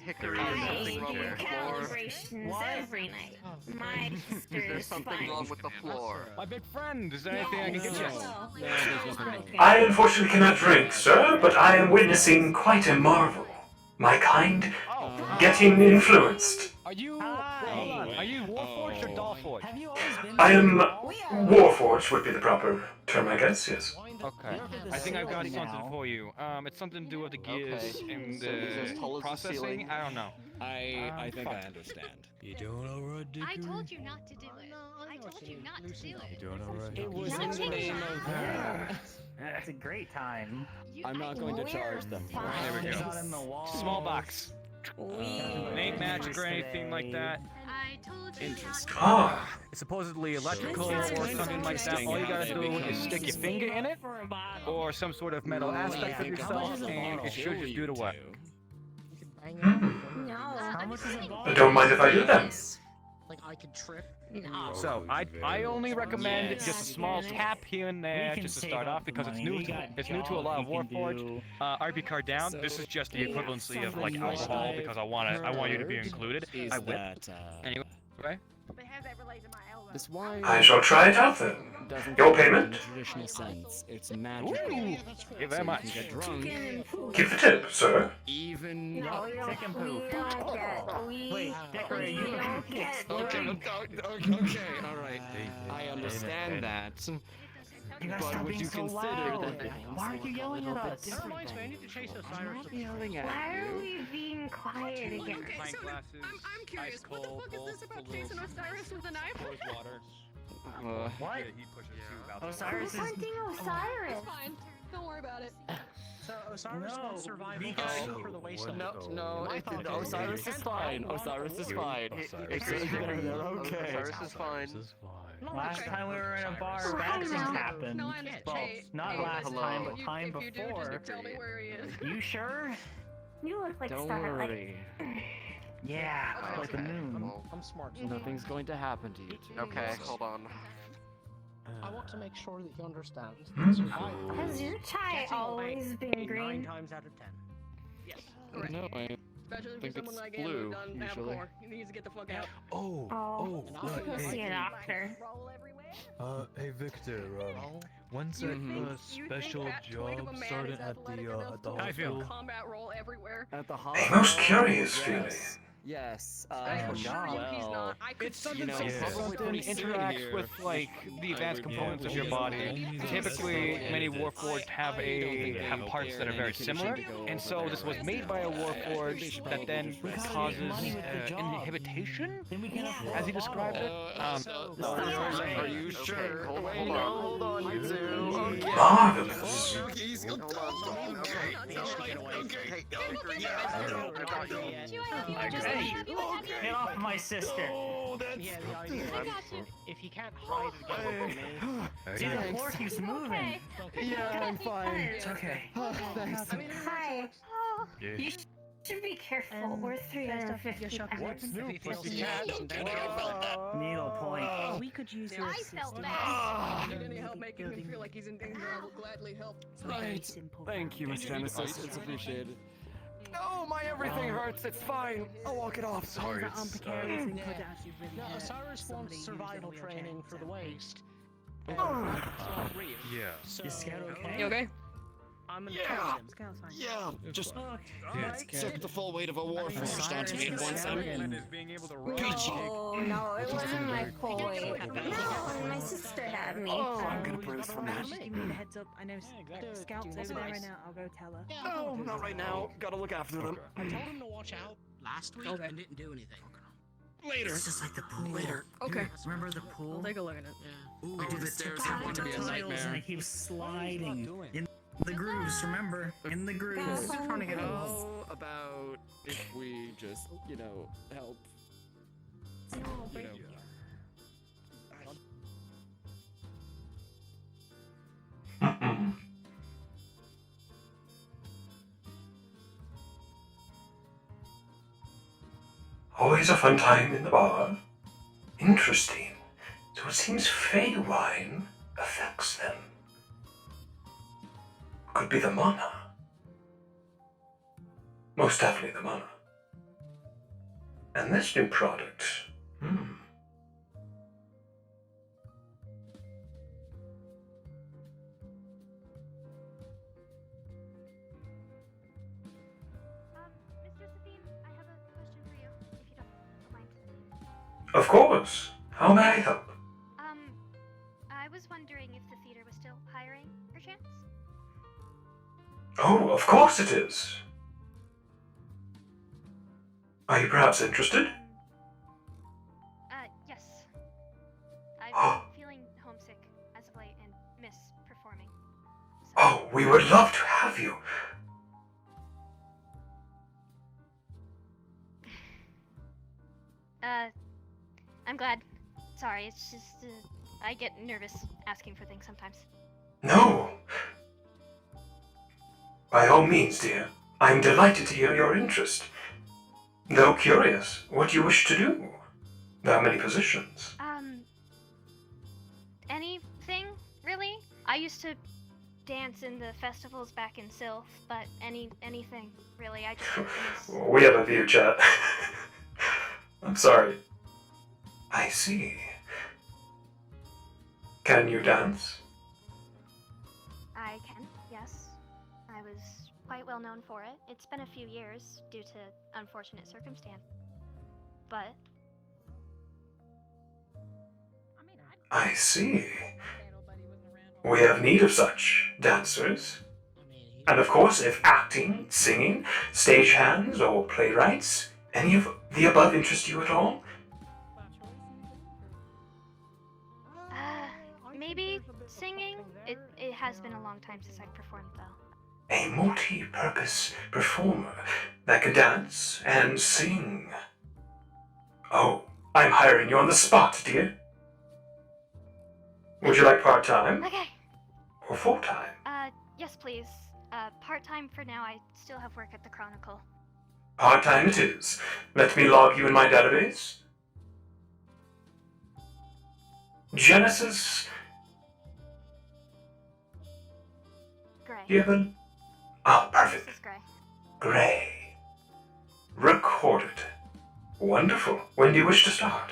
Speaker 8: Hickory, is
Speaker 12: I
Speaker 8: something wrong
Speaker 12: do
Speaker 8: with the floor?
Speaker 12: calibrations every night. My sister
Speaker 8: There's
Speaker 12: is
Speaker 8: something
Speaker 12: fine.
Speaker 8: wrong with the floor.
Speaker 15: My big friend, is there anything I can get you?
Speaker 10: No, there's nothing wrong.
Speaker 13: I unfortunately cannot drink, sir, but I am witnessing quite a marvel. My kind getting influenced.
Speaker 15: Are you? Hold on. Are you Warforged or Dollforged?
Speaker 3: Have you always been?
Speaker 13: I am Warforged would be the proper term, I guess, yes.
Speaker 15: Okay. I think I've got something for you. It's something to do with the gears and
Speaker 8: So he's as tall as the
Speaker 15: processing.
Speaker 8: ceiling?
Speaker 15: I don't know.
Speaker 7: I think I understand. You doing alright, Dickory?
Speaker 1: I told you not to do it. I told you not to do
Speaker 7: You
Speaker 1: it.
Speaker 7: doing alright?
Speaker 10: It was in
Speaker 1: Not
Speaker 10: the name
Speaker 1: taking
Speaker 10: of.
Speaker 3: That's a great time.
Speaker 10: I'm not going to charge them.
Speaker 15: There we go.
Speaker 3: Shot in the wall.
Speaker 15: Small box. It ain't magic or anything like that.
Speaker 1: I told you not to.
Speaker 13: Ah,
Speaker 15: It's supposedly electrical or something like that. All you gotta do is stick your finger in it, or some sort of metal aspect of yourself, and it should just do the work.
Speaker 12: No.
Speaker 3: How much is a ball?
Speaker 13: I don't mind if I do that.
Speaker 10: Like I could trip.
Speaker 12: No.
Speaker 15: So I only recommend just a small tap here and there just to start off because it's new to a lot of Warforged. RP card down. This is just the equivalency of like alcohol because I want you to be included. I will. Anyway.
Speaker 1: They have that related to my elbow.
Speaker 20: This wine
Speaker 13: I shall try it out then.
Speaker 20: doesn't
Speaker 13: Your
Speaker 20: work in
Speaker 13: payment?
Speaker 20: the traditional sense. It's magical.
Speaker 15: Ooh, give
Speaker 20: So
Speaker 15: very
Speaker 20: you
Speaker 15: much.
Speaker 20: can get drunk.
Speaker 13: Keep the tip, sir.
Speaker 20: Even.
Speaker 12: No,
Speaker 3: Chicken
Speaker 12: we
Speaker 3: poop.
Speaker 12: don't get.
Speaker 3: Wait, Dickory, you
Speaker 12: don't get.
Speaker 20: Okay, alright. I understand that.
Speaker 3: You gotta
Speaker 20: But
Speaker 3: stop
Speaker 20: would
Speaker 3: being
Speaker 20: you
Speaker 3: so
Speaker 20: consider
Speaker 3: loud.
Speaker 20: that things
Speaker 3: Why are you
Speaker 20: look a
Speaker 3: yelling
Speaker 20: little
Speaker 3: at
Speaker 20: bit
Speaker 3: us?
Speaker 20: different?
Speaker 10: Never mind, so I need to chase Osiris.
Speaker 20: I'm not yelling at
Speaker 12: Why are
Speaker 20: you.
Speaker 12: we being quiet again?
Speaker 15: Pint glasses,
Speaker 18: I'm curious, what the fuck is this about chasing Osiris with a knife?
Speaker 15: water.
Speaker 3: What?
Speaker 15: He pushes you out.
Speaker 3: Osiris is.
Speaker 12: Hunting Osiris.
Speaker 18: It's fine. Don't worry about it.
Speaker 10: So Osiris
Speaker 3: No,
Speaker 10: will survive
Speaker 3: because-
Speaker 10: for the wasteland.
Speaker 20: No, Osiris is fine. Osiris is fine. They're okay.
Speaker 8: Osiris is fine.
Speaker 3: Last time we were in a bar,
Speaker 12: So
Speaker 3: bad things
Speaker 12: hello.
Speaker 3: happened.
Speaker 18: No, I understand.
Speaker 3: Well,
Speaker 18: Hey,
Speaker 3: not
Speaker 18: hey,
Speaker 3: last
Speaker 8: hello.
Speaker 3: time, but
Speaker 18: You-
Speaker 3: time
Speaker 18: if you do,
Speaker 3: before.
Speaker 18: just tell me where he is.
Speaker 3: You sure?
Speaker 12: You look like
Speaker 20: Don't
Speaker 12: Starlight.
Speaker 20: worry.
Speaker 3: Yeah, like the
Speaker 8: Okay.
Speaker 3: moon.
Speaker 8: Well,
Speaker 10: I'm smart.
Speaker 20: Nothing's going to happen to you two.
Speaker 8: okay, hold on.
Speaker 10: I want to make sure that he understands.
Speaker 13: Hmm?
Speaker 12: Has your tie always been
Speaker 10: 9
Speaker 12: green?
Speaker 10: times out of 10. Yes.
Speaker 20: No, I
Speaker 18: Especially
Speaker 20: think
Speaker 18: for someone
Speaker 20: it's
Speaker 18: like him
Speaker 20: blue,
Speaker 18: who doesn't have a
Speaker 20: usually.
Speaker 18: core. He needs to get the fuck out.
Speaker 7: Oh,
Speaker 12: Oh,
Speaker 7: look,
Speaker 12: go see
Speaker 7: hey,
Speaker 12: a doctor.
Speaker 1: Roll everywhere.
Speaker 7: hey Victor, when's
Speaker 18: You
Speaker 7: that
Speaker 18: think
Speaker 7: special
Speaker 18: that twig of a
Speaker 7: job
Speaker 18: man
Speaker 7: starting
Speaker 18: is
Speaker 7: at
Speaker 18: athletic
Speaker 7: the
Speaker 18: enough to
Speaker 7: hospital?
Speaker 18: combat roll everywhere?
Speaker 20: At the
Speaker 13: A
Speaker 20: hospital.
Speaker 13: most curious feeling.
Speaker 4: Yes.
Speaker 15: I assure you he's not. I could suddenly Something interacts with like the advanced components of your body. Typically, many warforged have parts that are very similar, and so this was made by a warforged that then causes inhibition, as he described it.
Speaker 8: Are you sure? Hold on, you two.
Speaker 13: Marvelous.
Speaker 17: Get off my sister.
Speaker 3: If you can't hide again with me.
Speaker 17: See, the floor keeps moving.
Speaker 20: Yeah, I'm fine.
Speaker 17: It's okay.
Speaker 20: Thanks.
Speaker 12: Hi.
Speaker 3: You
Speaker 12: should be careful. We're 3 out of 50
Speaker 3: What's new,
Speaker 12: pussycat?
Speaker 17: Needle point.
Speaker 18: We could use your
Speaker 1: I
Speaker 18: assistance.
Speaker 1: felt bad.
Speaker 16: Need any help making him feel like he's in danger, I will gladly help.
Speaker 20: Right. Thank you, Miss Genesis. It's appreciated. No, my everything hurts. It's fine. I'll walk it off.
Speaker 16: Sorry.
Speaker 19: No, Osiris wants survival training for the waste.
Speaker 6: Yeah.
Speaker 17: You scared okay?
Speaker 16: You okay?
Speaker 19: I'm gonna
Speaker 20: Yeah.
Speaker 19: touch him.
Speaker 20: Yeah, just
Speaker 17: Yeah.
Speaker 20: took the full weight of a warforged onto me at once. Peachy.
Speaker 12: Oh no, it wasn't my point. No, my sister had me.
Speaker 20: Oh, I'm gonna bruise from that.
Speaker 19: Just give me the heads up. I know Scout's over there right now. I'll go tell her.
Speaker 20: No, not right now. Gotta look after them.
Speaker 19: I told him to watch out last week and didn't do anything.
Speaker 20: Later.
Speaker 17: It's just like the pool.
Speaker 20: Later.
Speaker 16: Okay.
Speaker 17: Remember the pool?
Speaker 16: I'll take a look at it.
Speaker 17: Yeah. Ooh,
Speaker 20: Oh,
Speaker 17: the
Speaker 20: the stairs
Speaker 17: tips
Speaker 20: are
Speaker 17: of
Speaker 20: going to be a
Speaker 17: tiles
Speaker 20: nightmare.
Speaker 17: and it keeps sliding in the grooves. Remember, in the grooves.
Speaker 20: Trying to get How about if we just, help?
Speaker 13: Always a fun time in the bar. Interesting. So it seems Fey wine affects them. Could be the mana. Most definitely the mana. And this new product.
Speaker 1: Miss Josephine, I have a question for you, if you don't mind.
Speaker 13: Of course. How may I help?
Speaker 1: I was wondering if the theater was still hiring, perchance?
Speaker 13: Oh, of course it is. Are you perhaps interested?
Speaker 1: Yes. I've been feeling homesick as of late and miss performing.
Speaker 13: Oh, we would love to have you.
Speaker 1: I'm glad. Sorry, it's just, I get nervous asking for things sometimes.
Speaker 13: No. By all means, dear. I'm delighted to hear your interest. Though curious, what you wish to do? There are many positions.
Speaker 1: Anything, really? I used to dance in the festivals back in Sylph, but anything, really. I just miss...
Speaker 13: We have a view chat. I'm sorry. I see. Can you dance?
Speaker 1: I can, yes. I was quite well known for it. It's been a few years due to unfortunate circumstance. But
Speaker 13: I see. We have need of such dancers. And of course, if acting, singing, stagehands, or playwrights, any of the above interest you at all,
Speaker 1: maybe singing? It has been a long time since I've performed, though.
Speaker 13: a multi-purpose performer that can dance and sing. Oh, I'm hiring you on the spot, dear. Would you like part-time?
Speaker 1: Okay.
Speaker 13: Or full-time?
Speaker 1: Yes, please. Part-time for now. I still have work at the Chronicle.
Speaker 13: Part-time it is. Let me log you in my database. Genesis...
Speaker 1: Gray.
Speaker 13: Given? Oh, perfect.
Speaker 1: This is Gray.
Speaker 13: Gray. Recorded. Wonderful. When do you wish to start?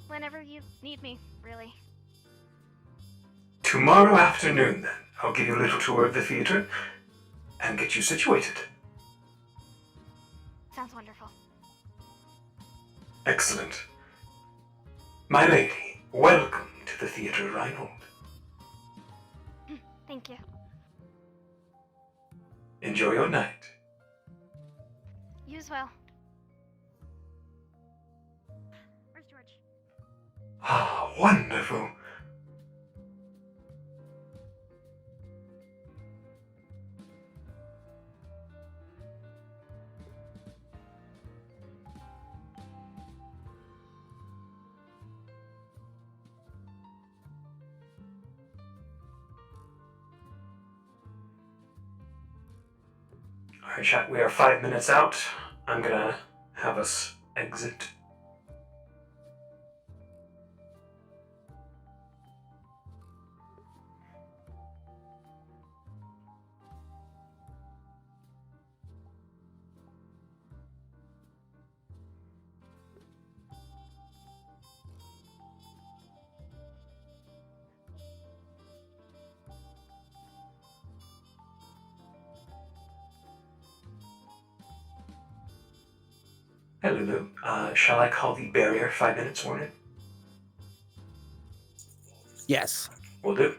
Speaker 1: Whenever you need me, really.
Speaker 13: Tomorrow afternoon, then. I'll give you a little tour of the theater and get you situated.
Speaker 1: sounds wonderful.
Speaker 13: Excellent. My lady, welcome to the Theatre Reinhold.
Speaker 1: Thank you.
Speaker 13: Enjoy your night.
Speaker 1: You as well. Where's George?
Speaker 13: Ah, wonderful. Alright, chat, we are 5 minutes out. I'm gonna have us exit. Hey Lulu, shall I call the barrier 5 minutes warning?
Speaker 3: Yes.
Speaker 13: Will do.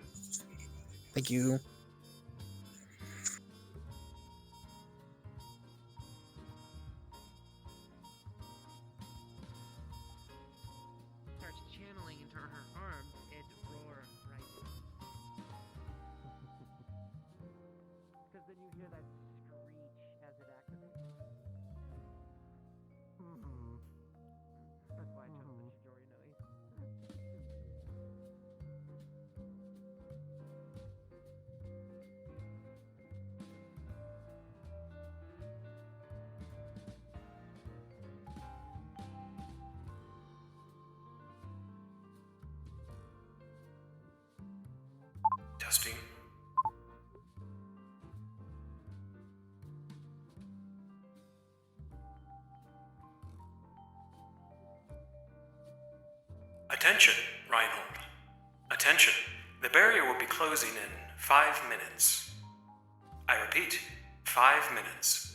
Speaker 3: Thank you.
Speaker 17: Starts channeling into her arms and roar right because then you hear that screech as it activates. That's why I chose the Shijori noise.
Speaker 13: Testing. Attention, Reinhold. Attention. The barrier will be closing in 5 minutes. I repeat, 5 minutes.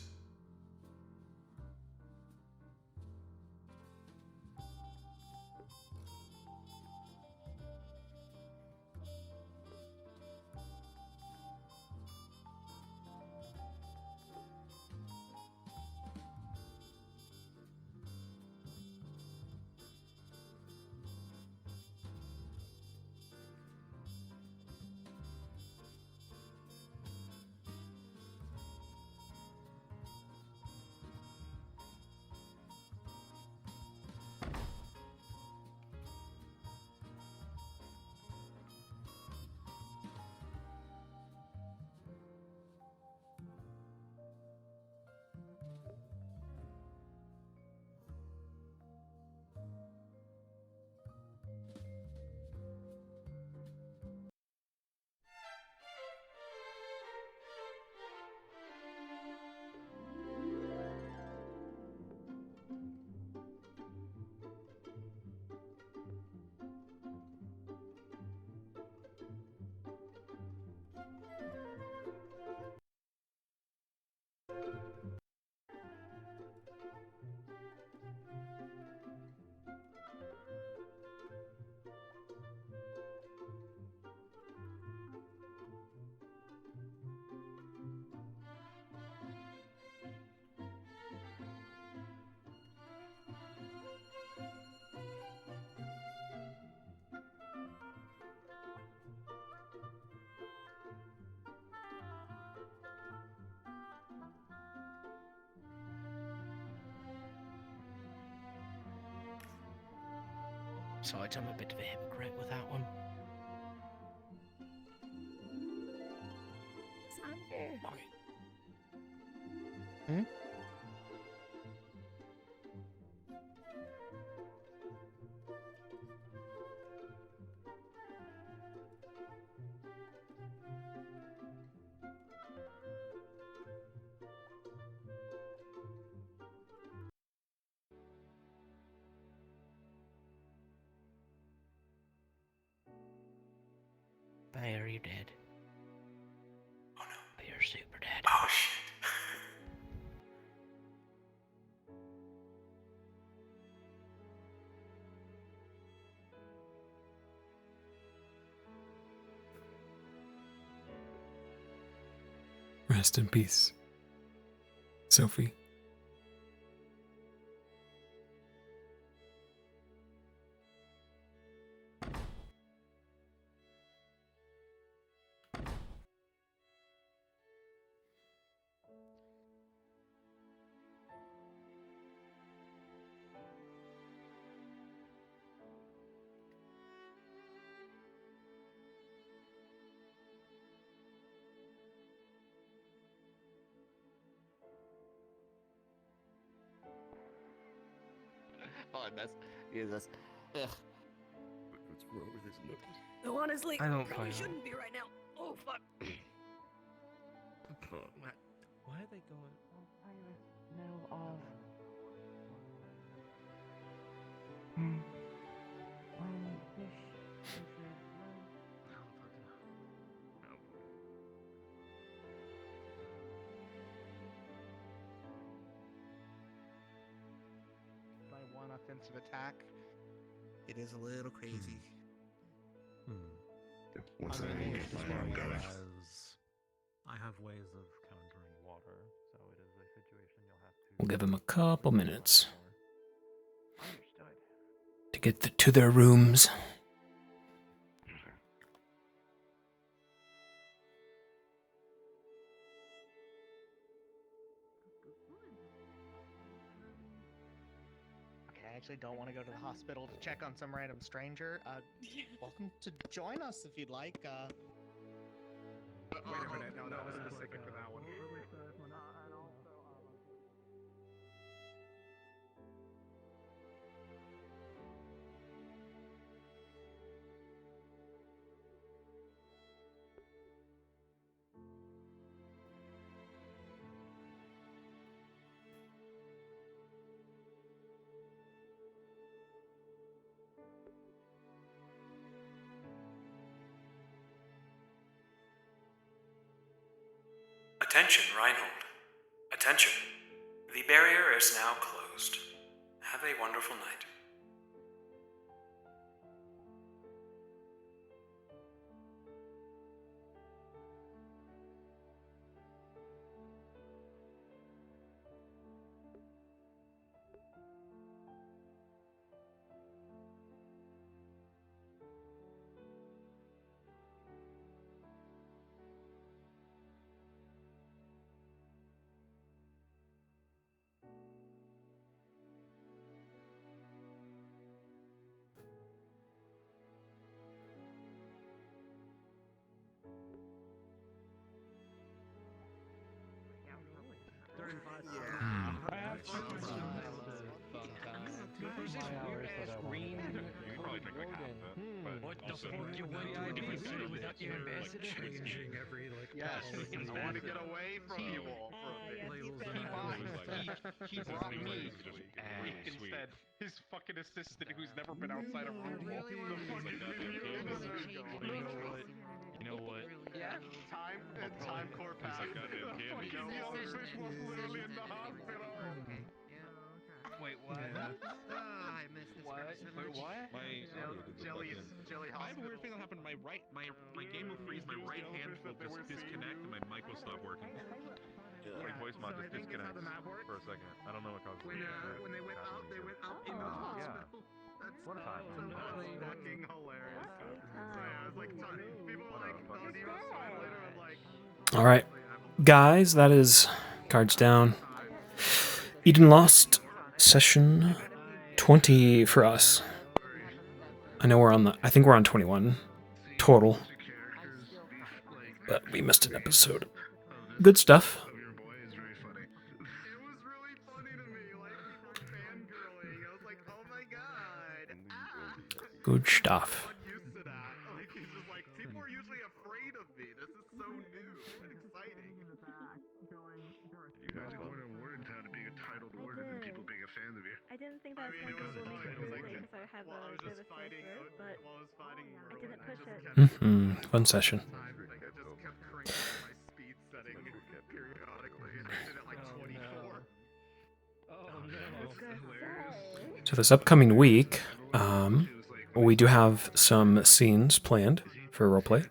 Speaker 10: Besides, I'm a bit of a hypocrite with that one. Hmm? Bayer, you dead?
Speaker 13: Oh no.
Speaker 10: You're super dead.
Speaker 13: Oh shit. Rest in peace, Sophie.
Speaker 8: Oh, that's Jesus. Ugh.
Speaker 11: What's wrong with his nose?
Speaker 18: No, honestly,
Speaker 15: I don't
Speaker 18: probably
Speaker 15: play
Speaker 18: shouldn't be right now. Oh fuck.
Speaker 7: Why are they going?
Speaker 3: Know of when fish
Speaker 16: by one offensive attack, it is a little crazy.
Speaker 11: Once
Speaker 7: I
Speaker 11: I
Speaker 7: mean,
Speaker 11: get
Speaker 7: as
Speaker 11: fire
Speaker 7: far
Speaker 11: going.
Speaker 7: as I have ways of countering water, so it is a situation you'll have to.
Speaker 13: We'll give them a couple minutes
Speaker 3: understood.
Speaker 13: to get to their rooms.
Speaker 16: Okay, I actually don't want to go to the hospital to check on some random stranger. Welcome to join us if you'd like.
Speaker 6: Wait a minute, no, that was specific for that one.
Speaker 13: Attention, Reinhold. Attention. The barrier is now closed. Have a wonderful night.
Speaker 6: What the fuck you went to a different city without your ambassador? Changing every
Speaker 9: Yes, I want to get away from you all for a bit.
Speaker 6: He brought me instead. His fucking assistant who's never been outside of room.
Speaker 15: You know what?
Speaker 9: Yeah, time core pass. Literally in the hospital.
Speaker 15: Wait, what?
Speaker 18: I missed this
Speaker 15: Wait, what?
Speaker 9: Jelly
Speaker 6: I have a weird thing that happened. My game will freeze. My right hand will just disconnect, and my mic will stop working.
Speaker 7: Like voice mod just disconnects for a second. I don't know what causes it.
Speaker 6: When they went out in the hospital.
Speaker 7: What time?
Speaker 6: That's fucking hilarious. So yeah, I was like, people were like, oh, do you have fine later? I'm like,
Speaker 13: All right, guys, that is cards down. Eden Lost session 20 for us. I know I think we're on 21 total, but we missed an episode. Good stuff. Good stuff.
Speaker 6: People are usually afraid of me. This is so new and exciting.
Speaker 5: You guys are more important to being a titled warden than people being a fan of you.
Speaker 12: I didn't think that was going to be because I have a bit of a sore throat, but I didn't push it.
Speaker 13: Fun session.
Speaker 6: I just kept cranking up my speed setting periodically, and I did it like 24.
Speaker 13: So this upcoming week, we do have some scenes planned for roleplay.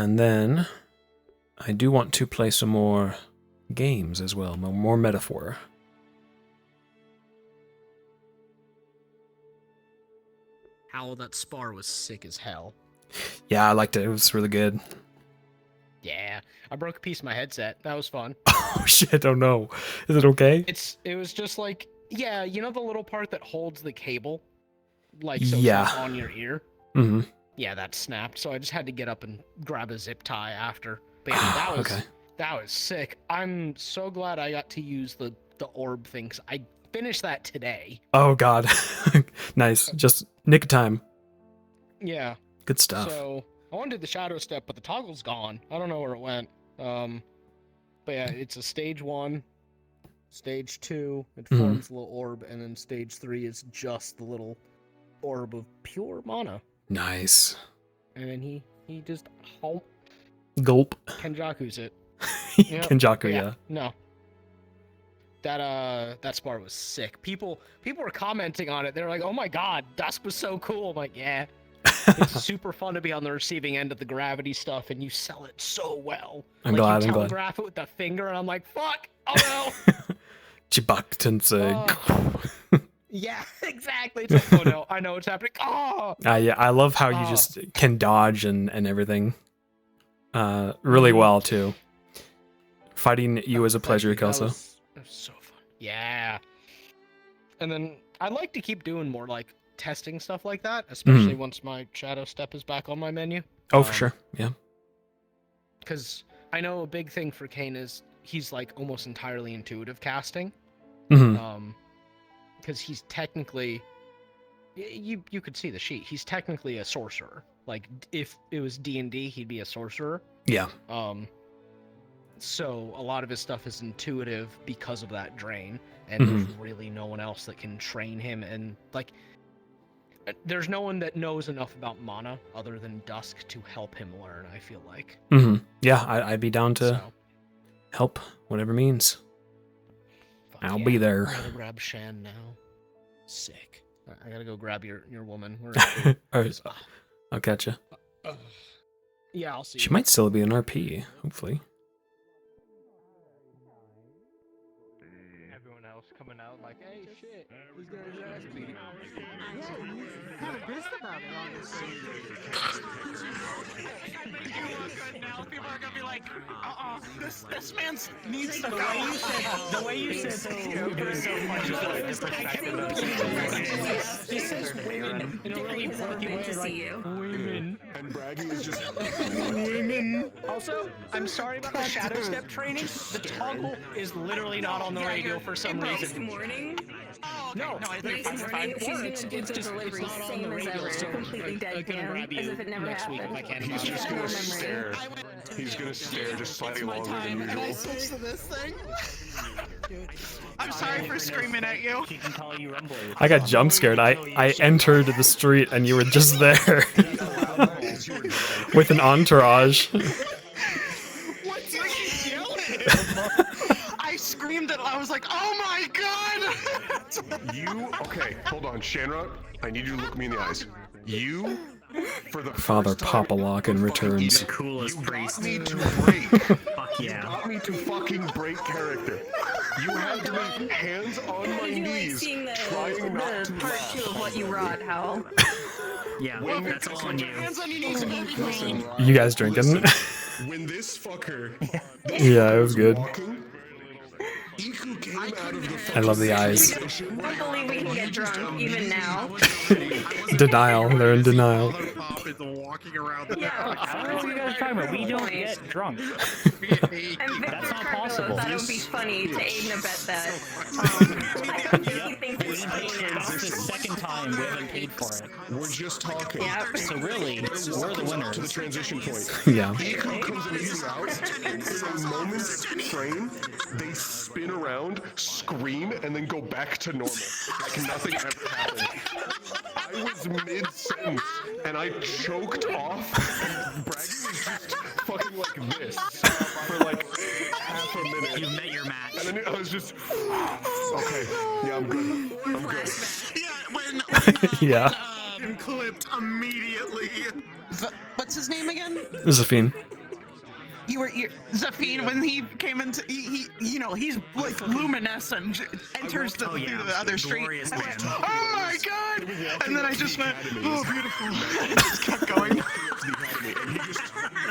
Speaker 13: And then I do want to play some more games as well, more metaphor.
Speaker 10: How that spar was sick as hell.
Speaker 13: Yeah, I liked it. It was really good.
Speaker 10: Yeah, I broke a piece of my headset. That was fun.
Speaker 13: Oh shit! Oh no, is it okay?
Speaker 10: It was just like, yeah, you know the little part that holds the cable, like so
Speaker 13: Yeah.
Speaker 10: it's not on your ear.
Speaker 13: Mm-hmm.
Speaker 10: Yeah, that snapped. So I just had to get up and grab a zip tie after. But yeah, that was
Speaker 13: Okay.
Speaker 10: that was sick. I'm so glad I got to use the orb thing. 'Cause I finished that today.
Speaker 13: Oh god, nice. Just nick of time.
Speaker 10: Yeah.
Speaker 13: Good stuff.
Speaker 10: So I wanted to do the shadow step, but the toggle's gone. I don't know where it went. But yeah, it's a stage 1, stage 2. It
Speaker 13: Mhm.
Speaker 10: forms a little orb, and then stage 3 is just the little orb of pure mana.
Speaker 13: Nice.
Speaker 10: And then he just
Speaker 13: Gulp.
Speaker 10: Kenjaku's it.
Speaker 13: Kenjaku,
Speaker 10: But
Speaker 13: yeah.
Speaker 10: No. That spar was sick. People were commenting on it. They're like, "Oh my god, Dusk was so cool." I'm like, "Yeah." It's super fun to be on the receiving end of the gravity stuff, and you sell it so well.
Speaker 13: I'm
Speaker 10: like,
Speaker 13: glad,
Speaker 10: You
Speaker 13: I'm glad.
Speaker 10: telegraph it with the finger, and I'm like, "Fuck! Oh no!"
Speaker 13: Chibak Tensei.
Speaker 10: Yeah, exactly. It's like, oh no, I know what's happening. Oh.
Speaker 13: Yeah, I love how you just can dodge and everything. Really well too. Fighting you is a pleasure, Kelso.
Speaker 10: That was so fun. Yeah. And then I'd like to keep doing more like testing stuff like that, especially once my shadow step is back on my menu.
Speaker 13: Oh, for sure. Yeah.
Speaker 10: Because I know a big thing for Kane is he's like almost entirely intuitive casting.
Speaker 13: Mhm.
Speaker 10: Because he's technically, you could see the sheet. He's technically a sorcerer. Like if it was D&D, he'd be a sorcerer.
Speaker 13: Yeah.
Speaker 10: So a lot of his stuff is intuitive because of that drain, and there's really no one else that can train him. And like, there's no one that knows enough about mana other than Dusk to help him learn. I feel like.
Speaker 13: Yeah, I'd be down to help, whatever means. I'll be there.
Speaker 10: I gotta grab Shan now. Sick. I gotta go grab your woman.
Speaker 13: Alright, I'll catch you.
Speaker 10: Yeah, I'll see.
Speaker 13: She might still be an RP, hopefully.
Speaker 15: Everyone else coming out like, hey, shit, he's gonna his ass beat.
Speaker 19: Haven't pissed about it, honestly.
Speaker 16: Now people are gonna be like, this man needs to go.
Speaker 17: The way you said it was so much
Speaker 19: He says women in a really quirky way, like women.
Speaker 11: And Braggy is just
Speaker 10: Women. Also, I'm sorry about the shadow step training. The toggle is literally not on the radio for some reason.
Speaker 18: Morning.
Speaker 10: No,
Speaker 18: It's just
Speaker 12: delivery,
Speaker 10: not on
Speaker 12: same
Speaker 10: the
Speaker 12: as
Speaker 10: radio,
Speaker 12: ever,
Speaker 10: so
Speaker 12: completely
Speaker 10: I can grab
Speaker 12: deadpan, as
Speaker 10: you
Speaker 12: if it never
Speaker 10: next week
Speaker 12: happened.
Speaker 10: if I can.
Speaker 11: He's just
Speaker 12: No
Speaker 11: gonna
Speaker 12: memory.
Speaker 11: stare. He's gonna stare just slightly longer than
Speaker 16: And I
Speaker 11: usual.
Speaker 16: switched to this thing. I'm sorry for screaming at you.
Speaker 17: She can call you Rumbler.
Speaker 13: I got jump scared. I entered the street and you were just there. With an entourage.
Speaker 16: What did you yell at him? I screamed at him. I was like, oh my god!
Speaker 11: Okay, hold on, Shanra. I need you to look me in the eyes. You, for the
Speaker 13: Father
Speaker 11: first time,
Speaker 13: Papalakin returns.
Speaker 17: Coolest priest.
Speaker 11: got me to break.
Speaker 17: Fuck
Speaker 11: You
Speaker 17: yeah.
Speaker 11: got me to fucking break character. You had to be hands on my knees, trying not to
Speaker 18: part
Speaker 11: laugh.
Speaker 18: 2 of what you wrought, Hal.
Speaker 17: Yeah, that's all on you.
Speaker 16: Hands on your knees and everything.
Speaker 13: You guys drinking?
Speaker 11: When this fucker,
Speaker 13: Yeah, it was good.
Speaker 11: walking, Iku came out of the
Speaker 13: I love the eyes.
Speaker 12: Don't believe we can get drunk, even now.
Speaker 13: Denial. They're in denial.
Speaker 6: Walking around
Speaker 12: Yeah,
Speaker 17: I don't know what you guys are talking about. We don't get drunk.
Speaker 12: And Victor
Speaker 17: That's not
Speaker 12: Carvillo
Speaker 17: possible.
Speaker 12: thought it would be funny to aid and abet that. I don't think he thinks it's funny now.
Speaker 17: This is the second time we haven't paid for it.
Speaker 11: We're just talking.
Speaker 12: Yep.
Speaker 17: So really, we're the winners.
Speaker 11: To the transition point.
Speaker 13: Yeah.
Speaker 11: Iku comes in he's out. In a moment's frame, they spin around, scream, and then go back to normal. Like nothing ever happened. I was mid-sentence, and I choked off, and Braggy was just fucking like this for like half a minute.
Speaker 17: You've met your match.
Speaker 11: And then I was just, okay, yeah, I'm good. I'm good.
Speaker 13: Yeah.
Speaker 6: clipped immediately.
Speaker 16: What's his name again?
Speaker 13: Josephine.
Speaker 16: Zafine, when he came into, he's like luminescent, enters through the other street. I went, oh my god! And then I just went, oh, beautiful. And just kept going.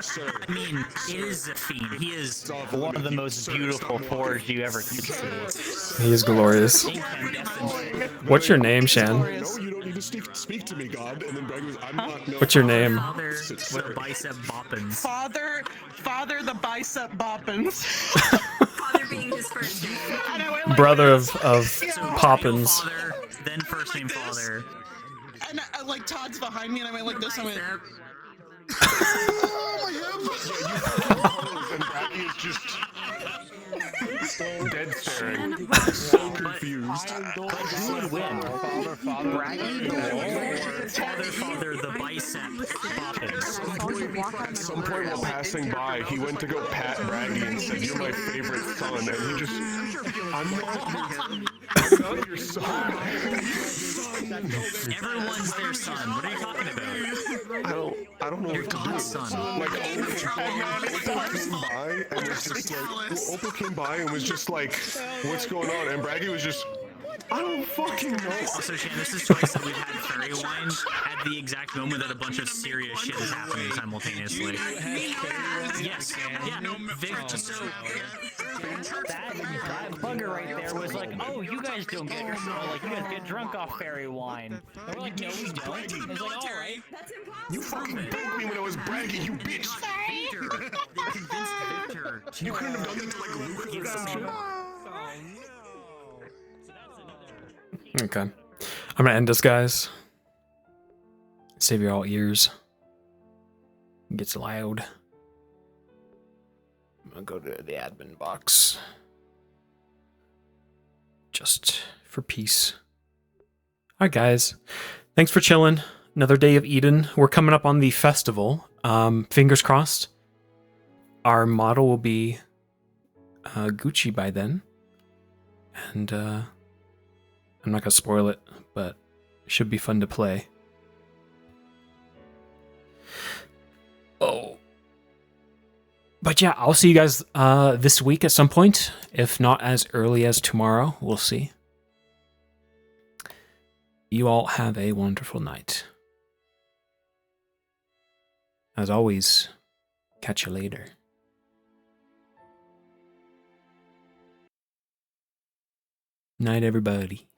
Speaker 17: I mean, it is Zafine. He is one of the most beautiful forged you ever could see.
Speaker 13: He is glorious. What's your name, Shan?
Speaker 11: No, you don't need to speak to me, God. And then Bragg goes, I'm not. No,
Speaker 13: What's your name?
Speaker 17: Father the Bicep Boppins.
Speaker 16: Father the Bicep Boppins.
Speaker 14: Father being his first name.
Speaker 16: And I went like
Speaker 13: Brother
Speaker 16: this.
Speaker 13: of Poppins.
Speaker 17: Father, then first name Father.
Speaker 16: And like Todd's behind me, and I went like this. I went.
Speaker 11: Oh, my hip! And Braggy is just dead staring. So confused.
Speaker 17: Who would win? Braggy or Father the Bicep Boppins?
Speaker 11: At some point while passing by, he went to go pat Braggy and said, "You're my favorite son," and he just, I'm not your son.
Speaker 17: Everyone's their son. What are you talking about?
Speaker 11: I don't know
Speaker 17: Your
Speaker 11: what to do.
Speaker 17: God's son.
Speaker 11: Like, Opal came by and was just like, what's going on? And Braggy was just, I don't fucking know.
Speaker 17: Also, Shan, this is twice that we've had fairy wine at the exact moment that a bunch of serious shit is happening simultaneously. Yes. Yeah. That bugger right there was like, oh, you guys don't get you guys get drunk off fairy wine. And we're like, no, we don't. I was like, all right. That's impossible.
Speaker 11: You fucking begged me when I was bragging, you bitch.
Speaker 17: Victor. They convinced Victor.
Speaker 11: You couldn't have done that to like Luke or some shit.
Speaker 13: Okay. I'm gonna end this, guys. Save your all ears. It gets loud. I'm gonna go to the admin box. Just for peace. Alright, guys. Thanks for chilling. Another day of Eden. We're coming up on the festival. Fingers crossed. Our model will be Gucci by then. And I'm not gonna spoil it, but it should be fun to play. Oh. But yeah, I'll see you guys this week at some point. If not as early as tomorrow, we'll see. You all have a wonderful night. As always, catch you later. Night, everybody.